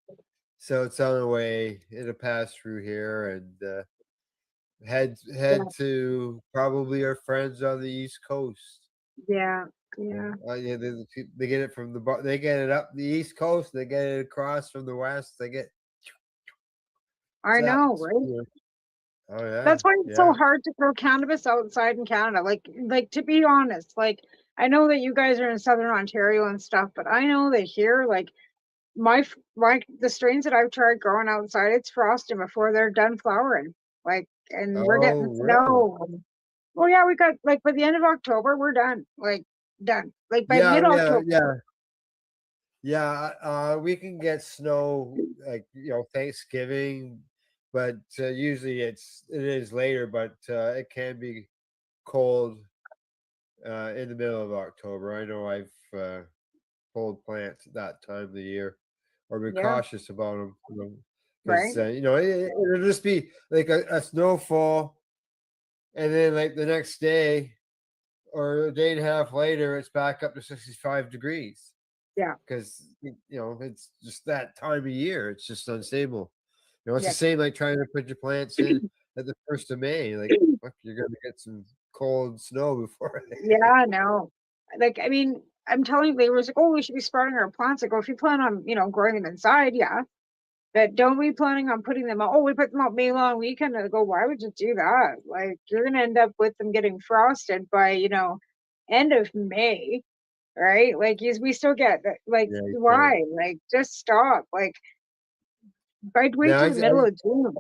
Yeah. So it's on the way. It'll pass through here and head Yeah. to probably our friends on the East Coast. Yeah. Yeah, they get it from they get it up the East Coast. They get it across from the West. They get. I know, right? Yeah. Oh yeah. That's why it's so Yeah. hard to grow cannabis outside in Canada. Like to be honest, like I know that you guys are in Southern Ontario and stuff, but I know that here, like the strains that I've tried growing outside, it's frosting before they're done flowering. Like, and we're getting Oh really? snow. Well, yeah, we got like by the end of October, we're done. Like done. Like by Yeah. mid-October. Yeah. We can get snow like Thanksgiving, but usually it is later. But it can be cold in the middle of October. I know I've pulled plants at that time of the year, or be Yeah. cautious about them, Right. because it'll just be like a snowfall, and then like the next day or a day and a half later, it's back up to 65 degrees. Yeah. Because it's just that time of year. It's just unstable. It's Yeah. the same like trying to put your plants in at the 1st of May. Like, fuck, you're gonna get some cold snow before. Yeah, no. Like, I mean, I'm telling you, they was like, oh, we should be sprouting our plants. I go, if you plan on, growing them inside, yeah. But don't be planning on putting them out. Oh, we put them out May long weekend. And I go, why would you do that? Like, you're gonna end up with them getting frosted by, end of May, right? Like, we still get like, Yeah, you can. why? Like, just stop. Like, I'd wait No, till the middle of June.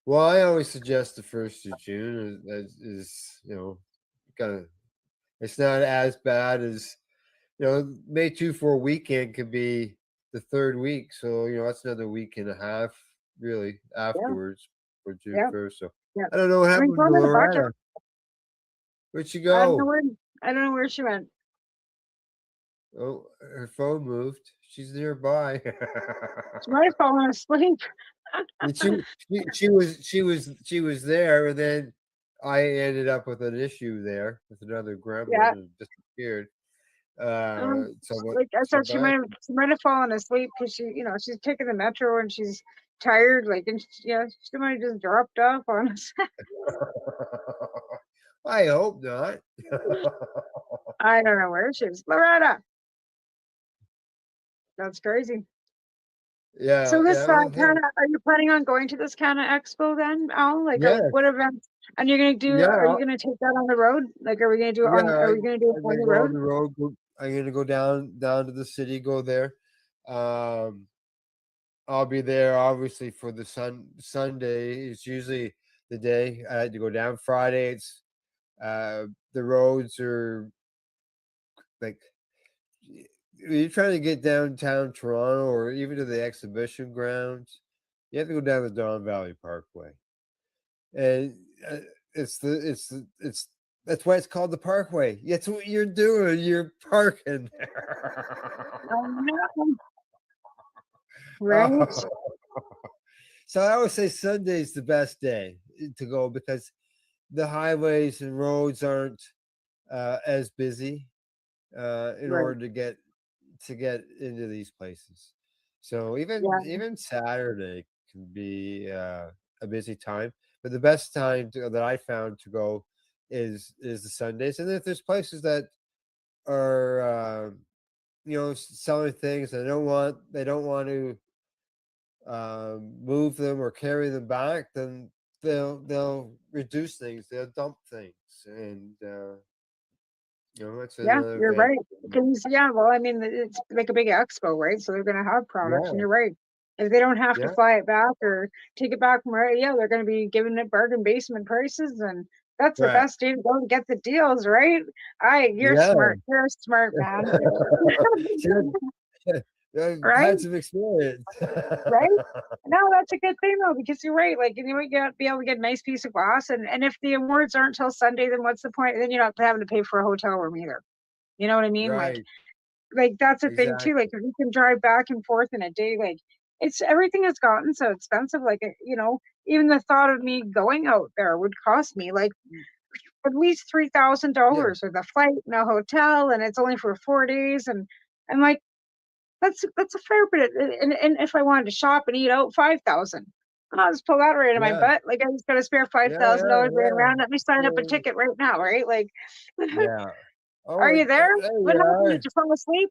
well, I always suggest the 1st of June is kind of. It's not as bad as May 2-4 weekend could be the 3rd week, so that's another week and a half really afterwards for June Yeah. 1st. So Yeah. I don't know what happened to going to the bucket. Loretta. Where'd she I don't know go? where I don't know where she went. Oh, her phone moved. She's nearby. She might have fallen asleep. And she was there, and then I ended up with an issue there with another gremlin Yeah. and disappeared. Like I said, she might have fallen asleep because she's taking the metro and she's tired. Like, and she might have just dropped off on us. I hope not. I don't know where she is. Loretta. That's crazy. Yeah. So this well, Canada, are you planning on going to this Canada Expo then, Al? Like, Yes. what events? And you're gonna do? Yeah. Are you gonna take that on the road? Like, are we gonna do it on? Yeah, Are we gonna do it I'm on gonna the go on road? the road. I'm gonna go down to the city, go there. I'll be there obviously for the Sunday. It's usually the day I had to go down. Friday, it's the roads are like you're trying to get downtown Toronto or even to the exhibition grounds, you have to go down the Don Valley Parkway, and it's that's why it's called the Parkway. That's what you're doing. You're parking there. Right. So I would say Sunday's the best day to go because the highways and roads aren't as busy in Right. order to get into these places. So even Saturday can be a busy time, but the best time that I found to go is the Sundays. And if there's places that are selling things, they don't want to move them or carry them back, then they'll reduce things, they'll dump things, and that's Yeah, another you're advantage. right. Because well, I mean, it's like a big expo, right? So they're going to have products, and Yeah. you're right. If they don't have to Yeah. fly it back or take it back from where, they're going to be giving it bargain basement prices, and that's the Right. best day to go to get the deals, right? You're Yeah. smart. You're a smart man. I've Right? had some experience. Right? No, that's a good thing though, because you're right. Like, you got to be able to get a nice piece of glass, and if the awards aren't till Sunday, then what's the point? Then you're not having to pay for a hotel room either. You know what I mean? Right. Like that's the thing too. Exactly. Like if you can drive back and forth in a day, like it's everything has gotten so expensive. Like even the thought of me going out there would cost me like at least $3,000 with a flight and a hotel, and it's only for 4 days, and like that's a fair bit. And if I wanted to shop and eat out, 5,000. I'll just pull that right in my Yeah. butt. Like I just got to spare $5,000 laying around. Let me sign up a Yeah. ticket right now, right? Like, Yeah. are you there? There What you happened? are. Did you fall asleep?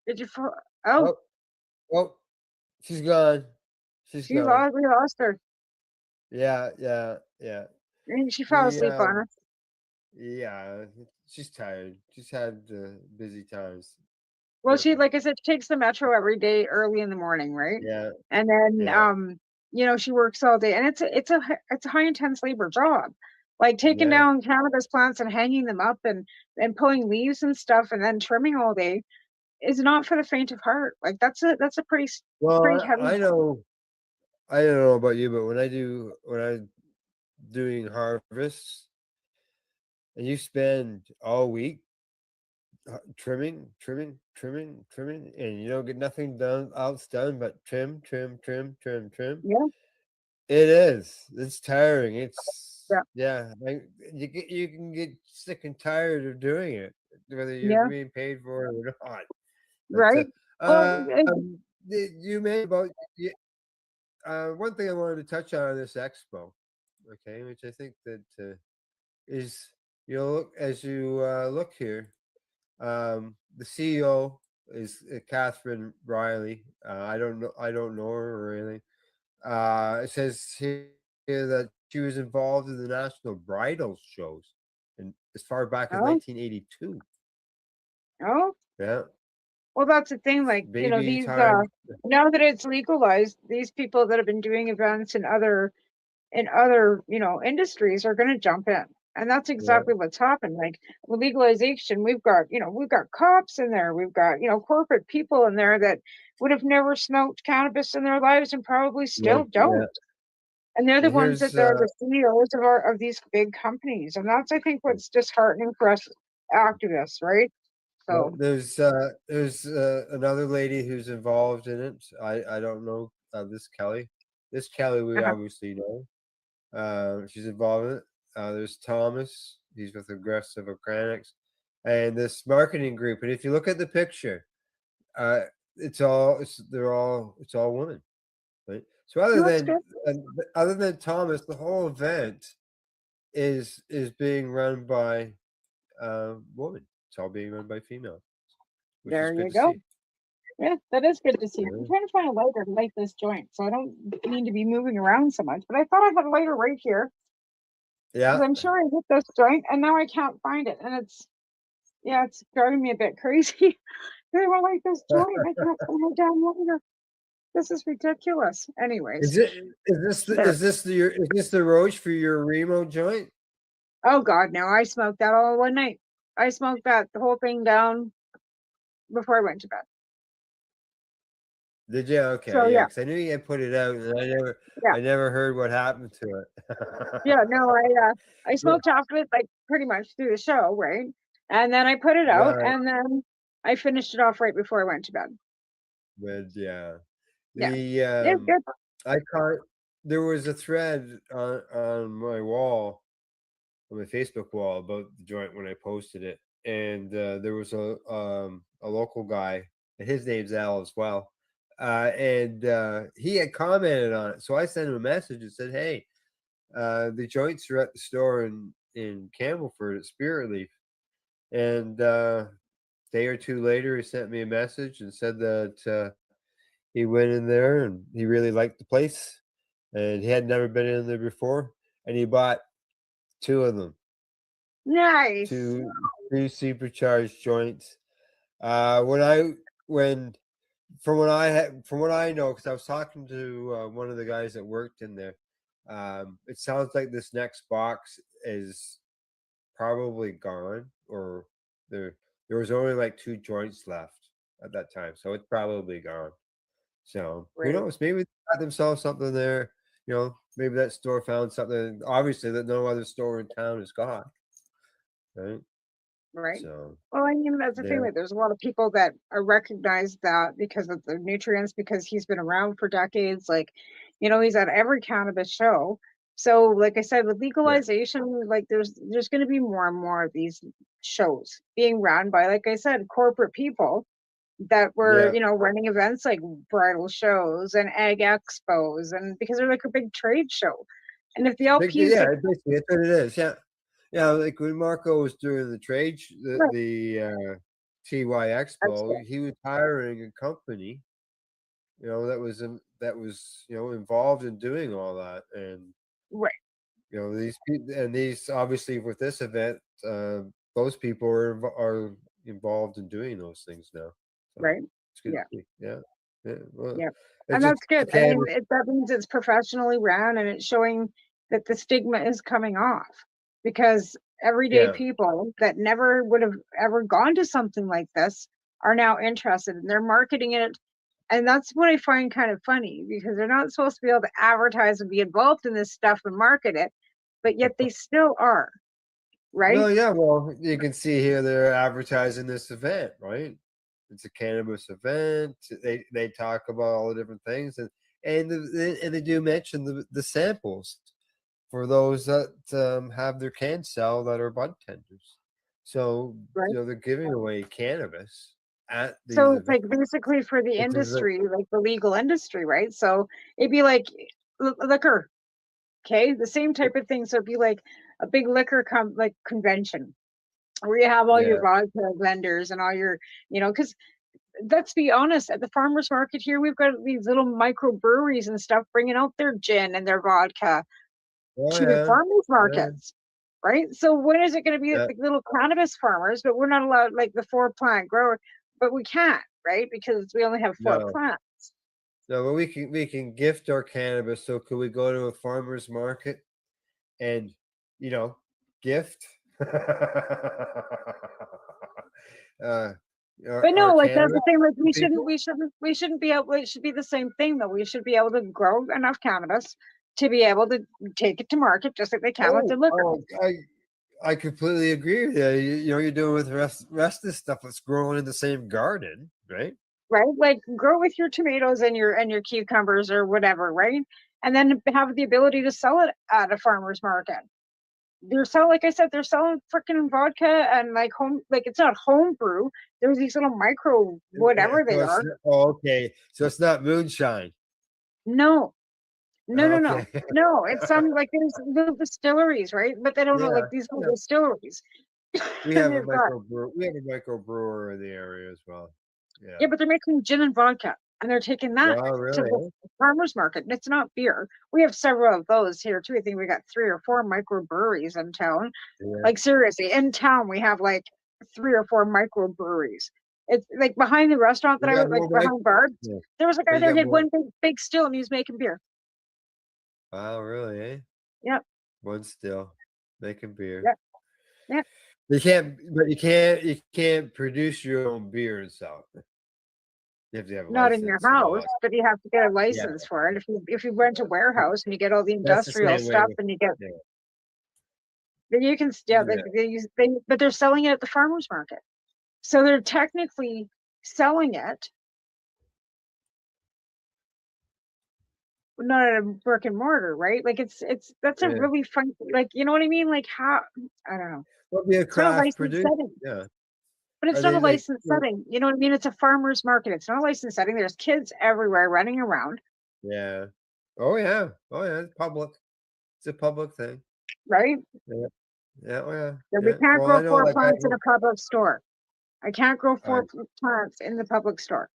Did you fall? Oh, Oh, she's gone. She's we gone. lost her. Yeah. And she fell asleep on us. Yeah, she's tired. She's had busy times. Well, she, like I said, she takes the metro every day early in the morning, right? Yeah. And then, Yeah. she works all day, and it's a high intense labor job, like taking Yeah. down cannabis plants and hanging them up and pulling leaves and stuff, and then trimming all day is not for the faint of heart. Like that's a pretty Well, heavy. I don't know about you, but when I'm doing harvests, and you spend all week trimming, and you don't get nothing else done but trim. Yeah. It is. It's tiring. Yeah. You can get sick and tired of doing it, whether you're Yeah. being paid for it or not. But, Right. Well, you made about one thing I wanted to touch on this expo, okay, which I think that is look as you look here. The CEO is Catherine Riley. I don't know her or anything. It says here that she was involved in the national bridal shows, and as far back as 1982. Oh. Yeah. Well, that's the thing. Like Baby these time. now that it's legalized, these people that have been doing events in other industries are going to jump in, and that's exactly what's happened. Like with legalization, we've got cops in there, we've got corporate people in there that would have never smoked cannabis in their lives and probably still don't. And they're the And ones that here's they're the CEOs of these big companies, and that's I think what's disheartening for us activists, right? well, So there's another lady who's involved in it. I don't know this Kelly. This Kelly we obviously know. She's involved in it. There's Thomas. He's with Aggressive Organics, and this marketing group. And if you look at the picture, it's all women, right? So other than Thomas, the whole event is being run by women. It's all being run by females, which there is good you to go. see. Yeah, that is good to see. I'm trying to find a lighter to light this joint, so I don't need to be moving around so much. But I thought I had a lighter right here. Yeah. Because I'm sure I hit this joint, and now I can't find it, and it's driving me a bit crazy. I want to light this joint. I can't find my damn lighter. This is ridiculous. Anyways, Is this the roach for your Remo joint? oh God, no! I smoked that all one night. I smoked that the whole thing down before I went to bed. Did you? Okay, So yeah, yeah, because I knew you had put it out, and yeah, I never heard what happened to it. yeah. No, I smoked half of it like pretty much through the show, right? And then I put it out, Right, and then I finished it off right before I went to bed. but yeah, Yeah, the yeah, good. I caught there was a thread on my wall, on my Facebook wall about the joint when I posted it, and there was a local guy, and his name's Al as well, and he had commented on it, so I sent him a message and said, "Hey, the joints are at the store in Campbellford at Spirit Leaf," and day or two later, he sent me a message and said that he went in there and he really liked the place, and he had never been in there before, and he bought two of them. Nice. Two supercharged joints. When from what I know, because I was talking to one of the guys that worked in there, it sounds like this next box is probably gone, or there was only like two joints left at that time, so it's probably gone. So who Right. knows? Maybe they got themselves something there. Maybe that store found something, obviously, that no other store in town has got. Right. Right. So Well, I mean, that's the thing. yeah, Like, there's a lot of people that recognize that because of the nutrients, because he's been around for decades. Like, he's at every cannabis show. So, like I said, with yeah, legalization, like there's going to be more and more of these shows being run by, like I said, corporate people that were, yeah. running events like bridal shows and egg expos, and because they're like a big trade show. And if the LPs, Yeah, like, basically that's what it is. Yeah, yeah. Like when Marco was doing the trade, right, the TY that's Expo, he was hiring a company, that was involved in doing all that, and right, these people, and these obviously with this event, those people are involved in doing those things now. So right, it's good yeah. to see. Yeah, yeah. Well, Yeah, it's and just that's good. I can't. mean, that means it's professionally ran and it's showing that the stigma is coming off, because everyday Yeah, people that never would have ever gone to something like this are now interested and they're marketing it. And that's what I find kind of funny, because they're not supposed to be able to advertise and be involved in this stuff and market it, but yet they still are, right? well, yeah. Well, you can see here they're advertising this event, right? It's a cannabis event. They talk about all the different things, and they do mention the samples for those that have their can sell that are bud tenders. So Right. they're giving away cannabis at these So it's events, like basically for the which is industry, like the legal industry, right? So it'd be like liquor. Okay, the same type of thing. So it'd be like a big liquor convention where you have all your yeah, vodka vendors and all your, because let's be honest, at the farmers market here, we've got these little microbreweries and stuff bringing out their gin and their vodka oh to the yeah, farmers yeah, markets, right? So when is it going to be yeah. the little cannabis farmers, but we're not allowed, like the 4-plant grower, but we can't, right? Because we only have 4 No, plants. no, but we can gift our cannabis. So could we go to a farmer's market and gift uh But our no, like that's cannabis the thing. Like to people? we shouldn't be able. It should be the same thing though. We should be able to grow enough cannabis to be able to take it to market, just like they can with the liquor, Oh, I completely agree with you. You're doing with the rest of the stuff that's growing in the same garden, right? right? Like grow with your tomatoes and your cucumbers or whatever, right? And then have the ability to sell it at a farmer's market. They're selling, like I said, they're selling freaking vodka and like home, like it's not home brew. There's these little micro whatever they So it's are. okay. So it's not moonshine. No, no, Okay. no. It's some like there's little distilleries, right? But they don't know Yeah, like these yeah. little distilleries. We And have a they've got microbrewer in the area as well. Yeah. yeah, but they're making gin and vodka, and they're taking that Wow, to really? the farmers market. And it's not beer. We have several of those here too. I think we got 3 or 4 microbreweries in town. Yeah. Like seriously, in town we have like 3 or 4 microbreweries. It's like behind the restaurant that You I got was like more behind Barb's. yeah. There was a Oh, guy you there. got He had more. one big still, and he was making beer. Wow, really, eh? Yep, One still making beer. yep, yep. You can't, but you can't produce your own beer and sell it. You have to have a Not in your license and all house, that. but you have to get a Yeah, license for it. If you rent a warehouse and you get all the that's the industrial same way stuff with and you get, yeah. then you can, but they're selling it at the farmer's market. So they're technically selling it, not at a brick and mortar, right? Like that's a Yeah. really fun, like, you know what I mean? Like how, I don't know. Well, be a It's not a craft licensed producer. setting, Yeah. but it's Are not they a like? licensed setting. You know what I mean? It's a farmer's market. It's not a licensed setting. There's kids everywhere running around, Yeah. Oh yeah. Oh yeah. It's public. It's a public thing. right? Yeah. Yeah. Oh yeah. So we Yeah. can't Well, I grow know. 4 Like I plants in know. a public store. I can't grow I 4 plants in the public store,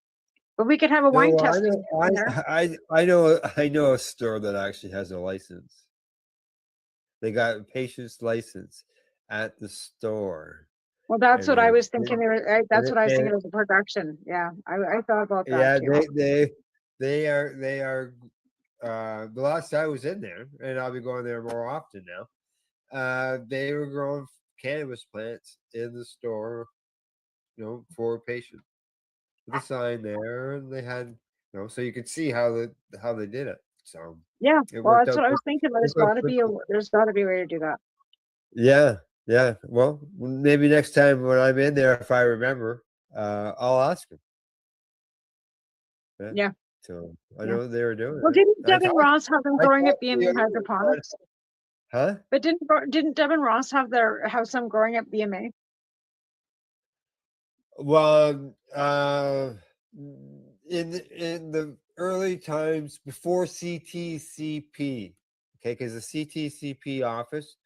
but we could have a no. wine Well, I testing know. in there. I know a store that actually has a license. They got a patient's license at the store. Well, that's And what I was they, thinking. and That's what I was it, thinking as a production. Yeah, I thought about that yeah, too. they are. The last I was in there, and I'll be going there more often now. They were growing cannabis plants in the store, for patients. With a sign there, and they had, so you could see how they did it. So Yeah, it well, worked that's out. what I was thinking. Worked out There's got to be a way to do that. Yeah, yeah. Well, maybe next time when I'm in there, if I remember, I'll ask him. Yeah. So I know they were doing Well, it. didn't Devin Ross have them growing at talked to the BMA owner, hydroponics? Huh? But didn't Devin Ross have some growing at BMA? Well, in the early times before CTCP, okay, because the CTCP office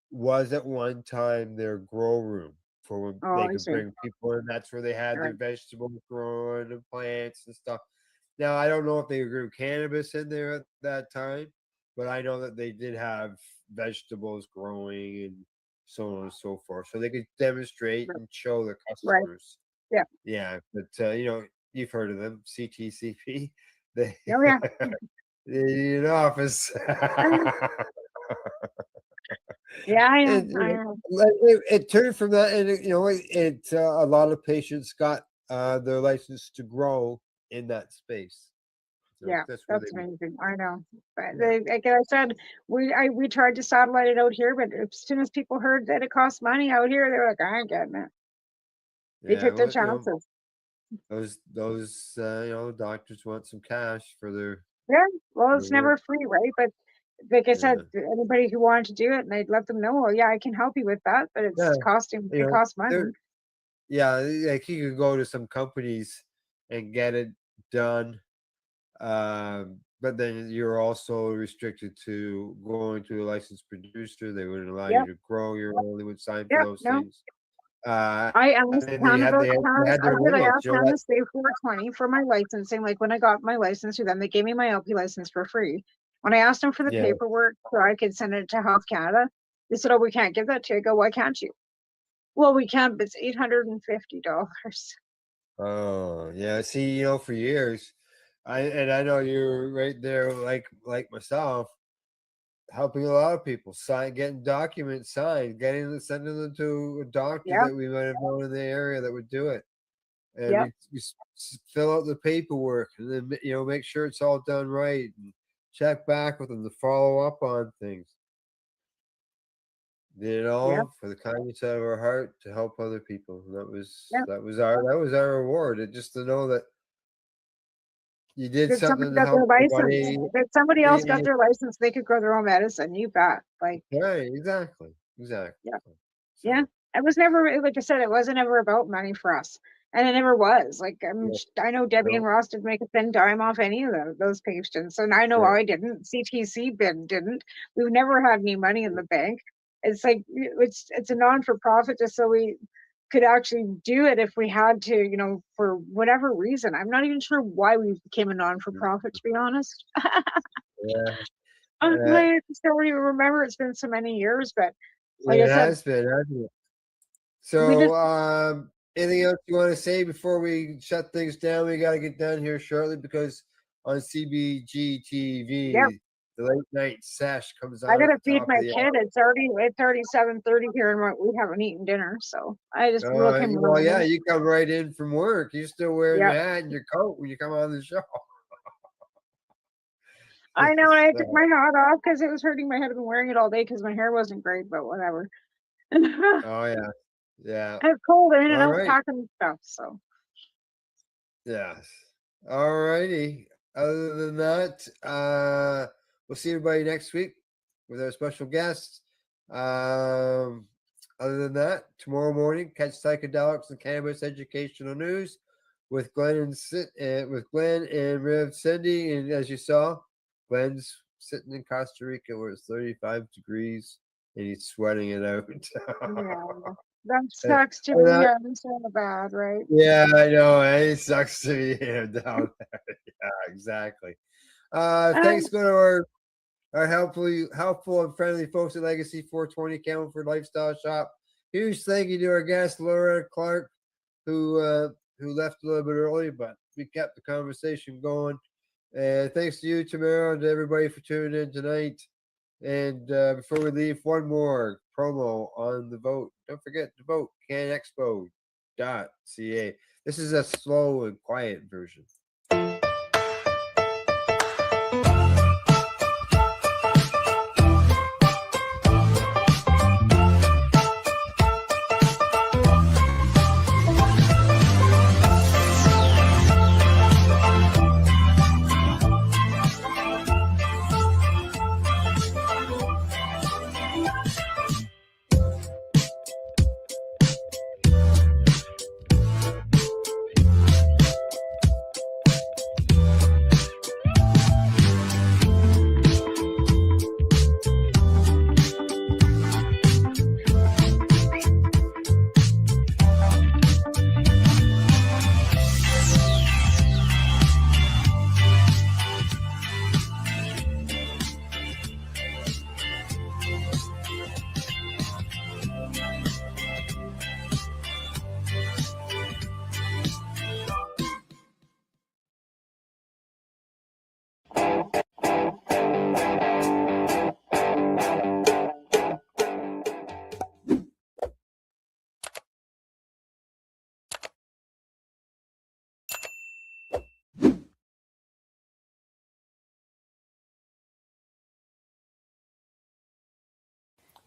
was at one time their grow room for when they I could see. bring people in. That's where they had their Right. vegetables growing and plants and stuff. Now I don't know if they grew cannabis in there at that time, but I know that they did have vegetables growing and so on and so forth, so they could demonstrate and show the Right. customers. Yeah. Yeah, but you've heard of them, CTCP. They Oh yeah. they need an office. Yeah, I know. And, I know. it turned from that, and a lot of patients got their license to grow in that space. So Yeah, that's where that's they. amazing. I know. But Yeah. like I said, we tried to satellite it out here, but as soon as people heard that it cost money out here, they were like, I ain't getting it. They Yeah, took their well, chances. those doctors want some cash for their. Yeah, well, it's their never work. free, right? But like I said, Yeah. anybody who wanted to do it, and they'd let them know, well, yeah, I can help you with that, but Yeah, it's costing. It costs money. Yeah, like you could go to some companies and get it done, but then you're also restricted to going to a licensed producer. They wouldn't allow Yep. you to grow your own. They would sign for Yep. those No. things. And I asked then Canada, they had their I limits. asked them to stay 420 for my licensing. Like when I got my license through them, they gave me my LP license for free. When I asked them for the Yeah. paperwork so I could send it to Health Canada, they said, "Oh, we can't give that to you." I go, "Why can't you?" Well, we can, but it's $850. Oh yeah. See, for years, I know you're right there, like myself, helping a lot of people getting documents signed, sending them to a doctor Yeah. that we might have known in the area that would do it, and Yep. we fill out the paperwork, and then make sure it's all done right, and check back with them to follow up on things. Yep. For the kindness out of our heart to help other people. And Yep. that was our reward. Just to know that you did That something somebody to got their help license, somebody. that somebody else got Yeah, their license, they could grow their own medicine. You bet. Like, right, exactly. yeah. Yeah. It was never, like I said, it wasn't ever about money for us. And it never was. Like, I know Debbie and Ross didn't make a thin dime off any of those patients. And I know Yeah. I didn't. CTC didn't. We've never had any money in the bank. It's like, it's a non-for-profit just so we could actually do it if we had to, for whatever reason. I'm not even sure why we became a non-for-profit, to be honest. Yeah. I don't even remember. It's been so many years, but like It I said, has been, hasn't it? we just, So, anything else you want to say before we shut things down? We got to get done here shortly because on CBG TV, Yep. The late night sesh comes I on at gotta the feed top my of the kid. hour. It's already 7:30 here, and we haven't eaten dinner. So I just look him. Well, yeah, you come right in from work. You're still wearing Yep. your hat and your coat when you come on the show. I know, and I took So- my hat off because it was hurting my head. I've been wearing it all day because my hair wasn't great, but whatever. Oh yeah, yeah. It's cold in and All out right. packing stuff. So Yes. All righty. Other than that, we'll see everybody next week with our special guests. Other than that, tomorrow morning, catch psychedelics and cannabis educational news with Glenn and Rev Cindy. And as you saw, Glenn's sitting in Costa Rica where it's 35 degrees and he's sweating it out. yeah, that sucks to be here. It's so bad, right? Yeah, I know. It sucks to be here down there. Yeah, exactly. Thanks go to our helpful and friendly folks at Legacy 420 Camelford Lifestyle Shop. Huge thank you to our guest Laura Clark, who left a little bit early, but we kept the conversation going. And thanks to you, Tamara, and to everybody for tuning in tonight. And before we leave, one more promo on the vote. Don't forget to vote, canexpo.ca. This is a slow and quiet version.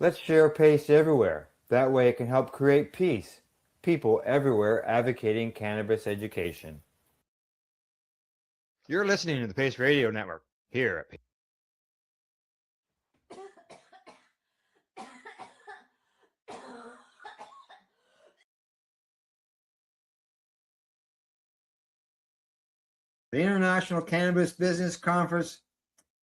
Let's share PACE everywhere. That way it can help create peace. People everywhere advocating cannabis education. You're listening to the Pace Radio Network here at The International Cannabis Business Conference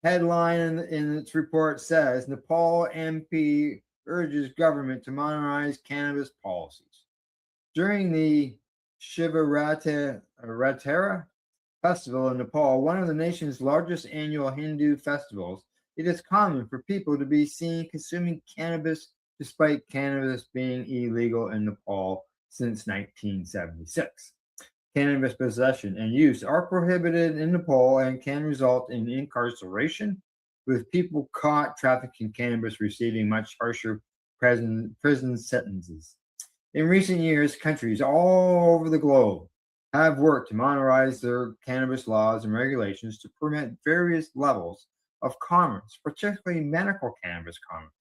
headline in its report says Nepal MP urges government to modernize cannabis policies. During the Shivaratri festival in Nepal, one of the nation's largest annual Hindu festivals, it is common for people to be seen consuming cannabis despite cannabis being illegal in Nepal since 1976. Cannabis possession and use are prohibited in Nepal and can result in incarceration, with people caught trafficking cannabis receiving much harsher prison sentences. In recent years, countries all over the globe have worked to modernize their cannabis laws and regulations to permit various levels of commerce, particularly medical cannabis commerce.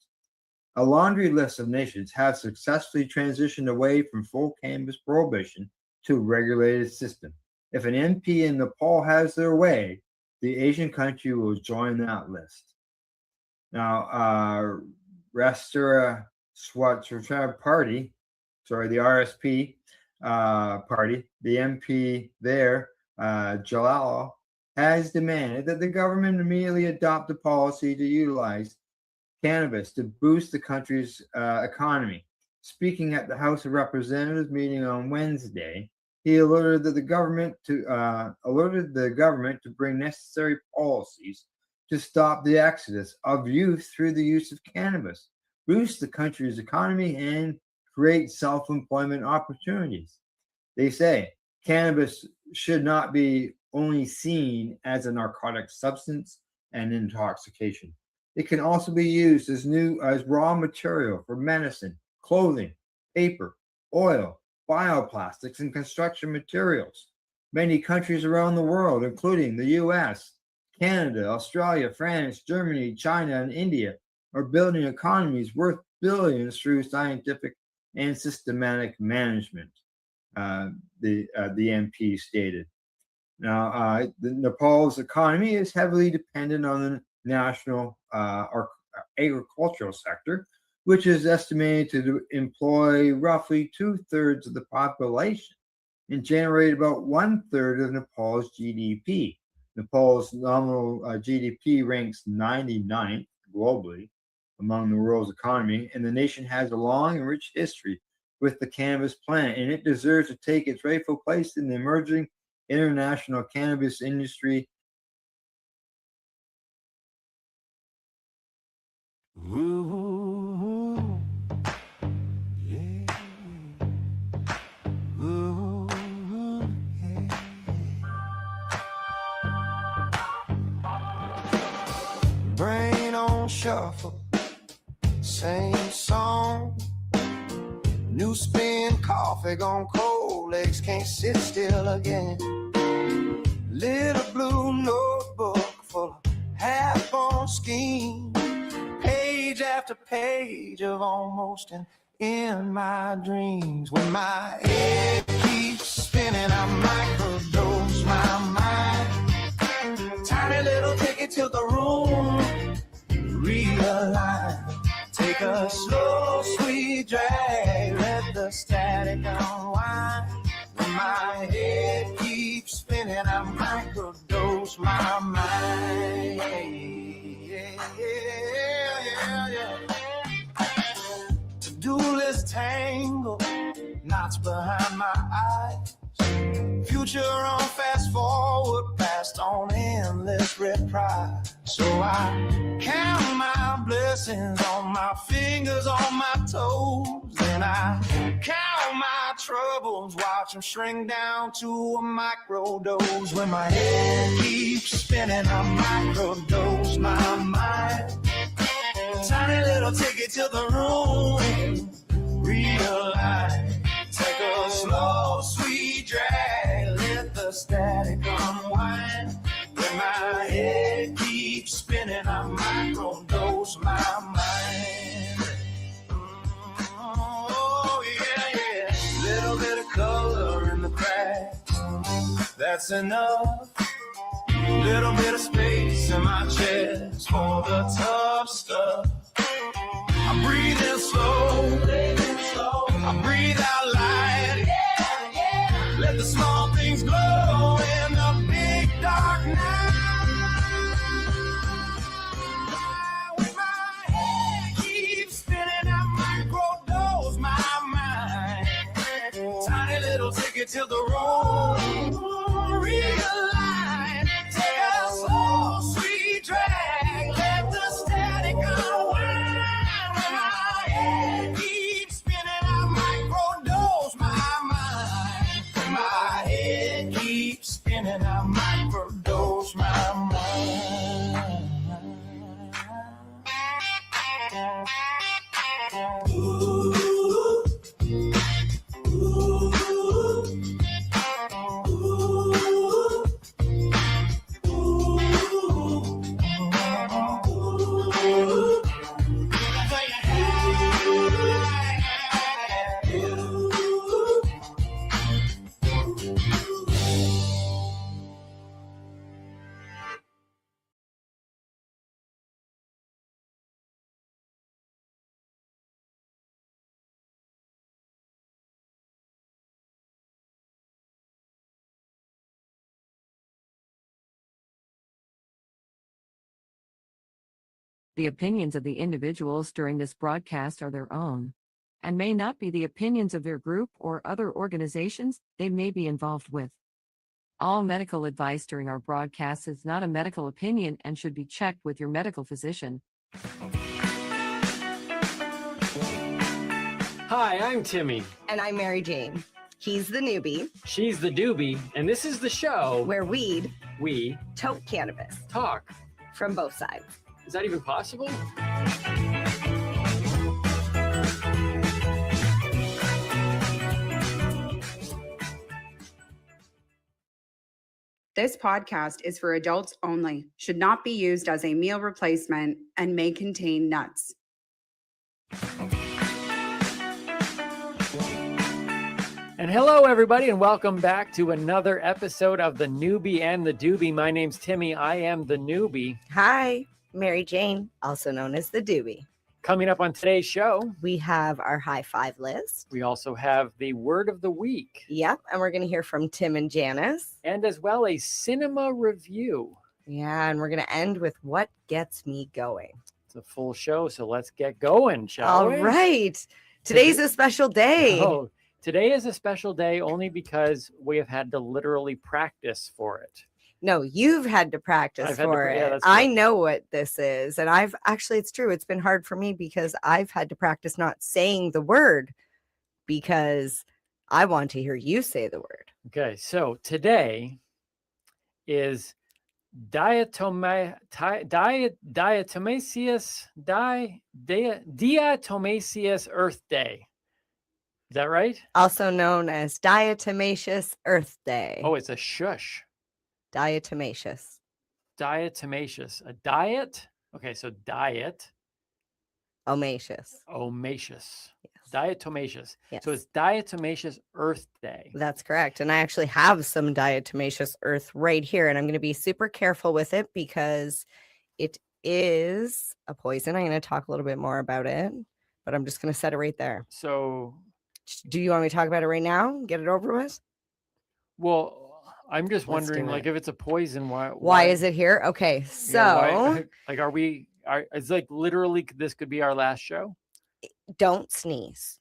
A laundry list of nations have successfully transitioned away from full cannabis prohibition to a regulated system. If an MP in Nepal has their way, the Asian country will join that list. Now, Rastra Swatratra Party, the RSP party, the MP there, Jalal, has demanded that the government immediately adopt a policy to utilize cannabis to boost the country's economy. Speaking at the House of Representatives meeting on Wednesday, he alerted the government to bring necessary policies to stop the exodus of youth through the use of cannabis, boost the country's economy, and create self-employment opportunities. They say cannabis should not be only seen as a narcotic substance, and intoxication. It can also be used as raw material for medicine, clothing, paper, oil, bioplastics, and construction materials. Many countries around the world, including the US, Canada, Australia, France, Germany, China, and India, are building economies worth billions through scientific and systematic management, the MP stated. Now, Nepal's economy is heavily dependent on the national agricultural sector, which is estimated to employ roughly 2/3 of the population and generate about 1/3 of Nepal's GDP. Nepal's nominal GDP ranks 99th globally among the world's economy, and the nation has a long and rich history with the cannabis plant, and it deserves to take its rightful place in the emerging international cannabis industry. Ooh, yeah. Ooh, yeah. Brain on shuffle, same song. New spin, coffee gone cold, legs can't sit still again. Little blue notebook full of half-born schemes, page after page of almost an in my dreams. When my head keeps spinning, I microdose my mind. Tiny little ticket to the room, realign. Take a slow, sweet drag, let the static unwind. When my head keeps spinning, I microdose my mind. To-do list tangle, knots behind my eyes. Future on fast forward, past on endless reprise. So I count my blessings on my fingers, on my toes. Then I count my troubles, watch them shrink down to a microdose. When my head keeps spinning, I microdose my mind. Tiny little ticket to the room, realign. Take a slow, sweet drag, let the static unwind. When my head keeps spinning, I microdose my mind. Oh, yeah, yeah. Little bit of color in the cracks, that's enough. Little bit of space in my chest for the tough stuff. I'm breathing slow, I breathe out light. Let the small things glow in the big dark night. When my head keeps spinning, I microdose my mind. Tiny little ticket to the room, realign. Take a slow, sweet drag, let the static unwind. When my head keeps spinning, I microdose my mind. When my head keeps spinning, I microdose my mind. Ooh, ooh, The opinions of the individuals during this broadcast are their own, and may not be the opinions of their group or other organizations they may be involved with. All medical advice during our broadcast is not a medical opinion and should be checked with your medical physician. Hi, I'm Timmy. And I'm Mary Jane. He's the newbie. She's the doobie, and this is the show where we toke cannabis. talk from both sides. Is that even possible? This podcast is for adults only, should not be used as a meal replacement, and may contain nuts. And hello, everybody, and welcome back to another episode of The Newbie and the Doobie. My name's Timmy. I am the newbie. Hi, Mary Jane, also known as the Doobie. Coming up on today's show, we have our high five list. We also have the word of the week. Yep, and we're going to hear from Tim and Janice. And as well a cinema review. Yeah, and we're going to end with what gets me going. It's a full show, so let's get going, shall we? All right. Today's a special day. Oh, today is a special day only because we have had to literally practice for it. No, you've had to practice for it. Yeah, I know what this is. And I've actually, it's true. It's been hard for me because I've had to practice not saying the word because I want to hear you say the word. Okay, so today is Diatomaceous Earth Day. Is that right? Also known as Diatomaceous Earth Day. Oh, it's a shush. Diatomaceous. Diatomaceous. A diet? Okay, so diet. Omaceous. Omaceous. Yes. Diatomaceous. Yes. So it's Diatomaceous Earth Day. That's correct. And I actually have some diatomaceous earth right here. And I'm going to be super careful with it because it is a poison. I'm going to talk a little bit more about it, but I'm just going to set it right there. So do you want me to talk about it right now? Get it over with? Well, I'm just wondering, like, if it's a poison, why is it here? Okay, so yeah, like, it's like literally this could be our last show. Don't sneeze.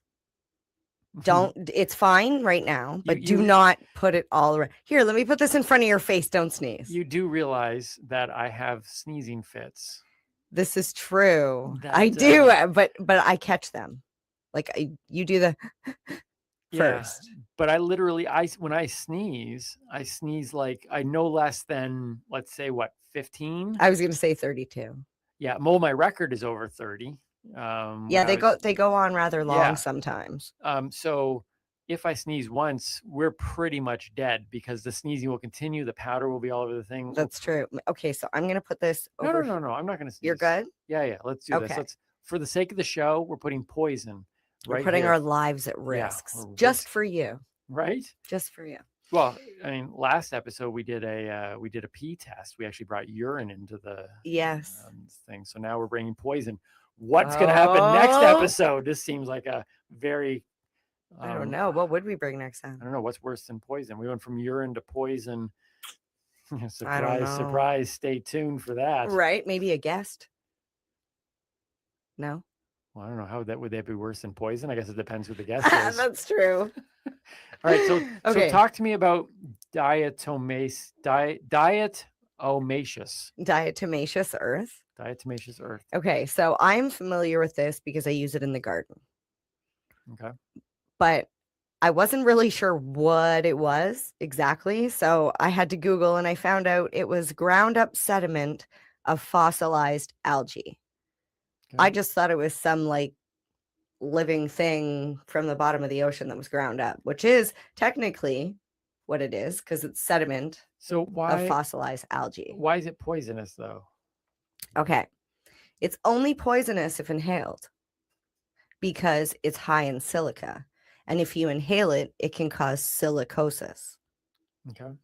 Don't. It's fine right now, but do not put it all around. Here, let me put this in front of your face. Don't sneeze. You do realize that I have sneezing fits. This is true. I do, but I catch them. Like you do the first. Yeah, but I literally, when I sneeze like I no less than, let's say, what, 15? I was going to say 32. Yeah, well, my record is over 30. Yeah, they go on rather long sometimes. So if I sneeze once, we're pretty much dead because the sneezing will continue. The powder will be all over the thing. That's true. Okay, so I'm going to put this over. No, I'm not going to sneeze. You're good? Yeah, let's do this. Let's, for the sake of the show, we're putting poison. We're putting our lives at risk just for you. Right? Just for you. Well, I mean, last episode we did a pee test. We actually brought urine into the thing. So now we're bringing poison. What's going to happen next episode? This seems like a very I don't know. What would we bring next time? I don't know. What's worse than poison? We went from urine to poison. Surprise, I don't know. surprise. Stay tuned for that. Right? Maybe a guest. No. Well, I don't know how would that be worse than poison? I guess it depends who the guest is. That's true. All right, so talk to me about diatomaceous. Diatomaceous earth. Diatomaceous earth. Okay, so I'm familiar with this because I use it in the garden. Okay. But I wasn't really sure what it was exactly, so I had to Google and I found out it was ground up sediment of fossilized algae. Okay. I just thought it was some like living thing from the bottom of the ocean that was ground up, which is technically what it is because it's sediment of fossilized algae. Why is it poisonous though? Okay. It's only poisonous if inhaled because it's high in silica. And if you inhale it, it can cause silicosis. Okay.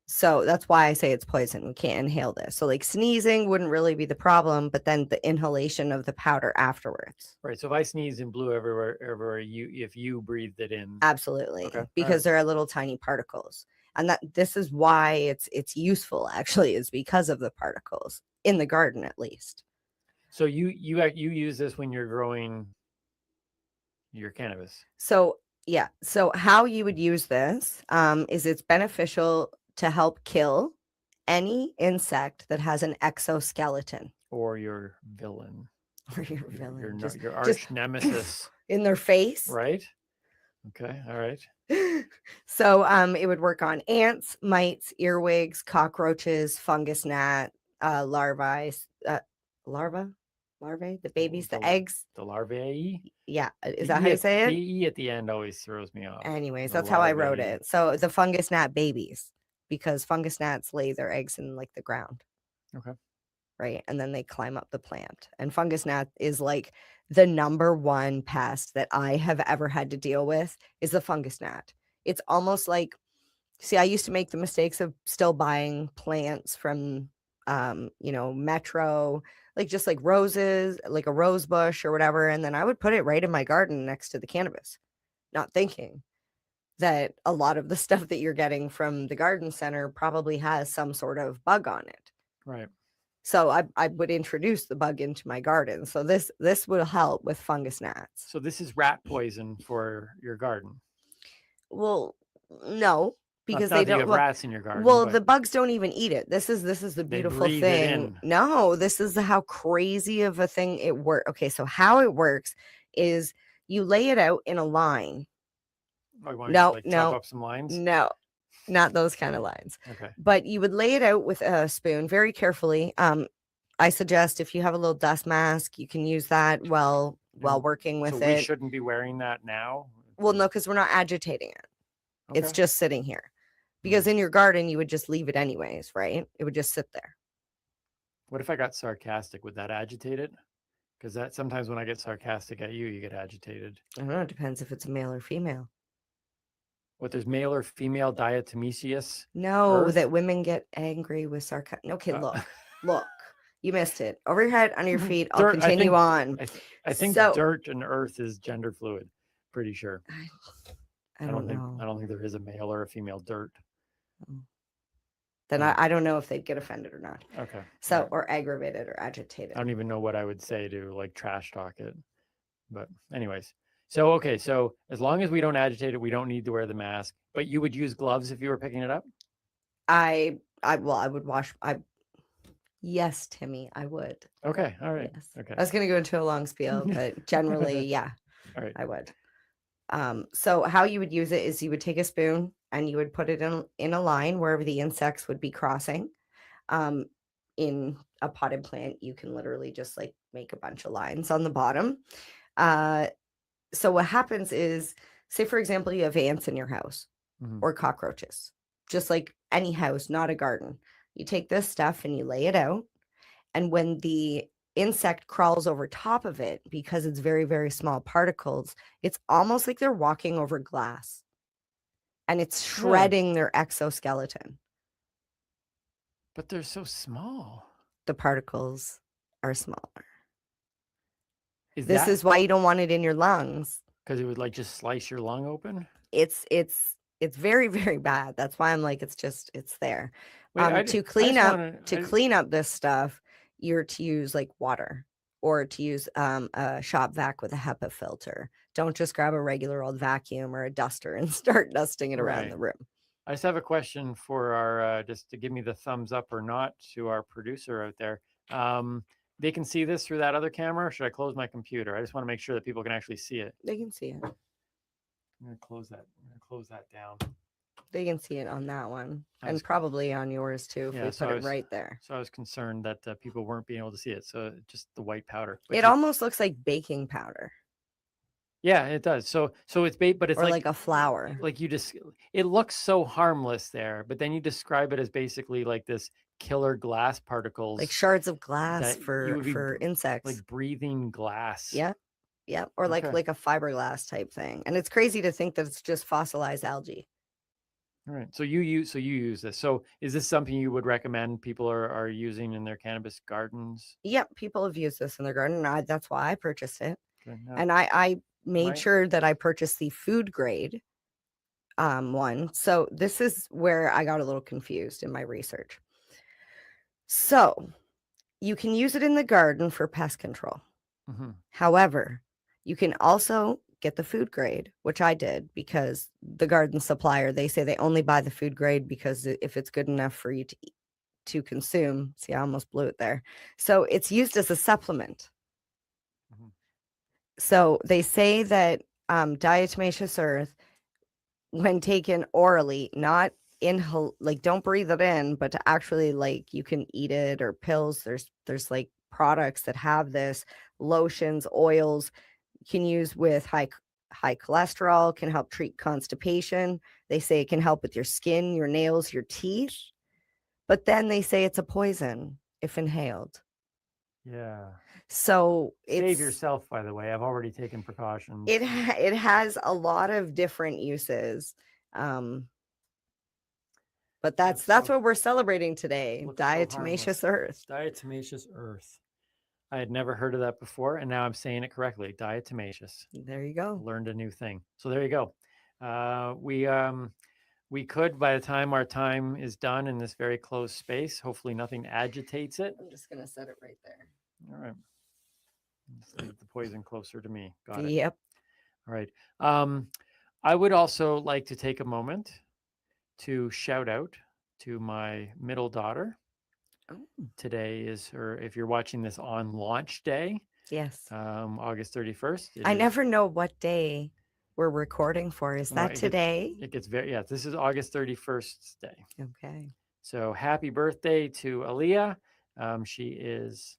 So that's why I say it's poison. We can't inhale this. So like sneezing wouldn't really be the problem, but then the inhalation of the powder afterwards. Right. So if I sneezed and blew everywhere, if you breathed it in. Absolutely. Okay. Because there are little tiny particles. And this is why it's useful actually, is because of the particles in the garden, at least. So you use this when you're growing your cannabis. So yeah. So how you would use this is it's beneficial to help kill any insect that has an exoskeleton. Or your villain. Or your villain. Your arch nemesis. In their face. Right. Okay. All right. So it would work on ants, mites, earwigs, cockroaches, fungus gnat, larvae, the babies, the eggs. The larvae. Yeah, is The that how E you at- say it? The E at the end always throws me off. Anyways, The that's how I wrote larvae. it. So the fungus gnat babies, because fungus gnats lay their eggs in like the ground, Okay. right? And then they climb up the plant. And fungus gnat is like the number one pest that I have ever had to deal with is the fungus gnat. It's almost like, see, I used to make the mistakes of still buying plants from, Metro, like just like roses, like a rose bush or whatever. And then I would put it right in my garden next to the cannabis, not thinking that a lot of the stuff that you're getting from the garden center probably has some sort of bug on it. Right. So I would introduce the bug into my garden. So this will help with fungus gnats. So this is rat poison for your garden. Well, no, because Not they that you don't. have Well, rats in your garden. well, but the bugs don't even eat it. This is the they beautiful breathe it thing. in. No, this is how crazy of a thing it works. Okay, so how it works is you lay it out in a line. Oh, you want No, to chop no, up some lines? no, not those kind of lines. Okay. But you would lay it out with a spoon very carefully. I suggest if you have a little dust mask, you can use that while working with so it. we shouldn't be wearing that now. Well, no, because we're not agitating it. It's Okay. just sitting here. Because in your garden, you would just leave it anyways, right? It would just sit there. What if I got sarcastic? Would that agitate it? Because that sometimes when I get sarcastic at you, you get agitated. I don't know. It depends if it's a male or female. What, there's male or female diatomaceous? No, earth? that women get angry with sarcasm. Okay, look, you missed it. Over your head, under your feet. I'll Dirt, continue on. I think So- dirt and earth is gender fluid. Pretty sure. I don't know. I don't think there is a male or a female dirt. Then I don't know if they'd get offended or not. Okay. So, or aggravated or agitated. I don't even know what I would say to like trash talk it. But anyways, so okay, so as long as we don't agitate it, we don't need to wear the mask. But you would use gloves if you were picking it up? I would wash. Yes, Timmy, I would. Okay, all right. Yes. Okay. I was going to go into a long spiel, but generally, yeah, All right. I would. So how you would use it is you would take a spoon and you would put it in a line wherever the insects would be crossing. In a potted plant, you can literally just like make a bunch of lines on the bottom. So what happens is, say for example, you have ants in your house or cockroaches, just like any house, not a garden. You take this stuff and you lay it out. And when the insect crawls over top of it, because it's very, very small particles, it's almost like they're walking over glass and it's shredding their exoskeleton. But they're so small. The particles are smaller. Is This is why you don't want it in your lungs. because it would like just slice your lung open? It's very, very bad. That's why I'm like, it's there. Wait, I To just clean up wanna- clean up this stuff, you're to use like water or to use a shop vac with a HEPA filter. Don't just grab a regular old vacuum or a duster and start dusting it around Right. the room. I just have a question for our just to give me the thumbs up or not to our producer out there. They can see this through that other camera, or should I close my computer? I just want to make sure that people can actually see it. They can see it. I'm gonna close that down. They can see it on that one I and was- probably on yours too if Yeah, we so put I it was- right there. So I was concerned that people weren't being able to see it. So just the white powder. But It you- almost looks like baking powder Yeah, it does. So it's bait, but it's or like a flour. like you just it looks so harmless there, but then you describe it as basically like this killer glass particles, Like shards of glass that you for would be insects. like breathing glass. Yeah. Yeah. Or like Okay. a fiberglass type thing. And it's crazy to think that it's just fossilized algae. All right. So you use this. So is this something you would recommend people are using in their cannabis gardens? Yep. People have used this in their garden. And that's why I purchased it. Okay, now- And I made Right. sure that I purchased the food grade one. So this is where I got a little confused in my research. So you can use it in the garden for pest control. Mhm. However, you can also get the food grade, which I did because the garden supplier, they say they only buy the food grade because if it's good enough for you to consume. See, I almost blew it there. So it's used as a supplement. So they say that diatomaceous earth, when taken orally, not inhale, like don't breathe it in, but to actually like you can eat it or pills. There's like products that have this, lotions, oils you can use with high cholesterol, can help treat constipation. They say it can help with your skin, your nails, your teeth. But then they say it's a poison if inhaled. Yeah. So Save yourself, by the way. I've already taken precautions. It has a lot of different uses. But that's what we're celebrating today. Diatomaceous earth. Diatomaceous earth. I had never heard of that before, and now I'm saying it correctly. Diatomaceous. There you go. Learned a new thing. So there you go. We could, by the time our time is done in this very closed space, hopefully nothing agitates it. I'm just gonna set it right there. All right. Let's leave the poison closer to me. Got it. Yep. All right. I would also like to take a moment to shout out to my middle daughter. Today is her, if you're watching this on launch day. Yes. August 31st. I never know what day we're recording for. Is that today? It gets very, yeah, this is August 31st day. Okay. So happy birthday to Aaliyah. She is.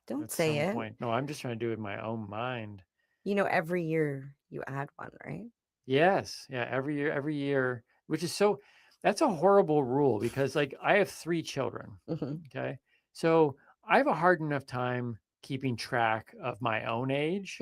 Don't say it. No, I'm just trying to do it in my own mind. You know, every year you add one, right? Yes. Yeah. Every year, which is so, that's a horrible rule because like I have 3 children. Okay. So I have a hard enough time keeping track of my own age,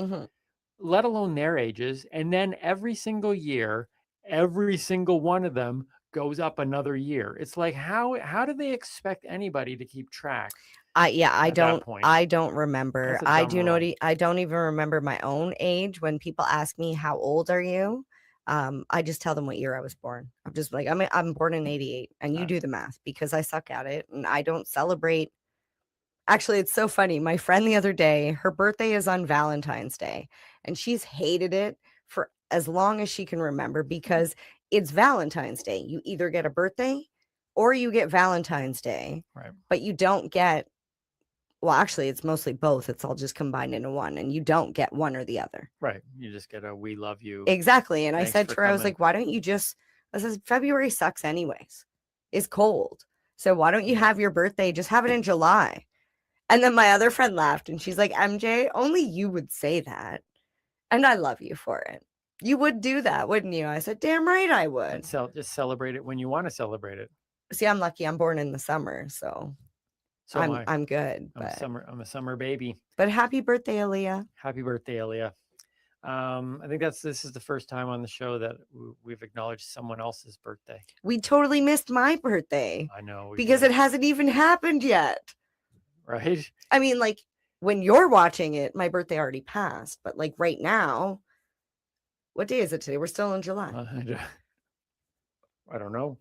let alone their ages. And then every single year, every single one of them goes up another year. It's like, how do they expect anybody to keep track? I don't remember. I don't even remember my own age. When people ask me how old are you, I just tell them what year I was born. I'm just like, I'm born in 88, and you do the math because I suck at it and I don't celebrate. Actually, it's so funny. My friend the other day, her birthday is on Valentine's Day, and she's hated it for as long as she can remember because it's Valentine's Day. You either get a birthday or you get Valentine's Day, right? But you don't get, well, actually, it's mostly both. It's all just combined into one, and you don't get one or the other. Right. You just get a "we love you." Exactly. And I said to her, I was like, why don't you just, I said, February sucks anyways. It's cold. So why don't you have your birthday? Just have it in July. And then my other friend laughed and she's like, MJ, only you would say that. And I love you for it. You would do that, wouldn't you? I said, damn right I would. Just celebrate it when you want to celebrate it. See, I'm lucky. I'm born in the summer, so I'm good. I'm a summer baby. But happy birthday, Aaliyah. Happy birthday, Aaliyah. I think this is the first time on the show that we've acknowledged someone else's birthday. We totally missed my birthday. I know. Because it hasn't even happened yet. Right. I mean, like when you're watching it, my birthday already passed. But like right now, what day is it today? We're still in July. I don't know.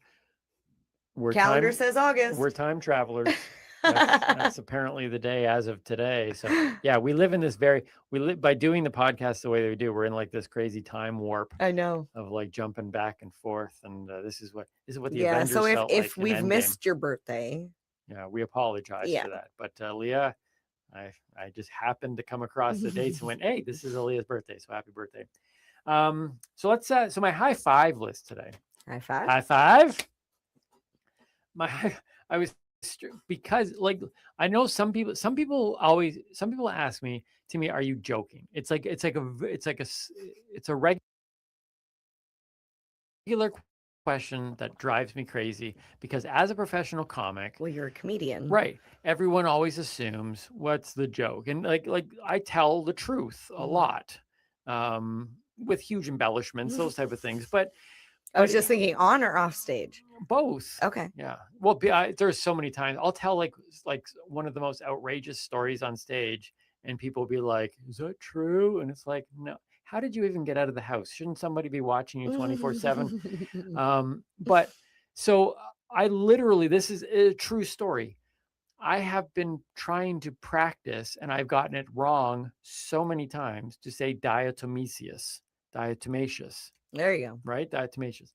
Calendar says August. We're time travelers. That's apparently the day as of today. So yeah, we live by doing the podcast the way that we do. We're in like this crazy time warp. I know. Of like jumping back and forth, and this is what the Avengers so felt if like we've in missed your birthday, we apologize for that. But Leah, I just happened to come across the dates and went, hey, this is Aaliyah's birthday, so happy birthday. So let's so my high five list today. High five. High five. I was. Because like I know some people ask me, Timmy, are you joking? It's a regular question that drives me crazy because as a professional comic, well, you're a comedian, right? Everyone always assumes what's the joke, and like I tell the truth a lot, with huge embellishments, those type of things, but. I was just thinking on or off stage? Both. Okay. Yeah. Well, there's so many times I'll tell like one of the most outrageous stories on stage and people will be like, is that true? And it's like, no, how did you even get out of the house? Shouldn't somebody be watching you 24/7? But so I literally, this is a true story. I have been trying to practice and I've gotten it wrong so many times to say diatomaceous. There you go. Right? Diatomaceous.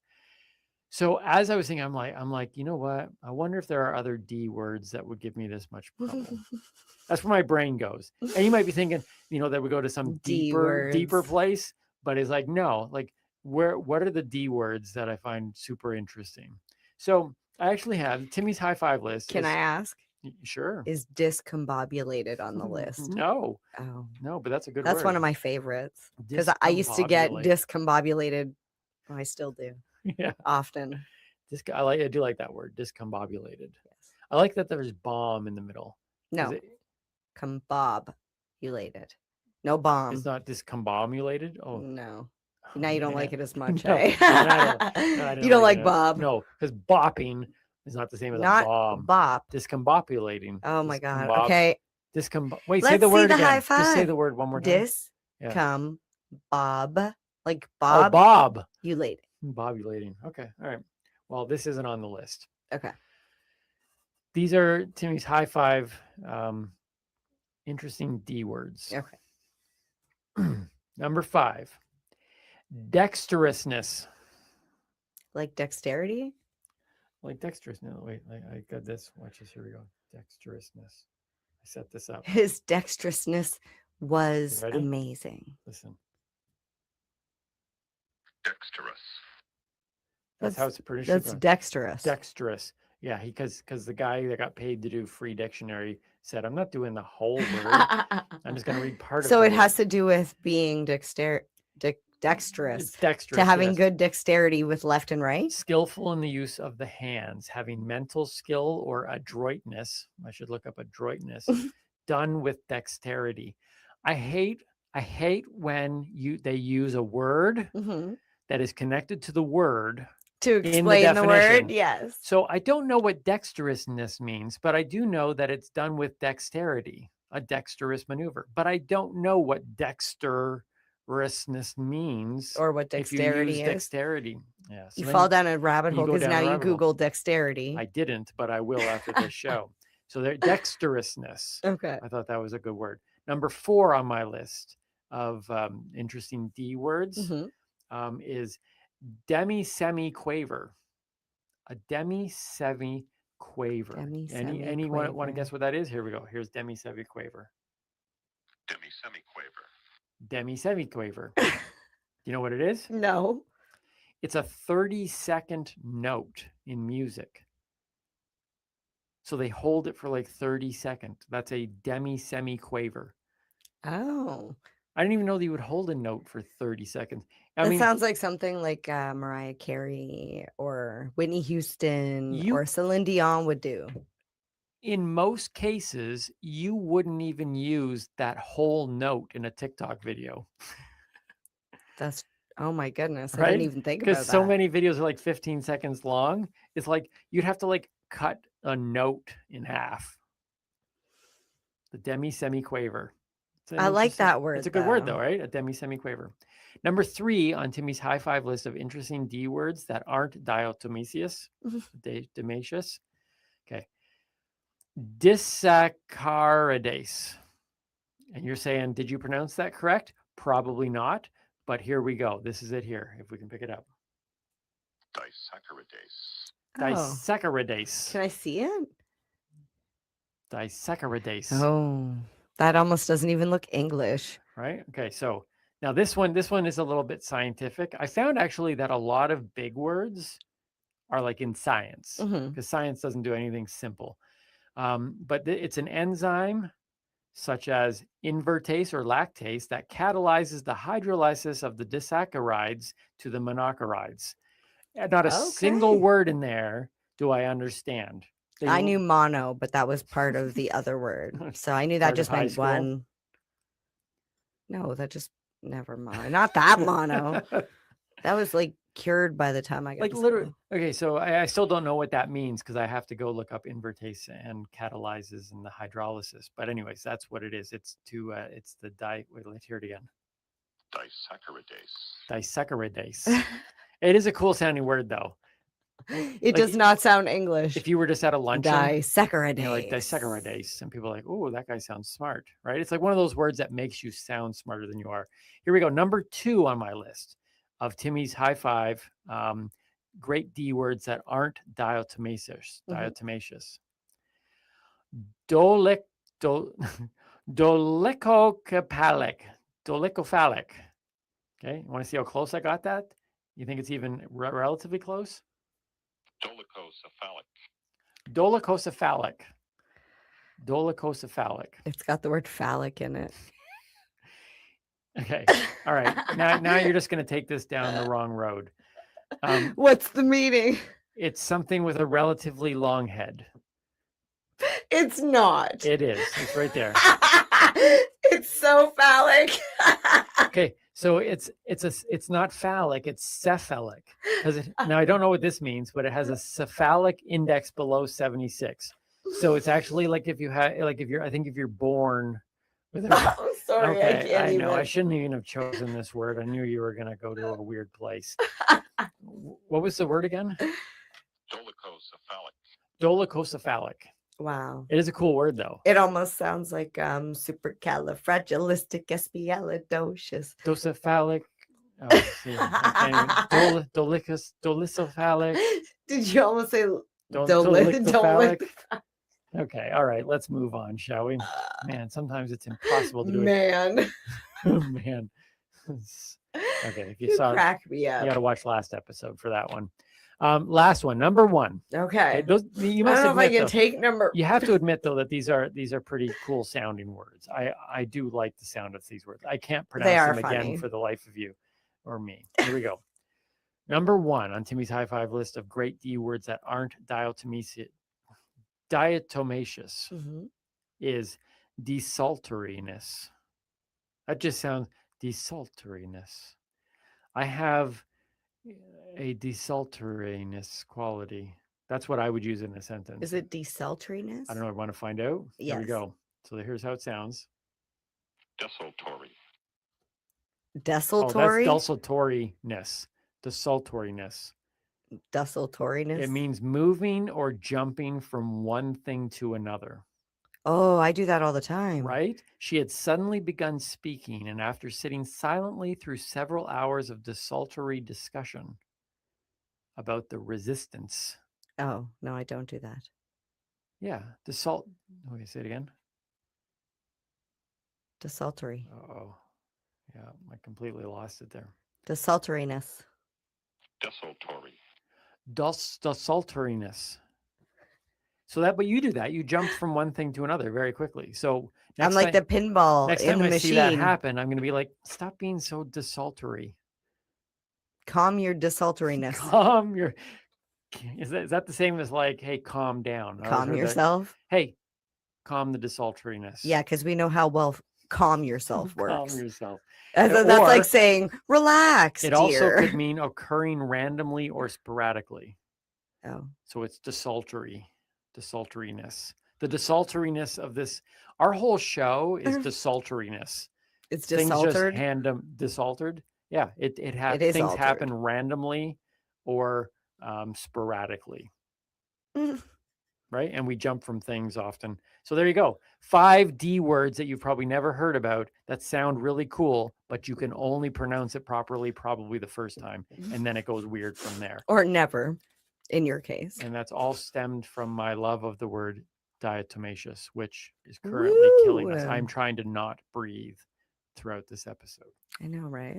So as I was thinking, I'm like, you know what? I wonder if there are other D words that would give me this much trouble. That's where my brain goes. And you might be thinking, that we go to some deeper place, but it's like, no, like what are the D words that I find super interesting? So I actually have Timmy's high five list. Can I ask? Sure. Is discombobulated on the list? No. Oh. No, but that's a good That's word. one of my favorites because I used to get discombobulated. Oh, I still do. Yeah. Often. I do like that word, discombobulated. Yes. I like that there's bomb in the middle. No. Combobulated. No bomb. It's not discombobulated. Oh no. Now you don't like it as much. No, eh? I You don't like it. Bob. No, because bopping is not the same as Not a bomb. bop. Discombobulating. Oh my god. Okay. Wait, Let's say the word see the again. high five. Just say the word one more time. Bob. Like Bob. Oh, Bob. You laid. Bobulating. Okay. All right. Well, this isn't on the list. Okay. These are Timmy's high five interesting D words. Okay. Number 5. Dexterousness. Like dexterity? Like dexterous. No, wait. I got this. Watch this. Here we go. Dexterousness. I set this up. His dexterousness was amazing. Listen. Dexterous. That's how it's pronounced. That's dexterous. Dexterous. Yeah, because the guy that got paid to do free dictionary said, I'm not doing the whole word. I'm just going to read part of it. So it has to do with being dexterous. Dexterous, to having yes. good dexterity with left and right. Skillful in the use of the hands, having mental skill or adroitness. I should look up adroitness. Done with dexterity. I hate when they use a word that is connected to the word to explain the word. Yes. So I don't know what dexterousness means, but I do know that it's done with dexterity, a dexterous maneuver. But I don't know what dexterousness means or what dexterity is. Dexterity. Yeah. So you fall down a rabbit hole because now you Google dexterity. I didn't, but I will after this show. So there, dexterousness. Okay. I thought that was a good word. Number 4 on my list of interesting D words is demi-semi-quaver. A demi-semi-quaver. Anyone want to guess what that is? Here we go. Here's demi-semi-quaver. Demi-semi-quaver. Demi-semi-quaver. You know what it is? No. It's a 30-second note in music. So they hold it for like 30 seconds. That's a demi-semi-quaver. Oh. I didn't even know that you would hold a note for 30 seconds. That sounds like something like Mariah Carey or Whitney Houston or Celine Dion would do. In most cases, you wouldn't even use that whole note in a TikTok video. That's, oh my goodness. Right? I didn't even think about that. Because so many videos are like 15 seconds long. It's like you'd have to like cut a note in half. The demi-semi-quaver. I like that word. It's a good word though, right? A demi-semi-quaver. Number 3 on Timmy's high five list of interesting D words that aren't diatomaceous. Diatomaceous. Okay. Disaccharidase. And you're saying, did you pronounce that correct? Probably not. But here we go. This is it here, if we can pick it up. Disaccharidase. Disaccharidase. Can I see it? Disaccharidase. Oh, that almost doesn't even look English. Right? Okay, so now this one is a little bit scientific. I found actually that a lot of big words are like in science because science doesn't do anything simple. But it's an enzyme such as invertase or lactase that catalyzes the hydrolysis of the disaccharides to the monochlorides. Not a single word in there do I understand. I knew mono, but that was part of the other word. So I knew that just meant one. No, that just, never mind. Not that mono. That was like cured by the time I got like literally. Okay, so I still don't know what that means because I have to go look up invertase and catalyzes and the hydrolysis. But anyways, that's what it is. It's it's the wait, let's hear it again. Disaccharidase. Disaccharidase. It is a cool sounding word though. It does not sound English. If you were just at a luncheon, disaccharidase, like disaccharidase, and people are like, "Oh, that guy sounds smart," right? It's like one of those words that makes you sound smarter than you are. Here we go. Number 2 on my list of Timmy's high five, great D words that aren't diatomaceous. Diatomaceous. Dolichocephalic. Dolichocephalic. Okay, you want to see how close I got that? You think it's even relatively close? Dolichocephalic. Dolichocephalic. Dolichocephalic. It's got the word phallic in it. Okay. All right. Now you're just going to take this down the wrong road. What's the meaning? It's something with a relatively long head. It's not. It is. It's right there. It's so phallic. Okay. So it's not phallic, it's cephalic. Now I don't know what this means, but it has a cephalic index below 76. So it's actually like if you're born with a, I'm sorry, okay, I can't know. even. I shouldn't even have chosen this word. I knew you were going to go to a weird place. What was the word again? Dolichocephalic. Dolichocephalic. Wow. It is a cool word, though. It almost sounds like supercalifragilisticexpialidocious. Docephalic. Oh, see, dolichocephalic. Did you almost say Dolichocephalic? Okay, all right, let's move on, shall we? Man, sometimes it's impossible to do it. Man. Okay, if you saw crack me up. You got to watch last episode for that one. Last one, number 1. Okay. You must I don't know if I admit, can take number. You have to admit though that these are pretty cool sounding words. I do like the sound of these words. I can't pronounce them again for the life of you or me. Here we go. Number 1 on Timmy's high five list of great D words that aren't diatomaceous is desultoriness. That just sounds desultoriness. I have a desultoriness quality. That's what I would use in a sentence. Is it desultoriness? I don't know. I want to find out. Yes. Here we go. So here's how it sounds. Desultory. Desultory? Oh, that's desultoriness. Desultoriness. Desultoriness? It means moving or jumping from one thing to another. Oh, I do that all the time. Right? She had suddenly begun speaking, and after sitting silently through several hours of desultory discussion about the resistance. Oh, no, I don't do that. Yeah, okay, say it again. Desultory. Oh, yeah, I completely lost it there. Desultoriness. Desultory. Desultoriness. So but you do that. You jump from one thing to another very quickly. So I'm like the pinball next in time the I machine. see that happen, I'm going to be like, stop being so desultory. Calm your desultoriness. Calm your. Is that the same as like, hey, calm down? Calm yourself. Hey, calm the desultoriness. Yeah, because we know how well calm yourself works. Calm yourself. That's like saying, relax, It dear. also could mean occurring randomly or sporadically. Oh. So it's desultoriness. The desultoriness of this, our whole show is desultoriness. It's things desultored? just desultored. Yeah, it is things altered. happen randomly or sporadically. Right? And we jump from things often. So there you go. 5 D words that you've probably never heard about that sound really cool, but you can only pronounce it properly probably the first time. And then it goes weird from there. Or never, in your case. And that's all stemmed from my love of the word diatomaceous, which is currently killing us. I'm trying to not breathe throughout this episode. I know, right?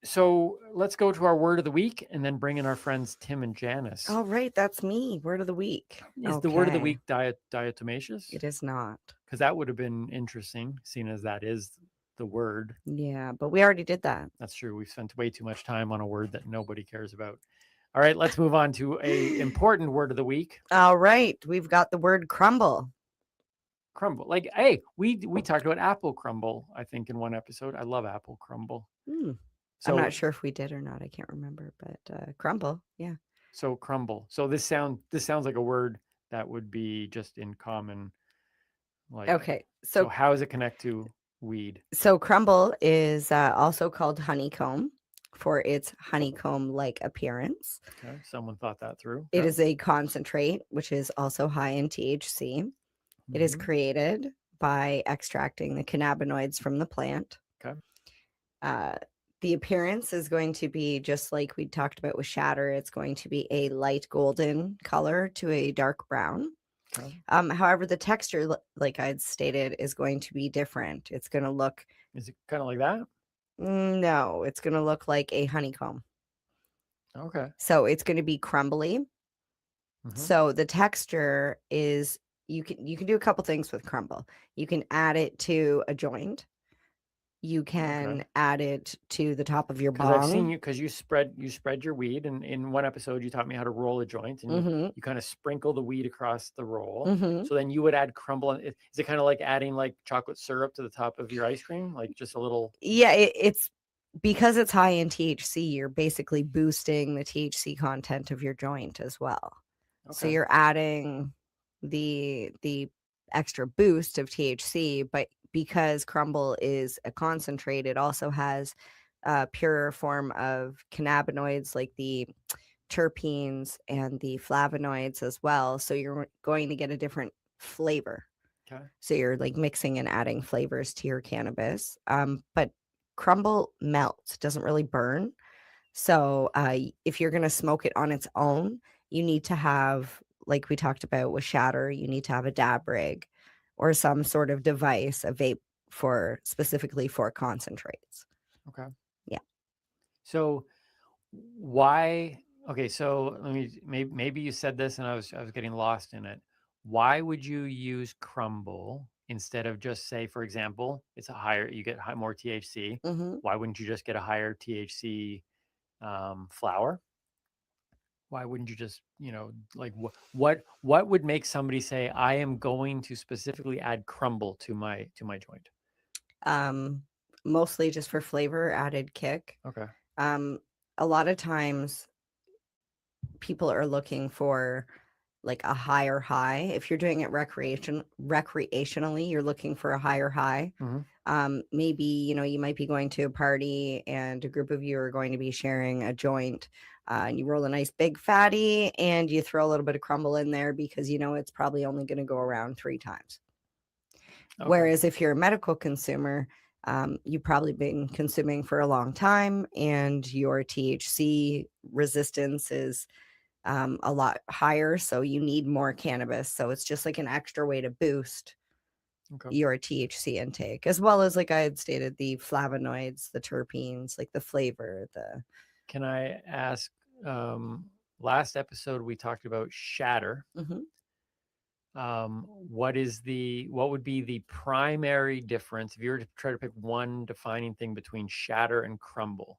So let's go to our word of the week and then bring in our friends Tim and Janice. All right, that's me. Word of the week. Is the word of the week diatomaceous? It is not. Because that would have been interesting, seeing as that is the word. Yeah, but we already did that. That's true. We've spent way too much time on a word that nobody cares about. All right, let's move on to a important word of the week. All right, we've got the word crumble. Crumble. Like, hey, we talked about apple crumble, I think, in one episode. I love apple crumble. I'm not sure if we did or not. I can't remember, but crumble, yeah. So crumble. So this sounds like a word that would be just in common. Like, okay. So how does it connect to weed? So crumble is also called honeycomb for its honeycomb-like appearance. Okay. Someone thought that through. It is a concentrate, which is also high in THC. It is created by extracting the cannabinoids from the plant. Okay. The appearance is going to be just like we talked about with shatter. It's going to be a light golden color to a dark brown. Okay. However, the texture, like I'd stated, is going to be different. It's going to look. Is it kind of like that? No, it's going to look like a honeycomb. Okay. So it's going to be crumbly. Mhm. So the texture is you can do a couple things with crumble. You can add it to a joint. You can add it to the top of your Because I've seen bong. you, because you spread your weed, and in one episode you taught me how to roll a joint, and Mhm. you kind of sprinkle the weed across the roll. Mhm. So then you would add crumble. Is it kind of like adding like chocolate syrup to the top of your ice cream, like just a little? Yeah, it's because it's high in THC, you're basically boosting the THC content of your joint as well. So Okay. you're adding the extra boost of THC, but because crumble is a concentrate, it also has a purer form of cannabinoids like the terpenes and the flavonoids as well. So you're going to get a different flavor. Okay. So you're like mixing and adding flavors to your cannabis. But crumble melts, doesn't really burn. So if you're going to smoke it on its own, you need to have, like we talked about with shatter, you need to have a dab rig or some sort of device, a vape for specifically for concentrates. Okay. Yeah. So why? Okay, so let me maybe you said this and I was getting lost in it. Why would you use crumble instead of just say, for example, it's a higher, you get more THC. Mhm. Why wouldn't you just get a higher THC flower? Why wouldn't you just, like what would make somebody say, I am going to specifically add crumble to my joint? Mostly just for flavor, added kick. Okay. A lot of times people are looking for like a higher high. If you're doing it recreationally, you're looking for a higher high. Mhm. Maybe, you might be going to a party and a group of you are going to be sharing a joint, and you roll a nice big fatty and you throw a little bit of crumble in there because it's probably only going to go around 3 times. Okay. Whereas if you're a medical consumer, you've probably been consuming for a long time and your THC resistance is a lot higher. So you need more cannabis. So it's just like an extra way to boost Okay. your THC intake, as well as, like I had stated, the flavonoids, the terpenes, like the flavor, Can I ask, last episode we talked about shatter. Mhm. What would be the primary difference if you were to try to pick one defining thing between shatter and crumble?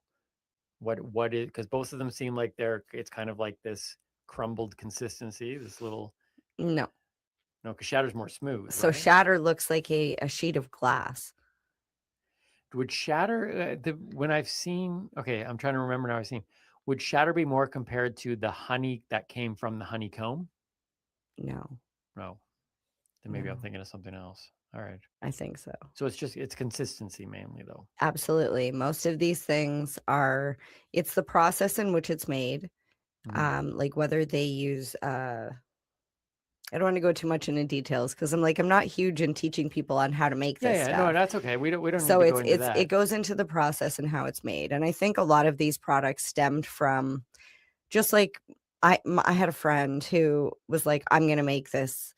What is, because both of them seem like it's kind of like this crumbled consistency, this little. No. No, because shatter's more smooth. So right? shatter looks like a sheet of glass. Would shatter when I've seen? Okay, I'm trying to remember now. I've seen. Would shatter be more compared to the honey that came from the honeycomb? No, No. Then maybe I'm No. thinking of something else. All right. I think so. So it's consistency mainly, though. Absolutely. Most of these things it's the process in which it's made. Like whether they use, I don't want to go too much into details because I'm not huge in teaching people on how to make this Yeah, stuff. no, that's okay. We don't So need to go into that. it goes into the process and how it's made. And I think a lot of these products stemmed from just like I had a friend who was like, I'm going to make this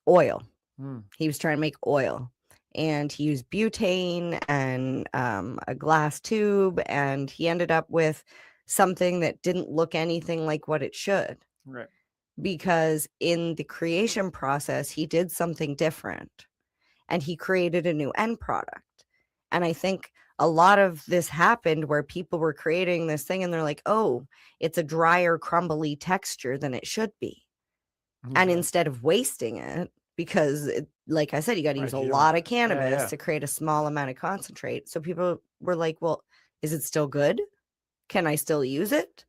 oil. Hmm. He was trying to make oil and he used butane and a glass tube, and he ended up with something that didn't look anything like what it should. Right. Because in the creation process, he did something different and he created a new end product. And I think a lot of this happened where people were creating this thing and they're like, oh, it's a drier, crumbly texture than it should be. And Okay. instead of wasting it, because like I said, you got to Right, use a you don't- lot of yeah, cannabis yeah. to create a small amount of concentrate. So people were like, well, is it still good? Can I still use it?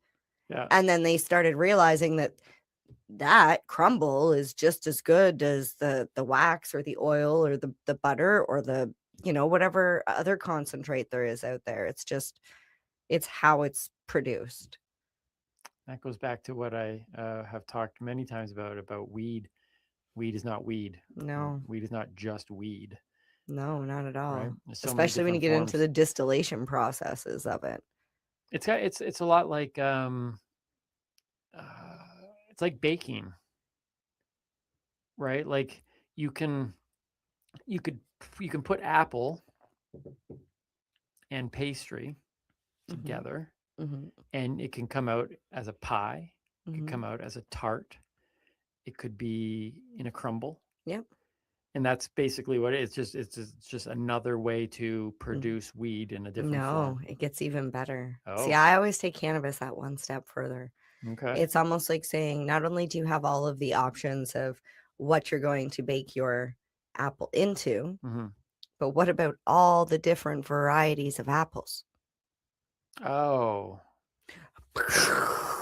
Yeah. And then they started realizing that crumble is just as good as the wax or the oil or the butter or the whatever other concentrate there is out there. It's how it's produced. That goes back to what I have talked many times about weed. Weed is not weed. No. Weed is not just weed. No, not at all. Right? There's so many Especially when you different get into forms. the distillation processes of it. It's a lot like it's like baking, right? Like you can put apple and pastry together, Mhm. and it can come out as a pie. It could Mhm. come out as a tart. It could be in a crumble. Yep. And that's basically what it is. It's just another way to produce weed in a different No, form. it gets even better. Oh. See, I always take cannabis that one step further. Okay. It's almost like saying not only do you have all of the options of what you're going to bake your apple into, Mhm. but what about all the different varieties of apples? Oh.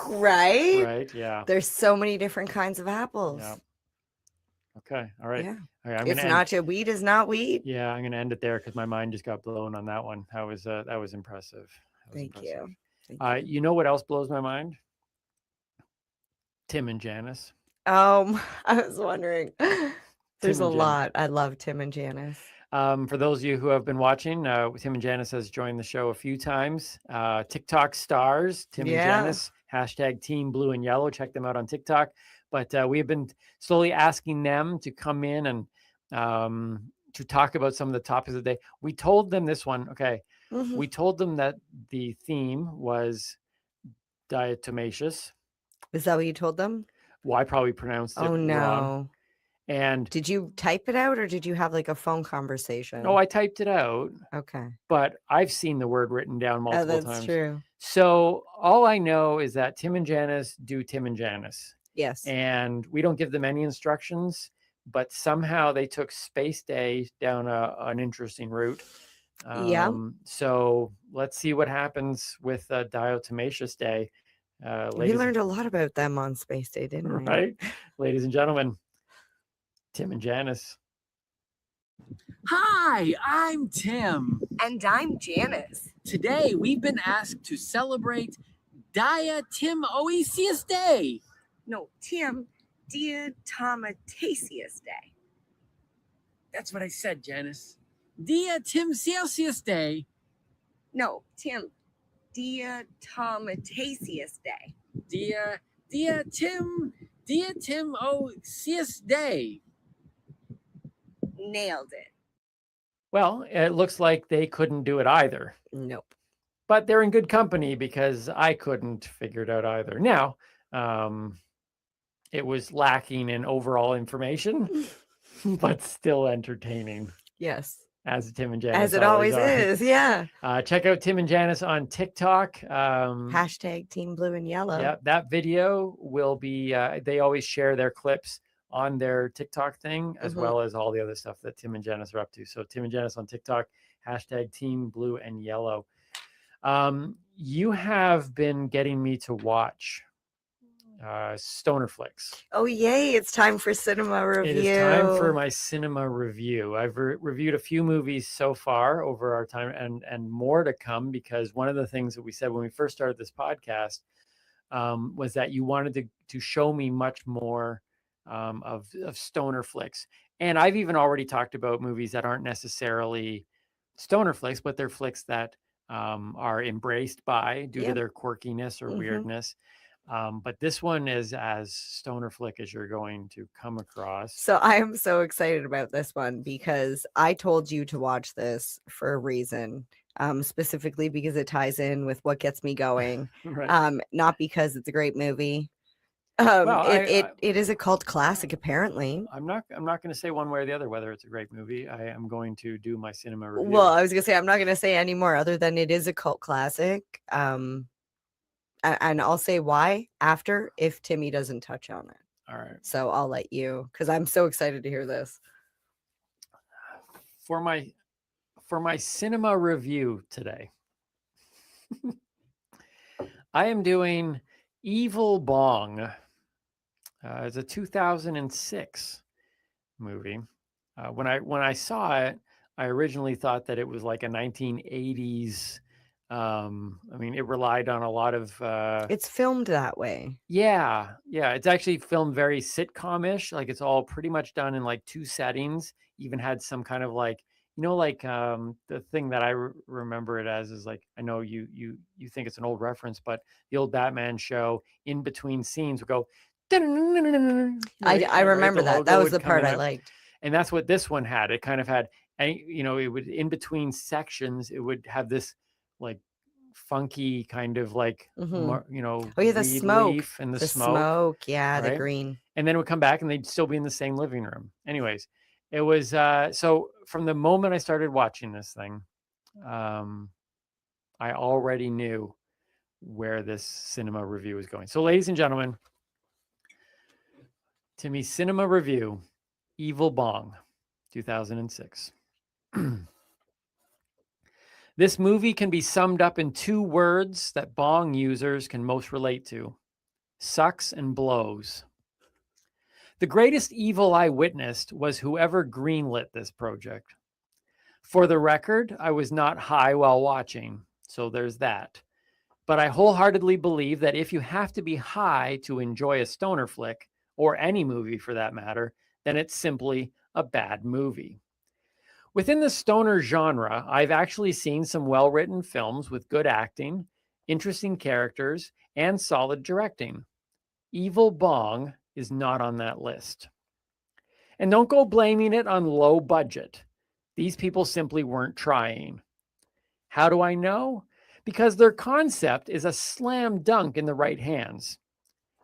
Right? Right. Yeah. There's so many different kinds of apples. Yeah. Okay. All right. Yeah. All right. I'm It's gonna not your weed is not weed. Yeah, I'm gonna end it there because my mind just got blown on that one. That was impressive. Thank you. You know what else blows my mind? Tim and Janice. I was wondering. There's a and Janice. lot. I love Tim and Janice. For those of you who have been watching, Tim and Janice has joined the show a few times. TikTok stars, Tim and Yeah. Janice, hashtag Team Blue and Yellow. Check them out on TikTok. But we have been slowly asking them to come in and to talk about some of the topics of the day. We told them this one. Okay. Mhm. We told them that the theme was diatomaceous. Is that what you told them? Well, I probably pronounced it Oh wrong. no. And did you type it out or did you have like a phone conversation? Oh, I typed it out. Okay. But I've seen the word written down multiple that's times. true. So all I know is that Tim and Janice do Tim and Janice. Yes. And we don't give them any instructions, but somehow they took Space Day down an interesting route. Yeah. So let's see what happens with Diatomaceous Day. We learned a lot about them on Space Day, didn't we? Right? Ladies and gentlemen, Tim and Janice. Hi, I'm Tim. And I'm Janice. Today we've been asked to celebrate Diatomataceous Day. No, Tim, Diatomataceous Day. That's what I said, Janice. Diatomataceous Day. No, Tim, Diatomataceous Day. Diatomataceous Day. Nailed it. Well, it looks like they couldn't do it either. Nope. But they're in good company because I couldn't figure it out either. Now, it was lacking in overall information, but still entertaining. Yes. As Tim and Janice As it always is, yeah. Check out Tim and Janice on TikTok. Hashtag Team Blue and Yellow. Yeah, that video will be, they always share their clips on their TikTok thing, as well as all the other stuff that Tim and Janice are up to. So Tim and Janice on TikTok, hashtag Team Blue and Yellow. You have been getting me to watch stoner flicks. Oh, yay. It's time for cinema review. It is time for my cinema review. I've reviewed a few movies so far over our time and more to come, because one of the things that we said when we first started this podcast was that you wanted to show me much more of stoner flicks. And I've even already talked about movies that aren't necessarily stoner flicks, but they're flicks that are embraced by due to their quirkiness or weirdness. But this one is as stoner flick as you're going to come across. So I am so excited about this one because I told you to watch this for a reason, specifically because it ties in with what gets me going, Right. Not because it's a great movie. Well, it is a cult classic, apparently. I'm not going to say one way or the other whether it's a great movie. I am going to do my cinema review. Well, I was gonna say I'm not gonna say any more other than it is a cult classic. And I'll say why after if Timmy doesn't touch on it. All right. So I'll let you, because I'm so excited to hear this. For my cinema review today, I am doing Evil Bong. It's a 2006 movie. When I saw it, I originally thought that it was like a 1980s. I mean, it relied on a lot of. It's filmed that way. Yeah. It's actually filmed very sitcom-ish. Like it's all pretty much done in like two settings. Even had some kind of like, the thing that I remember it as is like, I know you think it's an old reference, but the old Batman show in between scenes would go. I remember that. That was the part I liked. And that's what this one had. It kind of had And, you know, it would, in between sections, it would have this like funky kind of like, you know, Oh yeah, the reed smoke. leaf and the The smoke. smoke, yeah, the right? green. And then it would come back and they'd still be in the same living room. Anyways, it was, so from the moment I started watching this thing, I already knew where this cinema review was going. So ladies and gentlemen, Timmy's cinema review, Evil Bong, 2006. This movie can be summed up in 2 words that Bong users can most relate to: sucks and blows. The greatest evil I witnessed was whoever greenlit this project. For the record, I was not high while watching, so there's that. But I wholeheartedly believe that if you have to be high to enjoy a stoner flick, or any movie for that matter, then it's simply a bad movie. Within the stoner genre, I've actually seen some well-written films with good acting, interesting characters, and solid directing. Evil Bong is not on that list. And don't go blaming it on low budget. These people simply weren't trying. How do I know? Because their concept is a slam dunk in the right hands.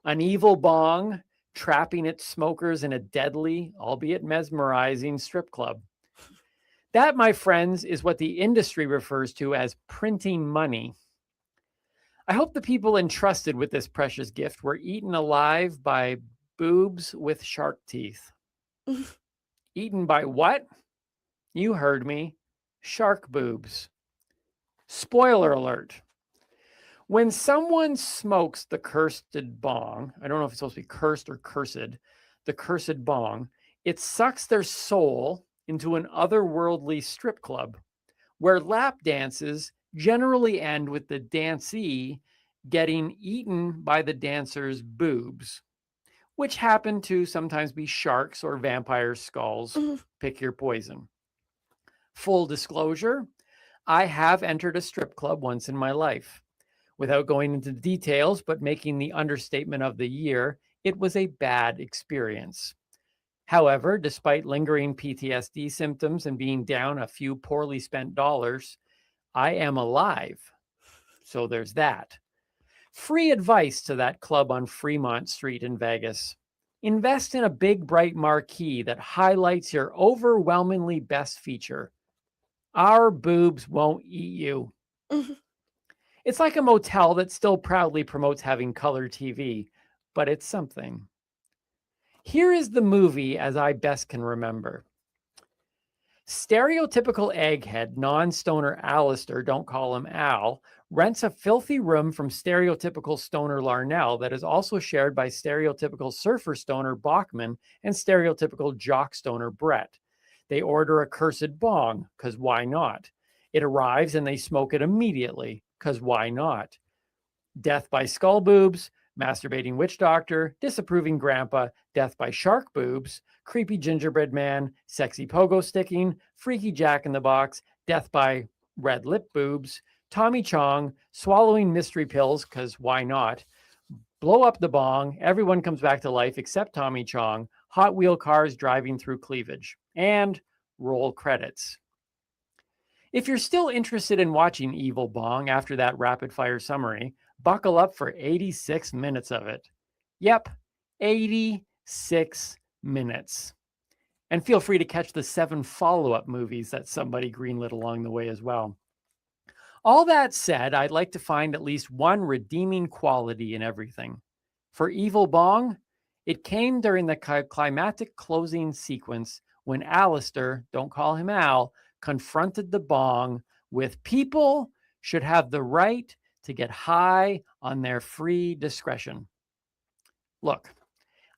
An evil bong trapping its smokers in a deadly, albeit mesmerizing, strip club. That, my friends, is what the industry refers to as printing money. I hope the people entrusted with this precious gift were eaten alive by boobs with shark teeth. Eaten by what? You heard me. Shark boobs. Spoiler alert. When someone smokes the cursed bong, I don't know if it's supposed to be cursed or cursed, the cursed bong, it sucks their soul into an otherworldly strip club where lap dances generally end with the dancee getting eaten by the dancer's boobs, which happen to sometimes be sharks or vampire skulls. Pick your poison. Full disclosure, I have entered a strip club once in my life. Without going into details, but making the understatement of the year, it was a bad experience. However, despite lingering PTSD symptoms and being down a few poorly spent dollars, I am alive. So there's that. Free advice to that club on Fremont Street in Vegas. Invest in a big, bright marquee that highlights your overwhelmingly best feature. Our boobs won't eat you. It's like a motel that still proudly promotes having color TV, but it's something. Here is the movie as I best can remember. Stereotypical egghead, non-stoner Alistair, don't call him Al, rents a filthy room from stereotypical stoner Larnell that is also shared by stereotypical surfer stoner Bachman and stereotypical jock stoner Brett. They order a cursed bong, because why not? It arrives and they smoke it immediately, because why not? Death by skull boobs, masturbating witch doctor, disapproving grandpa, death by shark boobs, creepy gingerbread man, sexy pogo sticking, freaky jack in the box, death by red lip boobs, Tommy Chong, swallowing mystery pills, because why not? Blow up the bong, everyone comes back to life except Tommy Chong, Hot Wheel cars driving through cleavage, and roll credits. If you're still interested in watching Evil Bong after that rapid fire summary, buckle up for 86 minutes of it. Yep, 86 minutes. And feel free to catch the 7 follow-up movies that somebody greenlit along the way as well. All that said, I'd like to find at least one redeeming quality in everything. For Evil Bong, it came during the climactic closing sequence when Alistair, don't call him Al, confronted the bong with people should have the right to get high on their free discretion. Look,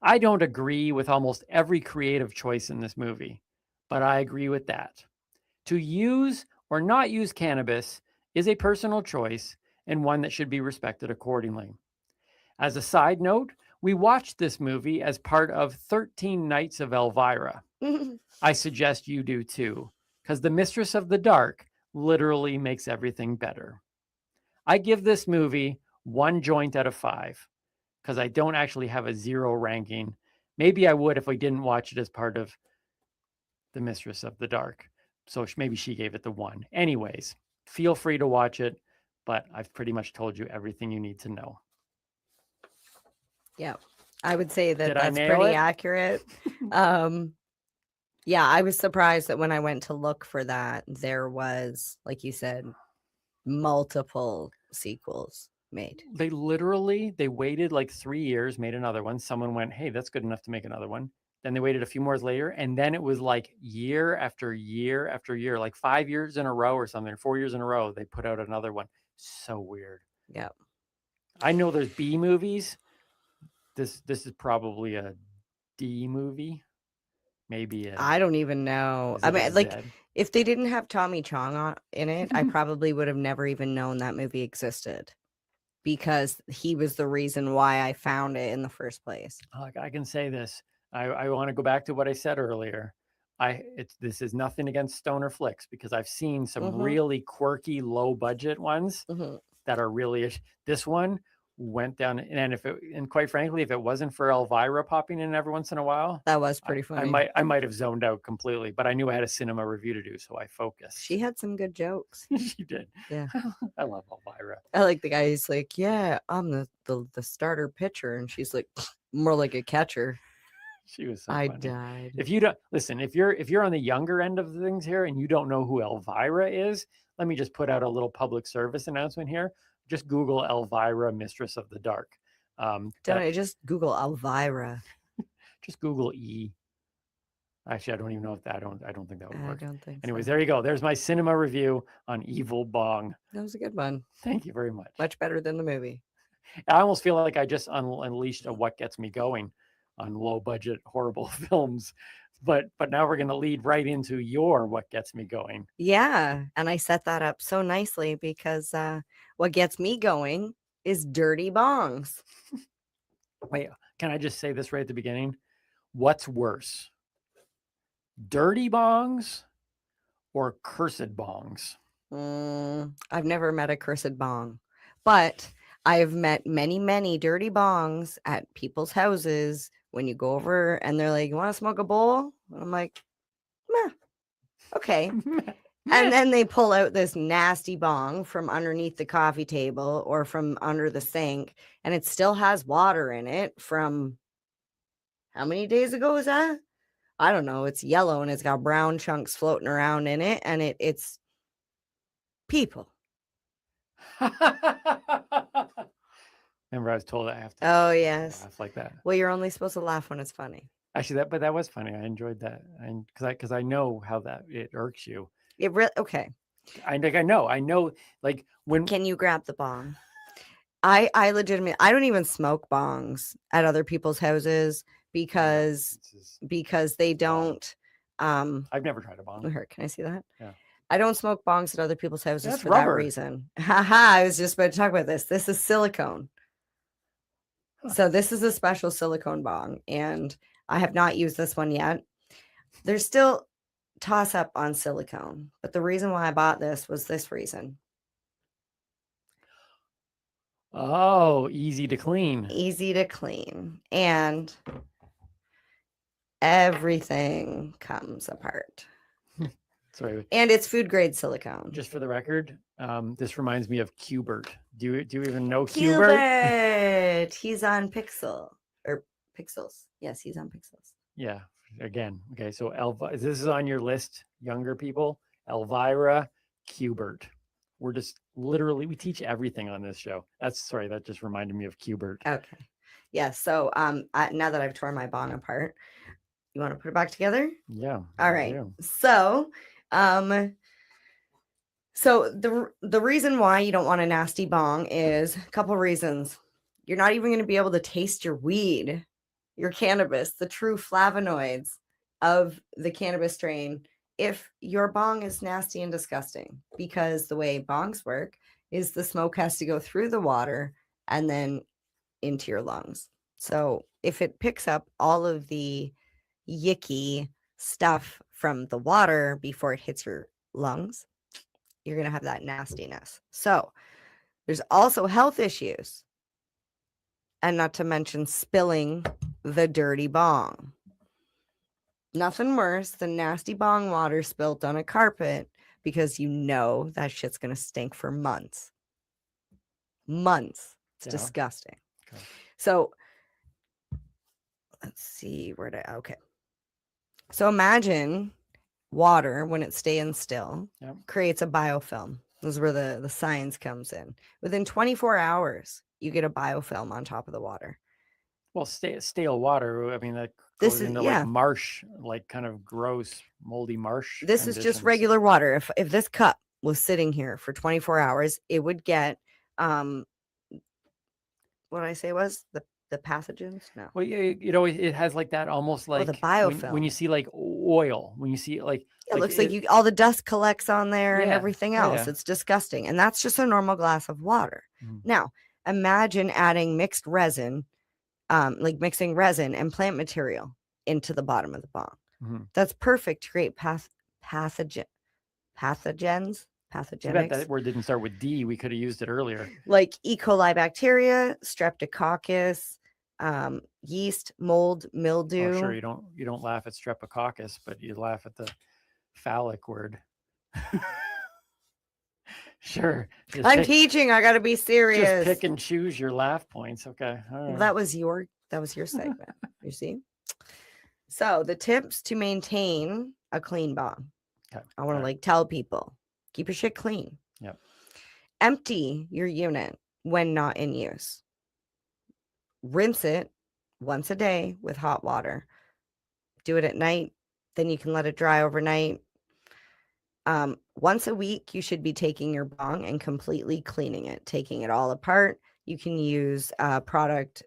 I don't agree with almost every creative choice in this movie, but I agree with that. To use or not use cannabis is a personal choice and one that should be respected accordingly. As a side note, we watched this movie as part of 13 Nights of Elvira. I suggest you do too, because the Mistress of the Dark literally makes everything better. I give this movie 1 joint out of 5, because I don't actually have a 0 ranking. Maybe I would if I didn't watch it as part of the Mistress of the Dark. So maybe she gave it the 1. Anyways, feel free to watch it, but I've pretty much told you everything you need to know. Yeah, I would say that Did I that's nail pretty it? accurate. Yeah, I was surprised that when I went to look for that, there was, like you said, multiple sequels made. They waited like 3 years, made another one. Someone went, hey, that's good enough to make another one. Then they waited a few more later, and then it was like year after year after year, like 5 years in a row or something, 4 years in a row, they put out another one. So weird. Yeah. I know there's B movies. This is probably a D movie. Maybe I don't even know. Is I it a mean, like, Z? if they didn't have Tommy Chong in it, I probably would have never even known that movie existed, because he was the reason why I found it in the first place. Like, I can say this. I want to go back to what I said earlier. This is nothing against stoner flicks, because I've seen some Mhm. really quirky, low budget ones that are really. This one went down, and quite frankly, if it wasn't for Elvira popping in every once in a while, That was pretty funny. I might have zoned out completely. But I knew I had a cinema review to do, so I focused. She had some good jokes. She did. Yeah. I love Elvira. I like the guy who's like, yeah, I'm the starter pitcher. And she's like, more like a catcher. She was so I funny. died. If you don't listen, if you're on the younger end of things here and you don't know who Elvira is, let me just put out a little public service announcement here. Just Google Elvira, Mistress of the Dark. Don't I just Google Elvira? Just Google E. Actually, I don't even know if that. I don't think that would work. I don't think. Anyways, so. there you go. There's my cinema review on Evil Bong. That was a good one. Thank you very much. Much better than the movie. I almost feel like I just unleashed a What Gets Me Going on low budget horrible films, but now we're going to lead right into your What Gets Me Going. Yeah, and I set that up so nicely because what gets me going is dirty bongs. Wait, can I just say this right at the beginning? What's worse, dirty bongs or cursed bongs? I've never met a cursed bong, but I've met many dirty bongs at people's houses when you go over and they're like, you want to smoke a bowl? And I'm like, meh, okay. And then they pull out this nasty bong from underneath the coffee table or from under the sink, and it still has water in it from how many days ago was that? I don't know. It's yellow and it's got brown chunks floating around in it, and it's people. Remember, I was told I have to. Oh yes, laugh like that. Well, you're only supposed to laugh when it's funny. Actually, that was funny. I enjoyed that, and because I know how that it irks you. It really okay. I know. Like when can you grab the bong? I legitimately I don't even smoke bongs at other people's houses because they don't. I've never tried a bong. Can I see that? Yeah. I don't smoke bongs at other people's houses That's for rubber. that reason. Haha, I was just about to talk about this. This is silicone. So this is a special silicone bong, and I have not used this one yet. There's still toss up on silicone, but the reason why I bought this was this reason. Oh, easy to clean. Easy to clean, and everything comes apart. Sorry. And it's food grade silicone. Just for the record, this reminds me of Qbert. Do you even know Qbert? Qbert. He's on Pixels. Yes, he's on Pixels. Yeah. Again. Okay. So this is on your list, younger people. Elvira, Qbert. We're just literally we teach everything on this show. That just reminded me of Qbert. Okay. Yeah. So now that I've torn my bong apart, you want to put it back together? Yeah. All right. So the reason why you don't want a nasty bong is a couple reasons. You're not even going to be able to taste your weed, your cannabis, the true flavonoids of the cannabis strain if your bong is nasty and disgusting, because the way bongs work is the smoke has to go through the water and then into your lungs. So if it picks up all of the yicky stuff from the water before it hits your lungs, you're going to have that nastiness. So there's also health issues, and not to mention spilling the dirty bong. Nothing worse than nasty bong water spilt on a carpet because you know that shit's gonna stink for months. Months. It's Yeah. disgusting. Okay. So let's see okay. So imagine water when it's staying still Yep. creates a biofilm. This is where the science comes in. Within 24 hours, you get a biofilm on top of the water. Well, stale water. I mean, that This goes is into yeah. like marsh, like kind of gross, moldy marsh. This is just conditions. regular water. If this cup was sitting here for 24 hours, it would get what I say was the pathogens. No. Well, you know, it has like that almost like the when biofilm. you see like oil, when you see like It looks like you all the dust collects on there and Yeah. everything Oh, else. yeah. It's disgusting. And that's just a normal glass of water. Mhm. Now, imagine adding mixed resin, like mixing resin and plant material into the bottom of the bong. Mhm. That's perfect to create pathogens. Too bad that word didn't start with D. We could have used it earlier. Like E. coli bacteria, streptococcus, yeast, mold, mildew. Oh, sure. You don't laugh at streptococcus, but you laugh at the phallic word. Sure. I'm teaching. I got to be serious. Just pick and choose your laugh points. Okay. All right. Well, that was your segment. You see. So the tips to maintain a clean bong. Okay. I want to like tell people keep your shit clean. Yep. Empty your unit when not in use. Rinse it once a day with hot water. Do it at night. Then you can let it dry overnight. Once a week, you should be taking your bong and completely cleaning it, taking it all apart. You can use a product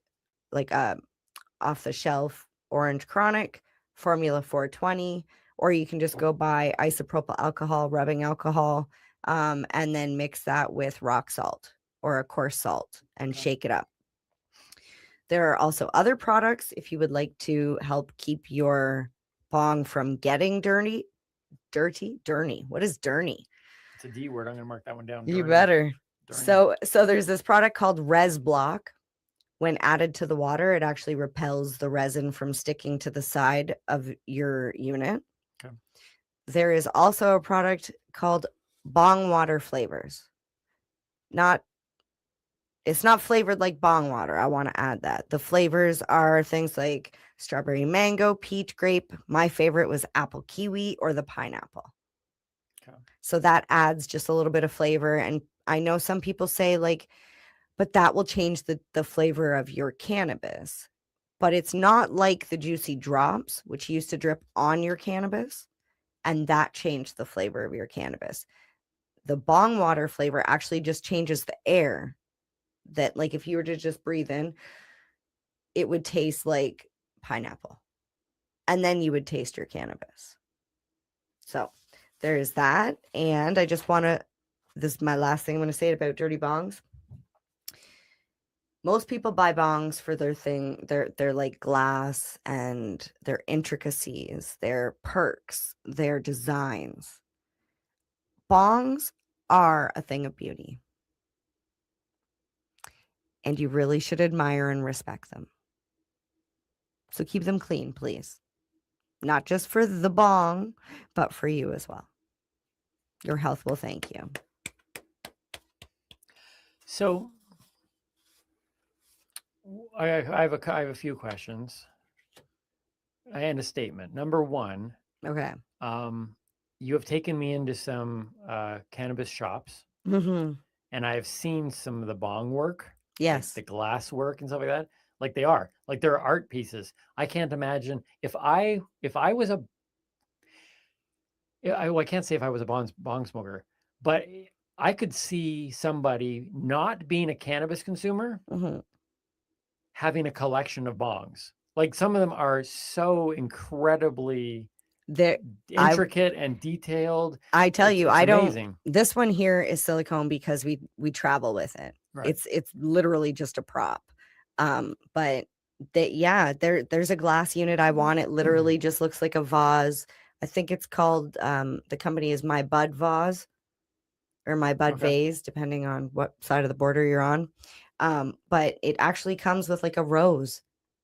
like off the shelf Orange Chronic, Formula 420, or you can just go buy isopropyl alcohol, rubbing alcohol, and then mix that with rock salt or a coarse salt and shake it up. There are also other products if you would like to help keep your bong from getting dirty. What is dirty? It's a D word. I'm gonna mark that one down. You Dirty. better. Dirty. So there's this product called Res Block. When added to the water, it actually repels the resin from sticking to the side of your unit. Okay. There is also a product called Bong Water Flavors. It's not flavored like bong water. I want to add that. The flavors are things like strawberry mango, peach grape. My favorite was apple kiwi or the pineapple. Okay. So that adds just a little bit of flavor. And I know some people say like, but that will change the flavor of your cannabis. But it's not like the juicy drops, which used to drip on your cannabis, and that changed the flavor of your cannabis. The bong water flavor actually just changes the air that, like, if you were to just breathe in, it would taste like pineapple. And then you would taste your cannabis. So there is that. And I just want to, this is my last thing I'm going to say about dirty bongs. Most people buy bongs for their thing, their like glass and their intricacies, their perks, their designs. Bongs are a thing of beauty. And you really should admire and respect them. So keep them clean, please. Not just for the bong, but for you as well. Your health will thank you. So I have a few questions and a statement. Number one. Okay. You have taken me into some cannabis shops, Mm-hmm. and I have seen some of the bong work. Yes. Like the glass work and stuff like that. Like they are. Like they're art pieces. I can't imagine if I was a I can't say if I was a bong smoker, but I could see somebody not being a cannabis consumer Mm-hmm. having a collection of bongs. Like some of them are so incredibly intricate and detailed. I tell you, it's I don't. amazing. This one here is silicone because we travel with it. Right. It's literally just a prop. But there's a glass unit I want. It literally just looks like a vase. I think it's called the company is My Bud Vase or My Bud Vase, depending on what side of the border you're on. But it actually comes with like a rose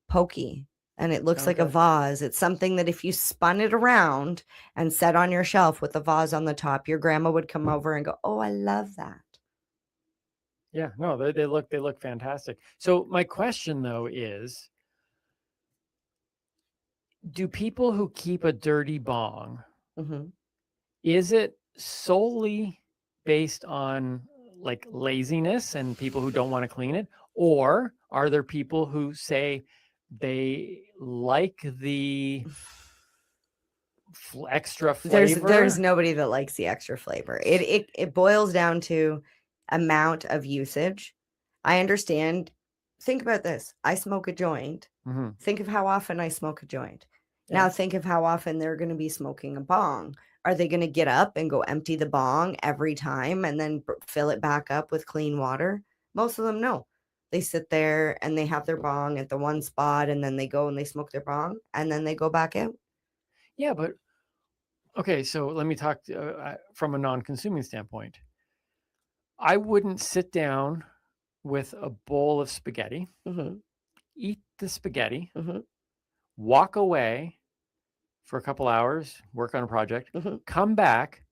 pokey and it looks like a vase. It's something that if you spun it around and set on your shelf with the vase on the top, your grandma would come over and go, "Oh, I love that." Yeah, no, they look fantastic. So my question though is, do people who keep a dirty bong, is it solely based on like laziness and people who don't want to clean it, or are there people who say they like the extra flavor? There's nobody that likes the extra flavor. It boils down to amount of usage. I understand. Think about this. I smoke a joint. Think of how often I smoke a joint. Now think of how often they're going to be smoking a bong. Are they going to get up and go empty the bong every time and then fill it back up with clean water? Most of them no. They sit there and they have their bong at the one spot, and then they go and they smoke their bong, and then they go back out. Yeah, but okay, so let me talk from a non-consuming standpoint. I wouldn't sit down with a bowl of spaghetti, eat the spaghetti, walk away for a couple hours, work on a project, come back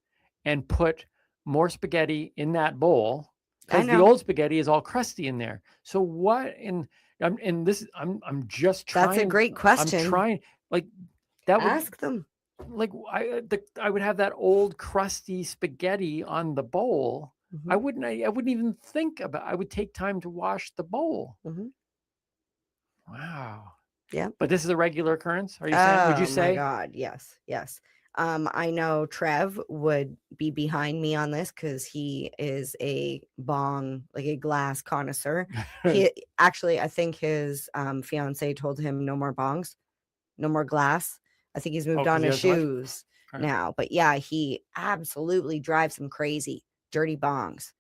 and put more spaghetti in that bowl because the old spaghetti is all crusty in there. So what in this I'm just trying. That's a great question. I'm trying, like, that would ask them. Like I would have that old crusty spaghetti on the bowl. I wouldn't even think about. I would take time to wash the bowl. Wow. Yeah. But this is a regular occurrence. Are you saying? Would you say? Oh my God, yes. I know Trev would be behind me on this because he is a bong, like a glass connoisseur. He actually, I think his fiance told him no more bongs, no more glass. I think he's moved on to shoes now. But yeah, he absolutely drives him crazy. Dirty bongs.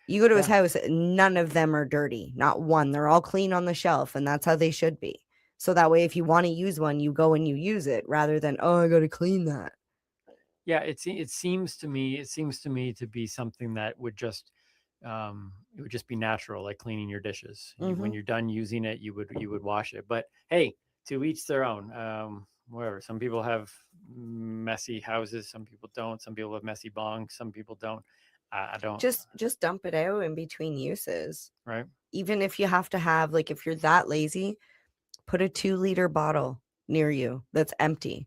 You go to his house, none of them are dirty. Not one. They're all clean on the shelf, and that's how they should be. So that way, if you want to use one, you go and you use it rather than, oh, I got to clean that. Yeah, it seems to me to be something that would just it would just be natural, like cleaning your dishes. When you're done using it, you would wash it. But hey, to each their own. Whatever. Some people have messy houses, some people don't. Some people have messy bongs, some people don't. I don't. Just dump it out in between uses. Right. Even if you have to have, like, if you're that lazy, put a 2-liter bottle near you that's empty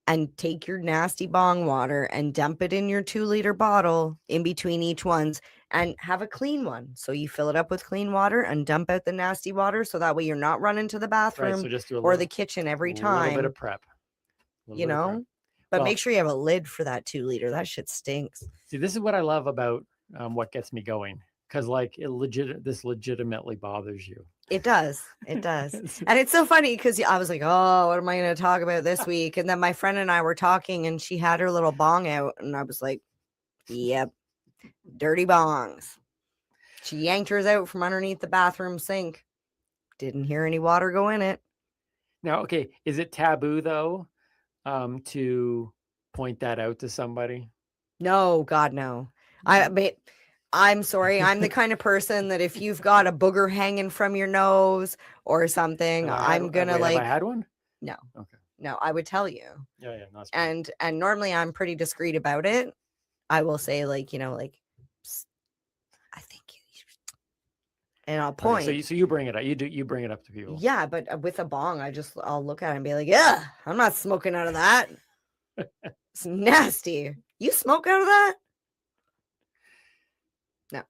and take your nasty bong water and dump it in your 2-liter bottle in between each ones and have a clean one. So you fill it up with clean water and dump out the nasty water. So that way you're not running to the bathroom so just do or the kitchen every time. A little bit of prep. But make sure you have a lid for that 2-liter. That shit stinks. See, this is what I love about what gets me going. Because like this legitimately bothers you. It does. And it's so funny because I was like, oh, what am I going to talk about this week? And then my friend and I were talking and she had her little bong out and I was like, yep, dirty bongs. She yanked hers out from underneath the bathroom sink. Didn't hear any water go in it. Now, okay, is it taboo though to point that out to somebody? No, God, no. I'm sorry. I'm the kind of person that if you've got a booger hanging from your nose or something, I'm gonna have I had one? No. Okay. No, I would tell you. Yeah. And normally I'm pretty discreet about it. I will say, like, I think you, and I'll point. Okay, so you bring it up. You bring it up to people. Yeah, but with a bong, I'll look at it and be like, yeah, I'm not smoking out of that. It's nasty. You smoke out of that? No.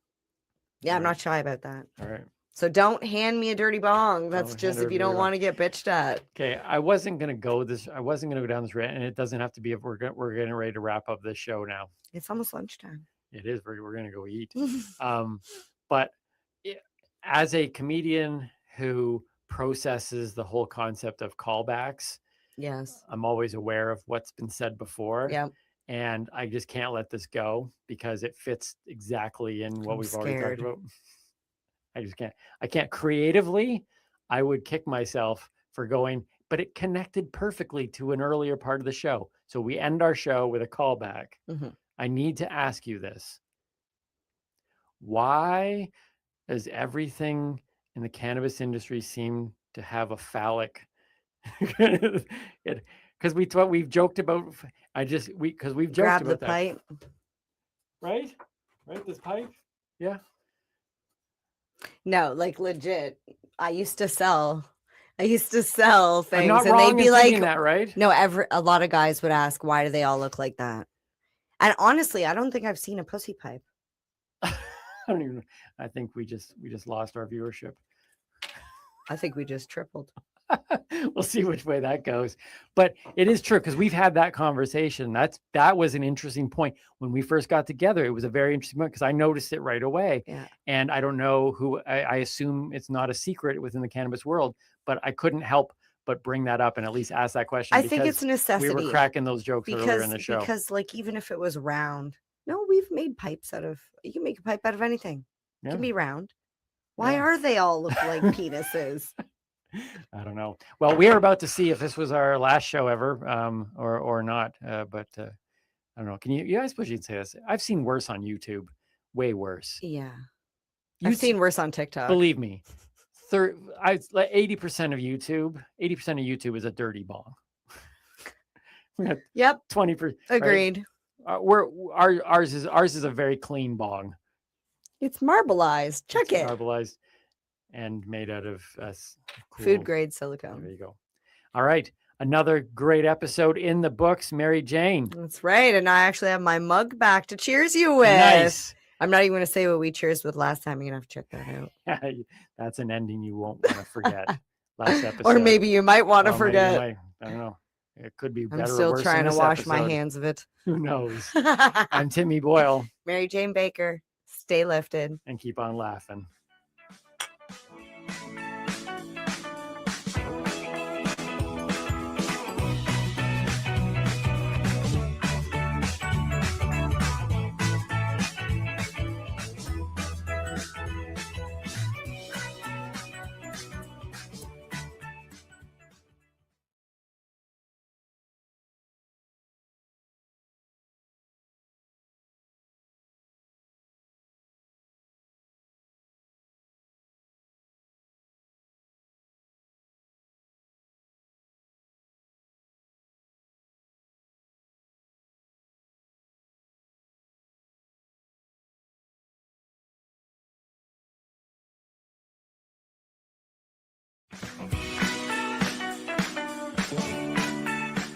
Yeah, I'm not shy about that. All right. So don't hand me a dirty bong. That's just if you don't want to get bitched at. Okay, I wasn't gonna go down this rant, and it doesn't have to be. If we're getting ready to wrap up this show now. It's almost lunchtime. It is. We're gonna go eat. But as a comedian who processes the whole concept of callbacks, yes, I'm always aware of what's been said before. Yeah. And I just can't let this go because it fits exactly in what we've already talked about. I just can't. I can't creatively. I would kick myself for going, but it connected perfectly to an earlier part of the show. So we end our show with a callback. I need to ask you this. Why does everything in the cannabis industry seem to have a phallic Because we've joked about. Because we've joked Grab about the that. pipe. Right? This pipe? Yeah. No, like legit. I used to sell things, I'm not and wrong they'd be in like, thinking that, right? No, a lot of guys would ask, why do they all look like that? And honestly, I don't think I've seen a pussy pipe. I think we just lost our viewership. I think we just tripled. We'll see which way that goes. But it is true, because we've had that conversation. That was an interesting point. When we first got together, it was a very interesting point because I noticed it right away. Yeah. And I don't know who, I assume it's not a secret within the cannabis world, but I couldn't help but bring that up and at least ask that question. I think it's a necessity. We were cracking those jokes earlier in the show. Because like, even if it was round, no, we've made pipes you can make a pipe out of anything. It can be round. Why are they all look like penises? I don't know. Well, we are about to see if this was our last show ever, or not. But I don't know. Can you guys push you say this? I've seen worse on YouTube, way worse. Yeah, I've seen worse on TikTok. Believe me, 80% of YouTube is a dirty bong. Yep. 20%. Agreed. Right? Ours is a very clean bong. It's marbleized. Check it. Marbleized and made out of food grade silicone. There you go. All right. Another great episode in the books, Mary Jane. That's right. And I actually have my mug back to cheers you with. Nice. I'm not even going to say what we cheers with last time. You're going to have to check that out. That's an ending you won't want to forget. Last episode. Or maybe you might want to forget. I don't know. It could be better. I'm still or worse trying in to this wash episode. my hands of it. Who knows? I'm Timmy Boyle. Mary Jane Baker. Stay lifted. And keep on laughing.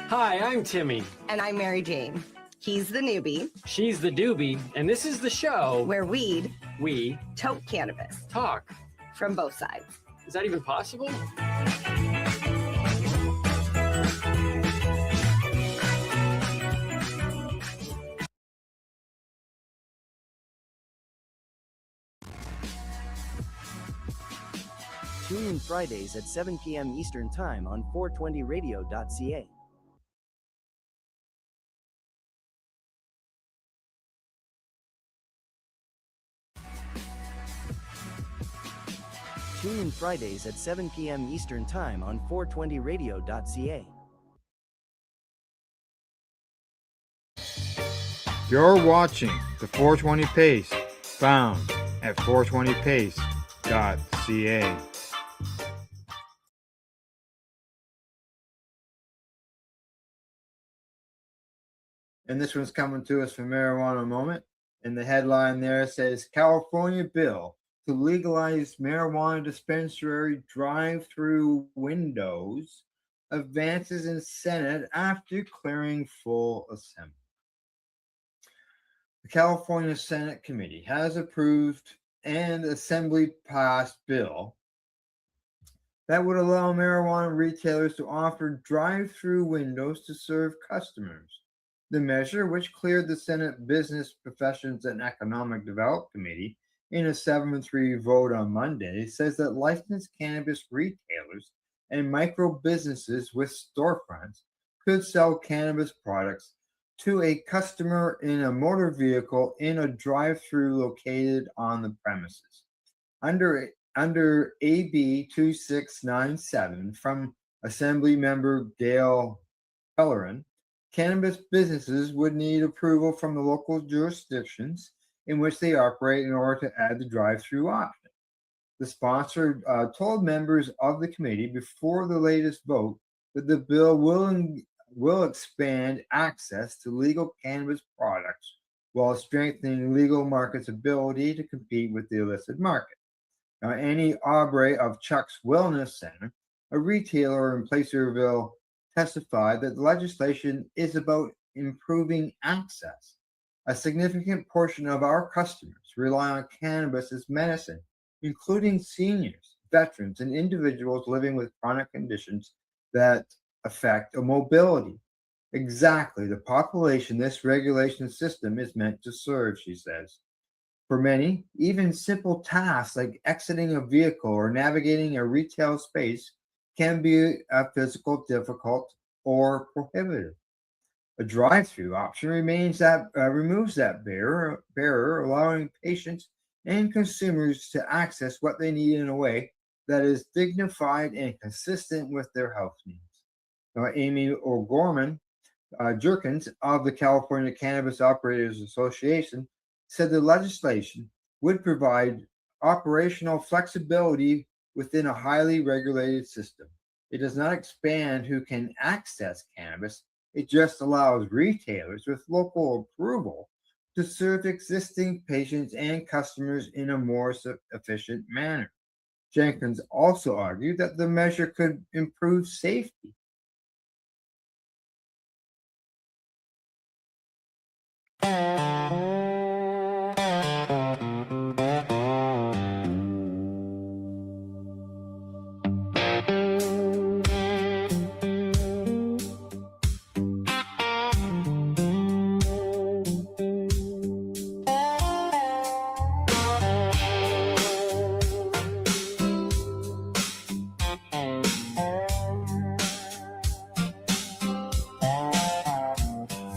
Hi, I'm Timmy. And I'm Mary Jane. He's the newbie. She's the doobie. And this is the show where we toke cannabis. Talk. From both sides. Is that even possible? Tune in Fridays at 7 p.m. Eastern Time on 420radio.ca. Tune in Fridays at 7 p.m. Eastern Time on 420radio.ca. You're watching the 420 Pace, found at 420pace.ca. And this one's coming to us from Marijuana Moment. And the headline there says, California bill to legalize marijuana dispensary drive-through windows advances in Senate after clearing full assembly. The California Senate Committee has approved an assembly passed bill that would allow marijuana retailers to offer drive-through windows to serve customers. The measure, which cleared the Senate Business Professions and Economic Development Committee in a 7-3 vote on Monday, says that licensed cannabis retailers and micro businesses with storefronts could sell cannabis products to a customer in a motor vehicle in a drive-through located on the premises. Under AB 2697 from Assembly Member Gail Pellerin, cannabis businesses would need approval from the local jurisdictions in which they operate in order to add the drive-through option. The sponsor told members of the committee before the latest vote that the bill will expand access to legal cannabis products while strengthening legal markets' ability to compete with the illicit market. Now, Annie Aubrey of Chuck's Wellness Center, a retailer in Placerville, testified that the legislation is about improving access. A significant portion of our customers rely on cannabis as medicine, including seniors, veterans, and individuals living with chronic conditions that affect mobility. Exactly the population this regulation system is meant to serve, she says. For many, even simple tasks like exiting a vehicle or navigating a retail space can be a physical difficult or prohibitive. A drive-through option removes that barrier, allowing patients and consumers to access what they need in a way that is dignified and consistent with their health needs. Now, Amy O'Gorman Jerkins of the California Cannabis Operators Association said the legislation would provide operational flexibility within a highly regulated system. It does not expand who can access cannabis. It just allows retailers with local approval to serve existing patients and customers in a more efficient manner. Jenkins also argued that the measure could improve safety.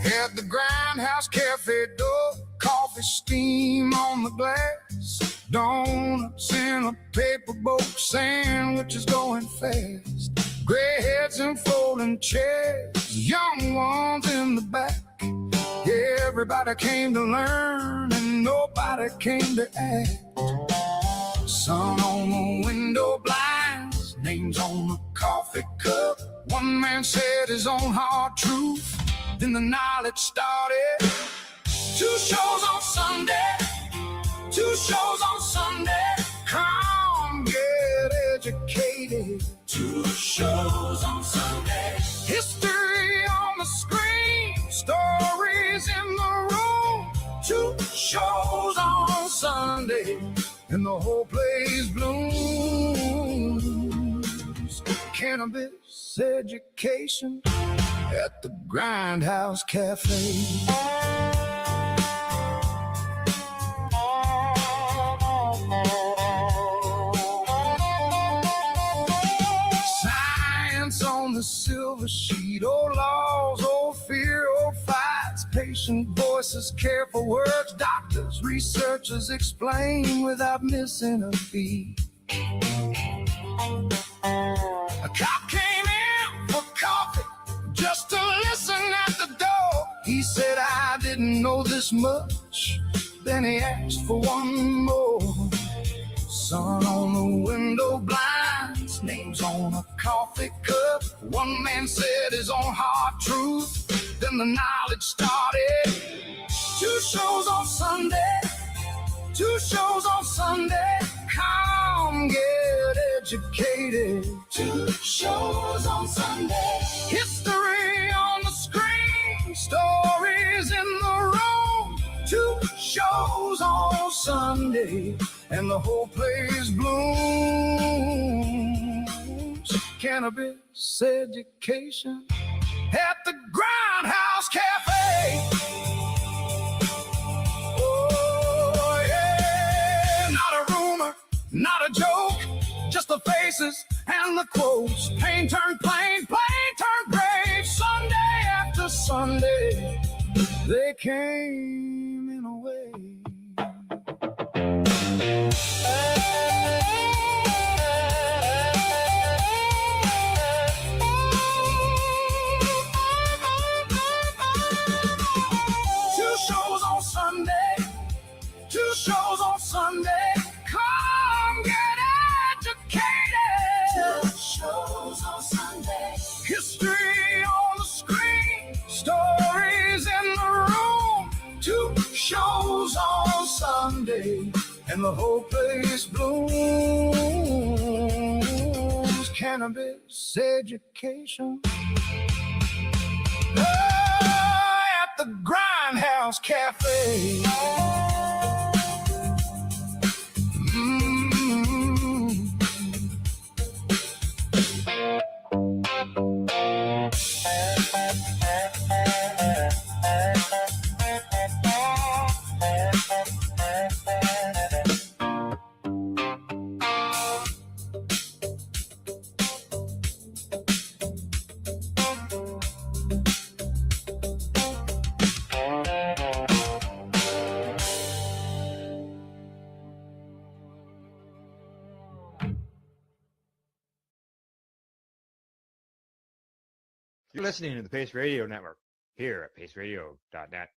At the Grindhouse Cafe door, coffee steam on the glass, donuts in a paper boat, sandwiches going fast, gray heads and folding chairs, young ones in the back. Everybody came to learn and nobody came to act. Sun on the window blinds, names on the coffee cup. One man said his own hard truth, then the knowledge started. 2 shows on Sunday, 2 shows on Sunday. Come get educated. 2 shows on Sunday. History on the screen, stories in the room. 2 shows on Sunday, and the whole place blooms. Cannabis education at the Grindhouse Cafe. Science on the silver sheet, old laws, old fear, old fights, patient voices, careful words, doctors, researchers explain without missing a beat. A cop came in for coffee just to listen at the door. He said, I didn't know this much. Then he asked for one more. Sun on the window blinds, names on a coffee cup. One man said his own hard truth, then the knowledge started. 2 shows on Sunday, 2 shows on Sunday. Come get educated. 2 shows on Sunday. History on the screen, stories in the room. 2 shows on Sunday, and the whole place blooms. Cannabis education at the Grindhouse Cafe. Oh yeah, not a rumor, not a joke, just the faces and the quotes. Pain turned plain, plain turned brave. Sunday after Sunday, they came in a way. Two shows on Sunday. Come get educated. 2 shows on Sunday. History and the whole place blooms. Cannabis education. At the Grindhouse Cafe. You're listening to the Pace Radio Network here at paceradio.net.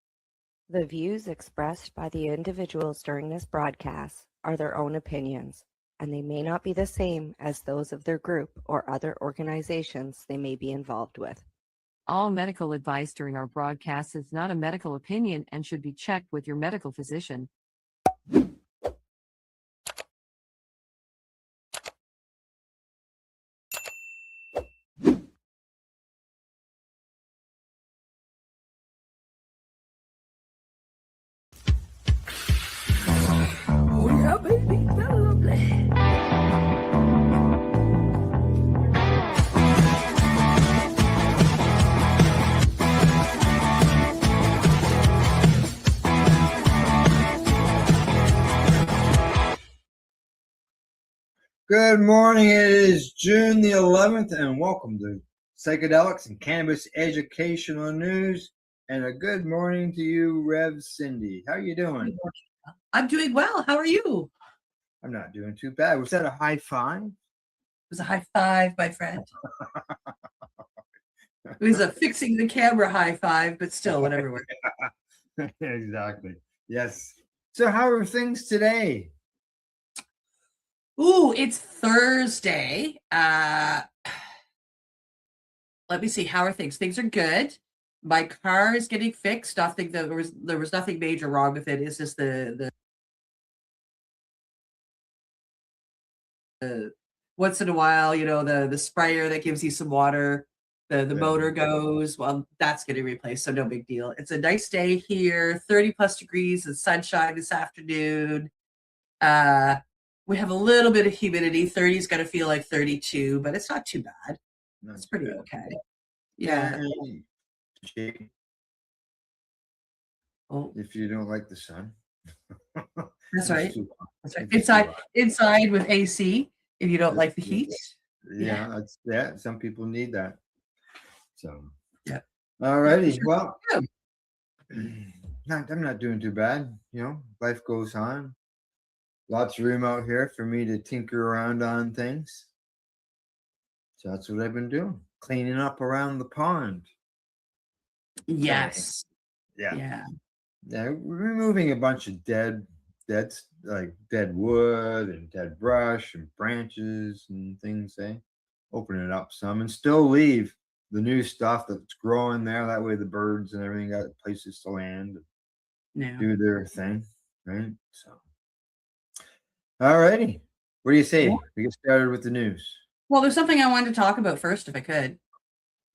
The views expressed by the individuals during this broadcast are their own opinions, and they may not be the same as those of their group or other organizations they may be involved with. All medical advice during our broadcast is not a medical opinion and should be checked with your medical physician. Oh yeah, baby, that's lovely. Good morning. It is June the 11th, and welcome to Psychedelics and Cannabis Educational News. And a good morning to you, Rev Cindy. How are you doing? I'm doing well. How are you? I'm not doing too bad. Was that a high five? It was a high five, my friend. It was a fixing the camera high five, but still, whatever works. Exactly. Yes. So how are things today? Ooh, it's Thursday. Let me see. How are things? Things are good. My car is getting fixed. Nothing. There was nothing major wrong with it. It's just the once in a while, the sprayer that gives you some water. The motor goes. Well, that's getting replaced, so no big deal. It's a nice day here. 30 plus degrees and sunshine this afternoon. We have a little bit of humidity. 30 is going to feel like 32, but it's not too bad. It's pretty okay. Yeah. Oh, if you don't like the sun. That's right. That's right. Inside with AC if you don't like the heat. Yeah, some people need that. So yeah. All righty. Well, I'm not doing too bad. Life goes on. Lots of room out here for me to tinker around on things. So that's what I've been doing. Cleaning up around the pond. Yes. Yeah. Removing a bunch of dead wood and dead brush and branches and things. Open it up some and still leave the new stuff that's growing there. That way the birds and everything got places to land and do their thing. Right. So. All righty. What do you say? We get started with the news. Well, there's something I wanted to talk about first, if I could.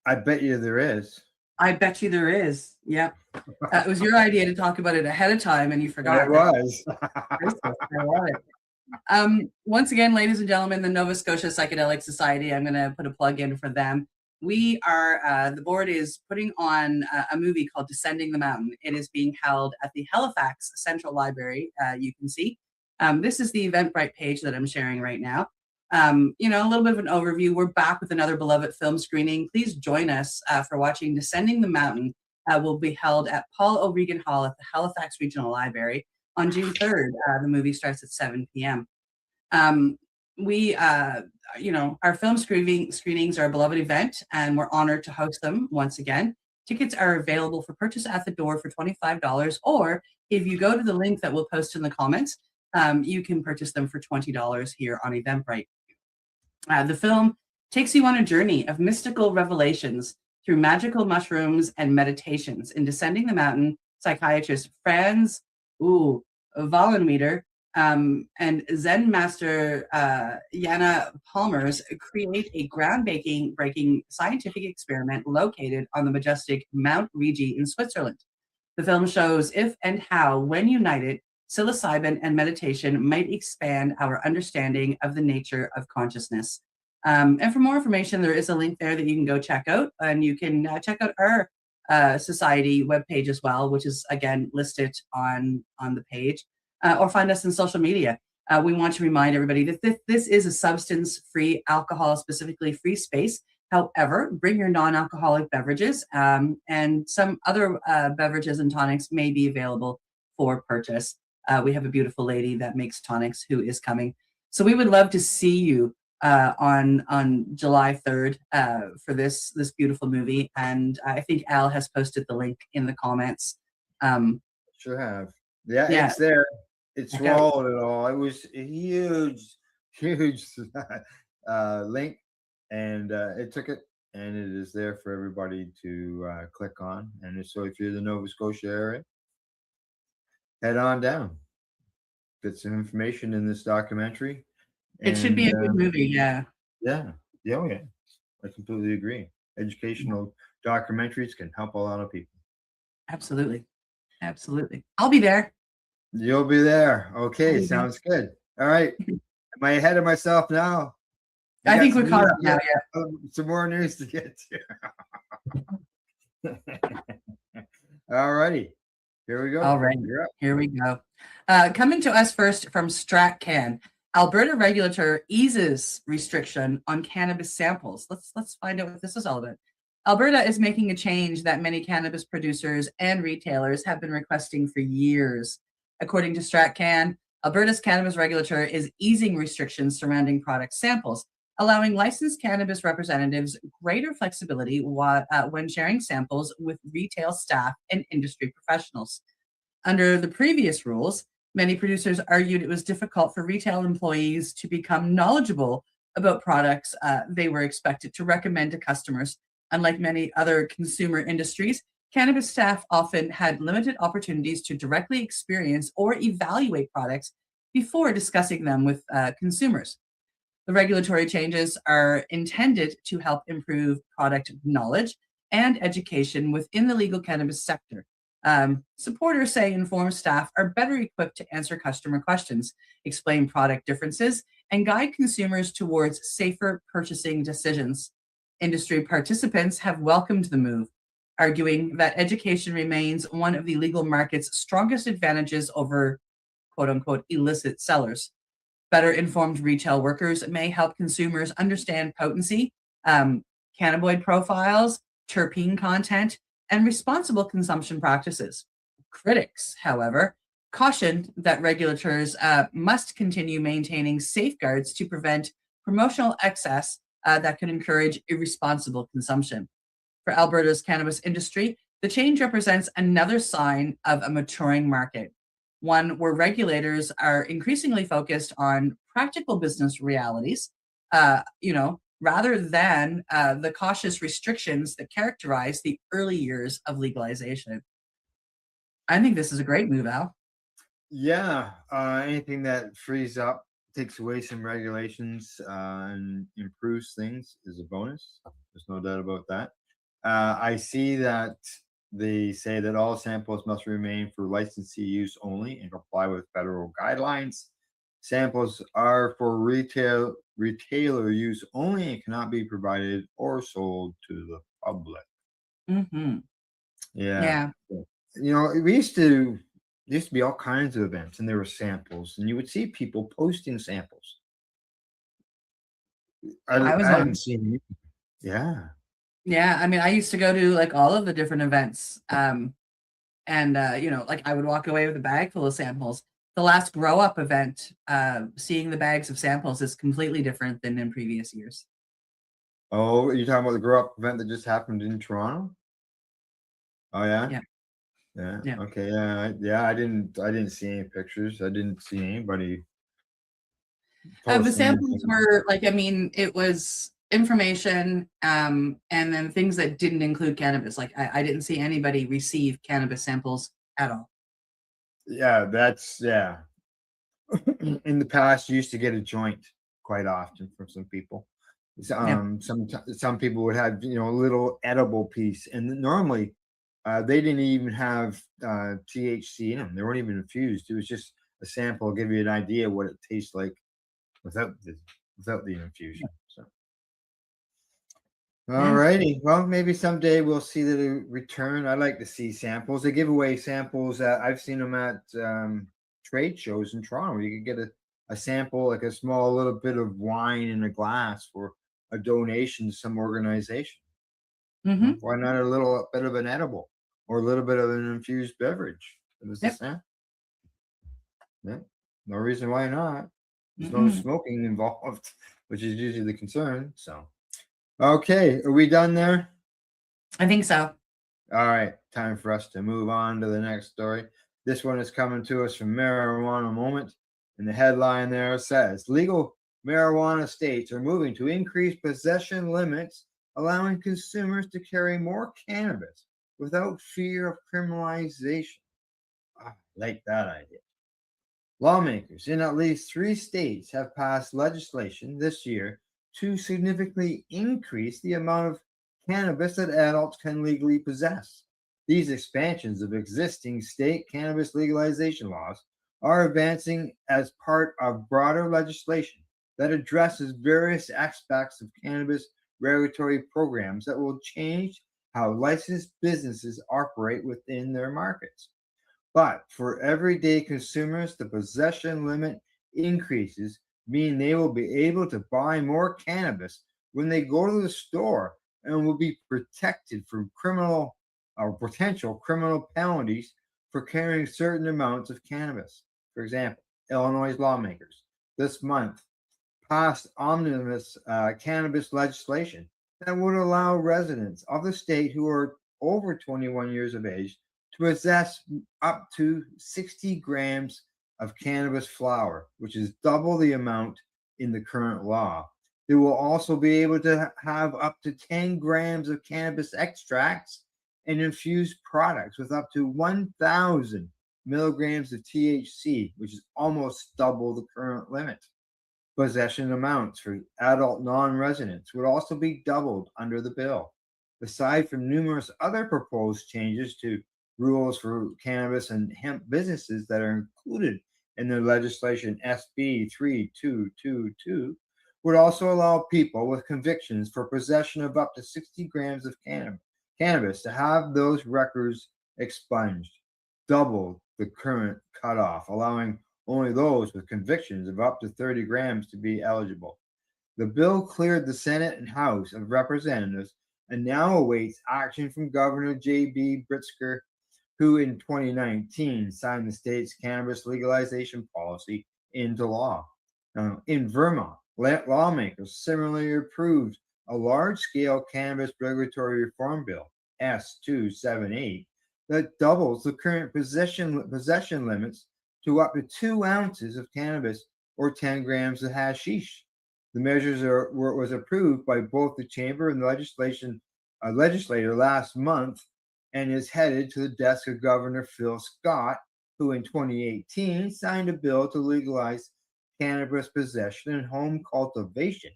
I bet you there is. I bet you there is. Yep. It was your idea to talk about it ahead of time, and you forgot. It was. I love it. Once again, ladies and gentlemen, the Nova Scotia Psychedelic Society, I'm going to put a plug in for them. We are, the board is putting on a movie called Descending the Mountain. It is being held at the Halifax Central Library, you can see. This is the Eventbrite page that I'm sharing right now. A little bit of an overview. We're back with another beloved film screening. Please join us for watching Descending the Mountain. Will be held at Paul O'Regan Hall at the Halifax Regional Library on June 3rd. The movie starts at 7 p.m. Our film screenings are a beloved event, and we're honored to host them once again. Tickets are available for purchase at the door for $25, or if you go to the link that we'll post in the comments, you can purchase them for $20 here on Eventbrite. The film takes you on a journey of mystical revelations through magical mushrooms and meditations. In Descending the Mountain, psychiatrist Franz Wallenmeter And Zen master Jana Palmers create a groundbreaking scientific experiment located on the majestic Mount Rigi in Switzerland. The film shows if and how, when united, psilocybin and meditation might expand our understanding of the nature of consciousness. And for more information, there is a link there that you can go check out, and you can check out our society webpage as well, which is again listed on the page. Or find us in social media. We want to remind everybody that this is a substance-free, alcohol-specifically free space. However, bring your non-alcoholic beverages, and some other beverages and tonics may be available for purchase. We have a beautiful lady that makes tonics who is coming. So we would love to see you on July 3rd for this beautiful movie. And I think Al has posted the link in the comments. Sure have. Yeah, Yeah. it's there. It Check swallowed it all. It was a huge link, and it took it, and it is there for everybody to click on. And so if you're in the Nova Scotia area, head on down. Get some information in this documentary. It should be a good movie, yeah. Yeah. Oh, yeah. I completely agree. Educational documentaries can help a lot of people. Absolutely. I'll be there. You'll be there. Okay, Okay. sounds good. All right. Am I ahead of myself now? I think we're caught up now, yeah. Some more news to get to. All righty. Here we go. All right. Here we go. Coming to us first from StratCan. Alberta regulator eases restriction on cannabis samples. Let's find out what this is all about. Alberta is making a change that many cannabis producers and retailers have been requesting for years. According to StratCan, Alberta's cannabis regulator is easing restrictions surrounding product samples, allowing licensed cannabis representatives greater flexibility when sharing samples with retail staff and industry professionals. Under the previous rules, many producers argued it was difficult for retail employees to become knowledgeable about products they were expected to recommend to customers. Unlike many other consumer industries, cannabis staff often had limited opportunities to directly experience or evaluate products before discussing them with consumers. The regulatory changes are intended to help improve product knowledge and education within the legal cannabis sector. Supporters say informed staff are better equipped to answer customer questions, explain product differences, and guide consumers towards safer purchasing decisions. Industry participants have welcomed the move, arguing that education remains one of the legal market's strongest advantages over quote-unquote illicit sellers. Better informed retail workers may help consumers understand potency, cannabinoid profiles, terpene content, and responsible consumption practices. Critics, however, cautioned that regulators must continue maintaining safeguards to prevent promotional excess that could encourage irresponsible consumption. For Alberta's cannabis industry, the change represents another sign of a maturing market, one where regulators are increasingly focused on practical business realities, rather than the cautious restrictions that characterize the early years of legalization. I think this is a great move, Al. Yeah, anything that frees up, takes away some regulations, and improves things is a bonus. There's no doubt about that. I see that they say that all samples must remain for licensee use only and comply with federal guidelines. Samples are for retailer use only and cannot be provided or sold to the public. Mm-hmm. Yeah. We used to be all kinds of events, and there were samples, and you would see people posting samples. I haven't seen it. Yeah. Yeah, I mean, I used to go to like all of the different events, and I would walk away with a bag full of samples. The last Grow Up event, seeing the bags of samples is completely different than in previous years. Oh, you're talking about the Grow Up event that just happened in Toronto? Oh yeah. Yeah. Okay. Yeah. I didn't see any pictures. I didn't see anybody. The samples were it was information, and then things that didn't include cannabis. Like I didn't see anybody receive cannabis samples at all. Yeah, in the past, you used to get a joint quite often from some people. Some people would have a little edible piece, and normally they didn't even have THC in them. They weren't even infused. It was just a sample, give you an idea what it tastes like without the infusion. So, all righty. Well, maybe someday we'll see the return. I like to see samples. They give away samples. I've seen them at trade shows in Toronto. You can get a sample, like a small little bit of wine in a glass for a donation to some organization. Why not a little bit of an edible or a little bit of an infused beverage? It was the sample. Yeah, no reason why not. There's no smoking involved, which is usually the concern. So, okay, are we done there? I think so. All right, time for us to move on to the next story. This one is coming to us from Marijuana Moment, and the headline there says, legal marijuana states are moving to increase possession limits, allowing consumers to carry more cannabis without fear of criminalization. I like that idea. Lawmakers in at least 3 states have passed legislation this year to significantly increase the amount of cannabis that adults can legally possess. These expansions of existing state cannabis legalization laws are advancing as part of broader legislation that addresses various aspects of cannabis regulatory programs that will change how licensed businesses operate within their markets. But for everyday consumers, the possession limit increases, meaning they will be able to buy more cannabis when they go to the store and will be protected from criminal or potential criminal penalties for carrying certain amounts of cannabis. For example, Illinois lawmakers this month passed omnibus cannabis legislation that would allow residents of the state who are over 21 years of age to possess up to 60 grams of cannabis flower, which is double the amount in the current law. They will also be able to have up to 10 grams of cannabis extracts and infused products with up to 1,000 milligrams of THC, which is almost double the current limit. Possession amounts for adult non-residents would also be doubled under the bill. Aside from numerous other proposed changes to rules for cannabis and hemp businesses that are included in the legislation, SB 3222 would also allow people with convictions for possession of up to 60 grams of cannabis to have those records expunged, double the current cutoff, allowing only those with convictions of up to 30 grams to be eligible. The bill cleared the Senate and House of Representatives and now awaits action from Governor J.B. Pritzker, who in 2019 signed the state's cannabis legalization policy into law. In Vermont, lawmakers similarly approved a large-scale cannabis regulatory reform bill, S278, that doubles the current possession limits to up to 2 ounces of cannabis or 10 grams of hashish. The measures was approved by both the chamber and the legislator last month and is headed to the desk of Governor Phil Scott, who in 2018 signed a bill to legalize cannabis possession and home cultivation,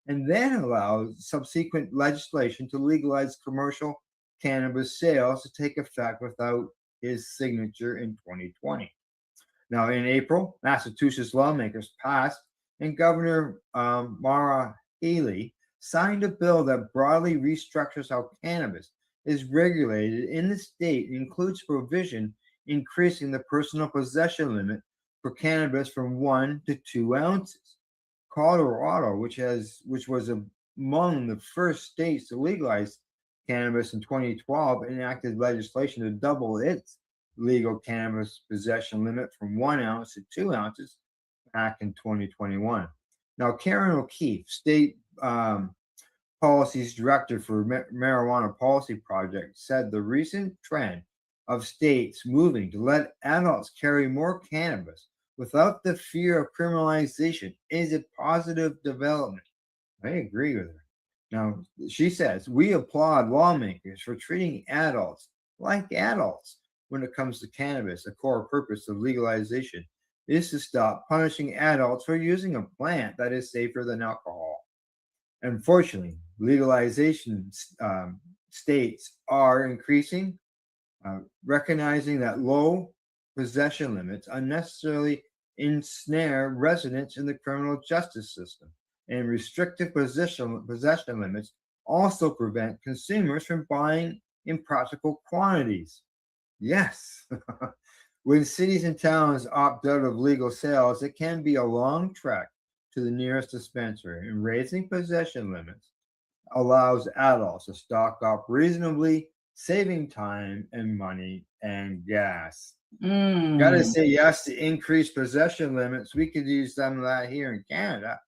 and then allowed subsequent legislation to legalize commercial cannabis sales to take effect without his signature in 2020. Now, in April, Massachusetts lawmakers passed, and Governor Maura Healey signed a bill that broadly restructures how cannabis is regulated in the state and includes provision increasing the personal possession limit for cannabis from 1 to 2 ounces. Colorado, which was among the first states to legalize cannabis in 2012, enacted legislation to double its legal cannabis possession limit from 1 ounce to 2 ounces back in 2021. Now, Karen O'Keefe, state policies director for Marijuana Policy Project, said the recent trend of states moving to let adults carry more cannabis without the fear of criminalization is a positive development. I agree with her. Now, she says, we applaud lawmakers for treating adults like adults when it comes to cannabis, a core purpose of legalization is to stop punishing adults for using a plant that is safer than alcohol. Unfortunately, legalization states are increasing, recognizing that low possession limits unnecessarily ensnare residents in the criminal justice system, and restrictive possession limits also prevent consumers from buying in practical quantities. Yes. When cities and towns opt out of legal sales, it can be a long trek to the nearest dispensary, and raising possession limits allows adults to stock up reasonably, saving time and money and gas. Gotta say yes to increased possession limits. We could use some of that here in Canada.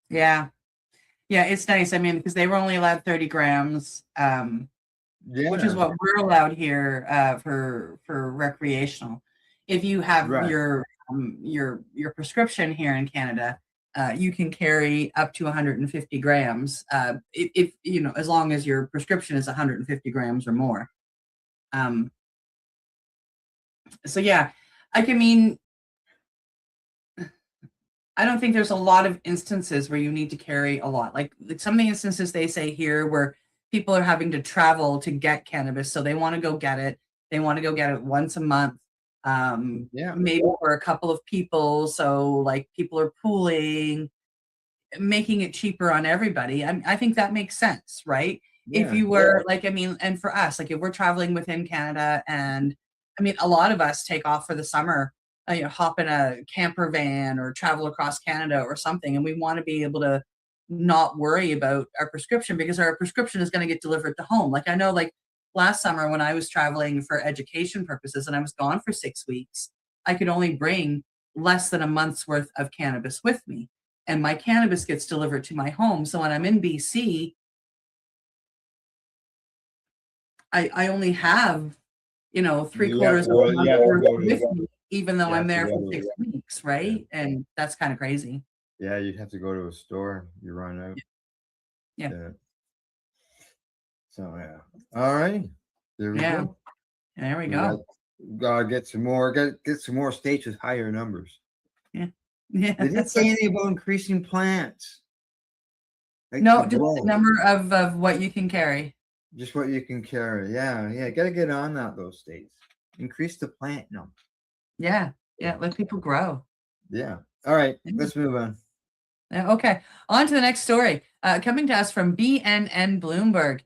Yeah. Yeah, it's nice. I mean, because they were only allowed 30 grams, which is what we're allowed here for recreational. If you have your prescription here in Canada, you can carry up to 150 grams. If you know, as long as your prescription is 150 grams or more. So yeah, I mean, I don't think there's a lot of instances where you need to carry a lot. Like some of the instances they say here where people are having to travel to get cannabis, so they want to go get it. They want to go get it once a month, maybe for a couple of people. So like people are pooling, making it cheaper on everybody. I think that makes sense, right? If you were like, I mean, and for us, like if we're traveling within Canada, and I mean, a lot of us take off for the summer, you know, hop in a camper van or travel across Canada or something, and we want to be able to not worry about our prescription because our prescription is going to get delivered to home. Like I know, like last summer when I was traveling for education purposes and I was gone for 6 weeks, I could only bring less than a month's worth of cannabis with me, and my cannabis gets delivered to my home. So when I'm in BC, I only have, you know, 3/4 of a month worth with me, even though I'm there for 6 weeks, right? And that's kind of crazy. Yeah, you'd have to go to a store. You run out. Yeah. So yeah. All right. There we go. There we go. Gotta get some more. Get some more states with higher numbers. Yeah. They didn't say anything about increasing plants. Like no, just the number of what you can carry. Just what you can carry. Yeah. Gotta get on that, those states. Increase the plant number. Yeah. Let people grow. Yeah. All right. Let's move on. Okay. On to the next story. Coming to us from BNN Bloomberg.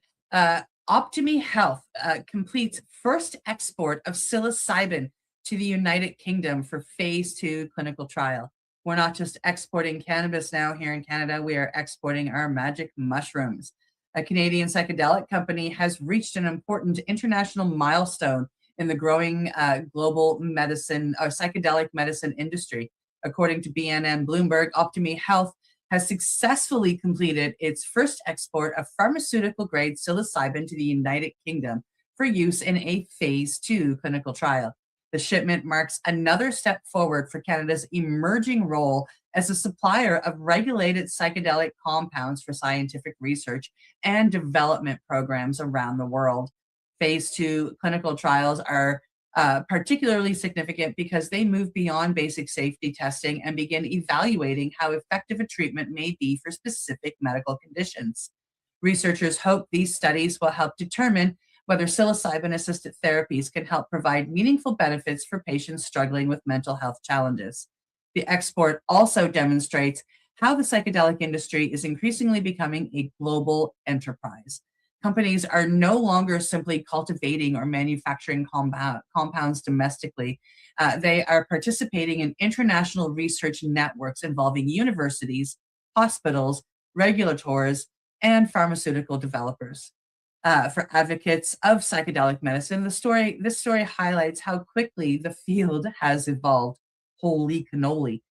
Optimi Health completes first export of psilocybin to the United Kingdom for phase 2 clinical trial. We're not just exporting cannabis now here in Canada, we are exporting our magic mushrooms. A Canadian psychedelic company has reached an important international milestone in the growing global medicine or psychedelic medicine industry. According to BNN Bloomberg, Optimi Health has successfully completed its first export of pharmaceutical-grade psilocybin to the United Kingdom for use in a phase 2 clinical trial. The shipment marks another step forward for Canada's emerging role as a supplier of regulated psychedelic compounds for scientific research and development programs around the world. Phase 2 clinical trials are particularly significant because they move beyond basic safety testing and begin evaluating how effective a treatment may be for specific medical conditions. Researchers hope these studies will help determine whether psilocybin-assisted therapies can help provide meaningful benefits for patients struggling with mental health challenges. The export also demonstrates how the psychedelic industry is increasingly becoming a global enterprise. Companies are no longer simply cultivating or manufacturing compounds domestically. They are participating in international research networks involving universities, hospitals, regulators, and pharmaceutical developers. For advocates of psychedelic medicine, this story highlights how quickly the field has evolved. Holy cannoli.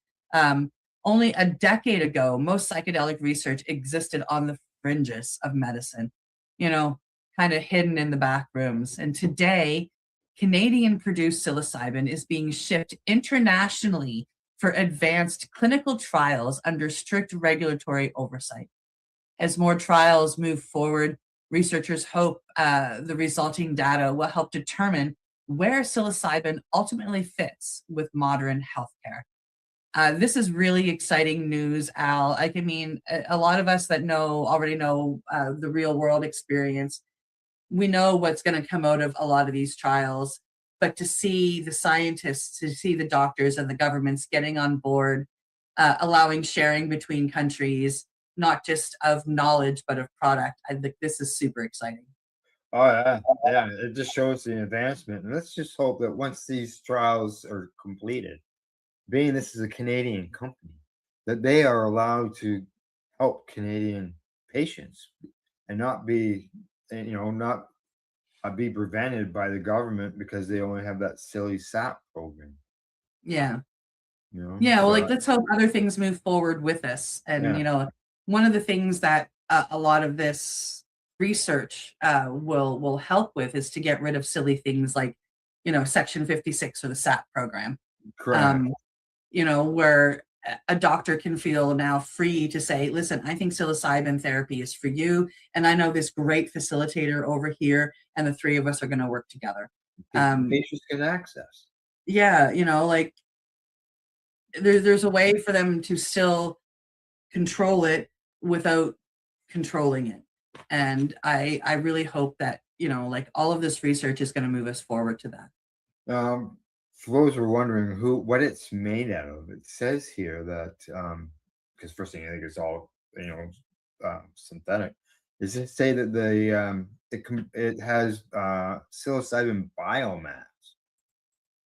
Only a decade ago, most psychedelic research existed on the fringes of medicine, kind of hidden in the back rooms. And today, Canadian-produced psilocybin is being shipped internationally for advanced clinical trials under strict regulatory oversight. As more trials move forward, researchers hope the resulting data will help determine where psilocybin ultimately fits with modern healthcare. This is really exciting news, Al. I mean, a lot of us that already know the real world experience, we know what's going to come out of a lot of these trials, but to see the scientists, to see the doctors and the governments getting on board, allowing sharing between countries, not just of knowledge, but of product, I think this is super exciting. Oh yeah, it just shows the advancement. And let's just hope that once these trials are completed, being this is a Canadian company, that they are allowed to help Canadian patients and not be, not be prevented by the government because they only have that silly SAP program. Yeah. So, Well, let's hope other things move forward with this. And, Yeah. One of the things that a lot of this research will help with is to get rid of silly things like, Section 56 or the SAP program. Correct. Where a doctor can feel now free to say, listen, I think psilocybin therapy is for you. And I know this great facilitator over here, and the three of us are going to work together. Patients get access. Yeah, there's a way for them to still control it without controlling it. And I really hope that, all of this research is going to move us forward to that. For those who are wondering what it's made out of, it says here that because first thing I think it's all synthetic. Does it say that it has psilocybin biomass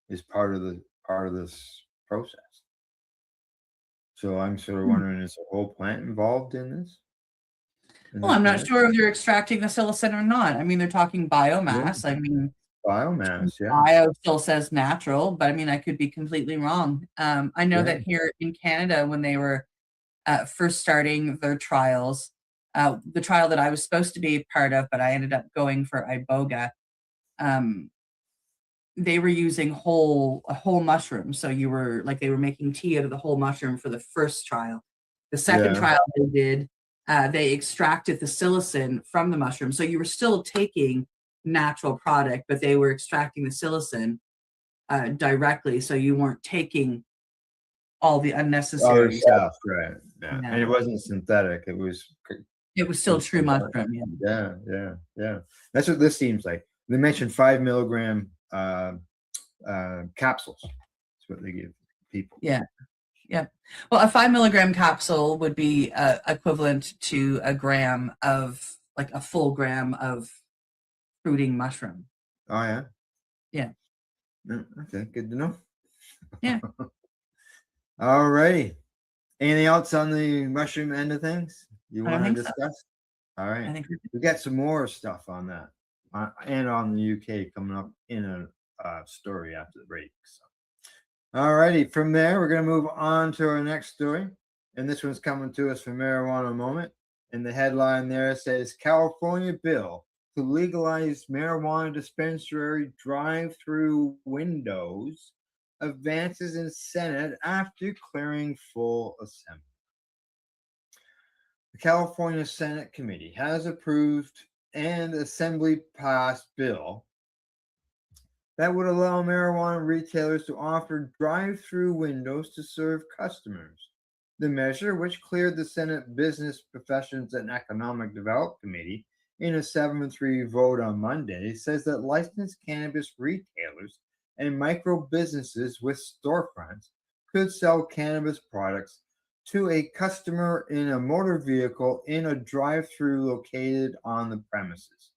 is part of this process? So I'm sort of wondering, is the whole plant involved in this? Well, I'm not sure if they're extracting the psilocin or not. I mean, they're talking biomass. Yeah. I mean, Biomass, yeah. bio still says natural, but I mean, I could be completely wrong. I know that here in Canada, when they were first starting their trials, the trial that I was supposed to be part of, but I ended up going for iboga, they were using a whole mushroom. So they were making tea out of the whole mushroom for the first trial. The second trial they did, they extracted the psilocin from the mushroom. So you were still taking natural product, but they were extracting the psilocin directly. So you weren't taking all the unnecessary stuff, right? Yeah. And it wasn't synthetic. It was still true mushroom. Yeah. That's what this seems like. They mentioned 5 milligram capsules. That's what they give people. Yeah. Well, a 5 milligram capsule would be equivalent to a full gram of fruiting mushroom. Oh yeah. Yeah. Okay, good to know. Yeah. All righty. Anything else on the mushroom end of things you want to discuss? So. All right. I think we got some more stuff on that and on the UK coming up in a story after the break. So. All righty. From there, we're going to move on to our next story. And this one's coming to us from Marijuana Moment. And the headline there says, California bill to legalize marijuana dispensary drive-through windows advances in Senate after clearing full assembly. The California Senate Committee has approved and Assembly passed bill that would allow marijuana retailers to offer drive-through windows to serve customers. The measure, which cleared the Senate Business Professions and Economic Development Committee in a 7-3 vote on Monday, says that licensed cannabis retailers and micro businesses with storefronts could sell cannabis products to a customer in a motor vehicle in a drive-through located on the premises.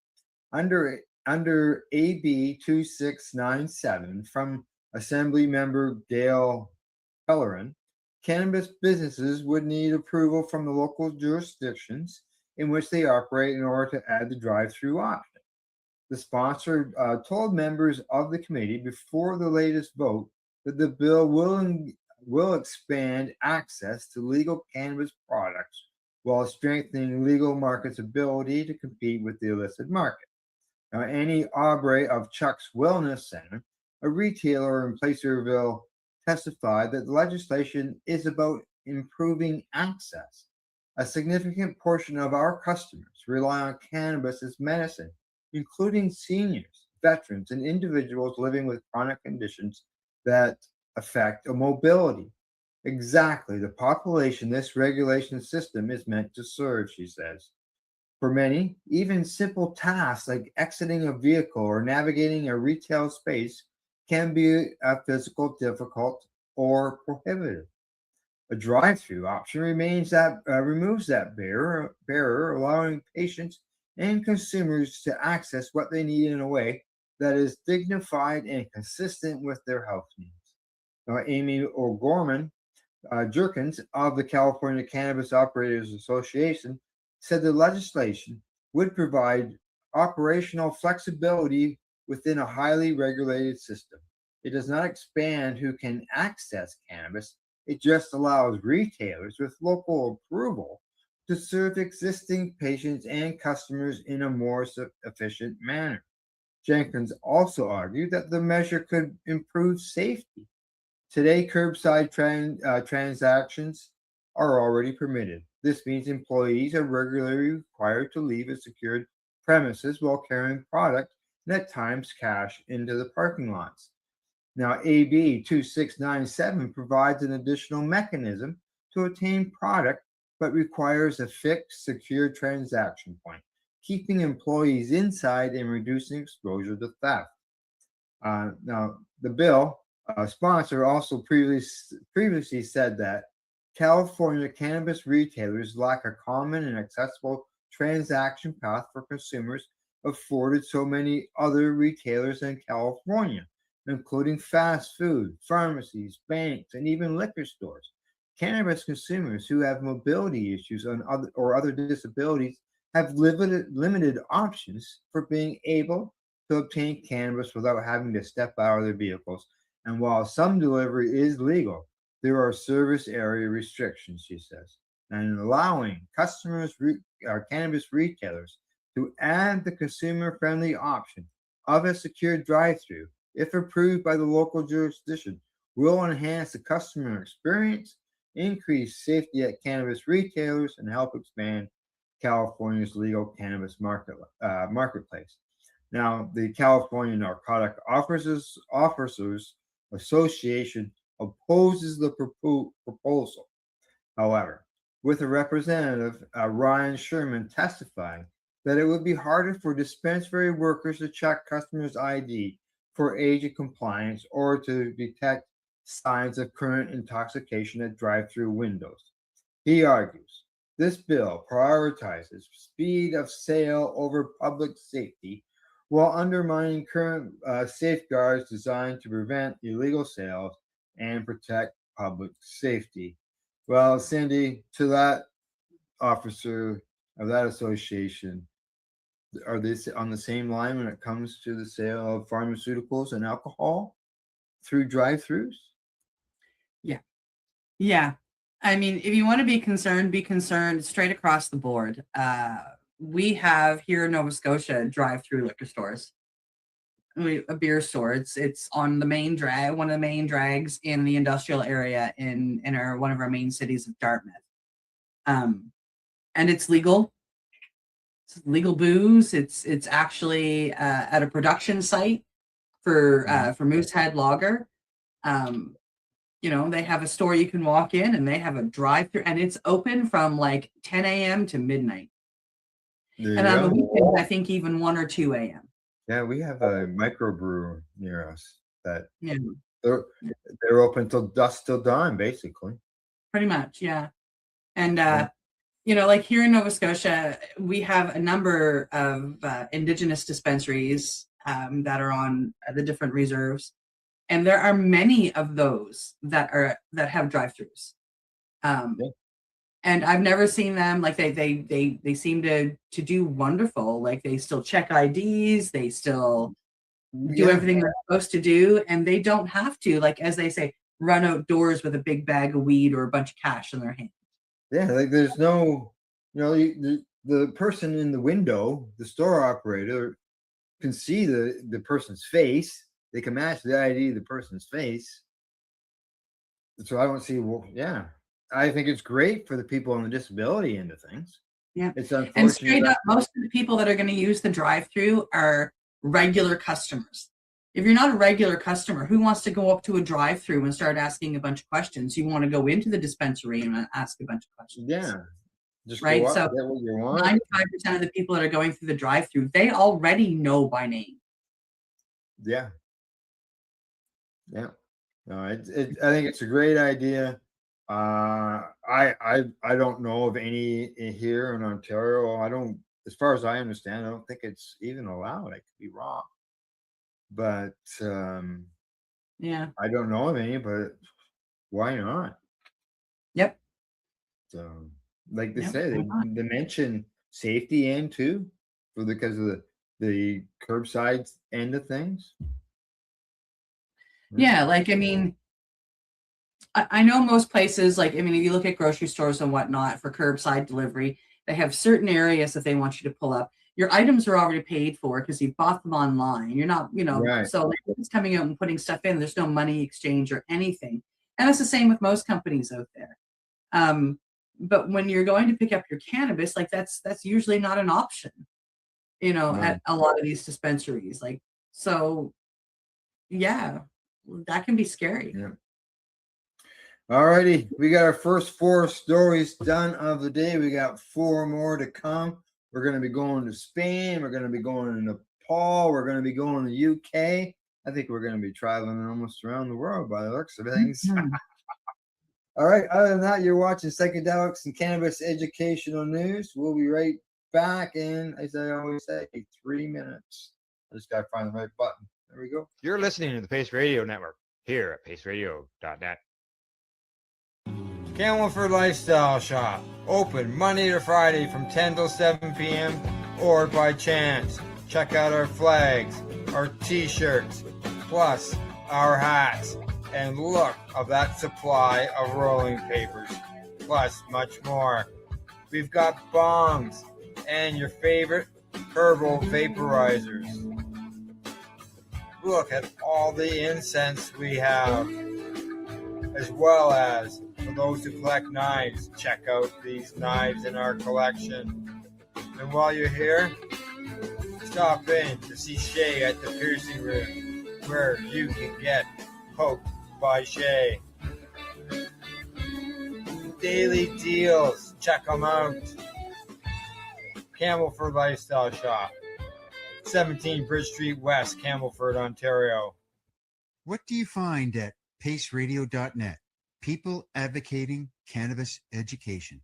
Under AB 2697 from Assembly Member Gail Pellerin, cannabis businesses would need approval from the local jurisdictions in which they operate in order to add the drive-through option. The sponsor told members of the committee before the latest vote that the bill will expand access to legal cannabis products while strengthening legal markets' ability to compete with the illicit market. Now, Annie Aubrey of Chuck's Wellness Center, a retailer in Placerville, testified that the legislation is about improving access. A significant portion of our customers rely on cannabis as medicine, including seniors. veterans, and individuals living with chronic conditions that affect mobility. Exactly the population this regulation system is meant to serve, she says. For many, even simple tasks like exiting a vehicle or navigating a retail space can be a physical difficult or prohibitive. A drive-through option removes that barrier, allowing patients and consumers to access what they need in a way that is dignified and consistent with their health needs. Amy O'Gorman Jerkins of the California Cannabis Operators Association said the legislation would provide operational flexibility within a highly regulated system. It does not expand who can access cannabis. It just allows retailers with local approval to serve existing patients and customers in a more efficient manner. Jenkins also argued that the measure could improve safety. Today, curbside transactions are already permitted. This means employees are regularly required to leave a secured premises while carrying product and at times cash into the parking lots. Now, AB 2697 provides an additional mechanism to obtain product, but requires a fixed, secure transaction point, keeping employees inside and reducing exposure to theft. Now, the bill sponsor also previously said that California cannabis retailers lack a common and accessible transaction path for consumers afforded so many other retailers in California, including fast food, pharmacies, banks, and even liquor stores. Cannabis consumers who have mobility issues or other disabilities have limited options for being able to obtain cannabis without having to step out of their vehicles. And while some delivery is legal, there are service area restrictions, she says, and allowing cannabis retailers to add the consumer-friendly option of a secure drive-through, if approved by the local jurisdiction, will enhance the customer experience, increase safety at cannabis retailers, and help expand California's legal cannabis marketplace. Now, the California Narcotic Officers Association opposes the proposal. However, with a representative, Ryan Sherman, testifying that it would be harder for dispensary workers to check customers' ID for age of compliance or to detect signs of current intoxication at drive-through windows. He argues this bill prioritizes speed of sale over public safety while undermining current safeguards designed to prevent illegal sales and protect public safety. Well, Cindy, to that officer of that association, are they on the same line when it comes to the sale of pharmaceuticals and alcohol through drive-throughs? Yeah. I mean, if you want to be concerned straight across the board. We have here in Nova Scotia drive-through liquor stores. A beer store. It's on the main drag, one of the main drags in the industrial area in one of our main cities of Dartmouth. And it's legal. It's legal booze. It's actually at a production site for Moosehead Lager. They have a store you can walk in, and they have a drive-through, and it's open from like 10 a.m. to midnight. And on the weekends, I think even 1 or 2 a.m. Yeah, we have a microbrew near us that they're open till dusk till dawn, basically. Pretty much, yeah. And like here in Nova Scotia, we have a number of Indigenous dispensaries that are on the different reserves, and there are many of those that have drive-throughs. And I've never seen them like they seem to do wonderful. Like they still check IDs, they still do everything they're supposed to do, and they don't have to, like as they say, run outdoors with a big bag of weed or a bunch of cash in their hand. Yeah, like there's no, the person in the window, the store operator, can see the person's face. They can match the ID of the person's face. So I don't see. I think it's great for the people on the disability end of things. Yeah, it's unfortunate. And straight up, most of the people that are going to use the drive-through are regular customers. If you're not a regular customer, who wants to go up to a drive-through and start asking a bunch of questions? You want to go into the dispensary and ask a bunch of questions. Yeah. Just Right. go up, So get what you want. 95% of the people that are going through the drive-through, they already know by name. Yeah. Yeah. No, I think it's a great idea. I don't know of any here in Ontario. I don't, as far as I understand, I don't think it's even allowed. I could be wrong, but yeah, I don't know of any. But why not? Yep. So, like they Yep, say, why not? they mention safety and too, because of the curbside end of things. Yeah, like, I mean, I know most places, like, I mean, if you look at grocery stores and whatnot for curbside delivery, they have certain areas that they want you to pull up. Your items are already paid for because you bought them online. You're not, Right. so like, it's coming out and putting stuff in. There's no money exchange or anything. And it's the same with most companies out there. But when you're going to pick up your cannabis, like that's usually not an option, at a lot of these dispensaries. Like, so yeah, that can be scary. Yeah. All righty, we got our first 4 stories done of the day. We got 4 more to come. We're going to be going to Spain. We're going to be going to Nepal. We're going to be going to UK. I think we're going to be traveling almost around the world by the looks of things. All right, other than that, you're watching Psychedelics and Cannabis Educational News. We'll be right back in, as I always say, 3 minutes. I just got to find the right button. There we go. You're listening to the Pace Radio Network here at paceradio.net. Camelford Lifestyle Shop, open Monday to Friday from 10 till 7 p.m. or by chance. Check out our flags, our t-shirts, plus our hats, and look of that supply of rolling papers, plus much more. We've got bongs and your favorite herbal vaporizers. Look at all the incense we have, as well as for those who collect knives, check out these knives in our collection. And while you're here, stop in to see Shay at the Piercing Room, where you can get poked by Shay. Daily deals, check them out. Camelford Lifestyle Shop, 17 Bridge Street West, Camelford, Ontario. What do you find at paceradio.net? People advocating cannabis education.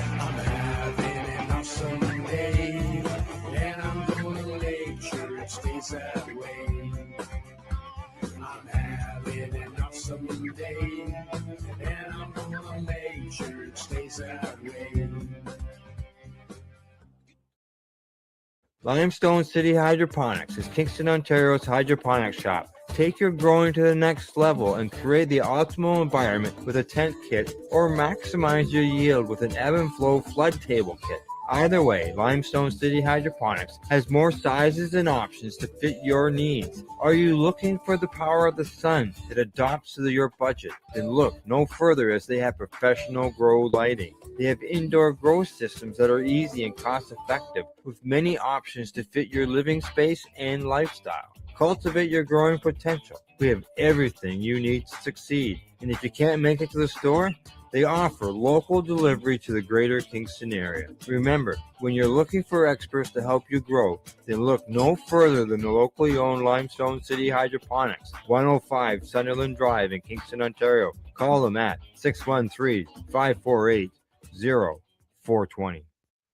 I'm having an awesome day, and I'm gonna make sure it stays that way. I'm having an awesome day, and I'm gonna make sure it stays that way. Limestone City Hydroponics is Kingston, Ontario's hydroponics shop. Take your growing to the next level and create the optimal environment with a tent kit, or maximize your yield with an ebb and flow flood table kit. Either way, Limestone City Hydroponics has more sizes and options to fit your needs. Are you looking for the power of the sun that adapts to your budget? Then look no further, as they have professional grow lighting. They have indoor grow systems that are easy and cost effective, with many options to fit your living space and lifestyle. Cultivate your growing potential. We have everything you need to succeed. And if you can't make it to the store, they offer local delivery to the greater Kingston area. Remember, when you're looking for experts to help you grow, then look no further than the locally owned Limestone City Hydroponics, 105 Sunderland Drive in Kingston, Ontario. Call them at 613-548-0420.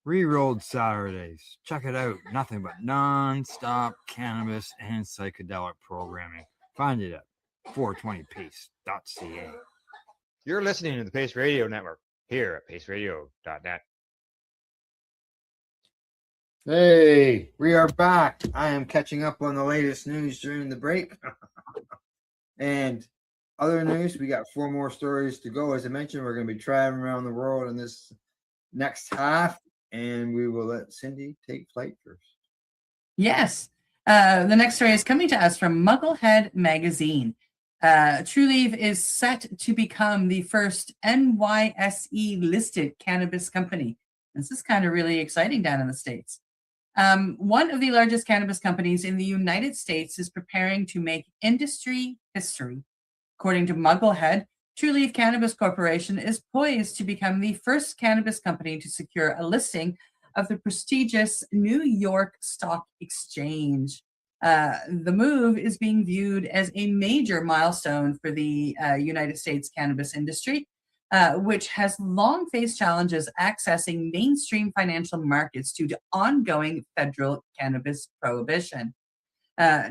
Rerolled Saturdays. Check it out. Nothing but non-stop cannabis and psychedelic programming. Find it at 420pace.ca. You're listening to the Pace Radio Network here at paceradio.net. Hey, we are back. I am catching up on the latest news during the break. And other news, we got 4 more stories to go. As I mentioned, we're going to be traveling around the world in this next half, and we will let Cindy take flight first. Yes. The next story is coming to us from Mugglehead Magazine. Trulieve is set to become the first NYSE-listed cannabis company. This is kind of really exciting down in the States. One of the largest cannabis companies in the United States is preparing to make industry history. According to Mugglehead, Trulieve Cannabis Corporation is poised to become the first cannabis company to secure a listing of the prestigious New York Stock Exchange. The move is being viewed as a major milestone for the United States cannabis industry, which has long faced challenges accessing mainstream financial markets due to ongoing federal cannabis prohibition.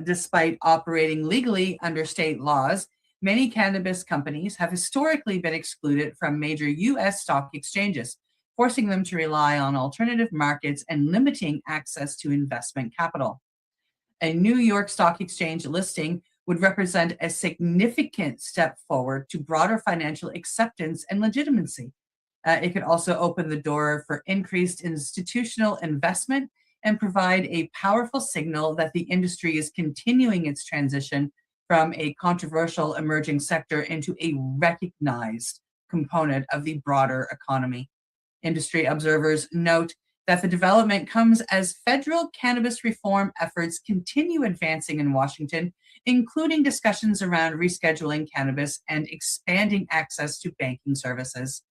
Despite operating legally under state laws, many cannabis companies have historically been excluded from major U.S. stock exchanges, forcing them to rely on alternative markets and limiting access to investment capital. A New York Stock Exchange listing would represent a significant step forward to broader financial acceptance and legitimacy. It could also open the door for increased institutional investment and provide a powerful signal that the industry is continuing its transition from a controversial emerging sector into a recognized component of the broader economy. Industry observers note that the development comes as federal cannabis reform efforts continue advancing in Washington, including discussions around rescheduling cannabis and expanding access to banking services.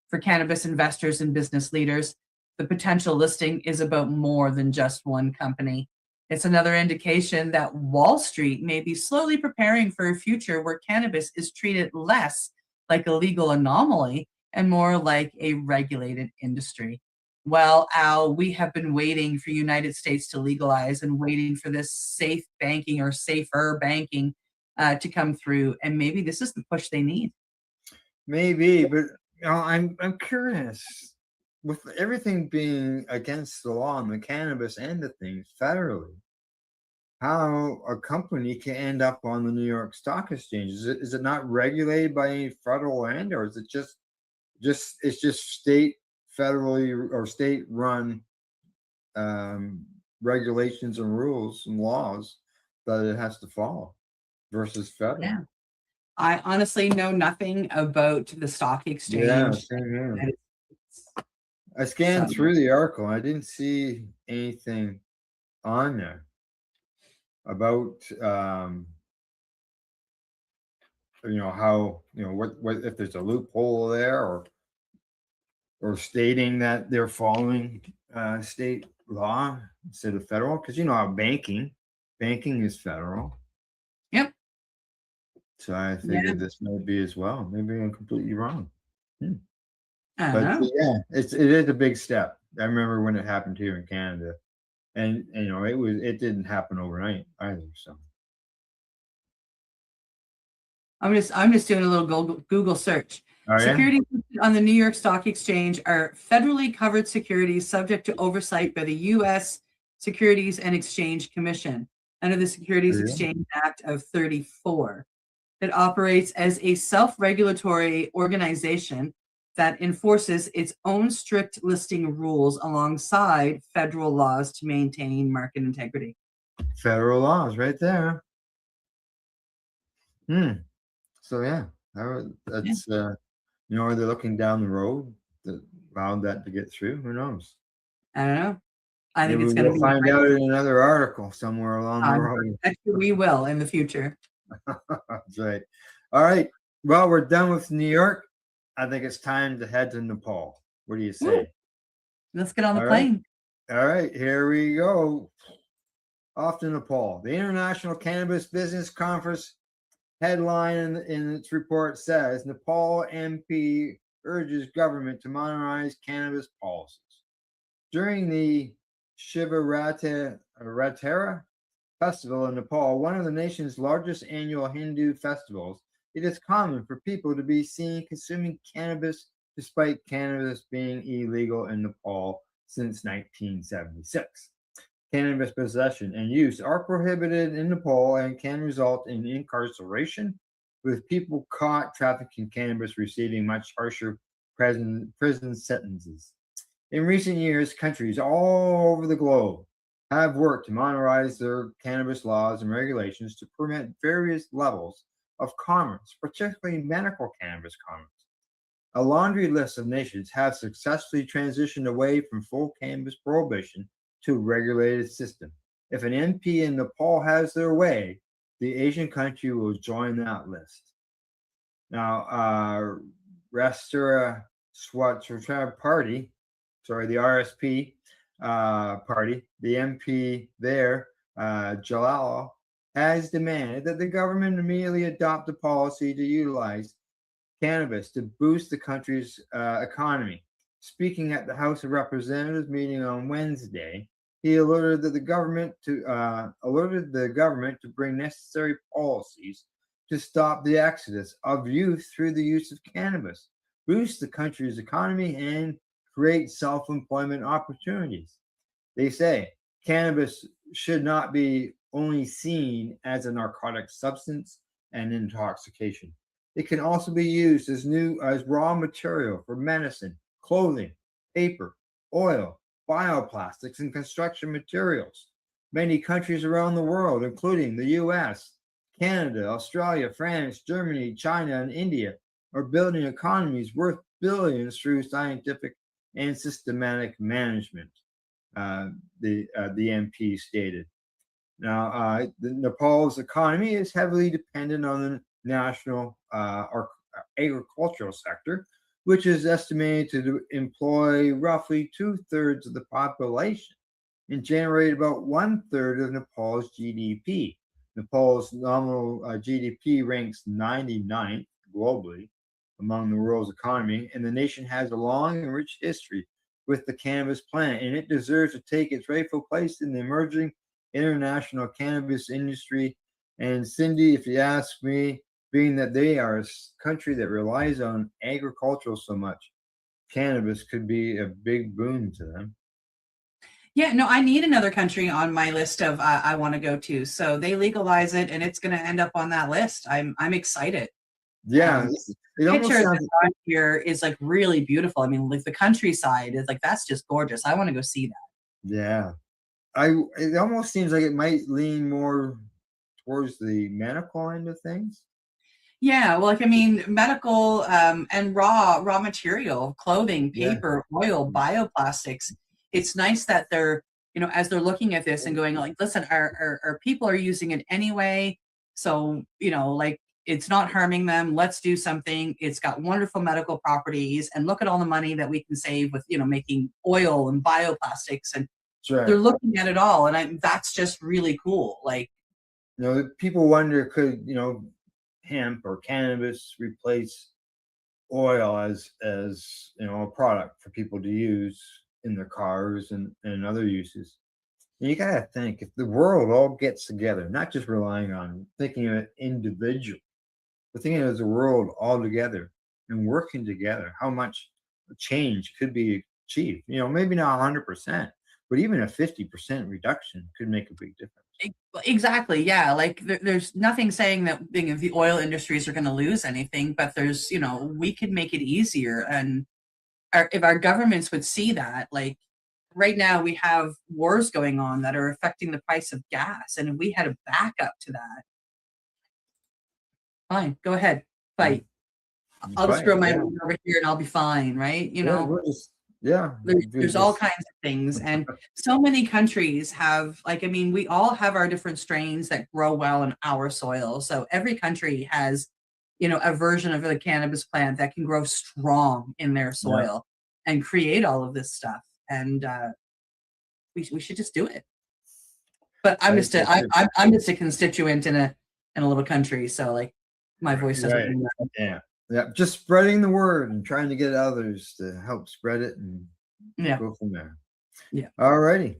For cannabis investors and business leaders, the potential listing is about more than just one company. It's another indication that Wall Street may be slowly preparing for a future where cannabis is treated less like a legal anomaly and more like a regulated industry. Well, Al, we have been waiting for United States to legalize and waiting for this safe banking or safer banking to come through, and maybe this is the push they need. Maybe, but I'm curious. With everything being against the law on the cannabis end of things federally, how a company can end up on the New York Stock Exchange? Is it not regulated by any federal end, or is it just state federally or state run regulations and rules and laws that it has to follow versus federal? Yeah. I honestly know nothing about the stock exchange. Yeah, same here. I scanned through the article and I didn't see anything on there about how what if there's a loophole there or stating that they're following state law instead of federal, because how banking is federal. Yep. So I figured this might be as well. Maybe I'm completely wrong. But yeah, it is a big step. I remember when it happened here in Canada, and it didn't happen overnight either. So I'm just doing a little Google search. Oh, yeah? Securities on the New York Stock Exchange are federally covered securities subject to oversight by the U.S. Securities and Exchange Commission under the Securities Exchange Act of 34. It operates as a self-regulatory organization that enforces its own strict listing rules alongside federal laws to maintain market integrity. Federal laws right there. So yeah, that's are they looking down the road to allow that to get through? Who knows? I don't know. I think it's going to be find out in another article somewhere along the road. Actually, we will in the future. That's right. All right. Well, we're done with New York. I think it's time to head to Nepal. What do you say? Woo. Let's get on the plane. All right, here we go. Off to Nepal. The International Cannabis Business Conference headline in its report says Nepal MP urges government to modernize cannabis policies. During the Shivaratri festival in Nepal, one of the nation's largest annual Hindu festivals, it is common for people to be seen consuming cannabis despite cannabis being illegal in Nepal since 1976. Cannabis possession and use are prohibited in Nepal and can result in incarceration, with people caught trafficking cannabis receiving much harsher prison sentences. In recent years, countries all over the globe have worked to modernize their cannabis laws and regulations to permit various levels of commerce, particularly medical cannabis commerce. A laundry list of nations have successfully transitioned away from full cannabis prohibition to a regulated system. If an MP in Nepal has their way, the Asian country will join that list. Now, Rastra Swatratra Party, the RSP party, the MP there, Jalal, has demanded that the government immediately adopt a policy to utilize cannabis to boost the country's economy. Speaking at the House of Representatives meeting on Wednesday, he alerted the government to bring necessary policies to stop the exodus of youth through the use of cannabis, boost the country's economy, and create self-employment opportunities. They say cannabis should not be only seen as a narcotic substance and intoxication. It can also be used as raw material for medicine, clothing, paper, oil, bioplastics, and construction materials. Many countries around the world, including the US, Canada, Australia, France, Germany, China, and India, are building economies worth billions through scientific and systematic management, the MP stated. Now, Nepal's economy is heavily dependent on the national agricultural sector, which is estimated to employ roughly 2/3 of the population and generate about 1/3 of Nepal's GDP. Nepal's nominal GDP ranks 99th globally among the world's economy, and the nation has a long and rich history with the cannabis plant, and it deserves to take its rightful place in the emerging international cannabis industry. And Cindy, if you ask me, being that they are a country that relies on agriculture so much, cannabis could be a big boon to them. Yeah, no, I need another country on my list of I want to go to. So they legalize it, and it's going to end up on that list. I'm excited. Yeah, it almost Picture sounds. that's on here is like really beautiful. I mean, like the countryside is like that's just gorgeous. I want to go see that. Yeah, it almost seems like it might lean more towards the medical end of things. Yeah, well, like I mean, medical and raw material, clothing, Yeah. paper, oil, bioplastics. It's nice that they're, as they're looking at this and going like, listen, our people are using it anyway. So, like it's not harming them. Let's do something. It's got wonderful medical properties, and look at all the money that we can save with, making oil and bioplastics. And Right. they're looking at it all. And that's just really cool. Like, people wonder, could, hemp or cannabis replace oil as a product for people to use in their cars and other uses. And you gotta think, if the world all gets together, not just relying on thinking of it individual, but thinking of it as a world all together and working together, how much change could be achieved. Maybe not 100%, but even a 50% reduction could make a big difference. Exactly. Yeah. Like there's nothing saying that the oil industries are going to lose anything, but there's, we could make it easier. And if our governments would see that, like right now we have wars going on that are affecting the price of gas. And if we had a backup to that, fine, go ahead, fight. I'll just throw my weed over here and I'll be fine. Right. There's all kinds of things, and so many countries have, we all have our different strains that grow well in our soil. So every country has, a version of the cannabis plant that can grow strong in their soil and create all of this stuff. And we should just do it. But I'm just a constituent in a little country, so like my voice doesn't mean that. Yeah, just spreading the word and trying to get others to help spread it and go from there. Yeah. All righty.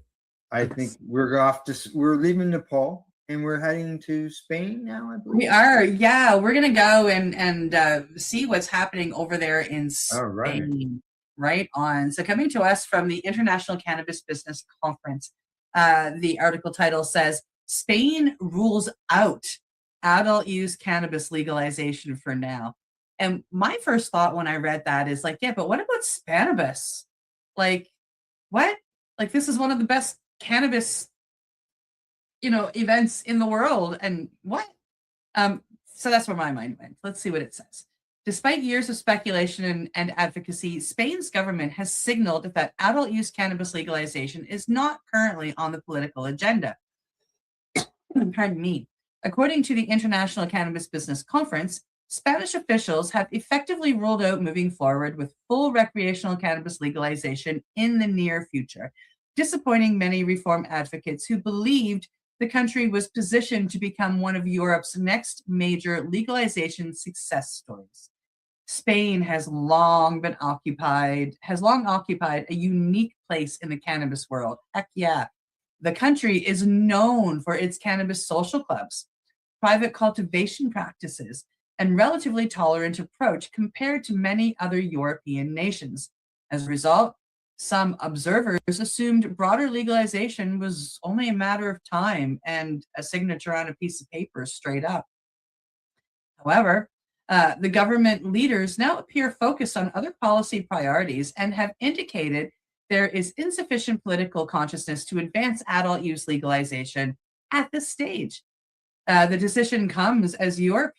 I think we're leaving Nepal and we're heading to Spain now, I believe. We are, yeah. We're gonna go and see what's happening over there in Spain. Right on. So coming to us from the International Cannabis Business Conference, the article title says, Spain rules out adult use cannabis legalization for now. And my first thought when I read that is like, yeah, but what about Spanibus? Like, what? Like, this is one of the best cannabis events in the world. And what? So that's where my mind went. Let's see what it says. Despite years of speculation and advocacy, Spain's government has signaled that adult use cannabis legalization is not currently on the political agenda. Pardon me. According to the International Cannabis Business Conference, Spanish officials have effectively ruled out moving forward with full recreational cannabis legalization in the near future, disappointing many reform advocates who believed the country was positioned to become one of Europe's next major legalization success stories. Spain has long occupied a unique place in the cannabis world. Heck yeah. The country is known for its cannabis social clubs, private cultivation practices, and relatively tolerant approach compared to many other European nations. As a result, some observers assumed broader legalization was only a matter of time and a signature on a piece of paper straight up. However, the government leaders now appear focused on other policy priorities and have indicated there is insufficient political consciousness to advance adult use legalization at this stage. The decision comes as Europe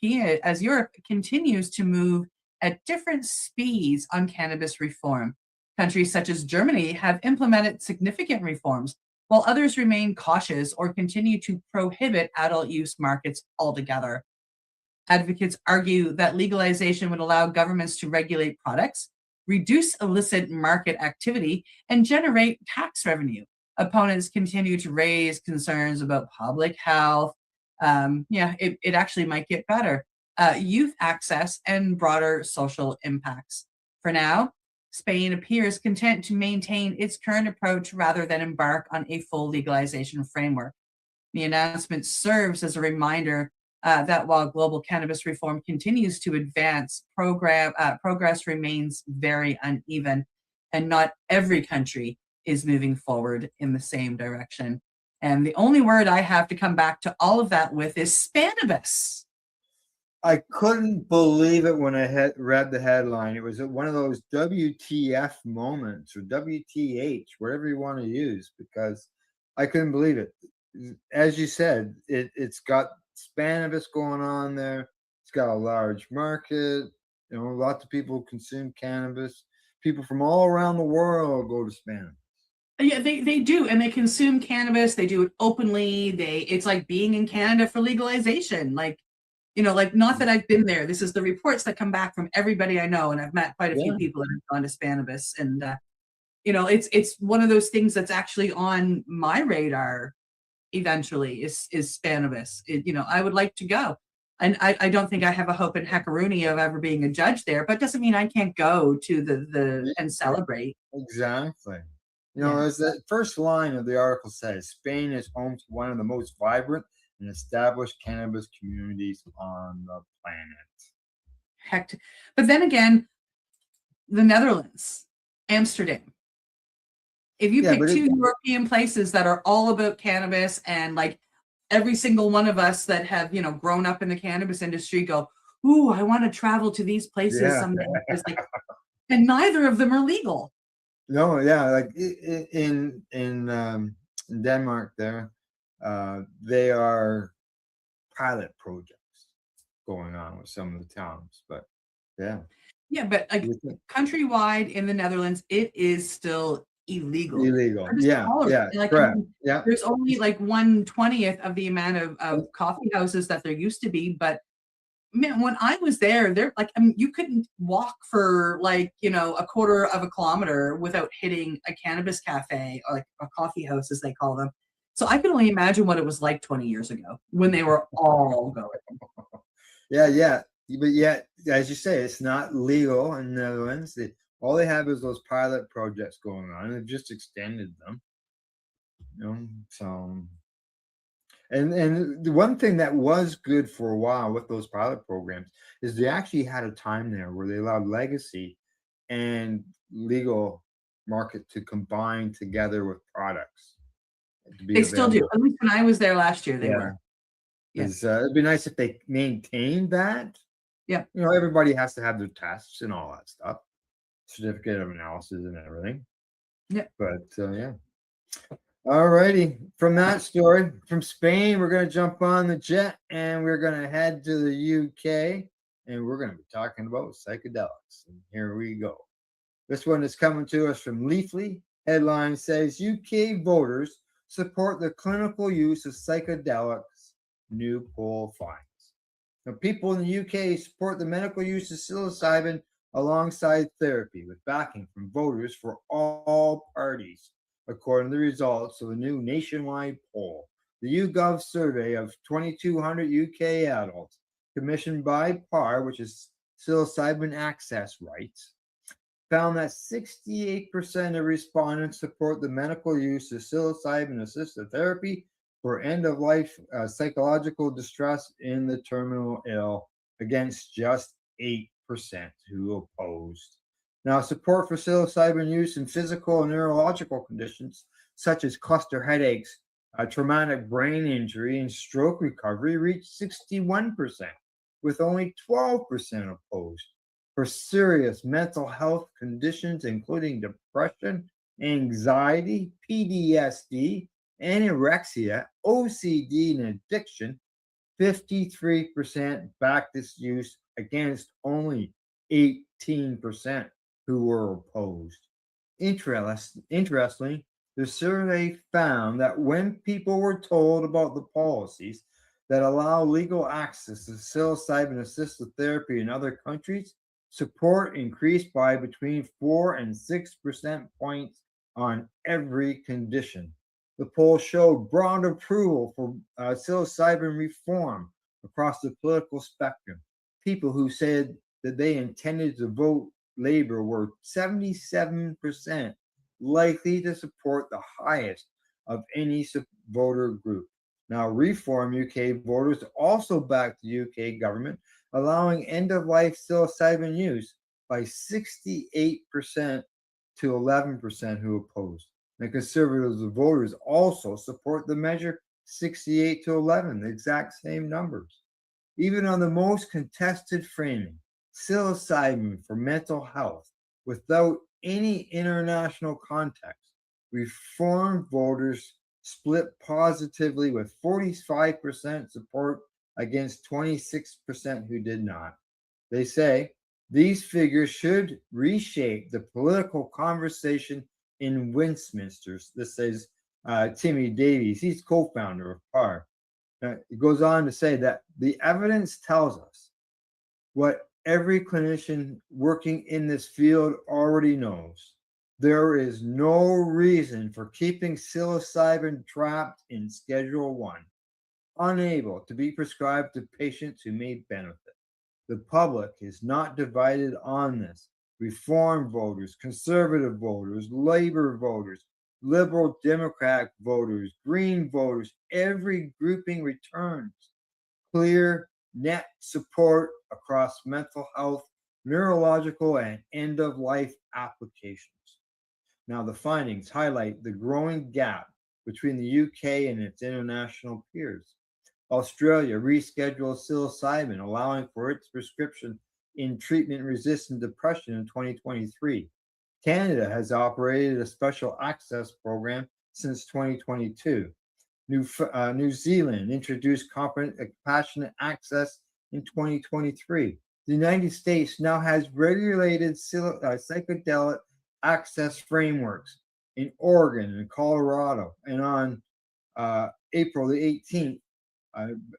continues to move at different speeds on cannabis reform. Countries such as Germany have implemented significant reforms, while others remain cautious or continue to prohibit adult use markets altogether. Advocates argue that legalization would allow governments to regulate products, reduce illicit market activity, and generate tax revenue. Opponents continue to raise concerns about public health. It actually might get better. Youth access and broader social impacts. For now, Spain appears content to maintain its current approach rather than embark on a full legalization framework. The announcement serves as a reminder that while global cannabis reform continues to advance, progress remains very uneven, and not every country is moving forward in the same direction. And the only word I have to come back to all of that with is Spanibus. I couldn't believe it when I read the headline. It was one of those WTF moments or WTH, whatever you want to use, because I couldn't believe it. As you said, it's got Spanibus going on there. It's got a large market. Lots of people consume cannabis. People from all around the world go to Spanibus. Yeah, they do, and they consume cannabis. They do it openly. It's like being in Canada for legalization. Not that I've been there. This is the reports that come back from everybody I know, and I've met quite a few people that have gone to Spanibus, and it's one of those things that's actually on my radar. Eventually, is Spanibus. I would like to go, and I don't think I have a hope in Heckaroonie of ever being a judge there, but doesn't mean I can't go to the and celebrate. Exactly. As the first line of the article says, Spain is home to one of the most vibrant and established cannabis communities on the planet. But then again, the Netherlands, Amsterdam. If you pick two European places that are all about cannabis, and every single one of us that have grown up in the cannabis industry go, ooh, I want to travel to these places someday. And neither of them are legal. No, yeah, in Denmark there, they are pilot projects going on with some of the towns, but yeah. Yeah, but countrywide in the Netherlands, it is still illegal. Yeah, correct. Yeah. There's only 1/20th of the amount of coffee houses that there used to be, but man, when I was there, you couldn't walk for a quarter of a kilometer without hitting a cannabis cafe or a coffee house, as they call them. So I can only imagine what it was like 20 years ago when they were all going. Yeah. But yet, as you say, it's not legal in the Netherlands. All they have is those pilot projects going on, and they've just extended them. And the one thing that was good for a while with those pilot programs is they actually had a time there where they allowed legacy and legal market to combine together with products. They still do. At least when I was there last year, they were. It'd be nice if they maintained that. Yeah. Everybody has to have their tests and all that stuff, certificate of analysis and everything. Yeah. But yeah. All righty. From that story, from Spain, we're going to jump on the jet and we're going to head to the UK and we're going to be talking about psychedelics. And here we go. This one is coming to us from Leafly. Headline says UK voters support the clinical use of psychedelics, new poll finds. Now, people in the UK support the medical use of psilocybin alongside therapy, with backing from voters for all parties, according to the results of a new nationwide poll. The YouGov survey of 2,200 UK adults, commissioned by PAR, which is Psilocybin Access Rights, found that 68% of respondents support the medical use of psilocybin-assisted therapy for end-of-life psychological distress in the terminal ill, against just 8% who opposed. Now, support for psilocybin use in physical and neurological conditions such as cluster headaches, traumatic brain injury, and stroke recovery reached 61%, with only 12% opposed. For serious mental health conditions, including depression, anxiety, PTSD, anorexia, OCD, and addiction, 53% backed this use against only 18% who were opposed. Interestingly, the survey found that when people were told about the policies that allow legal access to psilocybin-assisted therapy in other countries, support increased by between 4 and 6% points on every condition. The poll showed broad approval for psilocybin reform across the political spectrum. People who said that they intended to vote Labour were 77% likely to support the highest of any voter group. Now, Reform UK voters also backed the UK government, allowing end-of-life psilocybin use by 68% to 11% who opposed. The Conservative voters also support the measure, 68 to 11, the exact same numbers. Even on the most contested framing, psilocybin for mental health, without any international context, Reform voters split positively, with 45% support against 26% who did not. They say these figures should reshape the political conversation in Westminster. This is Timmy Davies. He's co-founder of PAR. It goes on to say that the evidence tells us what every clinician working in this field already knows. There is no reason for keeping psilocybin trapped in Schedule 1, unable to be prescribed to patients who may benefit. The public is not divided on this. Reform voters, Conservative voters, Labour voters, Liberal Democrat voters, Green voters, every grouping returns clear net support across mental health, neurological, and end-of-life applications. Now, the findings highlight the growing gap between the UK and its international peers. Australia rescheduled psilocybin, allowing for its prescription in treatment-resistant depression in 2023. Canada has operated a special access program since 2022. New Zealand introduced compassionate access in 2023. The United States now has regulated psychedelic access frameworks in Oregon and Colorado. And on April the 18th,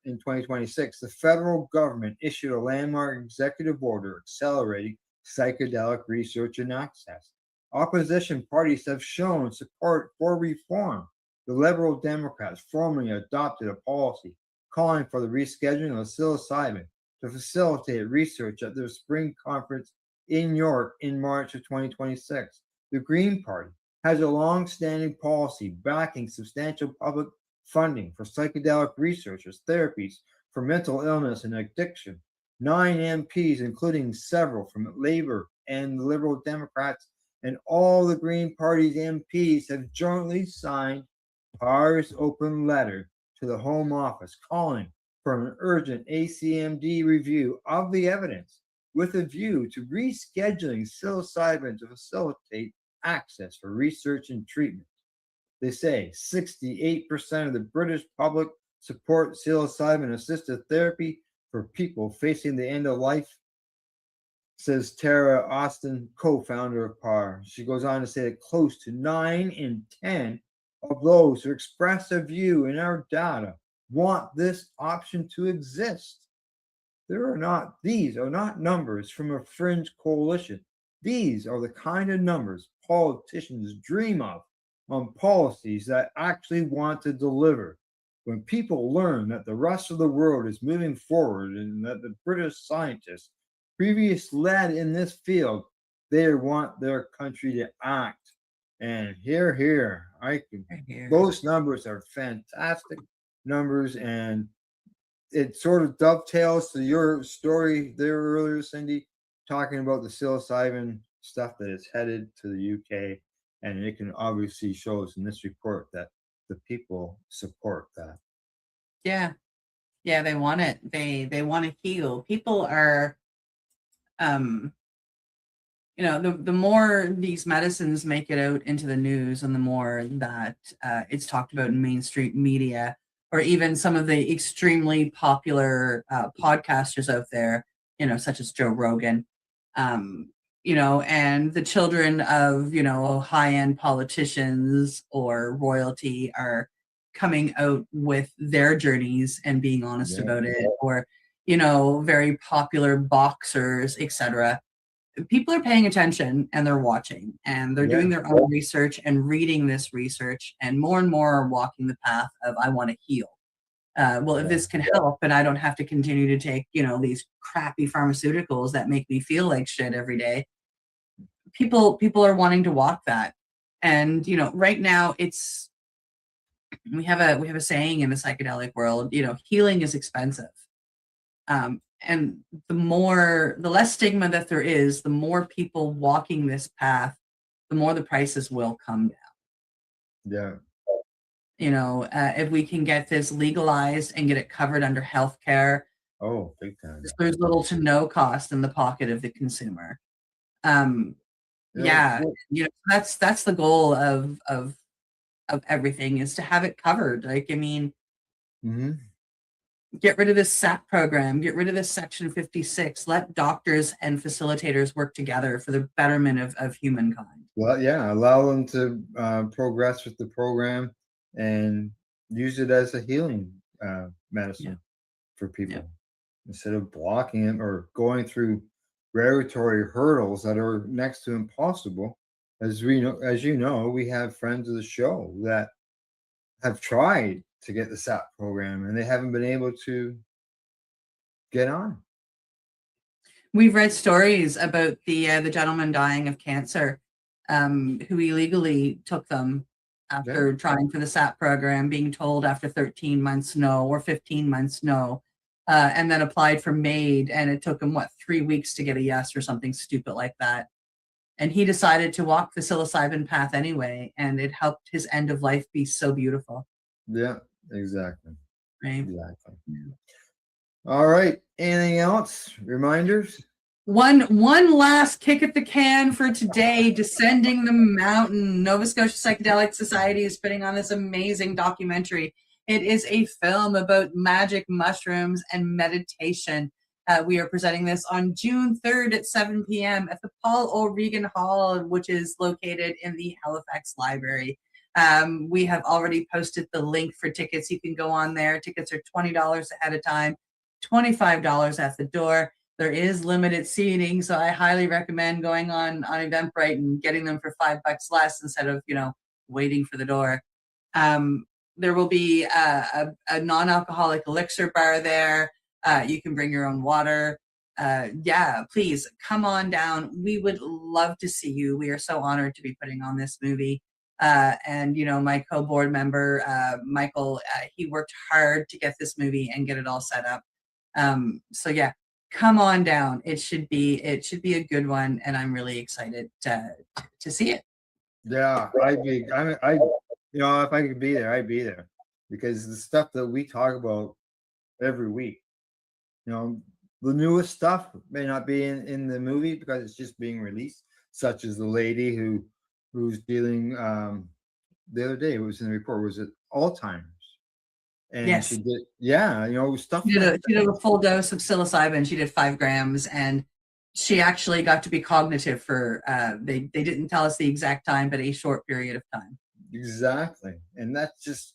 in 2026, the federal government issued a landmark executive order accelerating psychedelic research and access. Opposition parties have shown support for reform. The Liberal Democrats formally adopted a policy calling for the rescheduling of psilocybin to facilitate research at their spring conference in York in March of 2026. The Green Party has a long-standing policy backing substantial public funding for psychedelic researchers, therapies for mental illness and addiction. 9 MPs, including several from Labour and the Liberal Democrats, and all the Green Party's MPs have jointly signed PAR's open letter to the Home Office calling for an urgent ACMD review of the evidence with a view to rescheduling psilocybin to facilitate access for research and treatment. They say 68% of the British public support psilocybin-assisted therapy for people facing the end of life, says Tara Austin, co-founder of PAR. She goes on to say that close to 9 in 10 of those who express a view in our data want this option to exist. These are not numbers from a fringe coalition. These are the kind of numbers politicians dream of on policies that actually want to deliver. When people learn that the rest of the world is moving forward and that the British scientists previously led in this field, they want their country to act. And here, those numbers are fantastic numbers, and it sort of dovetails to your story there earlier, Cindy, talking about the psilocybin stuff that is headed to the UK, and it can obviously shows in this report that the people support that. Yeah, they want it. They want to heal. People are, the more these medicines make it out into the news, and the more that it's talked about in mainstream media, or even some of the extremely popular podcasters out there, such as Joe Rogan, and the children of, high-end politicians or royalty are coming out with their journeys and being honest about it, or, very popular boxers, etc. People are paying attention, and they're watching, and they're doing their own research and reading this research, and more are walking the path of, I want to heal. If this can help, and I don't have to continue to take, these crappy pharmaceuticals that make me feel like shit every day. People are wanting to walk that. And, right now we have a saying in the psychedelic world, healing is expensive. And the less stigma that there is, the more people walking this path, the more the prices will come down. Yeah. If we can get this legalized and get it covered under healthcare, big time. There's little to no cost in the pocket of the consumer. That's the goal of everything, is to have it covered. Get rid of this SAP program, get rid of this Section 56, let doctors and facilitators work together for the betterment of humankind. Well, allow them to progress with the program and use it as a healing medicine for people instead of blocking it or going through regulatory hurdles that are next to impossible. As you know, we have friends of the show that have tried to get the SAP program and they haven't been able to get on. We've read stories about the gentleman dying of cancer, who illegally took them after trying for the SAP program, being told after 13 months no, or 15 months no, and then applied for MAID, and it took him 3 weeks to get a yes or something stupid like that. And he decided to walk the psilocybin path anyway, and it helped his end of life be so beautiful. Yeah, exactly. Right. Exactly. Yeah. All right. Anything else? Reminders? One last kick at the can for today. Descending the Mountain. Nova Scotia Psychedelic Society is putting on this amazing documentary. It is a film about magic mushrooms and meditation. We are presenting this on June 3rd at 7 p.m. at the Paul O'Regan Hall, which is located in the Halifax Library. We have already posted the link for tickets. You can go on there. Tickets are $20 ahead of time, $25 at the door. There is limited seating, so I highly recommend going on Eventbrite and getting them for $5 less instead of, waiting for the door. There will be a non-alcoholic elixir bar there. You can bring your own water. Please come on down. We would love to see you. We are so honored to be putting on this movie. And my co-board member, Michael, he worked hard to get this movie and get it all set up. Come on down. It should be a good one, and I'm really excited to see it. Yeah, if I could be there, I'd be there, because the stuff that we talk about every week, the newest stuff may not be in the movie because it's just being released, such as the lady who's dealing the other day. It was in the report. Was it Alzheimer's? And Yes. she did, stuff She like did a full dose of psilocybin. She did 5 grams, and she actually got to be cognitive for they didn't tell us the exact time, but a short period of time. Exactly. And it's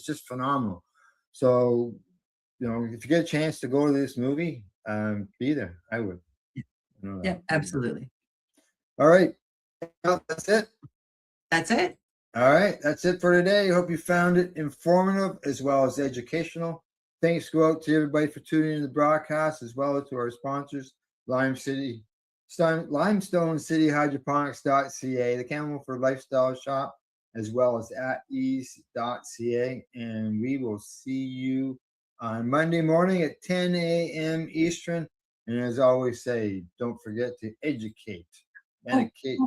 just phenomenal. So, if you get a chance to go to this movie, be there. I would. Yeah, absolutely. All right. Well, that's it. That's it. All right. That's it for today. I hope you found it informative as well as educational. Thanks go out to everybody for tuning in to the broadcast, as well as to our sponsors, Limestone City Hydroponics.ca, the Campbellford Lifestyle Shop, as well as at ease.ca. And we will see you on Monday morning at 10 a.m. Eastern. And as I always say, don't forget to educate. Medicate.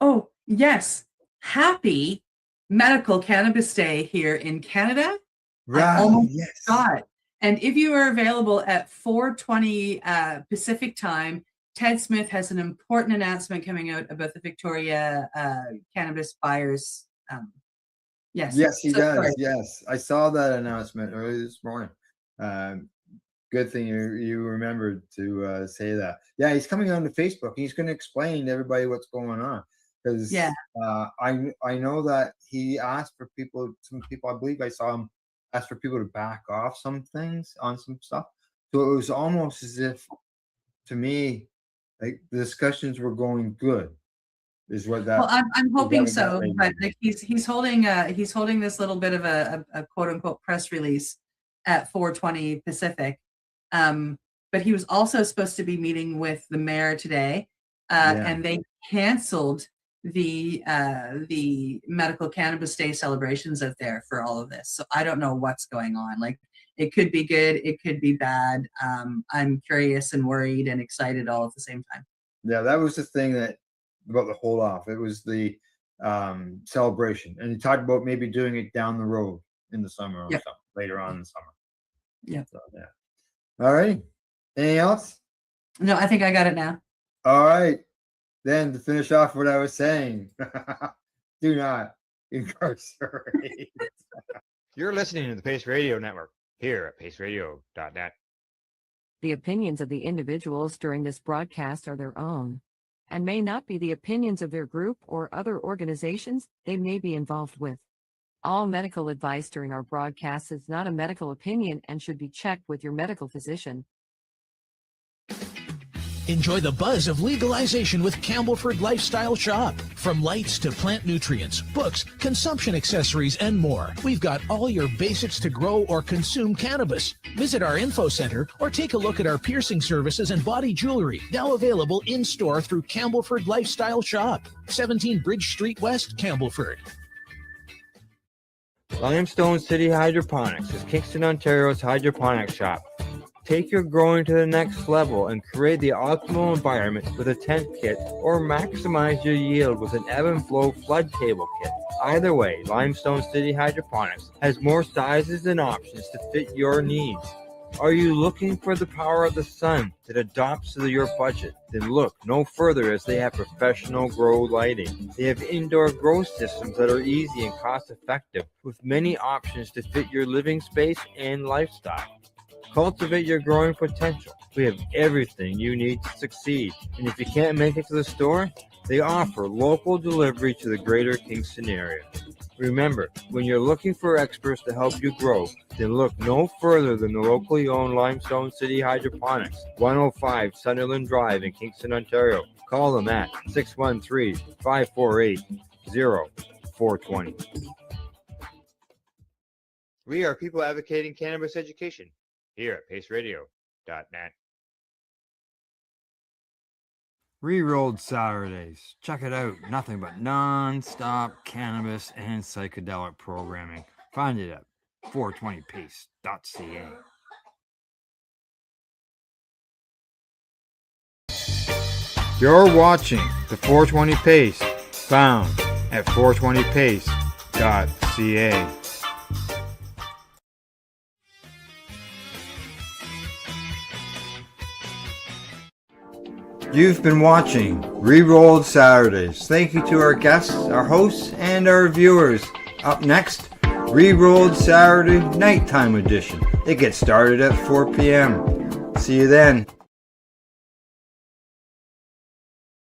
Oh, yes. Happy Medical Cannabis Day here in Canada. Right. I almost Yes. forgot. And if you are available at 4:20 Pacific time, Ted Smith has an important announcement coming out about the Victoria cannabis buyers. Yes. Yes, he So does. sorry. Yes. I saw that announcement early this morning. Good thing you remembered to say that. Yeah, he's coming on to Facebook. He's going to explain to everybody what's going on. Because I know that he asked for some people, I believe I saw him ask for people to back off some things on some stuff. So it was almost as if, to me, like the discussions were going good. Is what that? Well, I'm hoping so, that but like he's holding this little bit of a quote unquote press release at 4:20 Pacific. But he was also supposed to be meeting with the mayor today, and they canceled the Medical Cannabis Day celebrations out there for all of this. So I don't know what's going on. Like, it could be good, it could be bad. I'm curious and worried and excited all at the same time. Yeah, that was the thing about the hold off. It was the celebration, and he talked about maybe doing it down the road in the summer or something later on in the summer. Yeah. So, all right. Anything else? No, I think I got it now. All right. Then to finish off what I was saying, do not incarcerate. You're listening to the Pace Radio Network here at paceradio.net. The opinions of the individuals during this broadcast are their own and may not be the opinions of their group or other organizations they may be involved with. All medical advice during our broadcast is not a medical opinion and should be checked with your medical physician. Enjoy the buzz of legalization with Campbellford Lifestyle Shop. From lights to plant nutrients, books, consumption accessories, and more, we've got all your basics to grow or consume cannabis. Visit our info center or take a look at our piercing services and body jewelry, now available in-store through Campbellford Lifestyle Shop, 17 Bridge Street West, Campbellford. Limestone City Hydroponics is Kingston, Ontario's hydroponics shop. Take your growing to the next level and create the optimal environment with a tent kit, or maximize your yield with an ebb and flow flood table kit. Either way, Limestone City Hydroponics has more sizes and options to fit your needs. Are you looking for the power of the sun that adapts to your budget? Then look no further, as they have professional grow lighting. They have indoor grow systems that are easy and cost effective, with many options to fit your living space and lifestyle. Cultivate your growing potential. We have everything you need to succeed. And if you can't make it to the store, they offer local delivery to the greater Kingston area. Remember, when you're looking for experts to help you grow, then look no further than the locally owned Limestone City Hydroponics, 105 Sunderland Drive in Kingston, Ontario. Call them at 613-548-0420. We are people advocating cannabis education here at paceradio.net. Rerolled Saturdays. Check it out. Nothing but non-stop cannabis and psychedelic programming. Find it at 420pace.ca. You're watching the 420 Pace, found at 420pace.ca. You've been watching Rerolled Saturdays. Thank you to our guests, our hosts, and our viewers. Up next, Rerolled Saturday Nighttime Edition. It gets started at 4 p.m. See you then.